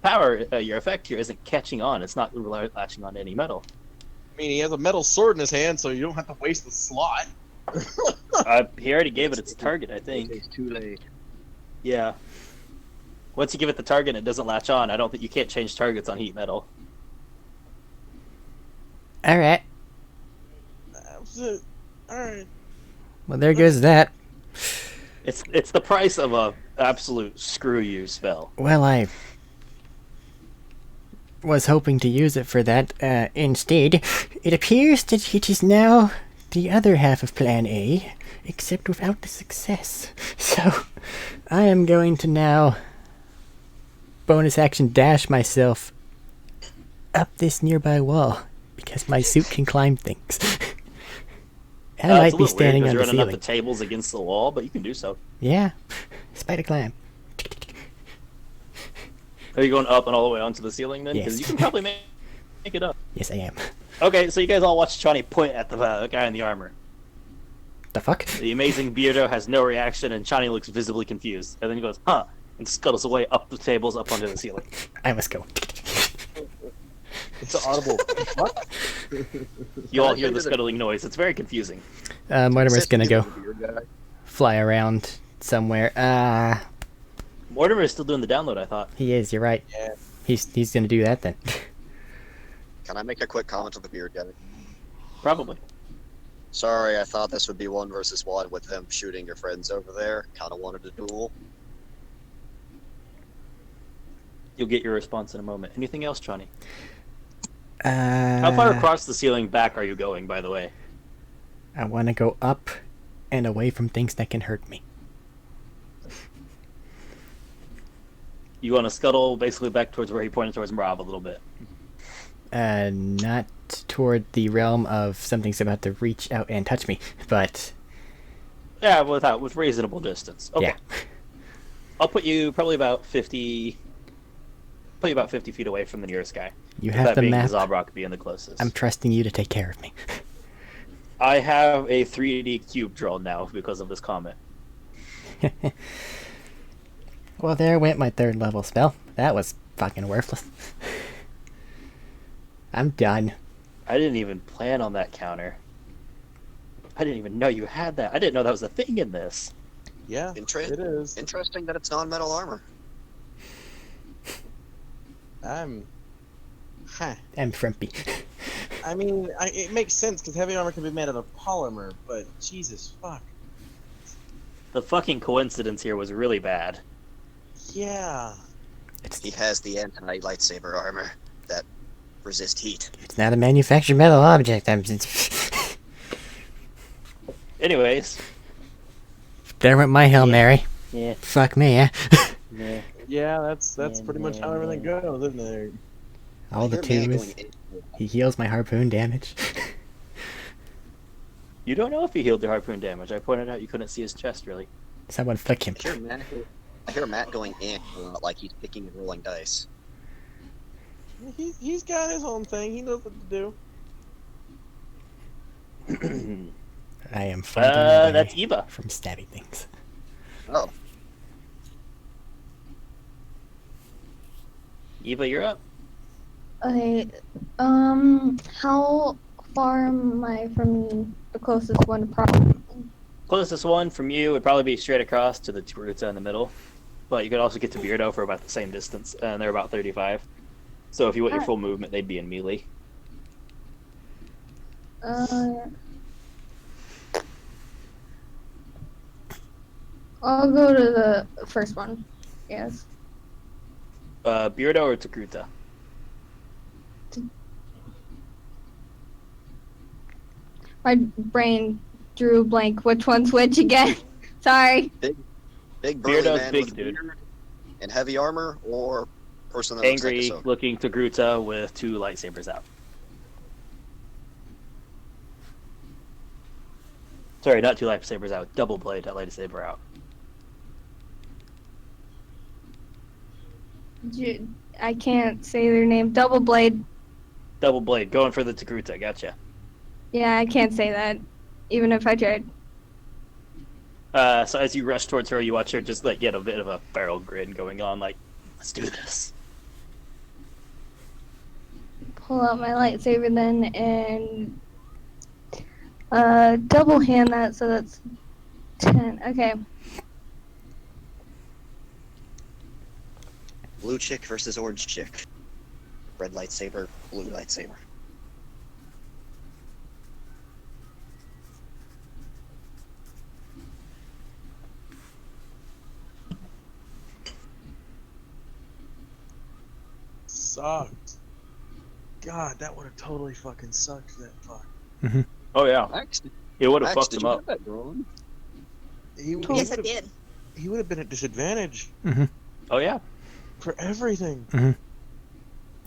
power, your effect here isn't catching on. It's not latching on to any metal. I mean, he has a metal sword in his hand, so you don't have to waste the slot. He already gave it its target, I think. It's too late. Yeah. Once you give it the target and it doesn't latch on, I don't think you can't change targets on heat metal. All right. Alright. Well, there goes that. It's the price of a absolute screw you spell. Well, I was hoping to use it for that. Instead, it appears that it is now the other half of Plan A, except without the success. So, I am going to now bonus action dash myself up this nearby wall, because my suit can climb things. I It's might a be little standing weird on 'cause the you're running ceiling. up the tables against the wall, but you can do so. Yeah, spider climb. Are you going up and all the way onto the ceiling then? Because Yes. you can probably make it up. Yes, I am. Okay, so you guys all watch Chani point at the guy in the armor. The fuck? The amazing Beardo has no reaction, and Chani looks visibly confused. And then he goes, huh, and scuttles away up the tables, up onto the ceiling. I must go. It's an audible. What? You all hear the scuttling noise. It's very confusing. Mortimer's gonna go Beard guy. fly around somewhere. Mortimer is still doing the download, I thought. He is, you're right. Yeah. He's gonna do that then. Can I make a quick comment on the beard guy? Probably. Sorry, I thought this would be 1 versus 1 with them shooting your friends over there. Kind of wanted a duel. You'll get your response in a moment. Anything else, Chani? How far Uh, across the ceiling back are you going, by the way? I want to go up and away from things that can hurt me. You want to scuttle basically back towards where he pointed towards Mrav a little bit. Not toward the realm of something's about to reach out and touch me, but Yeah, with reasonable distance. Okay. yeah. I'll put you probably about 50... Put you about 50 feet away from the nearest guy. You With have that the being map. Zabrak being the closest. I'm trusting you to take care of me. I have a 3D cube drawn now because of this comment. Well, there went my 3rd level spell. That was fucking worthless. I'm done. I didn't even plan on that counter. I didn't even know you had that. I didn't know that was a thing in this. Yeah, Interest- it is. Interesting that it's non-metal armor. I'm frumpy. I mean, it makes sense because heavy armor can be made out of polymer, but Jesus fuck. The fucking coincidence here was really bad. Yeah. He has the anti-lightsaber armor that resists heat. It's not a manufactured metal object. Anyways. There went my Hail Yeah. Mary. Yeah. Fuck me, yeah. Yeah. Yeah, that's pretty much how everything goes, isn't it? All the You're two man is going in- he heals my harpoon damage. You don't know if he healed your harpoon damage. I pointed out you couldn't see his chest, really. Someone flick him. I hear Matt going in like he's picking and rolling dice. He's got his own thing. He knows what to do. I am fighting away That's Eva. from stabbing things. Oh, Eva, you're up. Okay, how far am I from the closest one? Probably. Closest one from you would probably be straight across to the Ruta in the middle. But you could also get to Beardo for about the same distance, and they're about 35. So if you want your Alright. full movement, they'd be in melee. I'll go to the first one. Yes. Beardo or Takruta? My brain drew a blank. Which one's which again? Sorry. big burly Beardo's man big, with a dude. beard and heavy armor, or person that looks like a Angry soak? looking Takruta with 2 lightsabers out. Sorry, not two lightsabers out. Double blade lightsaber out. I can't say their name. Double blade. Double blade, going for the Togruta. Gotcha. Yeah, I can't say that, even if I tried. So as you rush towards her, you watch her just like get a bit of a feral grin going on, like, let's do this. Pull out my lightsaber then and double hand that, so that's 10. Okay. Blue chick versus orange chick. Red lightsaber, blue lightsaber. Sucked. God, that would have totally fucking sucked. That fuck. Oh yeah, Max, it would have Max, fucked did him you up. have that drawn? He Yes, I would've- did. He would have been at disadvantage Oh yeah. for everything.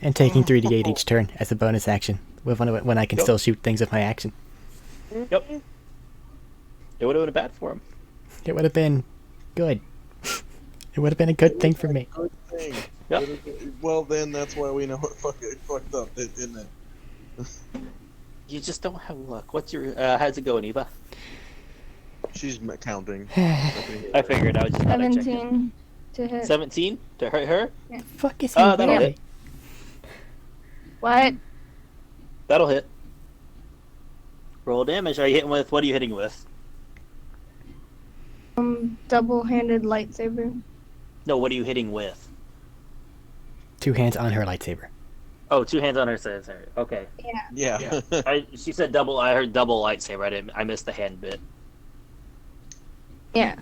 And taking 3d8 each turn as a bonus action when I can Yep. still shoot things with my action. Yep. It would have been bad for him. It would have been good. It would have been a good thing for me. Good thing. Yep. Well, then that's why we know it fucked up, isn't it? You just don't have luck. What's your? How's it going, Eva? She's counting. I figured I was just not checking. 17 to hit. 17 to hurt her. Fuck is he That'll wearing? hit. What? That'll hit. Roll damage. Are you hitting with? What are you hitting with? Double-handed lightsaber. No, what are you hitting with? 2 hands on her lightsaber. Oh, 2 hands on her says her. Okay. Yeah. She said double. I heard double lightsaber. I missed the hand bit. Yeah.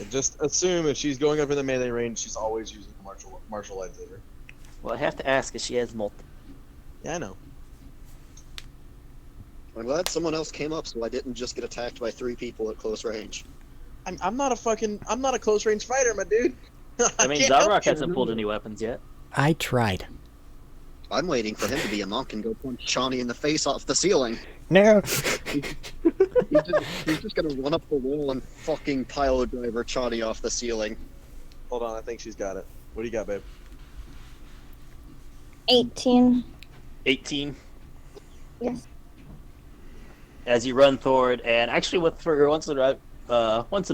Just assume if she's going up in the melee range, she's always using the martial lightsaber. Well, I have to ask if she has multiple. Yeah, I know. I'm glad someone else came up so I didn't just get attacked by 3 people at close range. I'm not a close range fighter, my dude. I mean, can't help Zarok you. hasn't pulled any weapons yet. I tried. I'm waiting for him to be a monk and go punch Chani in the face off the ceiling. No! He's just gonna run up the wall and fucking pile driver Chani off the ceiling. Hold on, I think she's got it. What do you got, babe? 18. 18. Yes. As you run forward, and actually, for once in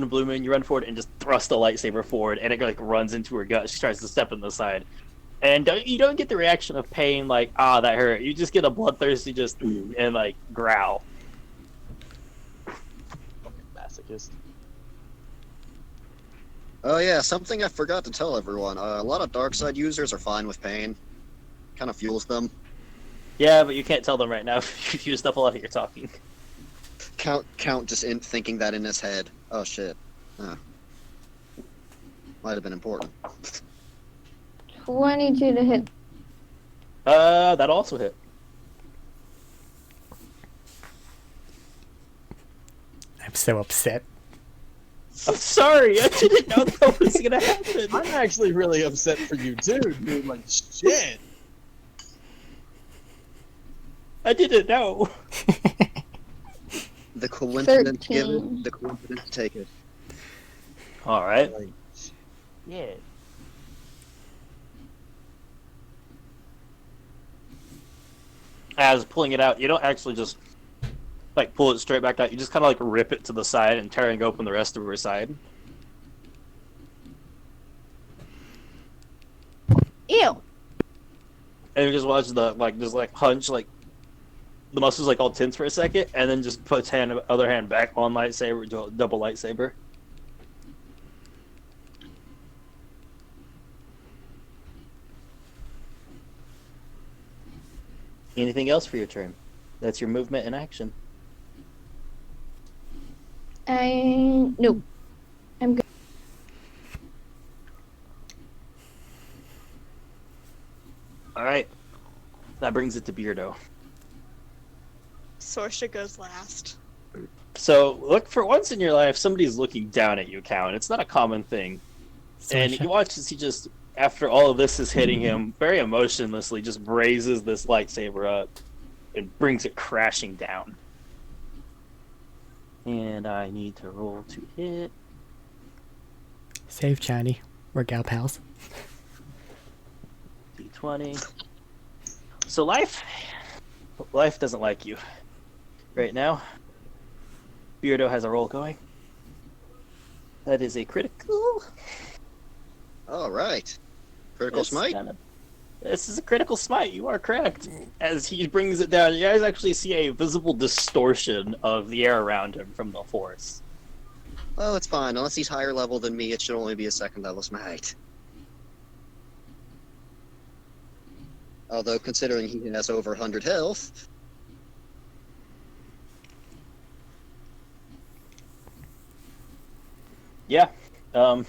a blue moon, you run forward and just thrust a lightsaber forward, and it like runs into her gut. She tries to step on the side, and you don't get the reaction of pain, like that hurt. You just get a bloodthirsty and like growl. Masochist. Oh yeah, something I forgot to tell everyone. A lot of dark side users are fine with pain. Kind of fuels them. Yeah, but you can't tell them right now. You've used up a lot of your talking. Count just thinking that in his head. Oh shit. Might have been important. 22 to hit. That also hit. I'm so upset. I'm sorry, I didn't know that was gonna happen. I'm actually really upset for you too, dude. Like shit. I didn't know. The coincidence 13. given, the coincidence taken. All right. Like, Yeah. As pulling it out, you don't actually just like pull it straight back out. You just kind of like rip it to the side and tearing open the rest of her side. Ew. And you just watch the hunch, like the muscles like all tense for a second, and then just puts other hand back on lightsaber, double lightsaber. Anything else for your turn? That's your movement and action. Nope. I'm good. All right. That brings it to Beardo. Sorsha goes last. So, look, for once in your life, somebody's looking down at you, Count. It's not a common thing. And you watch as he just, after all of this is hitting him, very emotionlessly just raises this lightsaber up and brings it crashing down. And I need to roll to hit. Save Chani. We're gal pals. D20. So life doesn't like you right now. Beardo has a roll going. That is a critical. All right. Critical smite. This is a critical smite. You are correct. As he brings it down, you guys actually see a visible distortion of the air around him from the force. Well, it's fine. Unless he's higher level than me, it should only be a second level smite. Although, considering he has over 100 health... Yeah. I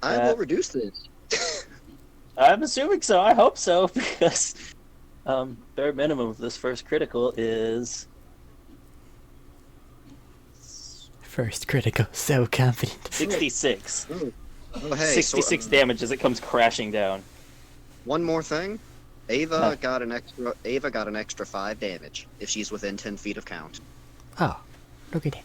will reduce this. I'm assuming so. I hope so, because bare minimum of this first critical is... First critical, so confident. 66. Oh, hey. 66 damage as it comes crashing down. One more thing. Ava got an extra 5 damage if she's within 10 feet of count. Oh, look at it.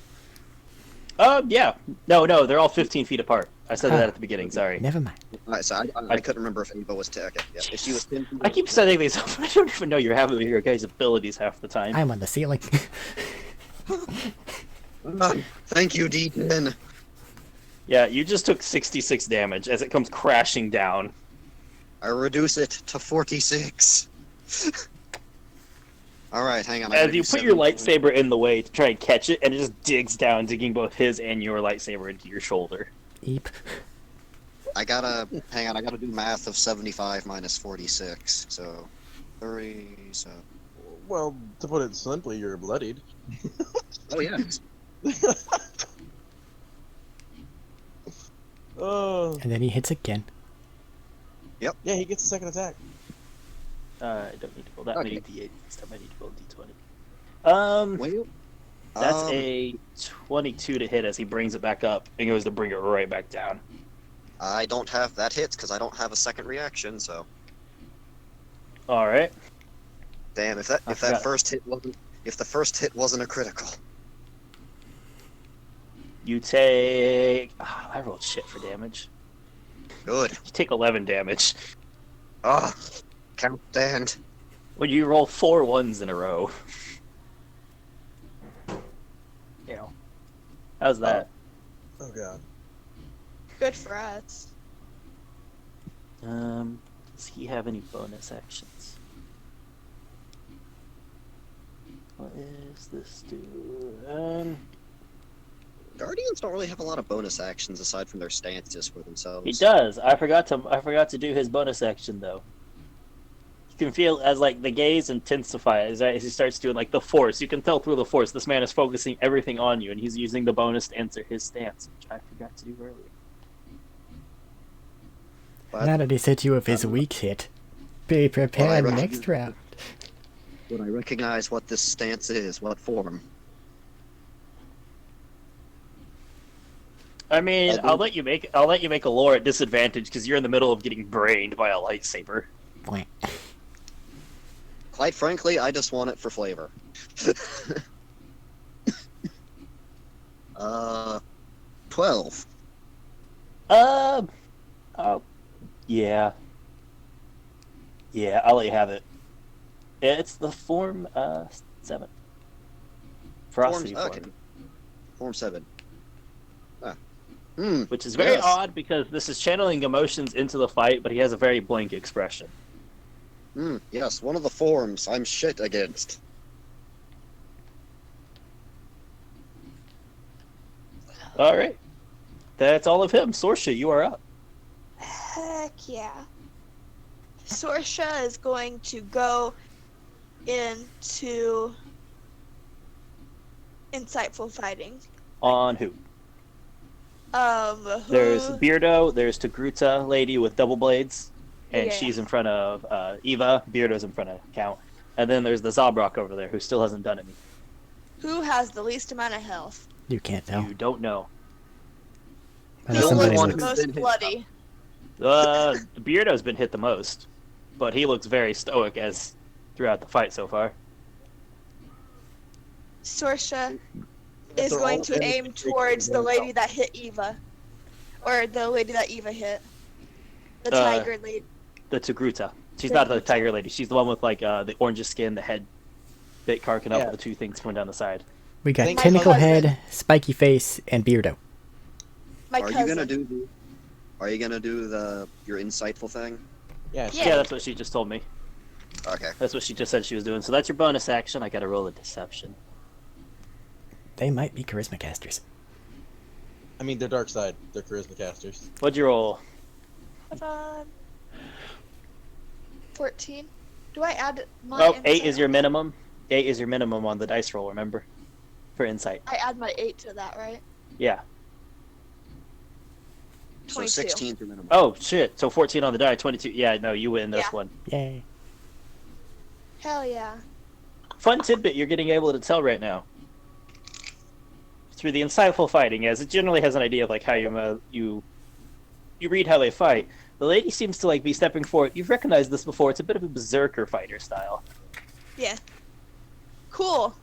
Yeah. No, they're all 15 feet apart. I said that at the beginning, sorry. Never mind. Alright, so I couldn't remember if Ava was okay. Yeah, if she was 10 feet I keep saying these, I don't even know you're having your guys' abilities half the time. I'm on the ceiling. Thank you, D10. Yeah, you just took 66 damage as it comes crashing down. I reduce it to 46. Alright, hang on. As you put your lightsaber in the way to try and catch it, and it just digs down, digging both his and your lightsaber into your shoulder. Eep. Hang on, I gotta do math of 75 minus 46, so 30, so... Well, to put it simply, you're bloodied. Oh, yeah. Oh. And then he hits again. Yeah, he gets a second attack. I don't need to roll that Okay. many d8. This time I need to roll d20. Well, That's a 22 to hit as he brings it back up and goes to bring it right back down. I don't have that hits because I don't have a second reaction, so... Alright. Damn, if I the forgot. first hit wasn't a critical. You take... I rolled shit for damage. Good. You take 11 damage. Ah, count stand. When you roll 4 ones in a row. You know. How's that? Oh god. Good for us. Does he have any bonus actions? What is this do? Guardians don't really have a lot of bonus actions aside from their stances for themselves. He does. I forgot to do his bonus action though. You can feel as like the gaze intensifies as he starts doing like the force. You can tell through the force this man is focusing everything on you, and he's using the bonus to answer his stance, which I forgot to do earlier. But Now that he hit you with his weak hit, be prepared Well, I next round. would I recognize what this stance is? What form? I mean, I'll let you make a lore at disadvantage because you're in the middle of getting brained by a lightsaber. Blank. Quite frankly, I just want it for flavor. 12. Oh, yeah. Yeah, I'll let you have it. It's the form 7. Ferocity form. Okay. Form 7. Which is very Yes. odd because this is channeling emotions into the fight, but he has a very blank expression. Yes, one of the forms I'm shit against. Alright. That's all of him. Sorsha, you are up. Heck yeah. Sorsha is going to go into insightful fighting. On who? Who? There's Beardo, there's Togruta lady with double blades, and Yeah. she's in front of Eva. Beardo's in front of Count. And then there's the Zabrak over there who still hasn't done anything. Who has the least amount of health? You can't tell. You don't know. Unless Who somebody looks one the looks. who's most been hit. bloody? The Beardo's been hit the most, but he looks very stoic as throughout the fight so far. Sorsha is they're going all to in aim the towards the picture, lady that hit Eva. Or the lady that Eva hit. The Uh, tiger lady. The Togruta. She's not the Togruta. tiger lady. She's the one with like the orange skin, the head bit carking up Yeah. with the two things going down the side. We got Think Tentacle cousin. Head, Spiky Face, and Beardo. My Are cousin. you gonna do your insightful thing? Yeah. Yeah. Yeah, that's what she just told me. Okay. That's what she just said she was doing. So that's your bonus action. I gotta roll a deception. They might be charisma casters. I mean, they're dark side. They're charisma casters. What'd you roll? Hold on. 14. Do I add my Oh, 8 insight? is your minimum. 8 is your minimum on the dice roll, remember? For insight. I add my 8 to that, right? Yeah. So 22. 16 for minimum. Oh, shit. So 14 on the die, 22. Yeah, no, you win this Yeah. one. Yay. Hell yeah. Fun tidbit you're getting able to tell right now. Through the insightful fighting, as it generally has an idea of like how you read how they fight. The lady seems to like be stepping forward. You've recognized this before. It's a bit of a berserker fighter style. Yeah. Cool.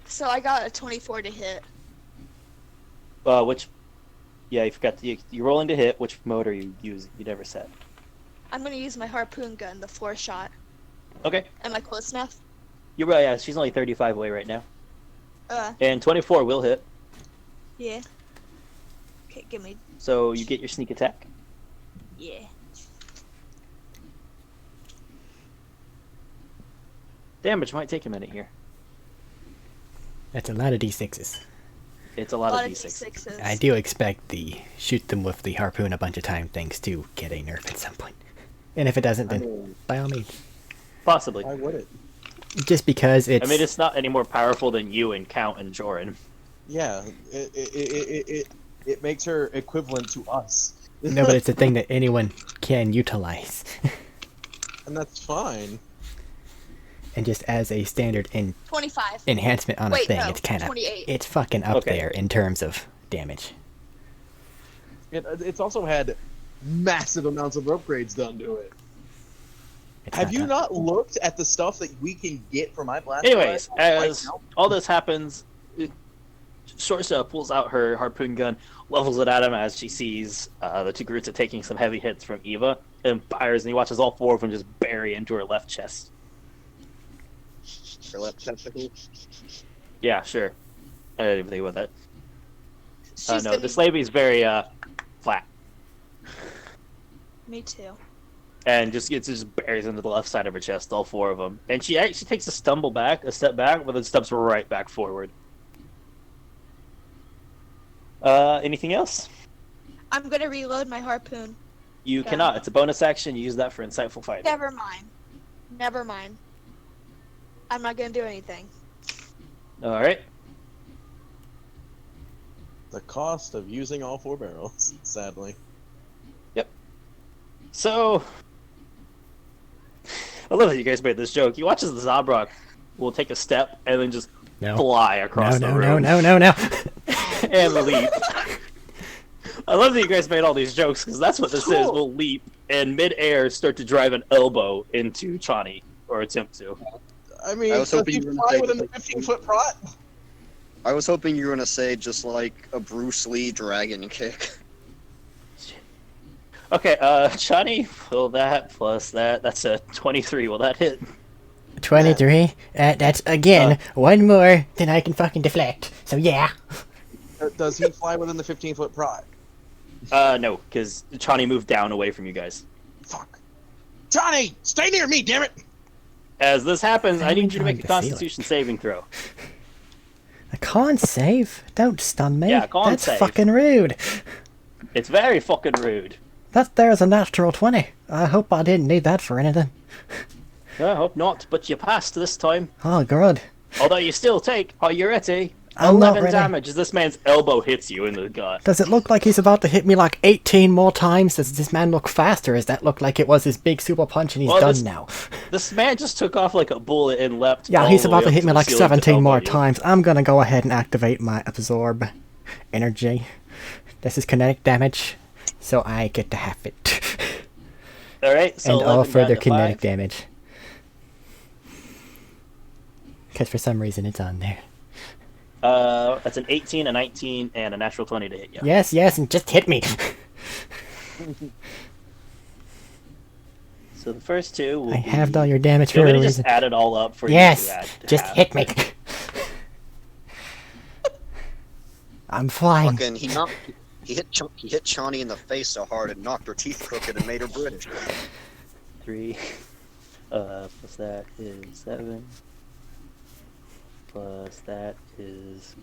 So I got a 24 to hit. Which, yeah, you forgot. You're rolling to hit. Which mode are you using? You never said. I'm gonna use my harpoon gun, the 4 shot. Okay. Am I close enough? You're right. Yeah, she's only 35 away right now. Uh, And 24 will hit. yeah. Okay, give me. So you get your sneak attack. Yeah. Damage might take a minute here. That's a lot of d6s. It's a A lot, lot of of d6. D6s. I do expect the shoot them with the harpoon a bunch of time things to get a nerf at some point. And if it doesn't, I then mean, by all means. Possibly. Why would it? Just because it's... I mean, it's not any more powerful than you and Count and Joran. Yeah. It makes her equivalent to us. No, but it's a thing that anyone can utilize. And that's fine. And just as a standard 25. enhancement on a Wait, thing, no, it's kind of... 28. It's fucking up Okay. there in terms of damage. It's also had massive amounts of upgrades done to it. It's Have you done. not looked at the stuff that we can get from my blast? Anyways, rifle right as now? all this happens, Shortstop pulls out her harpoon gun, levels it at him as she sees the two Togruta taking some heavy hits from Eva, and fires, and he watches all 4 of them just bury into her left chest. your left testicle. Yeah, sure. I didn't even think about that. She's No, gonna... this lady's very flat, Me too. and just buries into the left side of her chest, all 4 of them. And she actually takes a step back, but then steps right back forward. Anything else? I'm gonna reload my harpoon. You Yeah. cannot. It's a bonus action. You use that for insightful fighting. Never mind. Never mind. I'm not gonna do anything. All right. The cost of using all 4 barrels, sadly. So, I love that you guys made this joke. You watch as the Zabrak will take a step and then just No. fly across the No, room no. and leap. I love that you guys made all these jokes because that's what this is. Cool. We'll leap and mid-air start to drive an elbow into Chani, or attempt to. I mean, I was does hoping he you were fly gonna say within the something 15-foot prot? I was hoping you were gonna say just like a Bruce Lee dragon kick. Okay, Chani, will that plus that. That's a 23. Will that hit? 23? That's, again, one more than I can fucking deflect. So yeah. Does he fly within the 15-foot prot? No, because Chani moved down away from you guys. Fuck. Johnny, stay near me, damn it! As this happens, I need you to trying make a to feel it. Constitution saving throw. A con save? Don't stun me. Yeah, con That's save. fucking rude. It's very fucking rude. That there's a natural 20. I hope I didn't need that for anything. I hope not, but you passed this time. Oh, good. Although you still take, are you ready? I'm not 11 ready. damage as this man's elbow hits you in the gut. Does it look like he's about to hit me like 18 more times? Does this man look faster? Does that look like it was his big super punch and he's Well, done this- now? This man just took off like a bullet and leapt. Yeah, all he's the about way to up hit me the like ceiling to 17 more elbow you. times. I'm gonna go ahead and activate my absorb energy. This is kinetic damage, so I get to have it. All right, so And all 11 down further to kinetic 5. damage. Because for some reason it's on there. That's an 18, a 19, and a natural 20 to hit you. Yes, and just hit me. So the first two will I halved all your damage You for want a me to just reason. add it all up for Yes, you? just hit me. I'm flying. Fucking, he hit Chani in the face so hard it knocked her teeth crooked and made her British. 3. Plus that is 7. Plus that is...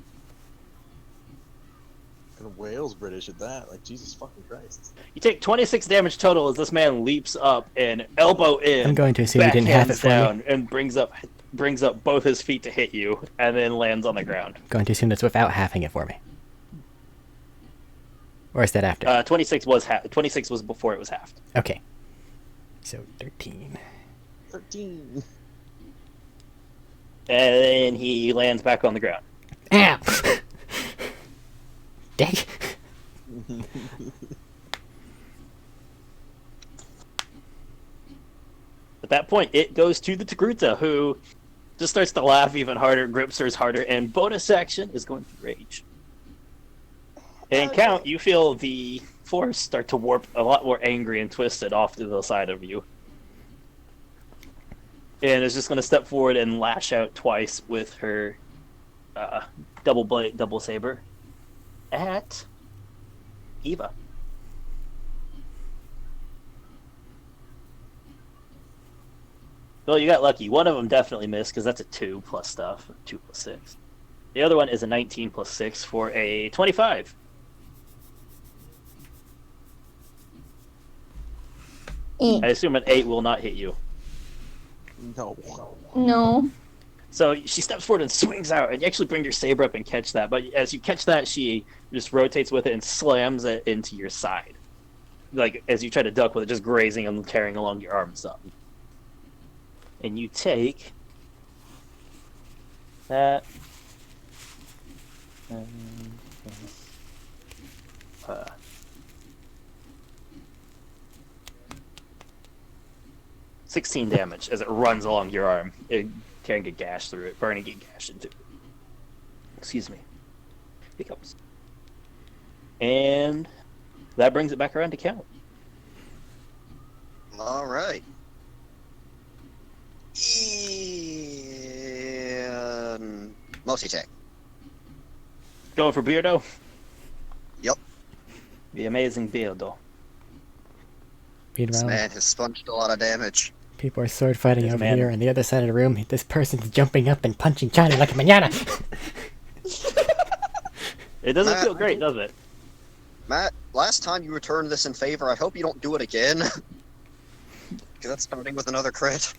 And Wales British at that. Like, Jesus fucking Christ. You take 26 damage total as this man leaps up and elbow in. I'm going to assume you didn't have it backhands for me. down and brings up both his feet to hit you, and then lands on the ground. Going to assume that's without halving it for me. Or is that after? 26 was 26 was before it was halved. Okay. So 13. 13. And then he lands back on the ground. Ow! Dang. At that point, it goes to the Togruta, who just starts to laugh even harder, grips hers harder, and bonus action is going to rage. And Okay. Count, you feel the force start to warp a lot more angry and twisted off to the side of you. And is just going to step forward and lash out twice with her double saber at Eva. Well, you got lucky. One of them definitely missed because that's a 2 plus stuff. 2 plus 6. The other one is a 19 plus 6 for a 25. I assume an 8 will not hit you. No. No. So she steps forward and swings out, and you actually bring your saber up and catch that. But as you catch that, she just rotates with it and slams it into your side. Like, as you try to duck with it, just grazing and tearing along your arm and stuff. And you take that. 16 damage as it runs along your arm, tearing a gash through it, burning a gash into it. Excuse me. Hiccups. And that brings it back around to Count. All right. And multi-tech. Going for Beardo? Yep. The amazing Beardo. This Meanwhile, man has sponged a lot of damage. people are sword fighting This over man- here on the other side of the room. This person's jumping up and punching Chani like a manana. It doesn't Matt, feel great, does it? Matt, last time you returned this in favor, I hope you don't do it again. Because that's starting with another crit.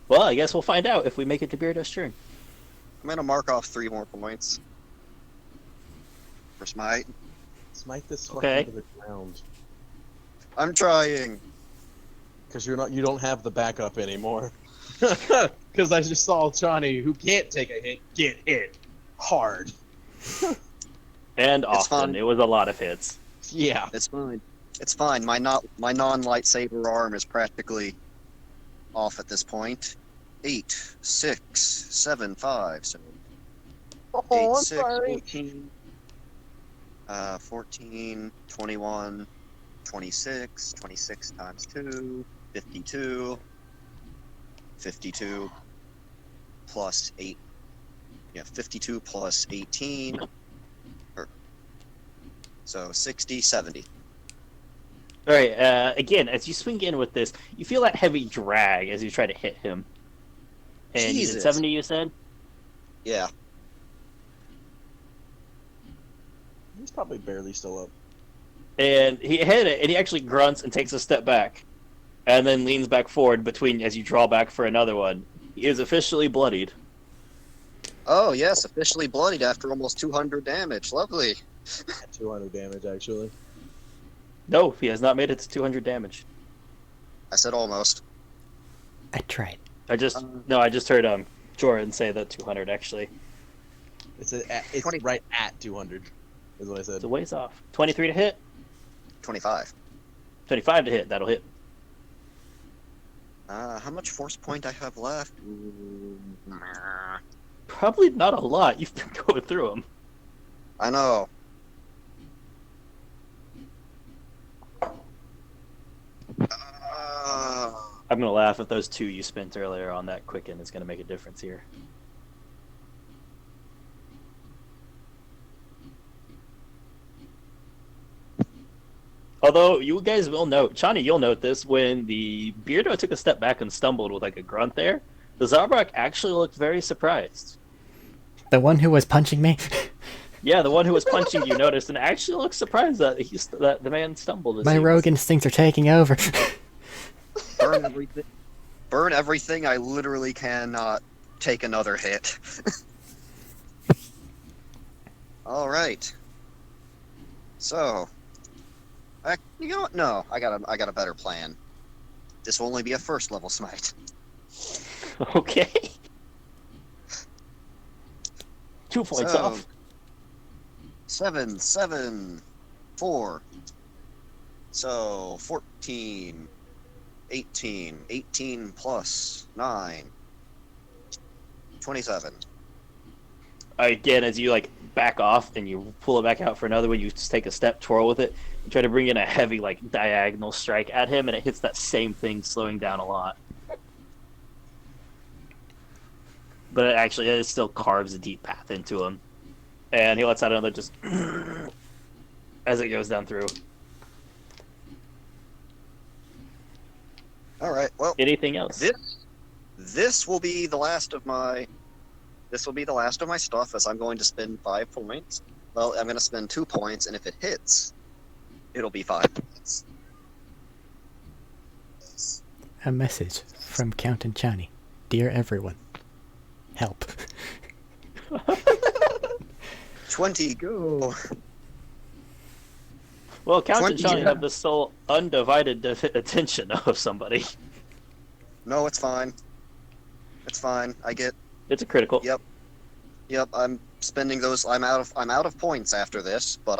Well, I guess we'll find out if we make it to Beardo's turn. I'm going to mark off 3 more points. For Smite. Smite this fucker Okay. to the ground. I'm trying. Because you don't have the backup anymore. Because I just saw Chani, who can't take a hit, get hit hard. And It's often. fun. It was a lot of hits. Yeah. It's fine. It's fine. My non-lightsaber arm is practically off at this point. 8, 6, 7, 5. So 8, Oh, I'm 6, sorry. 14. 14, 21, 26. 26 times 2. 52. 52 plus 8. Yeah, 52 plus 18. So 60, 70. All right. Again, as you swing in with this, you feel that heavy drag as you try to hit him. And you did Jesus. 70, you said? Yeah. He's probably barely still up. And he hit it, and he actually grunts and takes a step back, and then leans back forward between as you draw back for another one. He is officially bloodied. Oh, yes, officially bloodied after almost 200 damage. Lovely. 200 damage, actually. No, he has not made it to 200 damage. I said almost. I tried. I just heard Jordan say that 200 actually. It's 20. right at 200, is what I said. It's a ways off. 23 to hit, 25. 25 to hit. That'll hit. How much force point I have left? Probably not a lot. You've been going through them. I know. I'm gonna laugh if those 2 you spent earlier on that quicken is gonna make a difference here. Although you guys will note, Chani, you'll note this when the Beardo took a step back and stumbled with like a grunt there. The Zabrak actually looked very surprised. The one who was punching me? Yeah, the one who was punching you noticed and actually looked surprised that that the man stumbled. My rogue instincts are taking over. Burn everything. Burn everything. I literally cannot take another hit. All right. So, you know what? No, I got a better plan. This will only be a first level smite. Okay. 2 points So, off. 7, 7, 4. So 14, 18, 18 plus 9, 27. Again, as you like back off and you pull it back out for another one, you just take a step, twirl with it, you try to bring in a heavy like diagonal strike at him, and it hits that same thing, slowing down a lot. But it still carves a deep path into him, and he lets out another just as it goes down through. All right. Well, Anything else? this will be the last of my stuff, as I'm going to spend 5 points. Well, I'm going to spend 2 points, and if it hits, it'll be 5 points. A message from Count and Chani. Dear everyone, help. 20, go. Well, Count and 20, Chani have the sole undivided attention of somebody. No, it's fine. It's fine. I get. It's a critical. Yep. I'm spending those. I'm out of points after this, but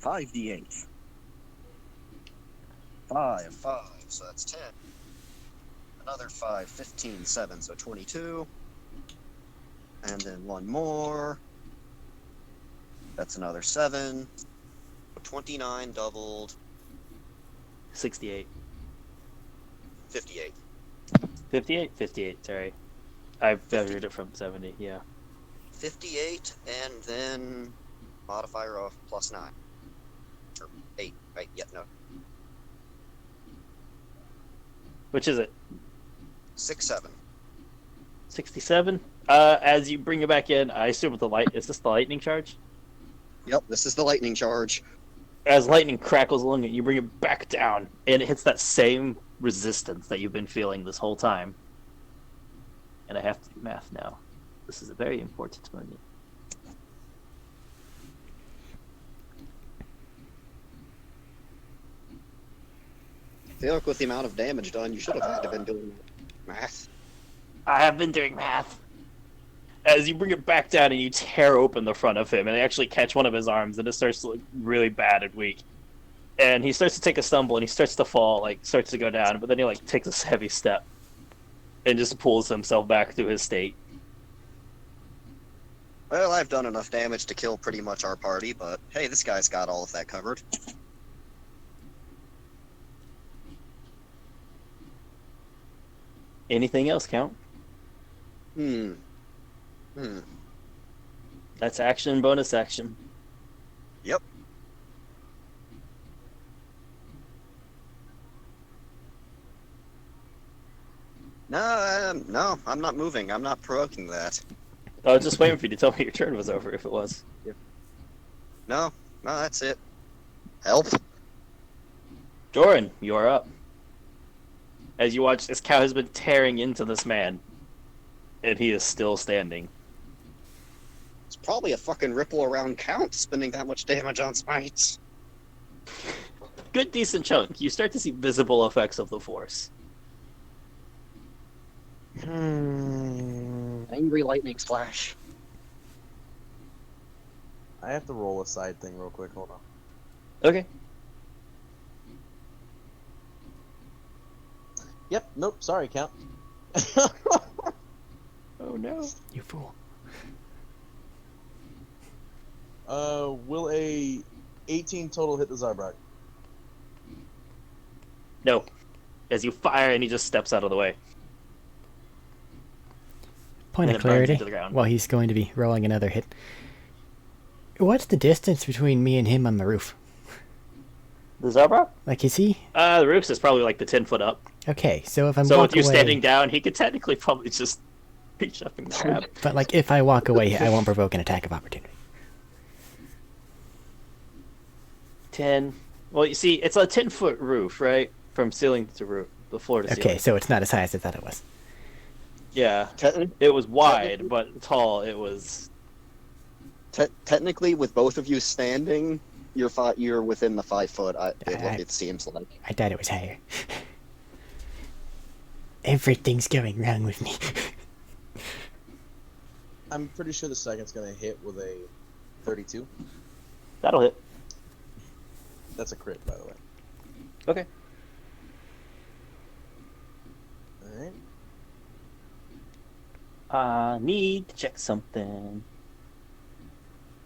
5d8. 5, so that's 10. Another 5, 15, 7, so 22. And then one more. That's another 7. 29 doubled. 68. 58. 58, sorry. I measured it from 70, yeah. 58, and then modifier of +9. Or 8, right? Yeah, no. Which is it? 6, 7. 67? As you bring it back in, I assume with the light, is this the lightning charge? Yep, this is the lightning charge. As lightning crackles along it, you bring it back down, and it hits that same resistance that you've been feeling this whole time. And I have to do math now. This is a very important moment. I feel like with the amount of damage done, you should have had to been doing math. I have been doing math. As you bring it back down and you tear open the front of him, and they actually catch one of his arms, and it starts to look really bad and weak. And he starts to take a stumble, and he starts to fall, starts to go down, but then he takes a heavy step and just pulls himself back to his state. Well, I've done enough damage to kill pretty much our party, but hey, this guy's got all of that covered. Anything else, Count? That's action and bonus action. Yep. No, I'm not moving. I'm not provoking that. I was just waiting for you to tell me your turn was over, if it was. No, that's it. Help. Joran, you are up. As you watch, this cow has been tearing into this man, and he is still standing. It's probably a fucking ripple around count spending that much damage on smites. Good, decent chunk. You start to see visible effects of the force. Angry lightning splash. I have to roll a side thing real quick. Hold on. Okay. Yep. Nope. Sorry, Count. Oh no. You fool. Will a 18 total hit the Zarbrak? No. As you fire, and he just steps out of the way. Point And of it burns clarity. into the ground. Well, he's going to be rolling another hit. What's the distance between me and him on the roof? The Zarbra? Like, is he? The roof's is probably like the 10 foot up. Okay, so if I'm So walk with you away... standing down, he could technically probably just reach up and grab. But, like, if I walk away, I won't provoke an attack of opportunity. 10. Well, you see, it's a 10-foot roof, right? From ceiling to roof, the floor to ceiling. Okay, so it's not as high as I thought it was. Yeah. Techni- It was wide, but tall. It was. Technically, with both of you standing, you're within the 5 foot. It seems like. I thought it was higher. Everything's going wrong with me. I'm pretty sure the second's gonna hit with a 32. That'll hit. That's a crit, by the way. Okay. Alright. Need to check something.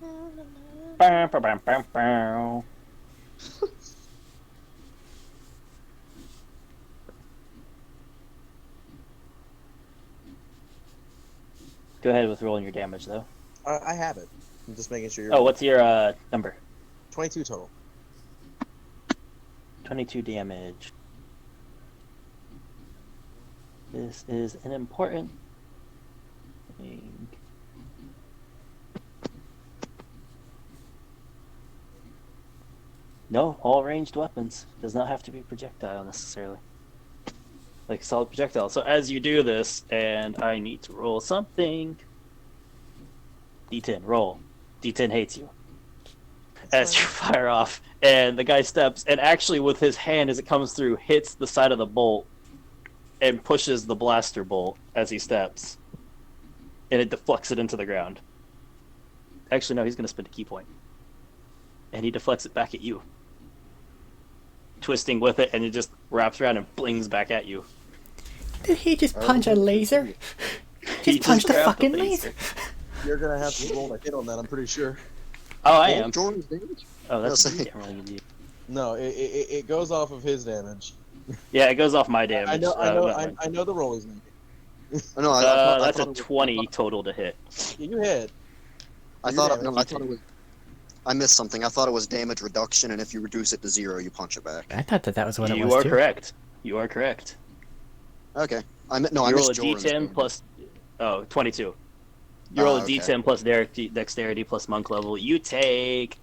Bow, bow, bow, bow, bow. Go ahead with rolling your damage, though. I have it. I'm just making sure you're. Oh, what's your number? 22 total. 22 damage. This is an important thing. No, all ranged weapons. Does not have to be projectile necessarily. Like solid projectile. So as you do this, and I need to roll something. D10, roll. D10 hates you. As you fire off, and the guy steps, and actually with his hand as it comes through, hits the side of the bolt, and pushes the blaster bolt as he steps. And it deflects it into the ground. Actually, no, he's going to spend a key point. And he deflects it back at you. Twisting with it, and it just wraps around and blings back at you. Did he just punch a laser? He Just punched a grabbed the fucking laser. You're gonna have to roll a hit on that, I'm pretty sure. Oh, I am. Jordan's damage? Oh, that's Yes. you can't really give you. No, it goes off of his damage. Yeah, it goes off my damage. I know, not mine. I know the roll he's making. Oh, no, I That's thought a it was- 20 total to hit. You hit. I Your thought damage, no, you I thought it was. I missed something. I thought it was damage reduction, and if you reduce it to 0, you punch it back. I thought that was what it You was, are too. correct. You are correct. Okay. I You roll a missed Jordan's D10 damage. plus. Oh, 22. You roll a okay. D10 plus dexterity plus monk level. You take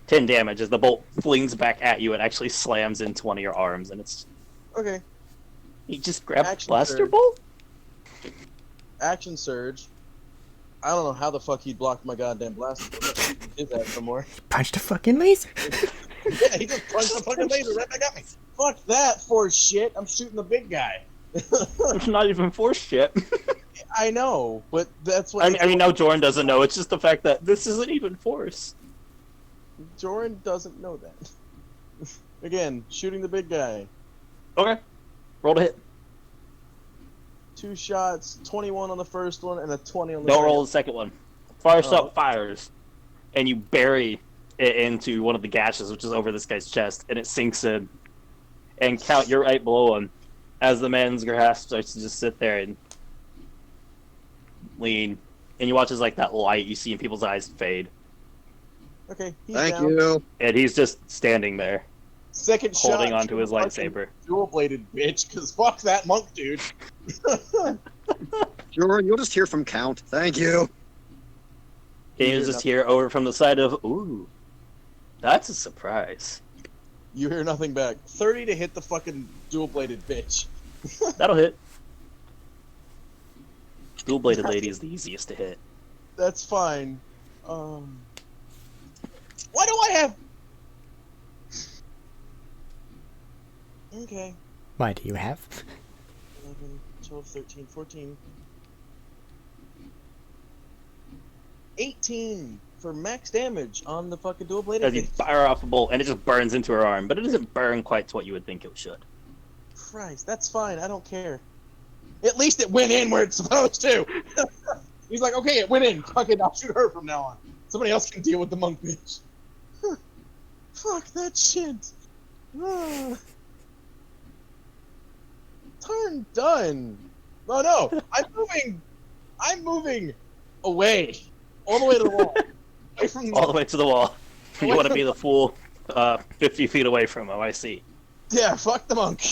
10 damage as the bolt flings back at you and actually slams into one of your arms, and it's. Okay. You just grabbed Action blaster surge. bolt? Action surge. I don't know how the fuck he blocked my goddamn blaster. He did that somewhere. Punched a fucking laser. Yeah, he just punched the fucking laser right back at me. Fuck that for shit. I'm shooting the big guy. It's not even force shit. I know, but that's what. I mean, no, Jordan doesn't know. It's just the fact that this isn't even force. Jordan doesn't know that. Again, shooting the big guy. Okay. Roll to hit. 2 shots, 21 on the first one, and a 20 on the Don't second. roll the second one. First Oh. up fires, and you bury it into one of the gashes, which is over this guy's chest, and it sinks in. And Count, you're right below him, as the man's grasp starts to just sit there and lean. And you watch as like that light you see in people's eyes fade, Okay, he's Thank down. you. and he's just standing there, Second shot. holding onto his fucking lightsaber. Dual-bladed bitch, because fuck that monk dude. Jordan, you'll just hear from Count. Thank you. And you just hear over from the side of, ooh, that's a surprise. You hear nothing back. 30 to hit the fucking dual-bladed bitch. That'll hit. Dual-bladed lady is the easiest to hit. That's fine. Why do I have... Okay. Why do you have? 11, 12, 13, 14... 18 for max damage on the fucking dual-bladed As you bitch. fire off a bolt, and it just burns into her arm, but it doesn't burn quite to what you would think it should. Christ, that's fine. I don't care. At least it went in where it's supposed to. He's like, okay, it went in. Fuck it, I'll shoot her from now on. Somebody else can deal with the monk bitch. Fuck that shit. Turn done. Oh no, I'm moving away. All the way to the wall. Away from All the way to the wall. You want to be the full 50 feet away from him, I see. Yeah, fuck the monk.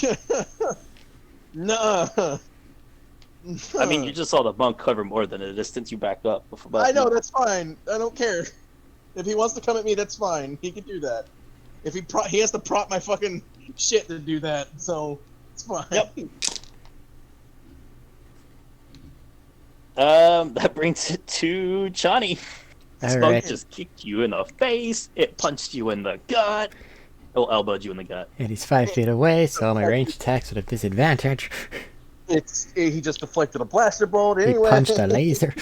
No. I mean, you just saw the monk cover more than a distance. You back up. I know, that's fine. I don't care. If he wants to come at me, that's fine. He can do that. If he has to prop my fucking shit to do that, so it's fine. Yep. That brings it to Chani. This monk Alright. just kicked you in the face. It punched you in the gut. It elbowed you in the gut. And he's 5 feet away, so all my ranged attacks at a disadvantage. He just deflected a blaster bolt He anyway. punched a laser.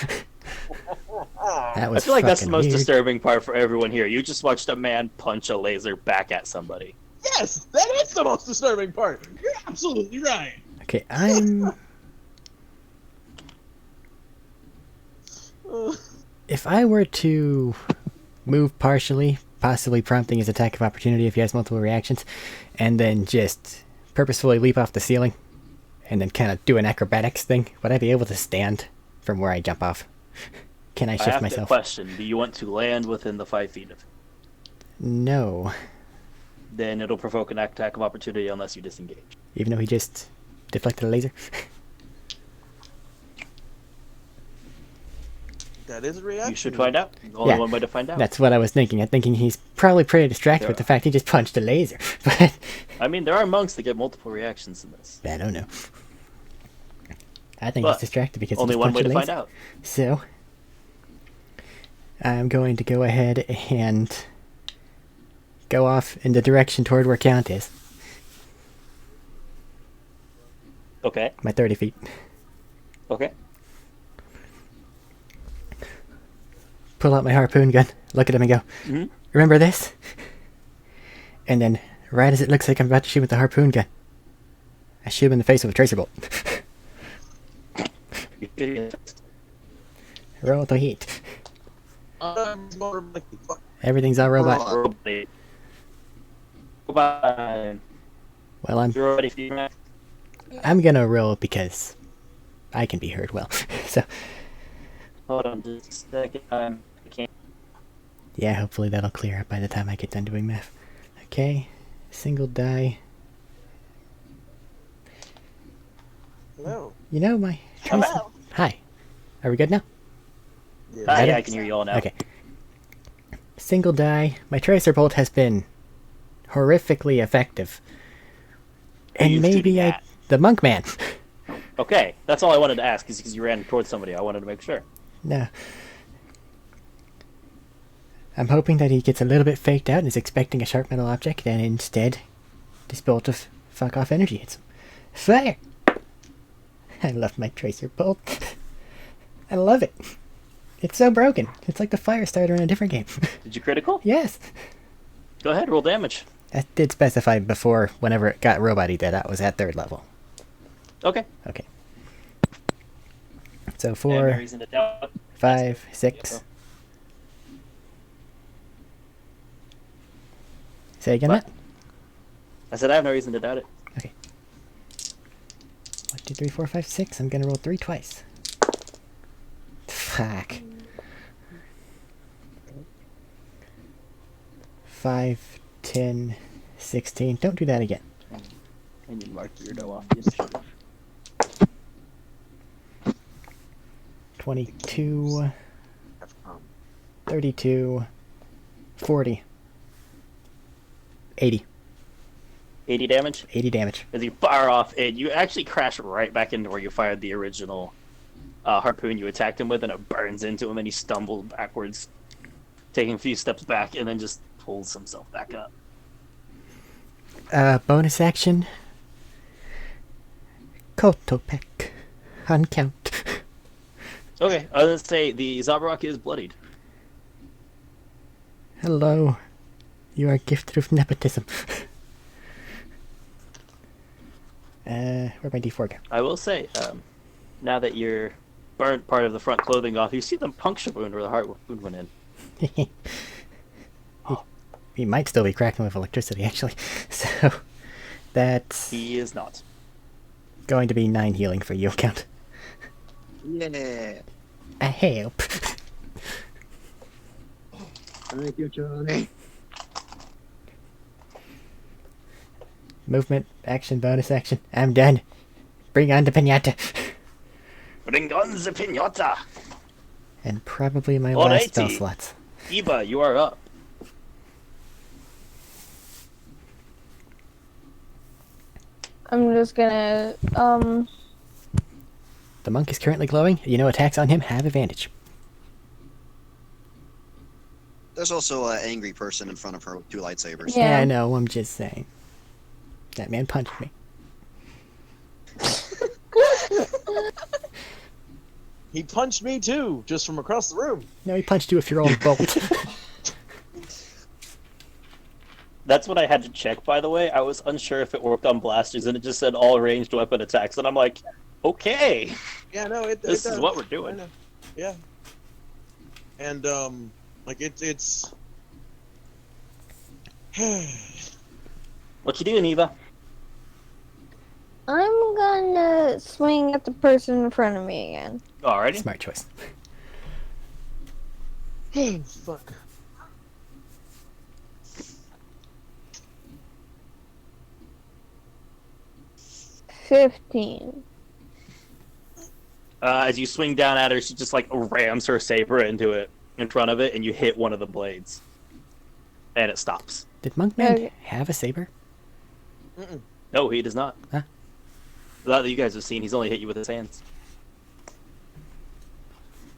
That I was feel like that's the fucking most weird. disturbing part for everyone here. You just watched a man punch a laser back at somebody. Yes, that is the most disturbing part. You're absolutely right. Okay, I'm... If I were to move partially, possibly prompting his attack of opportunity if he has multiple reactions, and then just purposefully leap off the ceiling, and then kind of do an acrobatics thing, would I be able to stand from where I jump off? Can I I shift have myself? the question. Do you want to land within the 5 feet of him? No. Then it'll provoke an attack of opportunity unless you disengage. Even though he just deflected a laser? That is a reaction. You should find out. Only Yeah. one way to find out. That's what I was thinking. I'm thinking he's probably pretty distracted with the fact he just punched a laser. But I mean, there are monks that get multiple reactions in this. I don't know. I think But he's distracted because he Only just one way punched a to find laser. out. So, I'm going to go ahead and go off in the direction toward where Count is. Okay. My 30 feet. Okay. Pull out my harpoon gun, look at him and go, Mhm. remember this? And then, right as it looks like I'm about to shoot with the harpoon gun, I shoot him in the face with a tracer bolt. Roll the heat. Fuck. Everything's all robot. Goodbye. Well, You're ready for your match? I'm gonna roll because I can be heard well. So, Hold on just a second. I can't. yeah, hopefully that'll clear up by the time I get done doing math. Okay, single die. Hello. You know, my I'm tracer... Hello. Hi. Are we good now? Yeah. Hi, Better? I can hear you all now. Okay. Single die. My tracer bolt has been horrifically effective. And Who's maybe doing I... that? The monk man. Okay, that's all I wanted to ask, is because you ran towards somebody. I wanted to make sure. No. I'm hoping that he gets a little bit faked out and is expecting a sharp metal object, and instead, this bolt of fuck off energy hits him. Fire! I love my tracer bolt. I love it. It's so broken. It's like the fire starter in a different game. Did you critical? Yes. Go ahead, roll damage. I did specify before, whenever it got robot-y, that I was at 3rd level. Okay. Okay. So And no 4, reason to doubt. 5, 6. Say again, What? Matt? I said I have no reason to doubt it. Okay. 1, 2, 3, 4, 5, 6. I'm gonna roll 3 twice. Fuck. 5, 10, 16. Don't do that again. I need to mark your dough off the initiative. 22, 32, 40, 80. 80 damage? 80 damage. As you fire off, and you actually crash right back into where you fired the original harpoon you attacked him with, and it burns into him, and he stumbled backwards, taking a few steps back, and then just pulls himself back up. Bonus action. Kotopek. On count. Okay, I was gonna say the Zabrak is bloodied. Hello. You are gifted with nepotism. Where'd my D4 go? I will say, now that you're burnt part of the front clothing off, you see the puncture wound where the heart wound went in. He might still be cracking with electricity, actually. So, that's He is not. going to be 9 healing for you, Count. Yeah. I help. Thank you, Chani. Movement, action, bonus action. I'm done. Bring on the pinata. Bring on the pinata! And probably my last spell Alrighty. slots. Eva, you are up. I'm just gonna, The monk is currently glowing. You know attacks on him have advantage. There's also an angry person in front of her with 2 lightsabers. Yeah. I know, I'm just saying. That man punched me. He punched me too, just from across the room. No, he punched you with your own bolt. That's what I had to check, by the way. I was unsure if it worked on blasters, and it just said all ranged weapon attacks, and I'm like, okay, Yeah, no, it this does. is what we're I doing. know. Yeah. And like it's. What you doing, Eva? I'm gonna swing at the person in front of me again. Alrighty. Smart choice. Fuck. $15. As you swing down at her, she just like rams her saber into it in front of it, and you hit one of the blades, and it stops. Did Monkman Okay. have a saber? No, he does not. Huh? Not that you guys have seen. He's only hit you with his hands.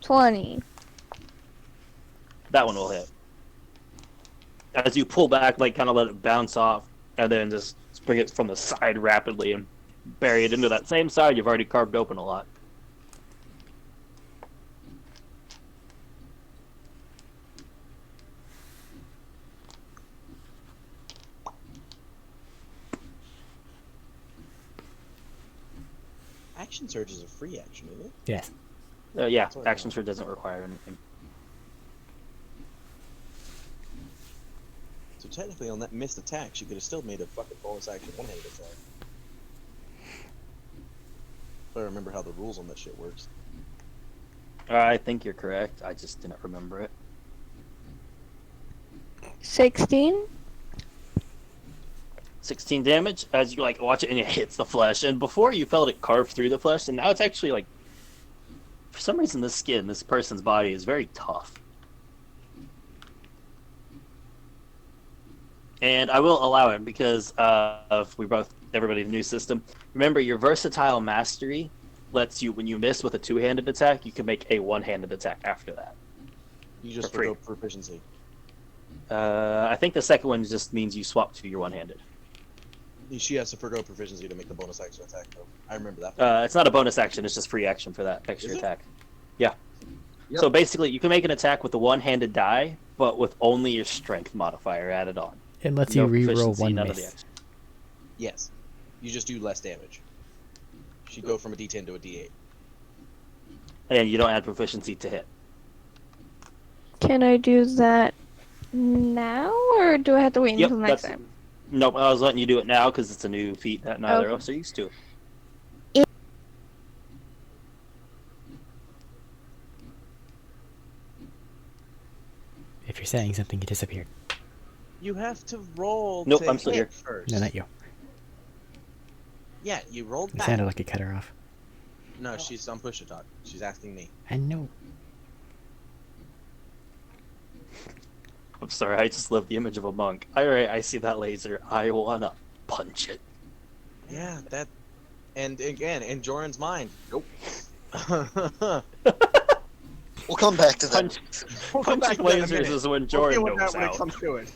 20. That one will hit. As you pull back, like kind of let it bounce off, and then just bring it from the side rapidly and bury it into that same side you've already carved open a lot. Action surge is a free action, isn't it? Yes. Yeah, That's what I action thought. surge doesn't require anything. So technically, on that missed attack, she could have still made a fucking bonus action one-handed attack. If I remember how the rules on that shit works. I think you're correct. I just didn't remember it. 16. 16 damage as you like watch it and it hits the flesh. And before you felt it carve through the flesh, and now it's actually like, for some reason, the skin, this person's body is very tough. And I will allow it because of everybody in the new system. Remember, your versatile mastery lets you, when you miss with a two-handed attack, you can make a one-handed attack after that. You just For free. forgo proficiency. I think the second one just means you swap to your one-handed. She has to forgo proficiency to make the bonus action attack, though. I remember that. It's not a bonus action, it's just free action for that extra Is it? attack. Yeah. Yep. So basically, you can make an attack with the one-handed die, but with only your strength modifier added on. It lets No you reroll proficiency, one none of the miss. extra. Yes. You just do less damage. She'd go from a D10 to a D8. And you don't add proficiency to hit. Can I do that now, or do I have to wait Yep, until next that's- time? Nope, I was letting you do it now because it's a new feat that neither Okay. of us are used to. If you're saying something, you disappeared. You have to roll Nope, to I'm still hit here. first. No, not you. Yeah, you rolled It back. sounded like you cut her off. No, she's on push to talk. She's asking me. I know. I'm sorry, I just love the image of a monk. Alright, I see that laser. I wanna punch it. Yeah, that... And again, in Joran's mind. Nope. We'll come back to that. Punch, We'll come back punching to that in a lasers minute. is when We'll Joran deal with knows that when out. it comes to it.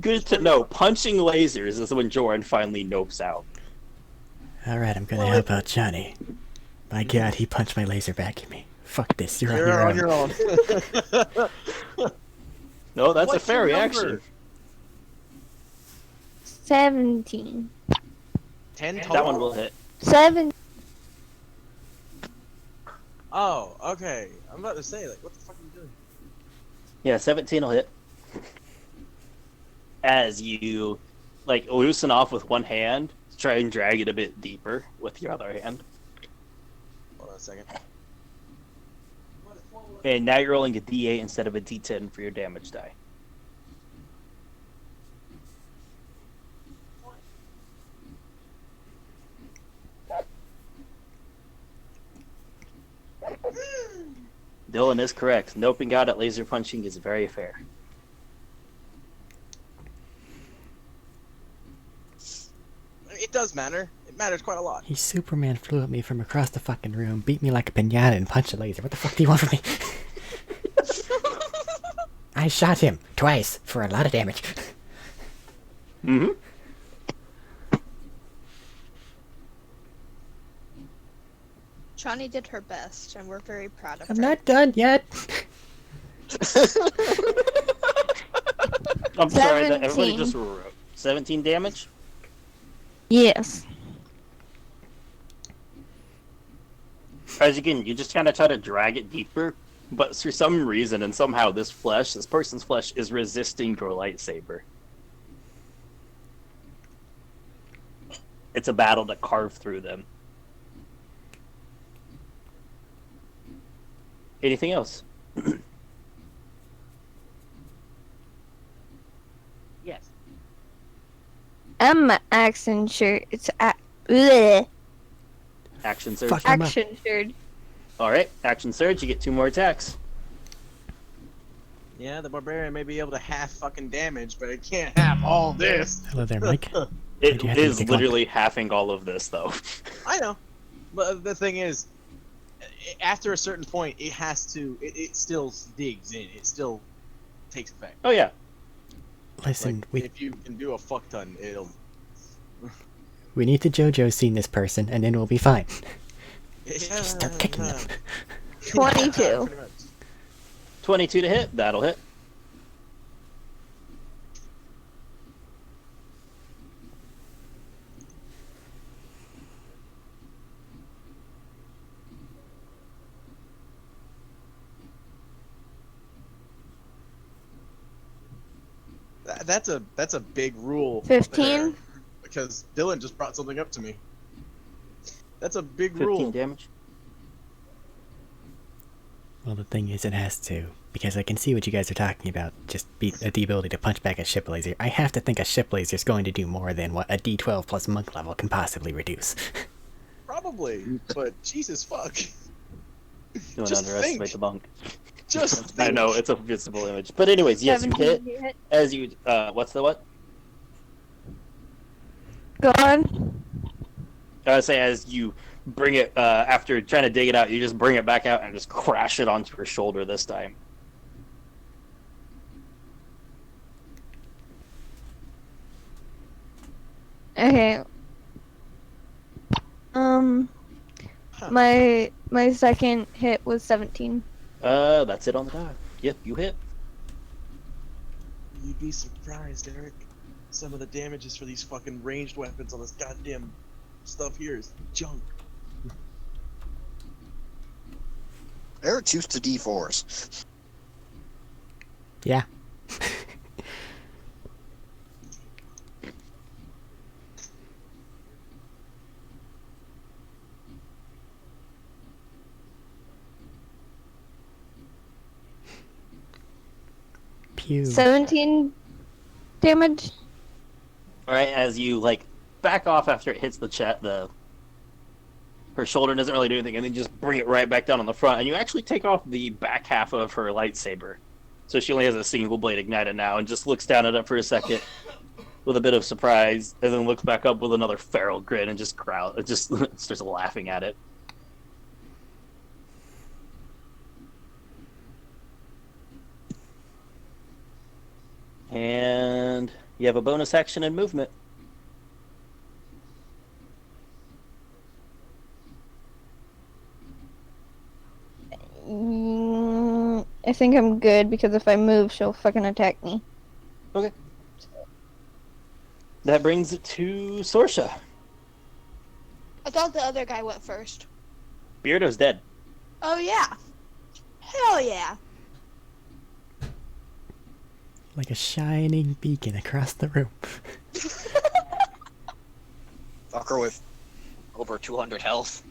Good to know. Punching lasers is when Joran finally nopes out. Alright, I'm gonna help out Chani. My god, he punched my laser back at me. Fuck this, you're on your own. No, that's What's a fair your reaction. number? 17. 10 total? That one will hit. 7. Oh, okay. I'm about to say, like, what the fuck are you doing? Yeah, 17 will hit. As you, like, loosen off with one hand, try and drag it a bit deeper with your other hand. Hold on a second. And now you're rolling a d8 instead of a d10 for your damage die. Dylan is correct. Noping out at laser punching is very fair. It does matter. It matters quite a lot. He Superman flew at me from across the fucking room, beat me like a pinata, and punched a laser. What the fuck do you want from me? I shot him twice for a lot of damage. Mm-hmm. Chani did her best, and we're very proud of I'm her. not done yet. I'm sorry, that everybody 17. just wrote 17 damage? Yes. As again, you just kind of try to drag it deeper, but for some reason and somehow this person's flesh is resisting your lightsaber. It's a battle to carve through them. Anything else? Yes. Action shirt. It's bleh. Action surge. Fuck. Come on. Action shirt. Alright, action surge, you get 2 more attacks. Yeah, the barbarian may be able to half fucking damage, but it can't half all this. Hello there, Mike. It you have to is make a literally halving all of this, though. I know, but the thing is, after a certain point, it has to. It still digs in. It still takes effect. Oh yeah. Listen, Like, if you can do a fuck ton, it'll. we need to JoJo scene this person, and then we'll be fine. Yeah, Just start kicking them. 22. pretty much. 22 to hit, that'll hit. That's a big rule. 15? there, because Dylan just brought something up to me. That's a big 15 rule. damage. Well, the thing is, it has to. Because I can see what you guys are talking about. Just the ability to punch back a ship laser. I have to think a ship laser is going to do more than what a D12 plus monk level can possibly reduce. Probably, but Jesus fuck. Don't Just underestimate think. the monk. Just I think. know, it's a visible image. But anyways, yes, you 17 hit. hit. As you, what's the what? Go on. I would say as you bring it, after trying to dig it out, you just bring it back out and just crash it onto her shoulder this time. Okay. Huh. My second hit was 17. That's it on the die. Yep, you hit. You'd be surprised, Eric. Some of the damages for these fucking ranged weapons on this goddamn stuff here is junk. Eric's used to D4s. Yeah. Pew. 17 damage. Alright, as you, like, back off after it hits her shoulder doesn't really do anything, and then just bring it right back down on the front, and you actually take off the back half of her lightsaber. So she only has a single blade ignited now, and just looks down at it for a second with a bit of surprise, and then looks back up with another feral grin and just starts laughing at it. And you have a bonus action and movement. I think I'm good because if I move, she'll fucking attack me. Okay. That brings it to Sorsha. I thought the other guy went first. Beardo's dead. Oh yeah. Hell yeah. Like a shining beacon across the room. Fucker with over 200 health.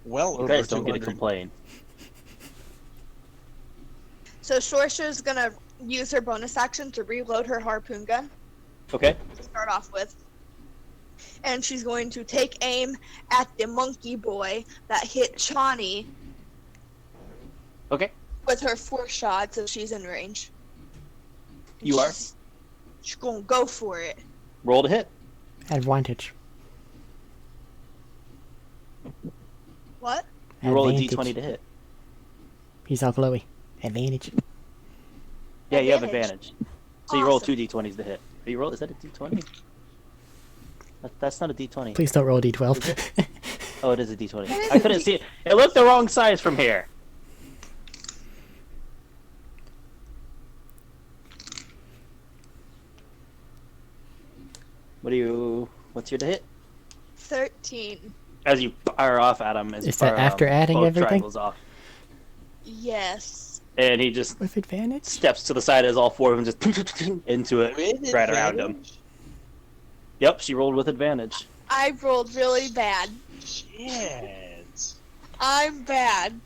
Well, You over guys don't get to 200. complain. So Shorsha's gonna use her bonus action to reload her harpoon gun Okay. to start off with. And she's going to take aim at the monkey boy that hit Chani Okay. with her 4 shot, so she's in range. You are. She's gonna go for it. Roll to hit. Advantage. What? You roll a Advantage. d20 to hit. He's all glowy. Advantage. Yeah, you have Advantage. advantage. So you roll Awesome. 2 d20s to hit. You roll? Is that a d20? That's not a d20. Please don't roll a d12. Oh, it is a d20. It is I a couldn't D- see it. It looked the wrong size from here. What's your to hit? 13. As you fire off at him. As you Is that fire, after adding both everything? triangles off. Yes. And he just With advantage? steps to the side as all 4 of them just into it, With right around him. advantage? Yep, she rolled with advantage. I rolled really bad. Shit. I'm bad.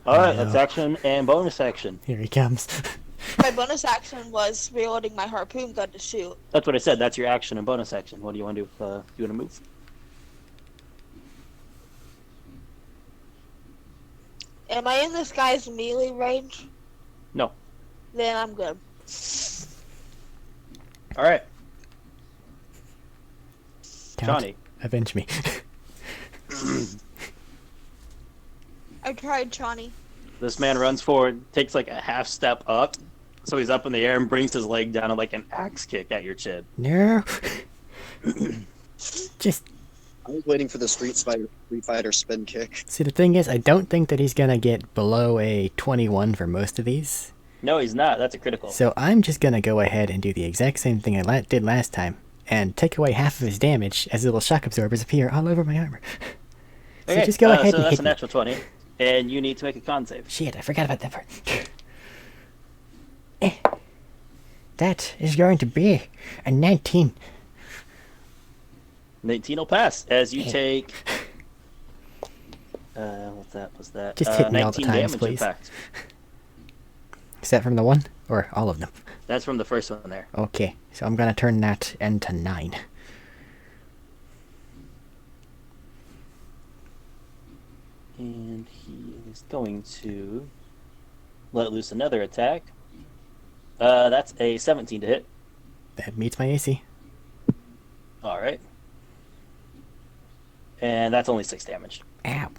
Alright, No. that's action and bonus action. Here he comes. My bonus action was reloading my harpoon gun to shoot. That's what I said. That's your action and bonus action. What do you want to do? Do you want to move? Am I in this guy's melee range? No. Then I'm good. Alright, Count. Chani. Avenge me. I tried, Chani. This man runs forward, takes like a half step up, so he's up in the air and brings his leg down and like an axe kick at your chin. No. Just I was waiting for the Street Fighter spin kick. see, the thing is, I don't think that he's gonna get below a 21 for most of these. No, he's not. That's a critical. So I'm just gonna go ahead and do the exact same thing I did last time, and take away half of his damage as little shock absorbers appear all over my armor. So Okay, just go ahead so and that's hit a me. natural 20, and you need to make a con save. Shit, I forgot about that part. That is going to be a 19. 19 will pass as you Hey. take. What's that? What's that? Just hit me all the 19 times, damage, please. in fact. Is that from the one? Or all of them? That's from the first one there. Okay, so I'm gonna turn that into 9. And he is going to let loose another attack. That's a 17 to hit. That meets my AC. Alright. And that's only 6 damage. Ow.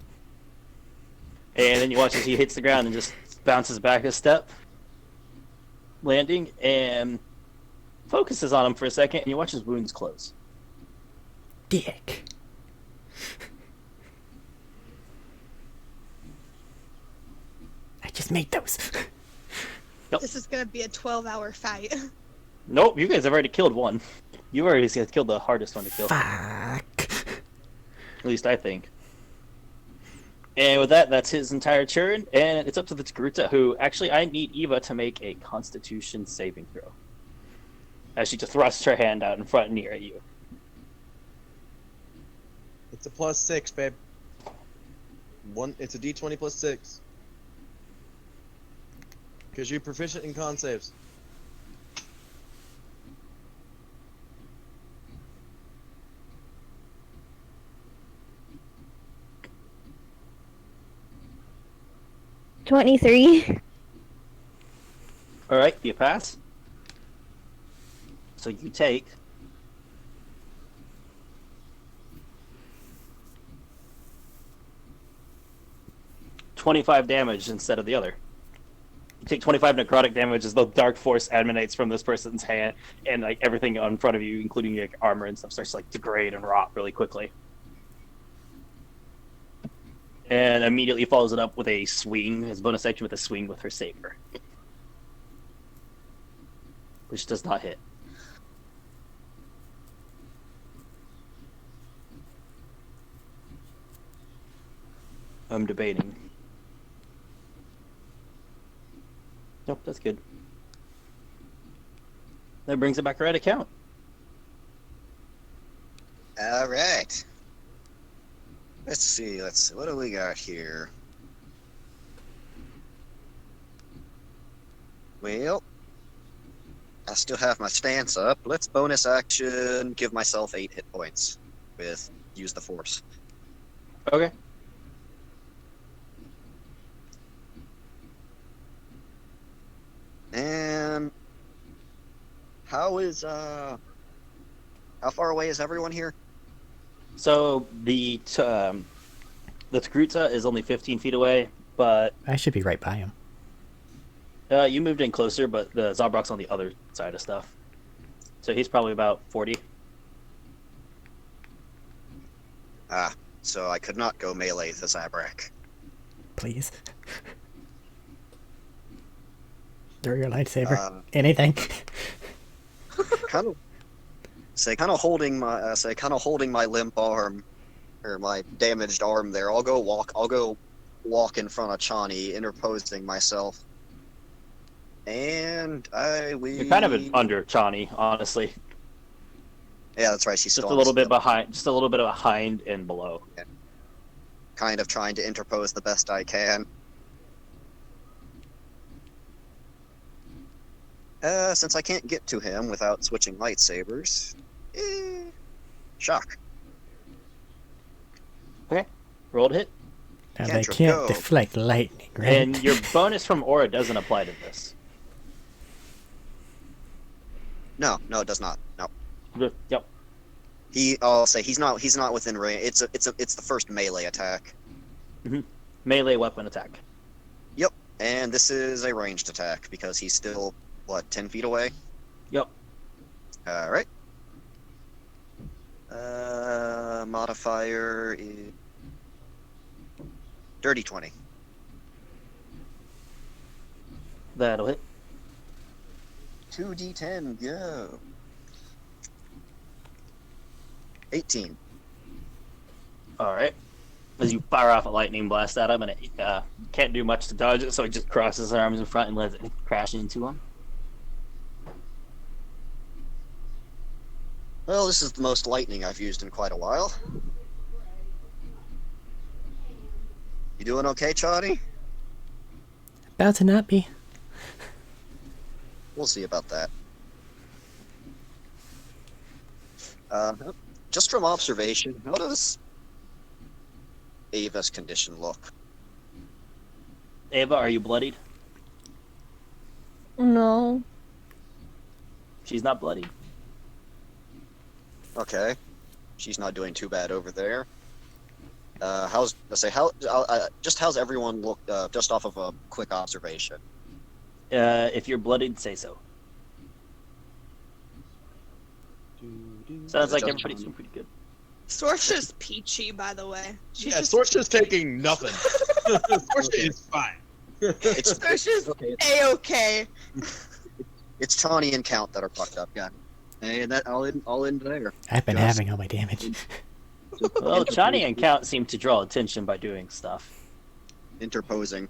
And then you watch as he hits the ground and just bounces back a step, landing, and focuses on him for a second, and you watch his wounds close. Dick. I just made those. This is gonna be a 12-hour fight. Nope, you guys have already killed one. You already killed the hardest one to kill. Fuck. At least I think. And with that, that's his entire turn, and it's up to the Togruta, who actually I need Eva to make a Constitution saving throw. As she just thrusts her hand out in front near you. It's a +6, babe. It's a D20 +6. Because you're proficient in con saves. $23. Alright, you pass. So you take 25 damage instead of the other. You take 25 necrotic damage as the dark force emanates from this person's hand, and like everything in front of you, including your armor and stuff, starts to like degrade and rot really quickly. And immediately follows it up with a swing, his bonus action with a swing with her saber. Which does not hit. I'm debating. Nope, that's good. That brings it back right to count. All right. Let's see. What do we got here? Well, I still have my stance up. Let's bonus action, give myself 8 hit points with use the force. Okay. And how far away is everyone here? So the Tagruta is only 15 feet away, but I should be right by him. you moved in closer, but the Zabrak's on the other side of stuff. So he's probably about 40. So I could not go melee the Zabrak. Please. Throw your lightsaber. Uh, Anything. kind of holding my limp arm or my damaged arm there. I'll go walk in front of Chani, interposing myself. And I will. You're kind of under Chani, honestly. Yeah, that's right. She's Just still a little bit behind. Just a little bit behind and below. kind of trying to interpose the best I can. Since I can't get to him without switching lightsabers, shock. Roll to hit. Now they Cantrip, can't go. deflect lightning, right? And your bonus from aura doesn't apply to this. No, it does not. No. Yep. I'll say he's not within range. It's the first melee attack. Melee weapon attack. Yep. And this is a ranged attack because he's still 10 feet away? Yep. Alright. Modifier is dirty 20. That'll hit. 2d10, go. 18. All right. As you fire off a lightning blast at him, and it can't do much to dodge it, so he just crosses his arms in front and lets it crash into him. Well, this is the most lightning I've used in quite a while. You doing okay, Chani? About to not be. We'll see about that. Just from observation, how does Ava's condition look? Ava, are you bloodied? No. She's not bloodied. Okay, she's not doing too bad over there. How's everyone look? Just off of a quick observation. If you're bloodied, say so. Sounds like everybody's doing pretty good. Sorsha's peachy, by the way. She's Yeah, just Sorsha's taking nothing. Sorsha is fine. It's Sorsha's okay. A-okay. It's Chani and Count that are fucked up. Yeah, and that all in there. I've been Just- having all my damage. Well, Chani and Count seem to draw attention by doing stuff. Interposing.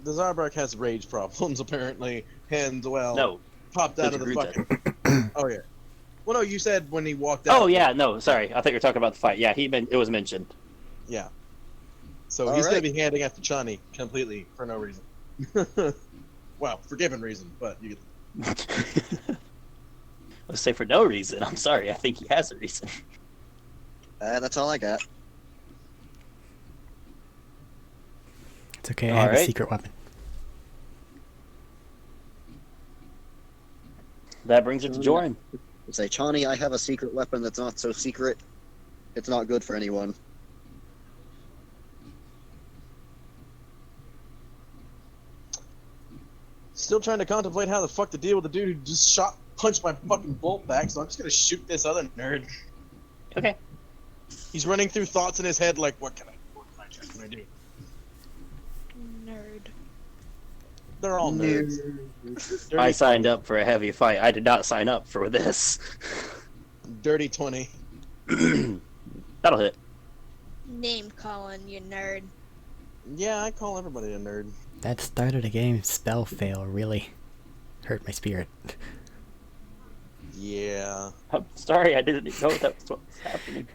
The Zabrak has rage problems apparently, and No. popped out of the Tagruta. fucking. Oh yeah. Well, no, you said when he walked out. Oh yeah, no, sorry. I thought you were talking about the fight. Yeah, it was mentioned. Yeah. So All he's gonna right. be handing after Chani completely for no reason. Well, for given reason, but you get. Let's say for no reason. I'm sorry. I think he has a reason. That's all I got. It's okay, I have a Alright. secret weapon. That brings it to Joran. Say, Chani, I have a secret weapon that's not so secret. It's not good for anyone. Still trying to contemplate how the fuck to deal with the dude who just punched my fucking bolt back, so I'm just gonna shoot this other nerd. Okay. He's running through thoughts in his head like, what can I do? Nerd. They're all nerds. I signed up for a heavy fight. I did not sign up for this. Dirty 20. That'll hit. Name calling, you nerd. Yeah, I call everybody a nerd. That start of the game spell fail really hurt my spirit. Yeah. I'm sorry, I didn't know that was what was happening.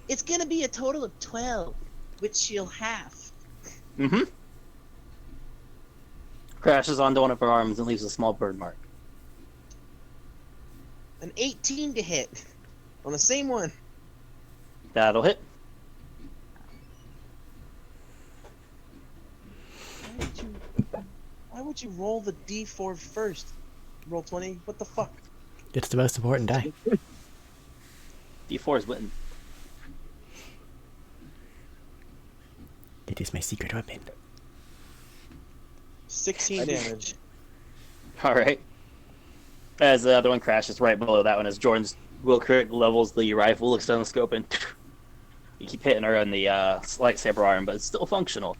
It's gonna be a total of 12, which she'll have. Mm-hmm. Crashes onto one of her arms and leaves a small burn mark. An 18 to hit. On the same one. That'll hit. Why would you roll the d4 first? Roll 20? What the fuck? It's the most important die. D4 is win. It is my secret weapon. 16 damage. Alright. As the other one crashes right below that one, as Jordan's Wilkrick levels the rifle, looks down the scope, and you keep hitting her on the lightsaber arm, but it's still functional.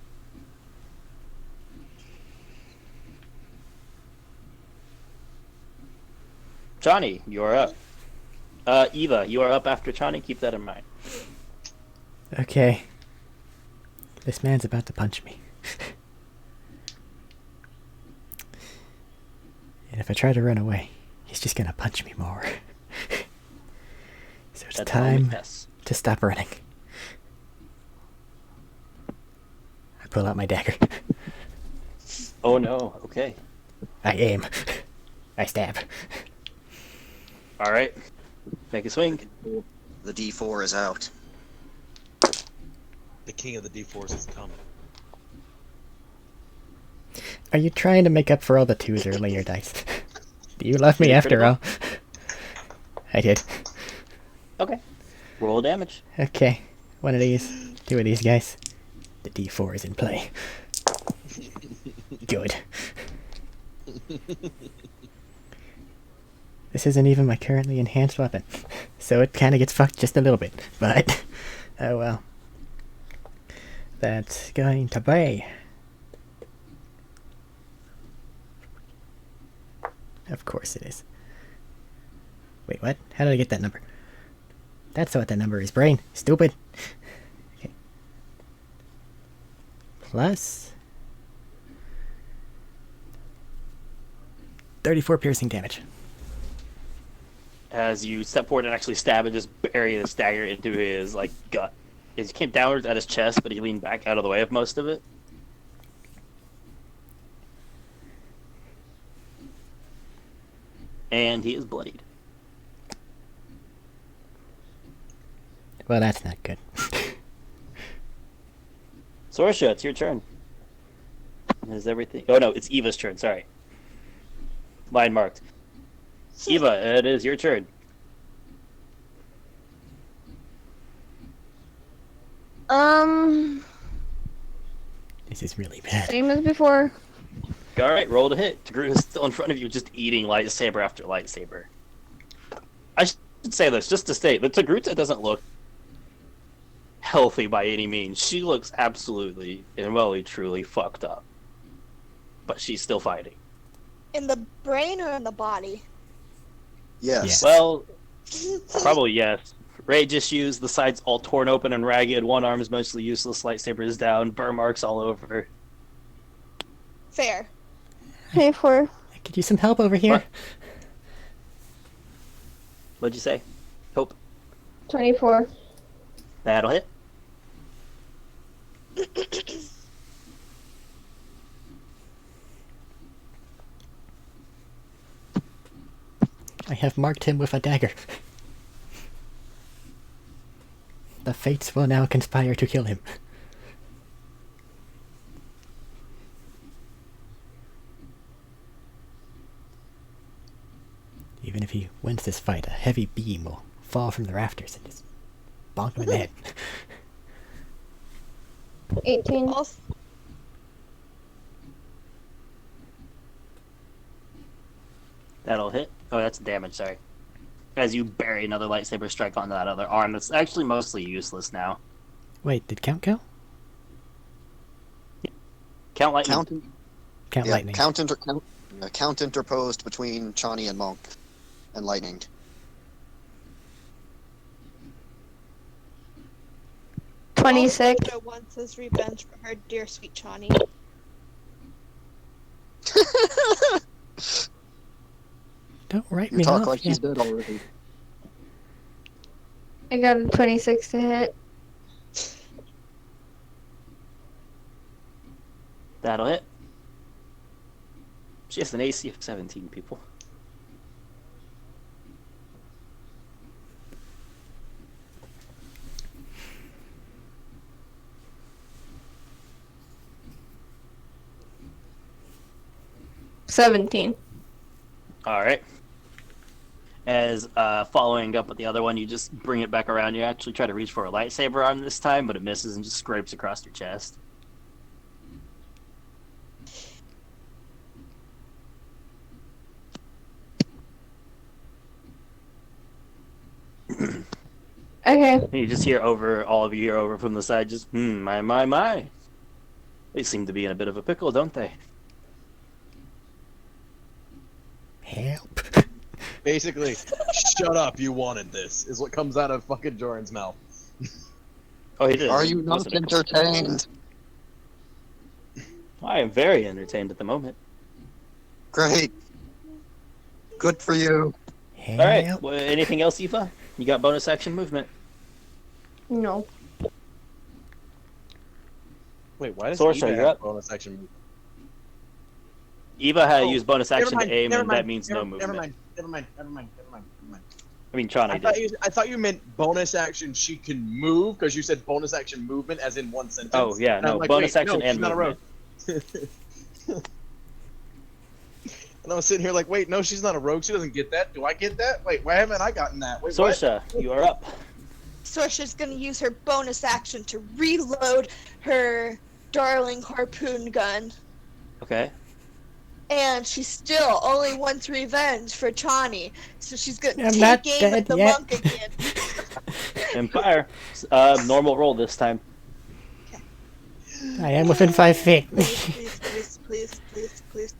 Chani, you are up. Eva, you are up after Chani. Keep that in mind. Okay. This man's about to punch me. And if I try to run away, he's just gonna punch me more. So it's That's time yes. to stop running. I pull out my dagger. Oh no. Okay. I aim. I stab. All right. Make a swing. The D4 is out. The king of the D4s has come. Are you trying to make up for all the twos earlier, Dice? Do you love me Pretty after all? critical. I did. Okay. Roll damage. Okay. One of these. Two of these guys. The D4 is in play. Good. This isn't even my currently enhanced weapon, so it kind of gets fucked just a little bit, but oh well. That's going to be... Of course it is. Wait, what? How did I get that number? That's what that number is, brain. Stupid. Okay. Plus... 34 piercing damage. As you step forward and actually stab and just bury this dagger into his gut. It came downwards at his chest, but he leaned back out of the way of most of it. And he is bloodied. Well, that's not good. Sorsha, it's your turn. Is everything? Oh no, it's Eva's turn. Sorry. Line marked. Eva, it is your turn. This is really bad. Same as before. All right, roll to hit. Groot is still in front of you, just eating lightsaber after lightsaber. I should say this just to state that Togruta doesn't look healthy by any means. She looks absolutely and well, truly fucked up, but she's still fighting. In the brain or in the body? Yes. Well, probably yes. Rage issues, the sides all torn open and ragged, one arm is mostly useless, lightsaber is down, burn marks all over. Fair. 24. I could use some help over here. What? What'd you say? Hope. 24. That'll hit. I have marked him with a dagger. The fates will now conspire to kill him. Even if he wins this fight, a heavy beam will fall from the rafters and just bonk him in the head. 18. Also, That'll hit. Oh, that's damage, sorry. As you bury another lightsaber strike onto that other arm that's actually mostly useless now. Wait, did count go? Count lightning. Count Yeah, lightning. count interposed between Chani and Monk, and lightning. 26. Sorsha wants his revenge for her dear sweet Chani. Don't write You me talk off like yet. she's dead already. I got a 26 to hit. That'll hit. She has an AC of 17, people. $17. Alright. As following up with the other one, you just bring it back around. You actually try to reach for a lightsaber arm this time, but it misses and just scrapes across your chest. Okay. And you just hear over, all of you hear over from the side, just, my. They seem to be in a bit of a pickle, don't they? Help. Basically, shut up, you wanted this, is what comes out of fucking Joran's mouth. Oh, he did. Are you not entertained? I am very entertained at the moment. Great. Good for you. Help. Alright, well, anything else, Eva? You got bonus action movement. No. Wait, why does Sorsha, Eva you're have up. bonus action move? Eva had Oh, used bonus action to aim, and that means no movement. Never mind. I mean, Chani did. I thought you meant bonus action she can move, because you said bonus action movement as in one sentence. Oh, yeah, And I'm no, like, bonus wait, action no, and she's not a rogue. movement. And I was sitting here like, wait, no, she's not a rogue. She doesn't get that. Do I get that? Wait, why haven't I gotten that? Wait, what? Sorsha, you are up. Sorsha's gonna use her bonus action to reload her darling harpoon gun. Okay. And she still only wants revenge for Chani. So she's gonna I'm not take aim dead at the yet. monk again. And fire. Normal roll this time. I am within 5 feet. Please.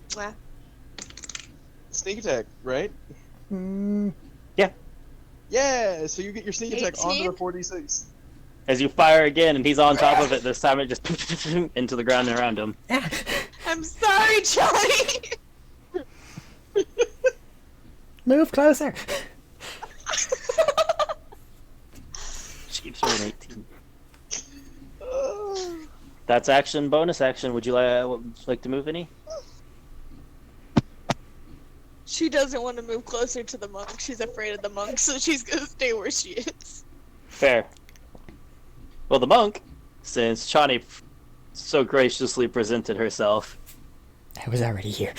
Mwah. Sneak attack, right? Mm, Yeah, so you get your sneak attack onto 18? the 46. As you fire again, and he's on top of it, this time it just into the ground and around him. I'm sorry, Chani. move closer. She keeps rolling 18. That's action, bonus action. Would you like to move any? She doesn't want to move closer to the monk. She's afraid of the monk, so she's gonna stay where she is. Fair. Well, the monk, since Chani so graciously presented herself, I was already here.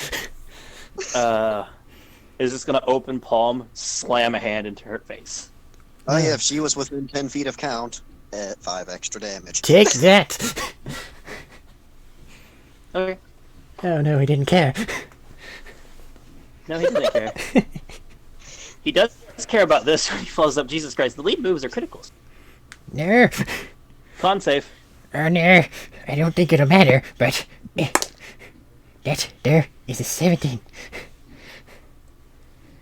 is just gonna open palm, slam a hand into her face. Oh yeah, if she was within 10 feet of count, 5 extra damage. Take that. Okay. Oh no, he didn't care. No, he doesn't care. He does care about this when he follows up. Jesus Christ, the lead moves are criticals. No. Con save. Oh no. I don't think it'll matter, but that there is a 17.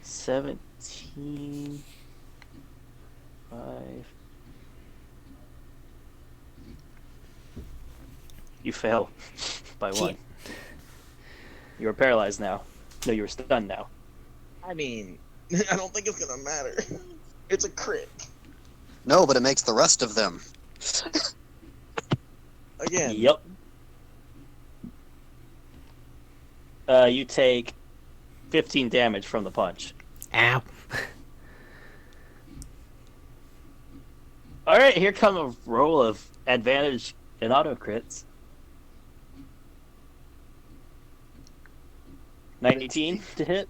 17. 5. You fail by 1. You are paralyzed now. No, you are stunned now. I mean, I don't think it's gonna matter. It's a crit. No, but it makes the rest of them. Again. Yep. You take 15 damage from the punch. Ow. Alright, here come a roll of advantage and auto crits. 19 to hit.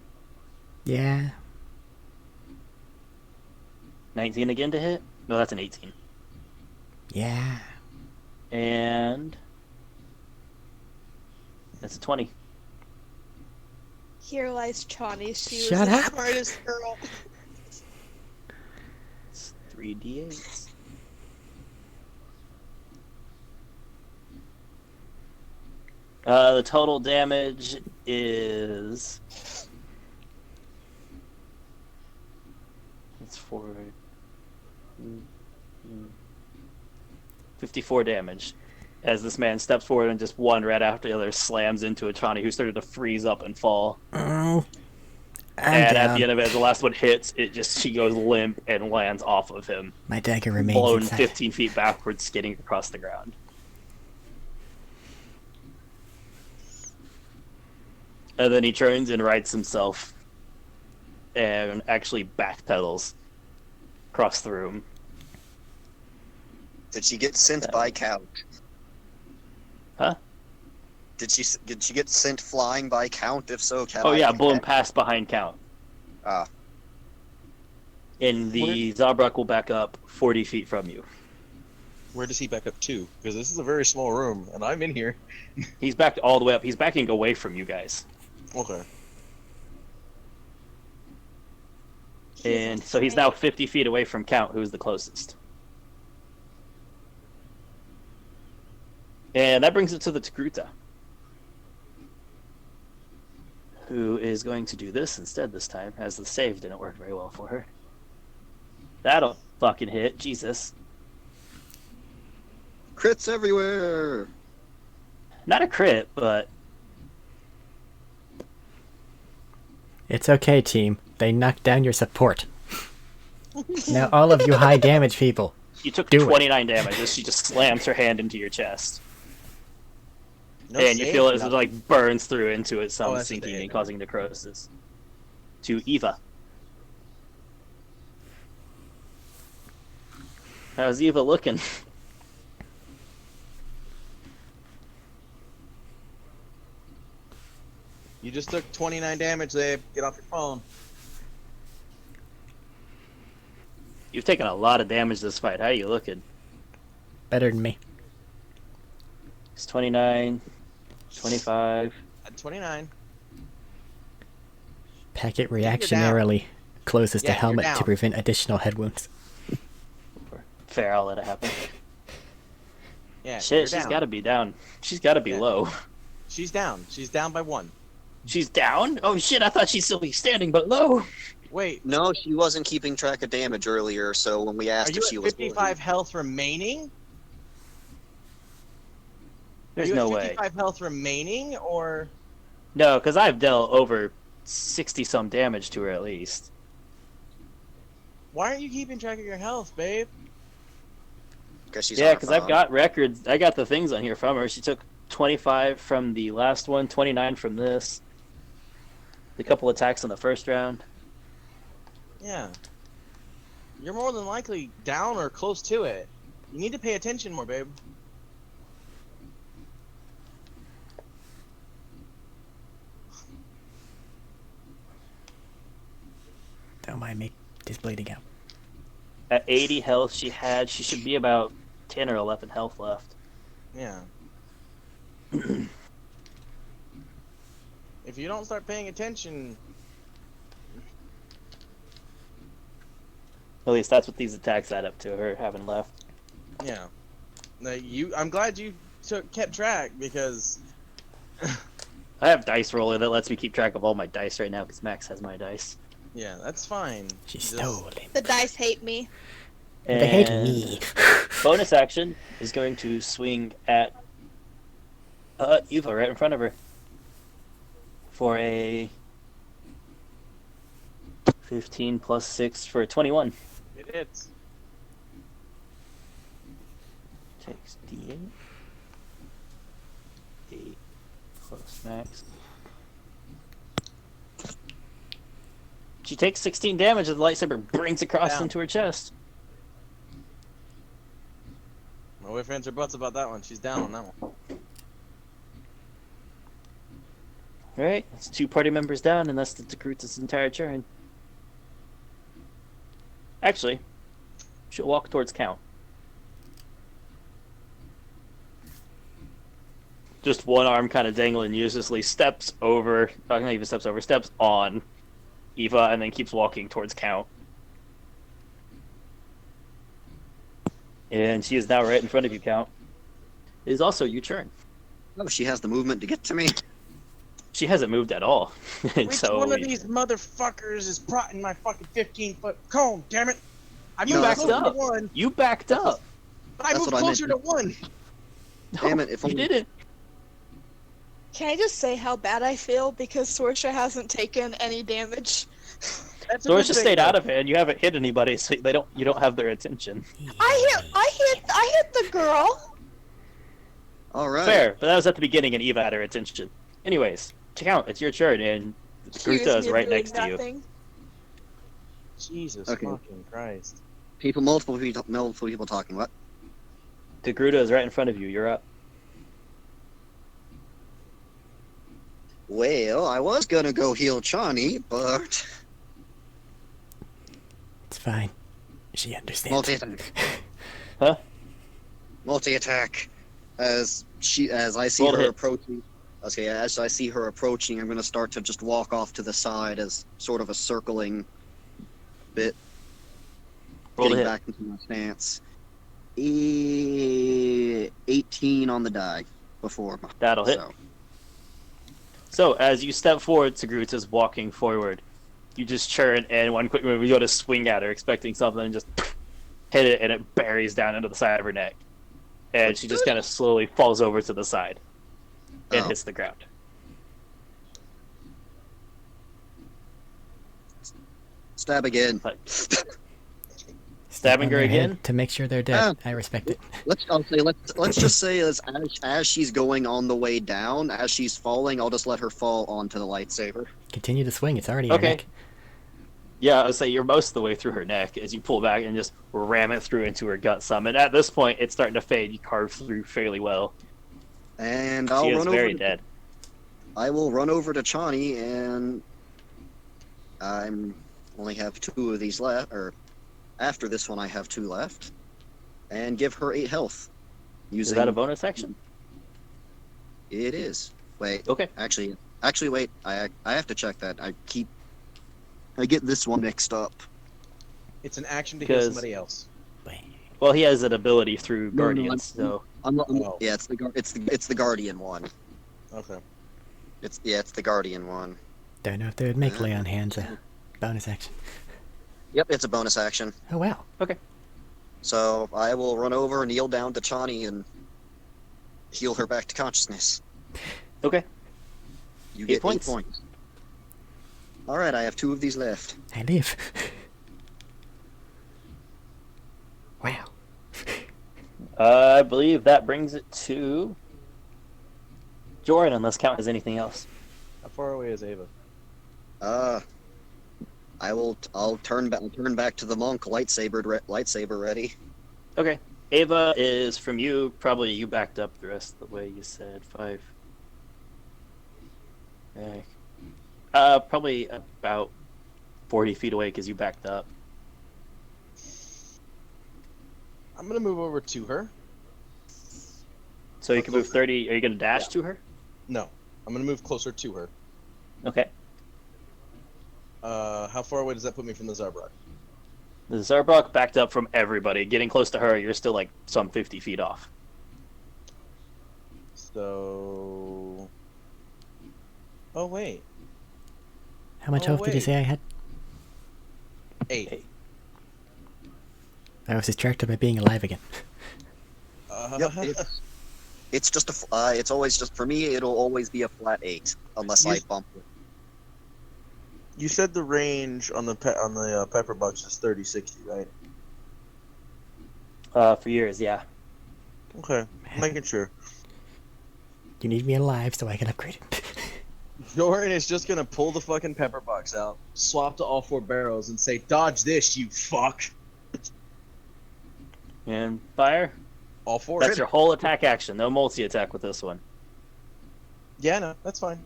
Yeah. 19 again to hit. No, that's an 18. Yeah. And that's a 20. Here lies Chani. She was Shut the up. smartest girl. It's 3d8s. The total damage is... It's 4... 54 damage. As this man steps forward and just one right after the other slams into a Chani who started to freeze up and fall. Oh, I'm And down. at the end of it, as the last one hits, she goes limp and lands off of him, My dagger remains blown inside. 15 feet backwards, skidding across the ground. And then he turns and rights himself and actually backpedals across the room. Did she get sent by Count? Huh? Did she get sent flying by Count? If so, can Oh I yeah, blown past behind Count. Ah, And the Zabrak will back up 40 feet from you. Where does he back up to? Because this is a very small room, and I'm in here. He's backed all the way up. He's backing away from you guys. Okay. And so he's now 50 feet away from Count, who's the closest. And that brings it to the Tagruta, who is going to do this instead this time, as the save didn't work very well for her. That'll fucking hit. Jesus. crits everywhere. Not a crit, but It's okay, team. They knocked down your support. Now all of you high damage people. you took Do it. 29 damage as she just slams her hand into your chest. No And you save, feel it as it nothing. like burns through into it, some that's sinking the and causing necrosis. To Eva. How's Eva looking? You just took 29 damage, Abe. Get off your phone. You've taken a lot of damage this fight. How are you looking? Better than me. It's 29, 25. At 29. Pack it you're reactionarily closest Yeah, to you're helmet to down. prevent additional head wounds. Fair, I'll let it happen. Yeah, Shit, you're she's down. gotta be down. She's gotta be Yeah. low. She's down. She's down by 1. She's down? Oh shit, I thought she'd still be standing, but low. Wait, No, she wasn't keeping track of damage earlier, so when we Are asked you if she at was 55 health remaining? There's Are you no at way. 55 health remaining, or No, because I've dealt over 60 some damage to her at least. why aren't you keeping track of your health, babe? because she's Yeah, on her because I've phone. got records. I got the things on here from her. She took 25 from the last one, 29 from this. The couple attacks in the first round. Yeah. You're more than likely down or close to it. You need to pay attention more, babe. Don't mind me. Just bleeding out. At 80 health she should be about 10 or 11 health left. Yeah. If you don't start paying attention, At least that's what these attacks add up to, her having left. yeah. Like I'm glad you kept track because I have dice roller that lets me keep track of all my dice right now because Max has my dice. yeah, that's fine. She Just- stole it. The dice hate me. They hate And me. Bonus action is going to swing at Eva right in front of her for a 15 plus 6 for a 21. It hits. Takes D8. 8 plus max. She takes 16 damage as the lightsaber brings across Down. into her chest. No ifs, or buts about that one. She's down on that one. Alright, that's 2 party members down, and that's the Takruta's entire turn. Actually, she'll walk towards Count. Just one arm kind of dangling uselessly, steps over, not even steps over, steps on Eva, and then keeps walking towards Count. And she is now right in front of you, Count. It is also your turn. Oh, she has the movement to get to me. She hasn't moved at all. And Which so one of these motherfuckers is prodding my fucking 15-foot cone? Damn it! I'm You not backed close to up. one. you backed up. But I That's moved what I meant. closer to 1. Damn it! If You only didn't. Can I just say how bad I feel because Sorsha hasn't taken any damage? That's a So good it's just thing, stayed though. out of it, and you haven't hit anybody, so you don't have their attention. I hit the girl. all right. Fair, but that was at the beginning, and Eva had her attention. Anyways, Count, it's your turn, and Accuse Gruta is me of right doing next to you. nothing. Jesus Okay. fucking Christ. Multiple people talking. What? The Gruta is right in front of you. You're up. Well, I was gonna go heal Chani, but It's fine. She understands. multi-attack. Huh? Multi-attack. As I see Roll to her hit. approaching. Okay, as I see her approaching, I'm gonna start to just walk off to the side as sort of a circling bit, Roll to getting hit. back into my stance. 18 on the die before. That'll hit. So. So as you step forward, Gruta's walking forward. You just churn, and one quick move, you go to swing at her, expecting something, and just hit it, and it buries down into the side of her neck. And she just kind of slowly falls over to the side and Oh. hits the ground. Stab again. Stabbing On her their head again? to make sure they're dead. I respect it. Let's just say as she's going on the way down, as she's falling, I'll just let her fall onto the lightsaber. Continue to swing. It's already in her Okay. neck. Yeah, I would say you're most of the way through her neck as you pull back and just ram it through into her gut some. And at this point, it's starting to fade. You carve through fairly well. And She I'll is run very over. dead. I will run over to Chani, and I'm only have 2 of these left. Or after this one, I have 2 left, and give her 8 health. Is Using that a bonus action? It is. Wait. Okay. Actually, wait. I have to check that. I get this one mixed up. It's an action to heal Because- somebody else. Well, he has an ability through No, no, Guardians, so... Oh. Yeah, it's the Guardian one. Okay. It's the Guardian one. Don't know if they would make lay on hands a bonus action. Yep, it's a bonus action. Oh wow. So I will run over, kneel down to Chani, and heal her back to consciousness. Okay. You 8 get points. 8 points. All right, I have 2 of these left. I live. Wow. I believe that brings it to... Jordan, unless Count has anything else. How far away is Ava? I'll turn back to the monk, lightsaber ready. Okay. Ava is from you. Probably you backed up the rest of the way. You said 5. Okay. Probably about 40 feet away because you backed up. I'm gonna move over to her. So you can move 30. Are you going to dash Yeah. to her? No, I'm gonna move closer to her. Okay. How far away does that put me from the Zarbrock? The Zarbrock backed up from everybody. Getting close to her, you're still like some 50 feet off. So. Oh wait, How much Oh, health did you wait. say I had? 8. I was distracted by being alive again. Yep, it's just it's always just for me. It'll always be a flat 8 unless I You- bump it. You said the range on the pepper bucks is 30-60, right? For years, yeah. Okay, making sure. You need me alive so I can upgrade it. Jordan is just gonna pull the fucking pepper box out, swap to all 4 barrels, and say, "Dodge this, you fuck!" And fire. All 4. That's your whole attack action. No multi-attack with this one. Yeah, no, that's fine.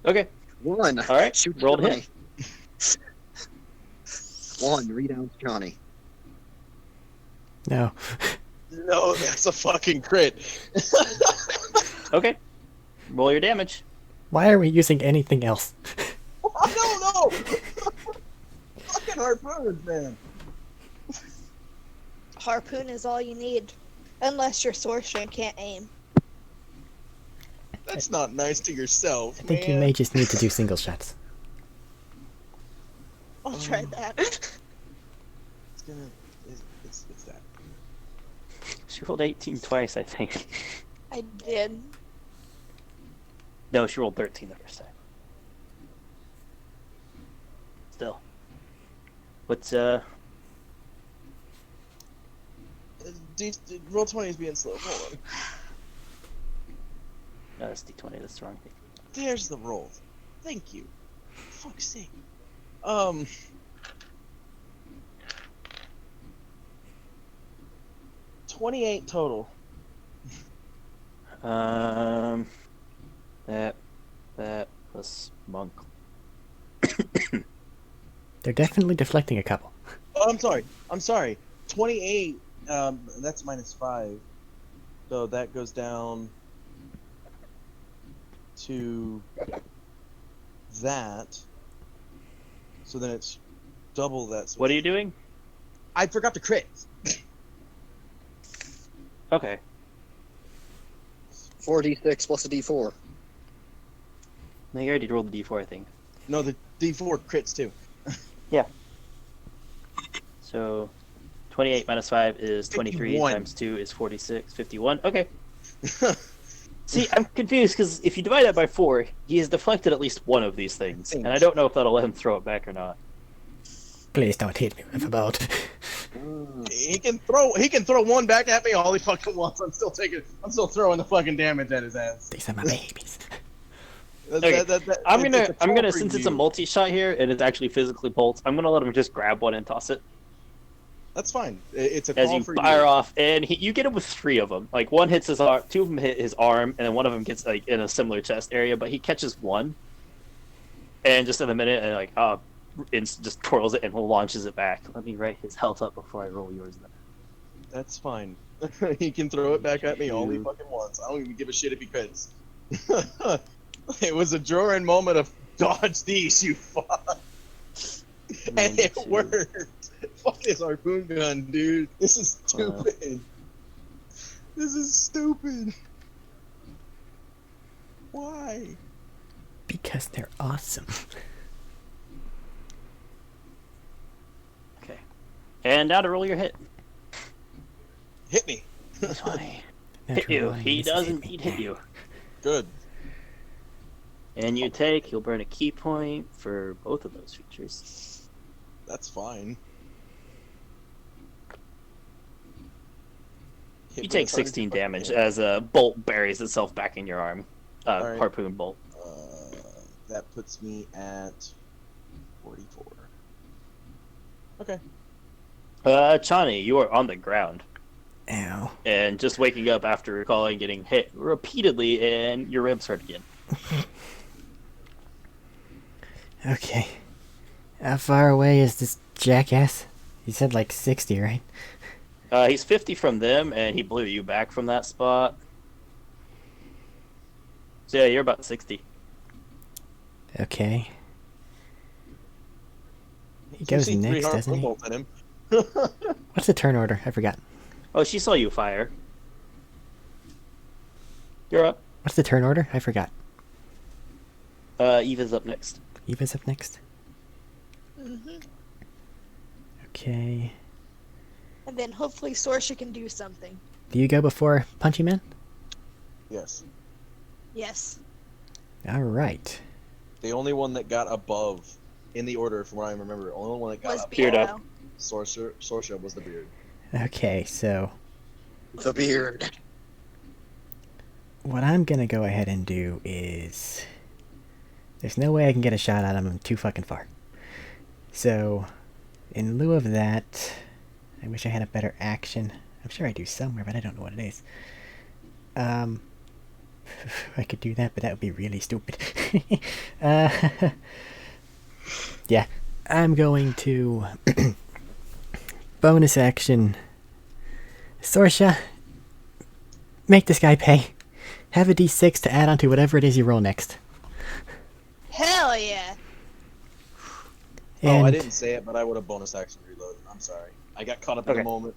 Okay. 1. All right, Shoot roll to Johnny. hit. 1. Redown Johnny. No. No, that's a fucking crit. Okay. Roll your damage. Why are we using anything else? I don't know. Fucking harpoons, man. Harpoon is all you need. Unless your sorcerer can't aim. That's not nice to yourself, I think man. you may just need to do single shots. I'll try that. It's gonna. It's that. She rolled 18 twice, I think. I did. No, she rolled 13 the first time. Still. What's, Roll 20 is being slow. Hold on. No, that's D20, that's the wrong thing. There's the roll. Thank you. For fuck's sake. 28 total. That plus monk. They're definitely deflecting a couple. Oh, I'm sorry. 28, that's minus 5. So that goes down to that. So then it's double that. So What are you doing? I forgot to crit. Okay. 4d6 plus a d4. No, you already rolled the D4, I think. No, the D4 crits too. So, 28 minus 5 is 23, 51. times 2 is 46, 51. Okay. See, I'm confused, because if you divide that by 4, he has deflected at least one of these things. And I don't know if that'll let him throw it back or not. Please don't hit me with a boat. He can throw one back at me all he fucking wants. I'm still throwing the fucking damage at his ass. These are my babies. Okay. I'm it's a gonna troll since it's a preview. multi-shot here, and it's actually physically bolts, I'm gonna let him just grab one and toss it. That's fine. It's a As call you for fire you. off, and you get him with 3 of them. Like, one hits his arm, 2 of them hit his arm, and then one of them gets, like, in a similar chest area, but he catches one. And just in a minute, and just twirls it and launches it back. Let me write his health up before I roll yours then. That's fine. He can throw it back at me all he fucking wants. I don't even give a shit if he crits. It was a Joran moment of dodge these, you fuck. And it 92. worked. Fuck this harpoon gun, dude. This is stupid. This is stupid. Why? Because they're awesome. Okay. And now to roll your hit. Hit me. 20. Hit Natural you. one, He this is does hit indeed me. hit you. Good. And you'll burn a key point for both of those features. That's fine. Hit You me take as hard as 16 you fucking damage can. as a bolt buries itself back in your arm. Alright. Harpoon bolt. That puts me at 44. Okay. Chani, you are on the ground. Ow. And just waking up after recalling getting hit repeatedly, and your ribs hurt again. Okay. How far away is this jackass? You said like 60, right? He's 50 from them, and he blew you back from that spot. So yeah, you're about 60. Okay. He You goes see 3 next, doesn't harpoon he? bolts at him. What's the turn order? I forgot. Oh, she saw you fire. You're up. What's the turn order? I forgot. Eva's up next. Eva's up next. Hmm. Okay. And then hopefully Sorsha can do something. Do you go before Punchy Man? Yes. Yes. Alright. The only one that got above, in the order from what I remember, the only one that got Was above Beard up. Beardo. Sorsha was the beard. Okay, so The beard. what I'm gonna go ahead and do is... There's no way I can get a shot at him. I'm too fucking far. So, in lieu of that, I wish I had a better action. I'm sure I do somewhere, but I don't know what it is. I could do that, but that would be really stupid. Yeah, I'm going to bonus action. Sorsha, make this guy pay. Have a d6 to add on to whatever it is you roll next. Hell yeah. And Oh, I didn't say it, but I would have bonus action reloaded. I'm sorry. I got caught up in Okay. the moment.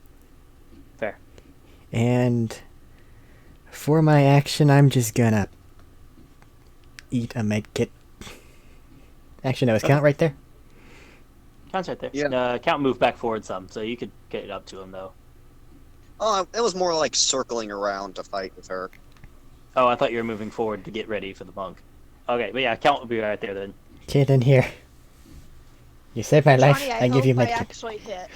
Fair. And for my action, I'm just gonna eat a med kit. Actually, no, is count right there? Count's right there. Yeah. Count moved back forward some, so you could get it up to him, though. Oh, it was more like circling around to fight with her. Oh, I thought you were moving forward to get ready for the monk. Okay, but yeah, Count will be right there then. Get in here. You saved my life. Chani, I give you hope I medkit. actually hit.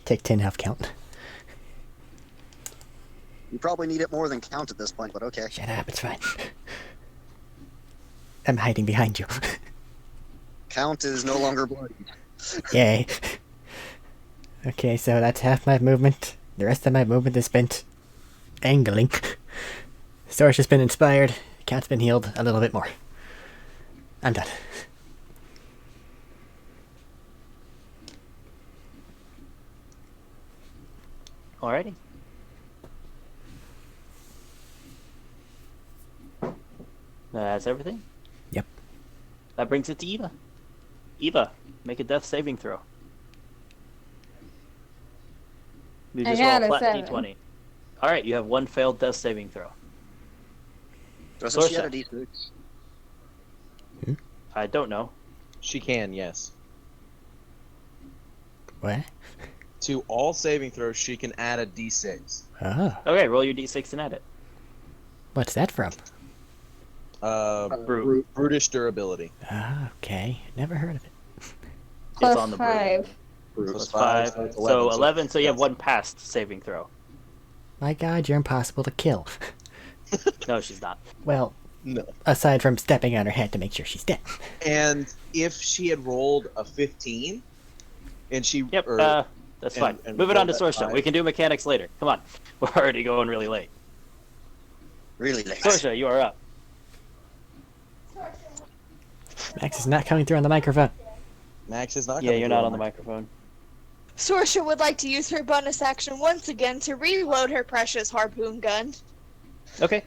Take 10 health count. You probably need it more than Count at this point, but okay. Shut up, it's fine. I'm hiding behind you. Count is no longer bloody. Yay. Okay, so that's half my movement. The rest of my movement is spent angling. Storch has been inspired. Count's been healed a little bit more. I'm done. Alrighty. That's everything? Yep. That brings it to Eva. Eva, make a death saving throw. You I just got roll a a flat 7. d20. Alright, you have one failed death saving throw. So she had a Sorsha. D6. I don't know. She can, yes. What? To all saving throws, she can add a d6. Oh, Okay, roll your d6 and add it. what's that from? Brute. Brutish durability. Ah, okay. Never heard of it. Plus on the brute. 5. Plus five, 5. so it's So 11, 11, so you have that's- one passed saving throw. My god, you're impossible to kill. No, she's not. Well, No. aside from stepping on her head to make sure she's dead. And if she had rolled a 15, and she Yep, or, that's and- fine. and Moving on to roll Source that Show. We can do mechanics later. Come on. We're already going really late. Really late. Sorsha, you are up. Max is not coming through on the microphone. Max is not. Yeah, coming you're through not on the microphone. Sorsha would like to use her bonus action once again to reload her precious harpoon gun. Okay.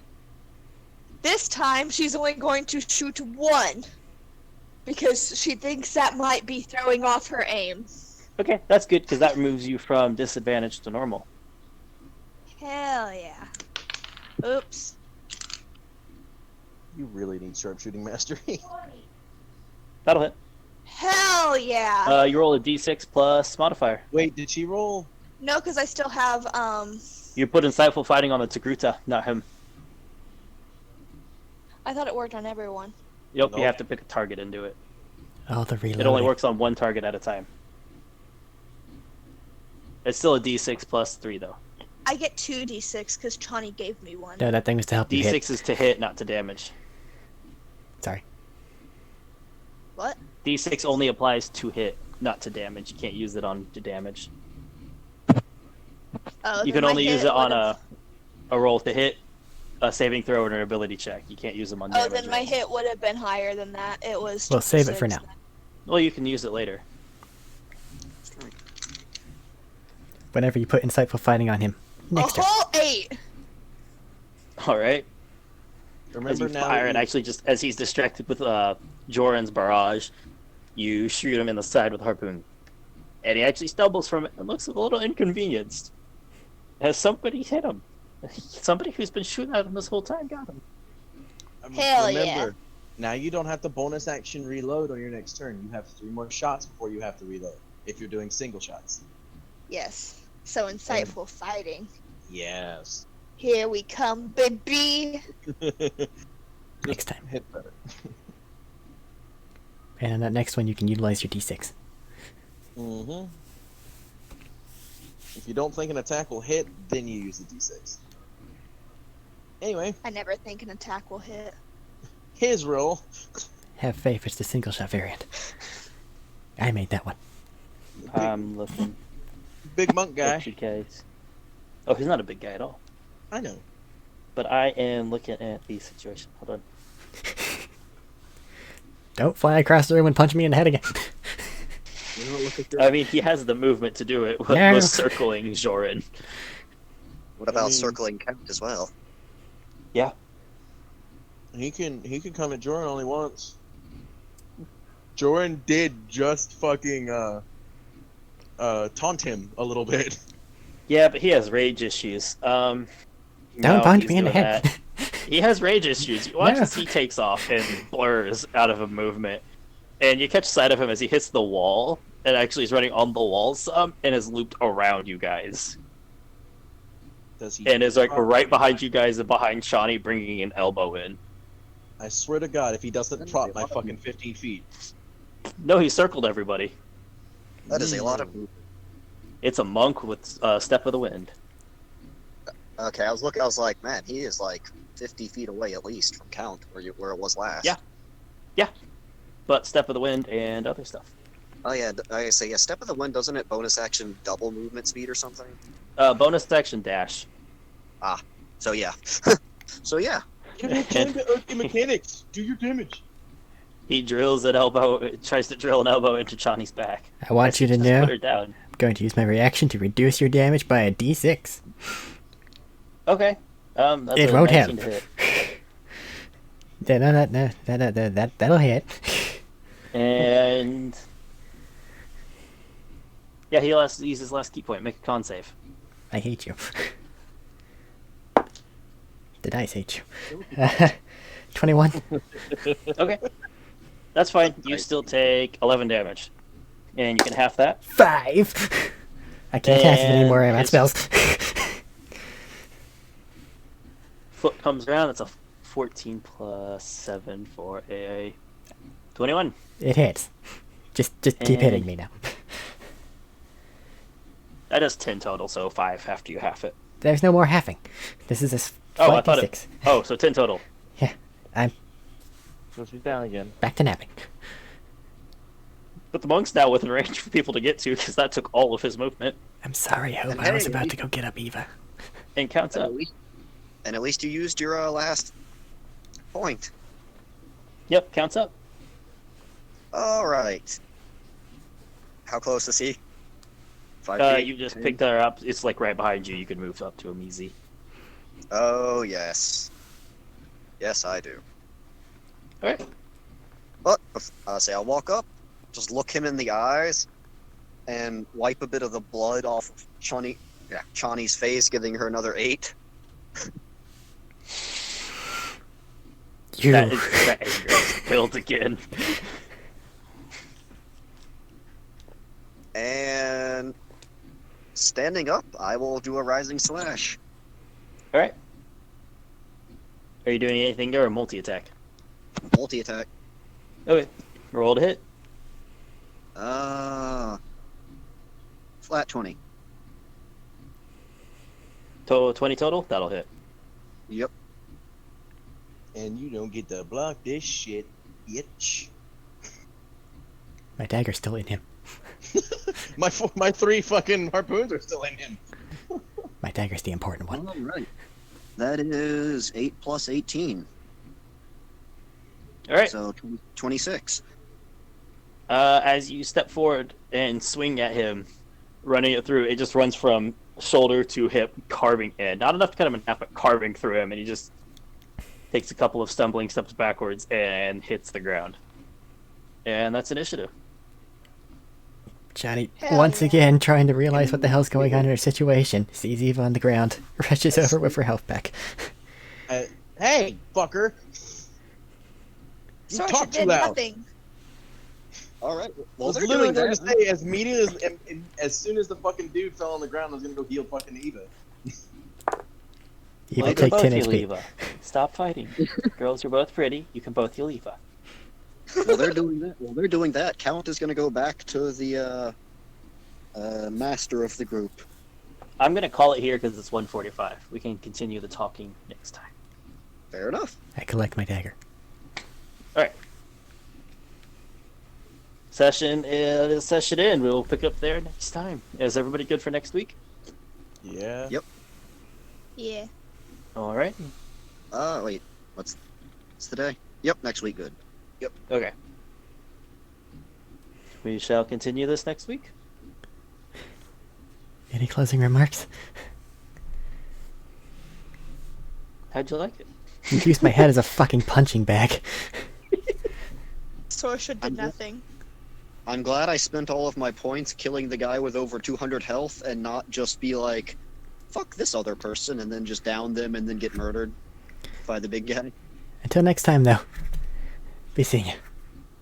This time, she's only going to shoot one. Because she thinks that might be throwing off her aim. Okay, that's good because that removes you from disadvantage to normal. Hell yeah. Oops. You really need sharpshooting mastery. That'll hit. Hell yeah. You roll a d6 plus modifier. Wait, did she roll? No, because I still have, You put insightful fighting on the Togruta, not him. I thought it worked on everyone. Yep, Nope. you have to pick a target and do it. Oh, the reload. It only works on one target at a time. It's still a d6 plus 3, though. I get 2d6 because Chani gave me one. No, that thing was to help you hit. D6 is to hit, not to damage. Sorry. What? D6 only applies to hit, not to damage. You can't use it on to damage. Oh, You then can my only use hit it on would've- a roll to hit, a saving throw, and an ability check. You can't use them on Oh, damage. then my rolls. hit would have been higher than that. It was. Well, save it for 26 now. then. Well, you can use it later. Whenever you put insightful fighting on him. Next a turn. whole 8. All right. As Remember you now. fire, and you- actually, just as he's distracted with Joran's barrage, you shoot him in the side with a harpoon, and he actually stumbles from it and looks a little inconvenienced. Has somebody hit him? Somebody who's been shooting at him this whole time got him. Hell yeah. remember, now you don't have to bonus action reload on your next turn. You have 3 more shots before you have to reload. If you're doing single shots. Yes. So insightful fighting. Yes. Here we come, baby. Next time. Hit better. And on that next one, you can utilize your d6. Mm-hmm. If you don't think an attack will hit, then you use the d6. Anyway, I never think an attack will hit. his roll. Have faith, it's the single shot variant. I made that one. I'm looking. Big monk guy. At you guys. Oh, he's not a big guy at all. I know. But I am looking at the situation. Hold on. Don't fly across the room and punch me in the head again. You don't look at your... I mean, he has the movement to do it. With No. circling Joran. What about I mean- circling Count as well? Yeah. He can come at Joran only once. Joran did just fucking taunt him a little bit. Yeah, but he has rage issues. Don't punch he's me in the doing head. that. He has rage issues. You watch No. as he takes off and blurs out of a movement, and you catch sight of him as he hits the wall, and actually is running on the walls some, and is looped around you guys, Does he? and is like right behind you guys and behind Chani, bringing an elbow in. I swear to God, if he doesn't prop my fucking 15 feet. No, he circled everybody. That is a lot of. It's a monk with Step of the Wind. Okay, I was looking. I was like, man, he is like 50 feet away at least from Count, where it was last. Yeah. But Step of the Wind and other stuff. Oh yeah, I say yeah. Step of the Wind, doesn't it? Bonus action, double movement speed or something. Bonus action dash. So yeah. So yeah. Give me time to earthy mechanics. Do your damage. He drills an elbow, tries to drill an elbow into Chani's back. I want you to Just know, put her down. I'm going to use my reaction to reduce your damage by a d6. Okay. That's It a won't 19 help. to hit. That'll hit. And yeah, he has to use his last key point. Make a con save. I hate you. The dice hate you. 21. Okay, that's fine. You still take 11 damage, and you can half that. 5. I can't cast it anymore. I'm out his- spells. Foot comes around. It's a 14 plus 7 for a 21. It hits. Just keep hitting me now. That does 10 total, so 5 after you half it. There's no more halving. This is a Oh, I flat thought d6. it. Oh, so 10 total. Yeah, I'm So she's down again. back to napping. But the monk's now within range for people to get to because that took all of his movement. I'm sorry, Hope. And I was hey, about to go get up Eva. And counts up. And at least you used your last point. Yep, counts up. All right. How close is he? 5 feet? You just picked her up. It's like right behind you. You can move up to him easy. Oh yes. Yes, I do. All right. But I'll walk up, just look him in the eyes, and wipe a bit of the blood off of Chani's face, giving her another 8. You. That anger is built again. And standing up, I will do a rising slash. All right. Are you doing anything there or multi-attack? Multi attack. Okay. Roll to hit. Flat 20. Total 20 total. That'll hit. Yep. And you don't get to block this shit, bitch. My dagger's still in him. My 3 fucking harpoons are still in him. My dagger's the important one. All right. That is 8 plus 18. All right. So 26. As you step forward and swing at him, running it through, it just runs from shoulder to hip, carving in. Not enough to cut him in half, but carving through him, and he just takes a couple of stumbling steps backwards and hits the ground. And that's initiative. Johnny, Hell once yeah. again, trying to realize what the hell's going on in her situation, sees Eva on the ground, rushes over with her health back. Hey, fucker! You Sorsha talk too did loud. nothing. All right. I Well, was they're literally doing going to that. say, as soon as the fucking dude fell on the ground, I was going to go heal fucking Eva. Eva, Well, you can take both 10 heal HP. Eva. Stop fighting. Girls, you're both pretty. You can both heal Eva. While they're doing that, Count is going to go back to the master of the group. I'm going to call it here because it's 1:45. We can continue the talking next time. Fair enough. I collect my dagger. Session in. We'll pick up there next time. Is everybody good for next week? Yeah. Yep. Yeah. All right. Wait. What's the day? Yep, next week. Good. Okay. We shall continue this next week. Any closing remarks? How'd you like it? You used my head as a fucking punching bag. Sorsha did I'm- nothing. I'm glad I spent all of my points killing the guy with over 200 health and not just be like, fuck this other person, and then just down them and then get murdered by the big guy. Until next time, though. Be seeing you.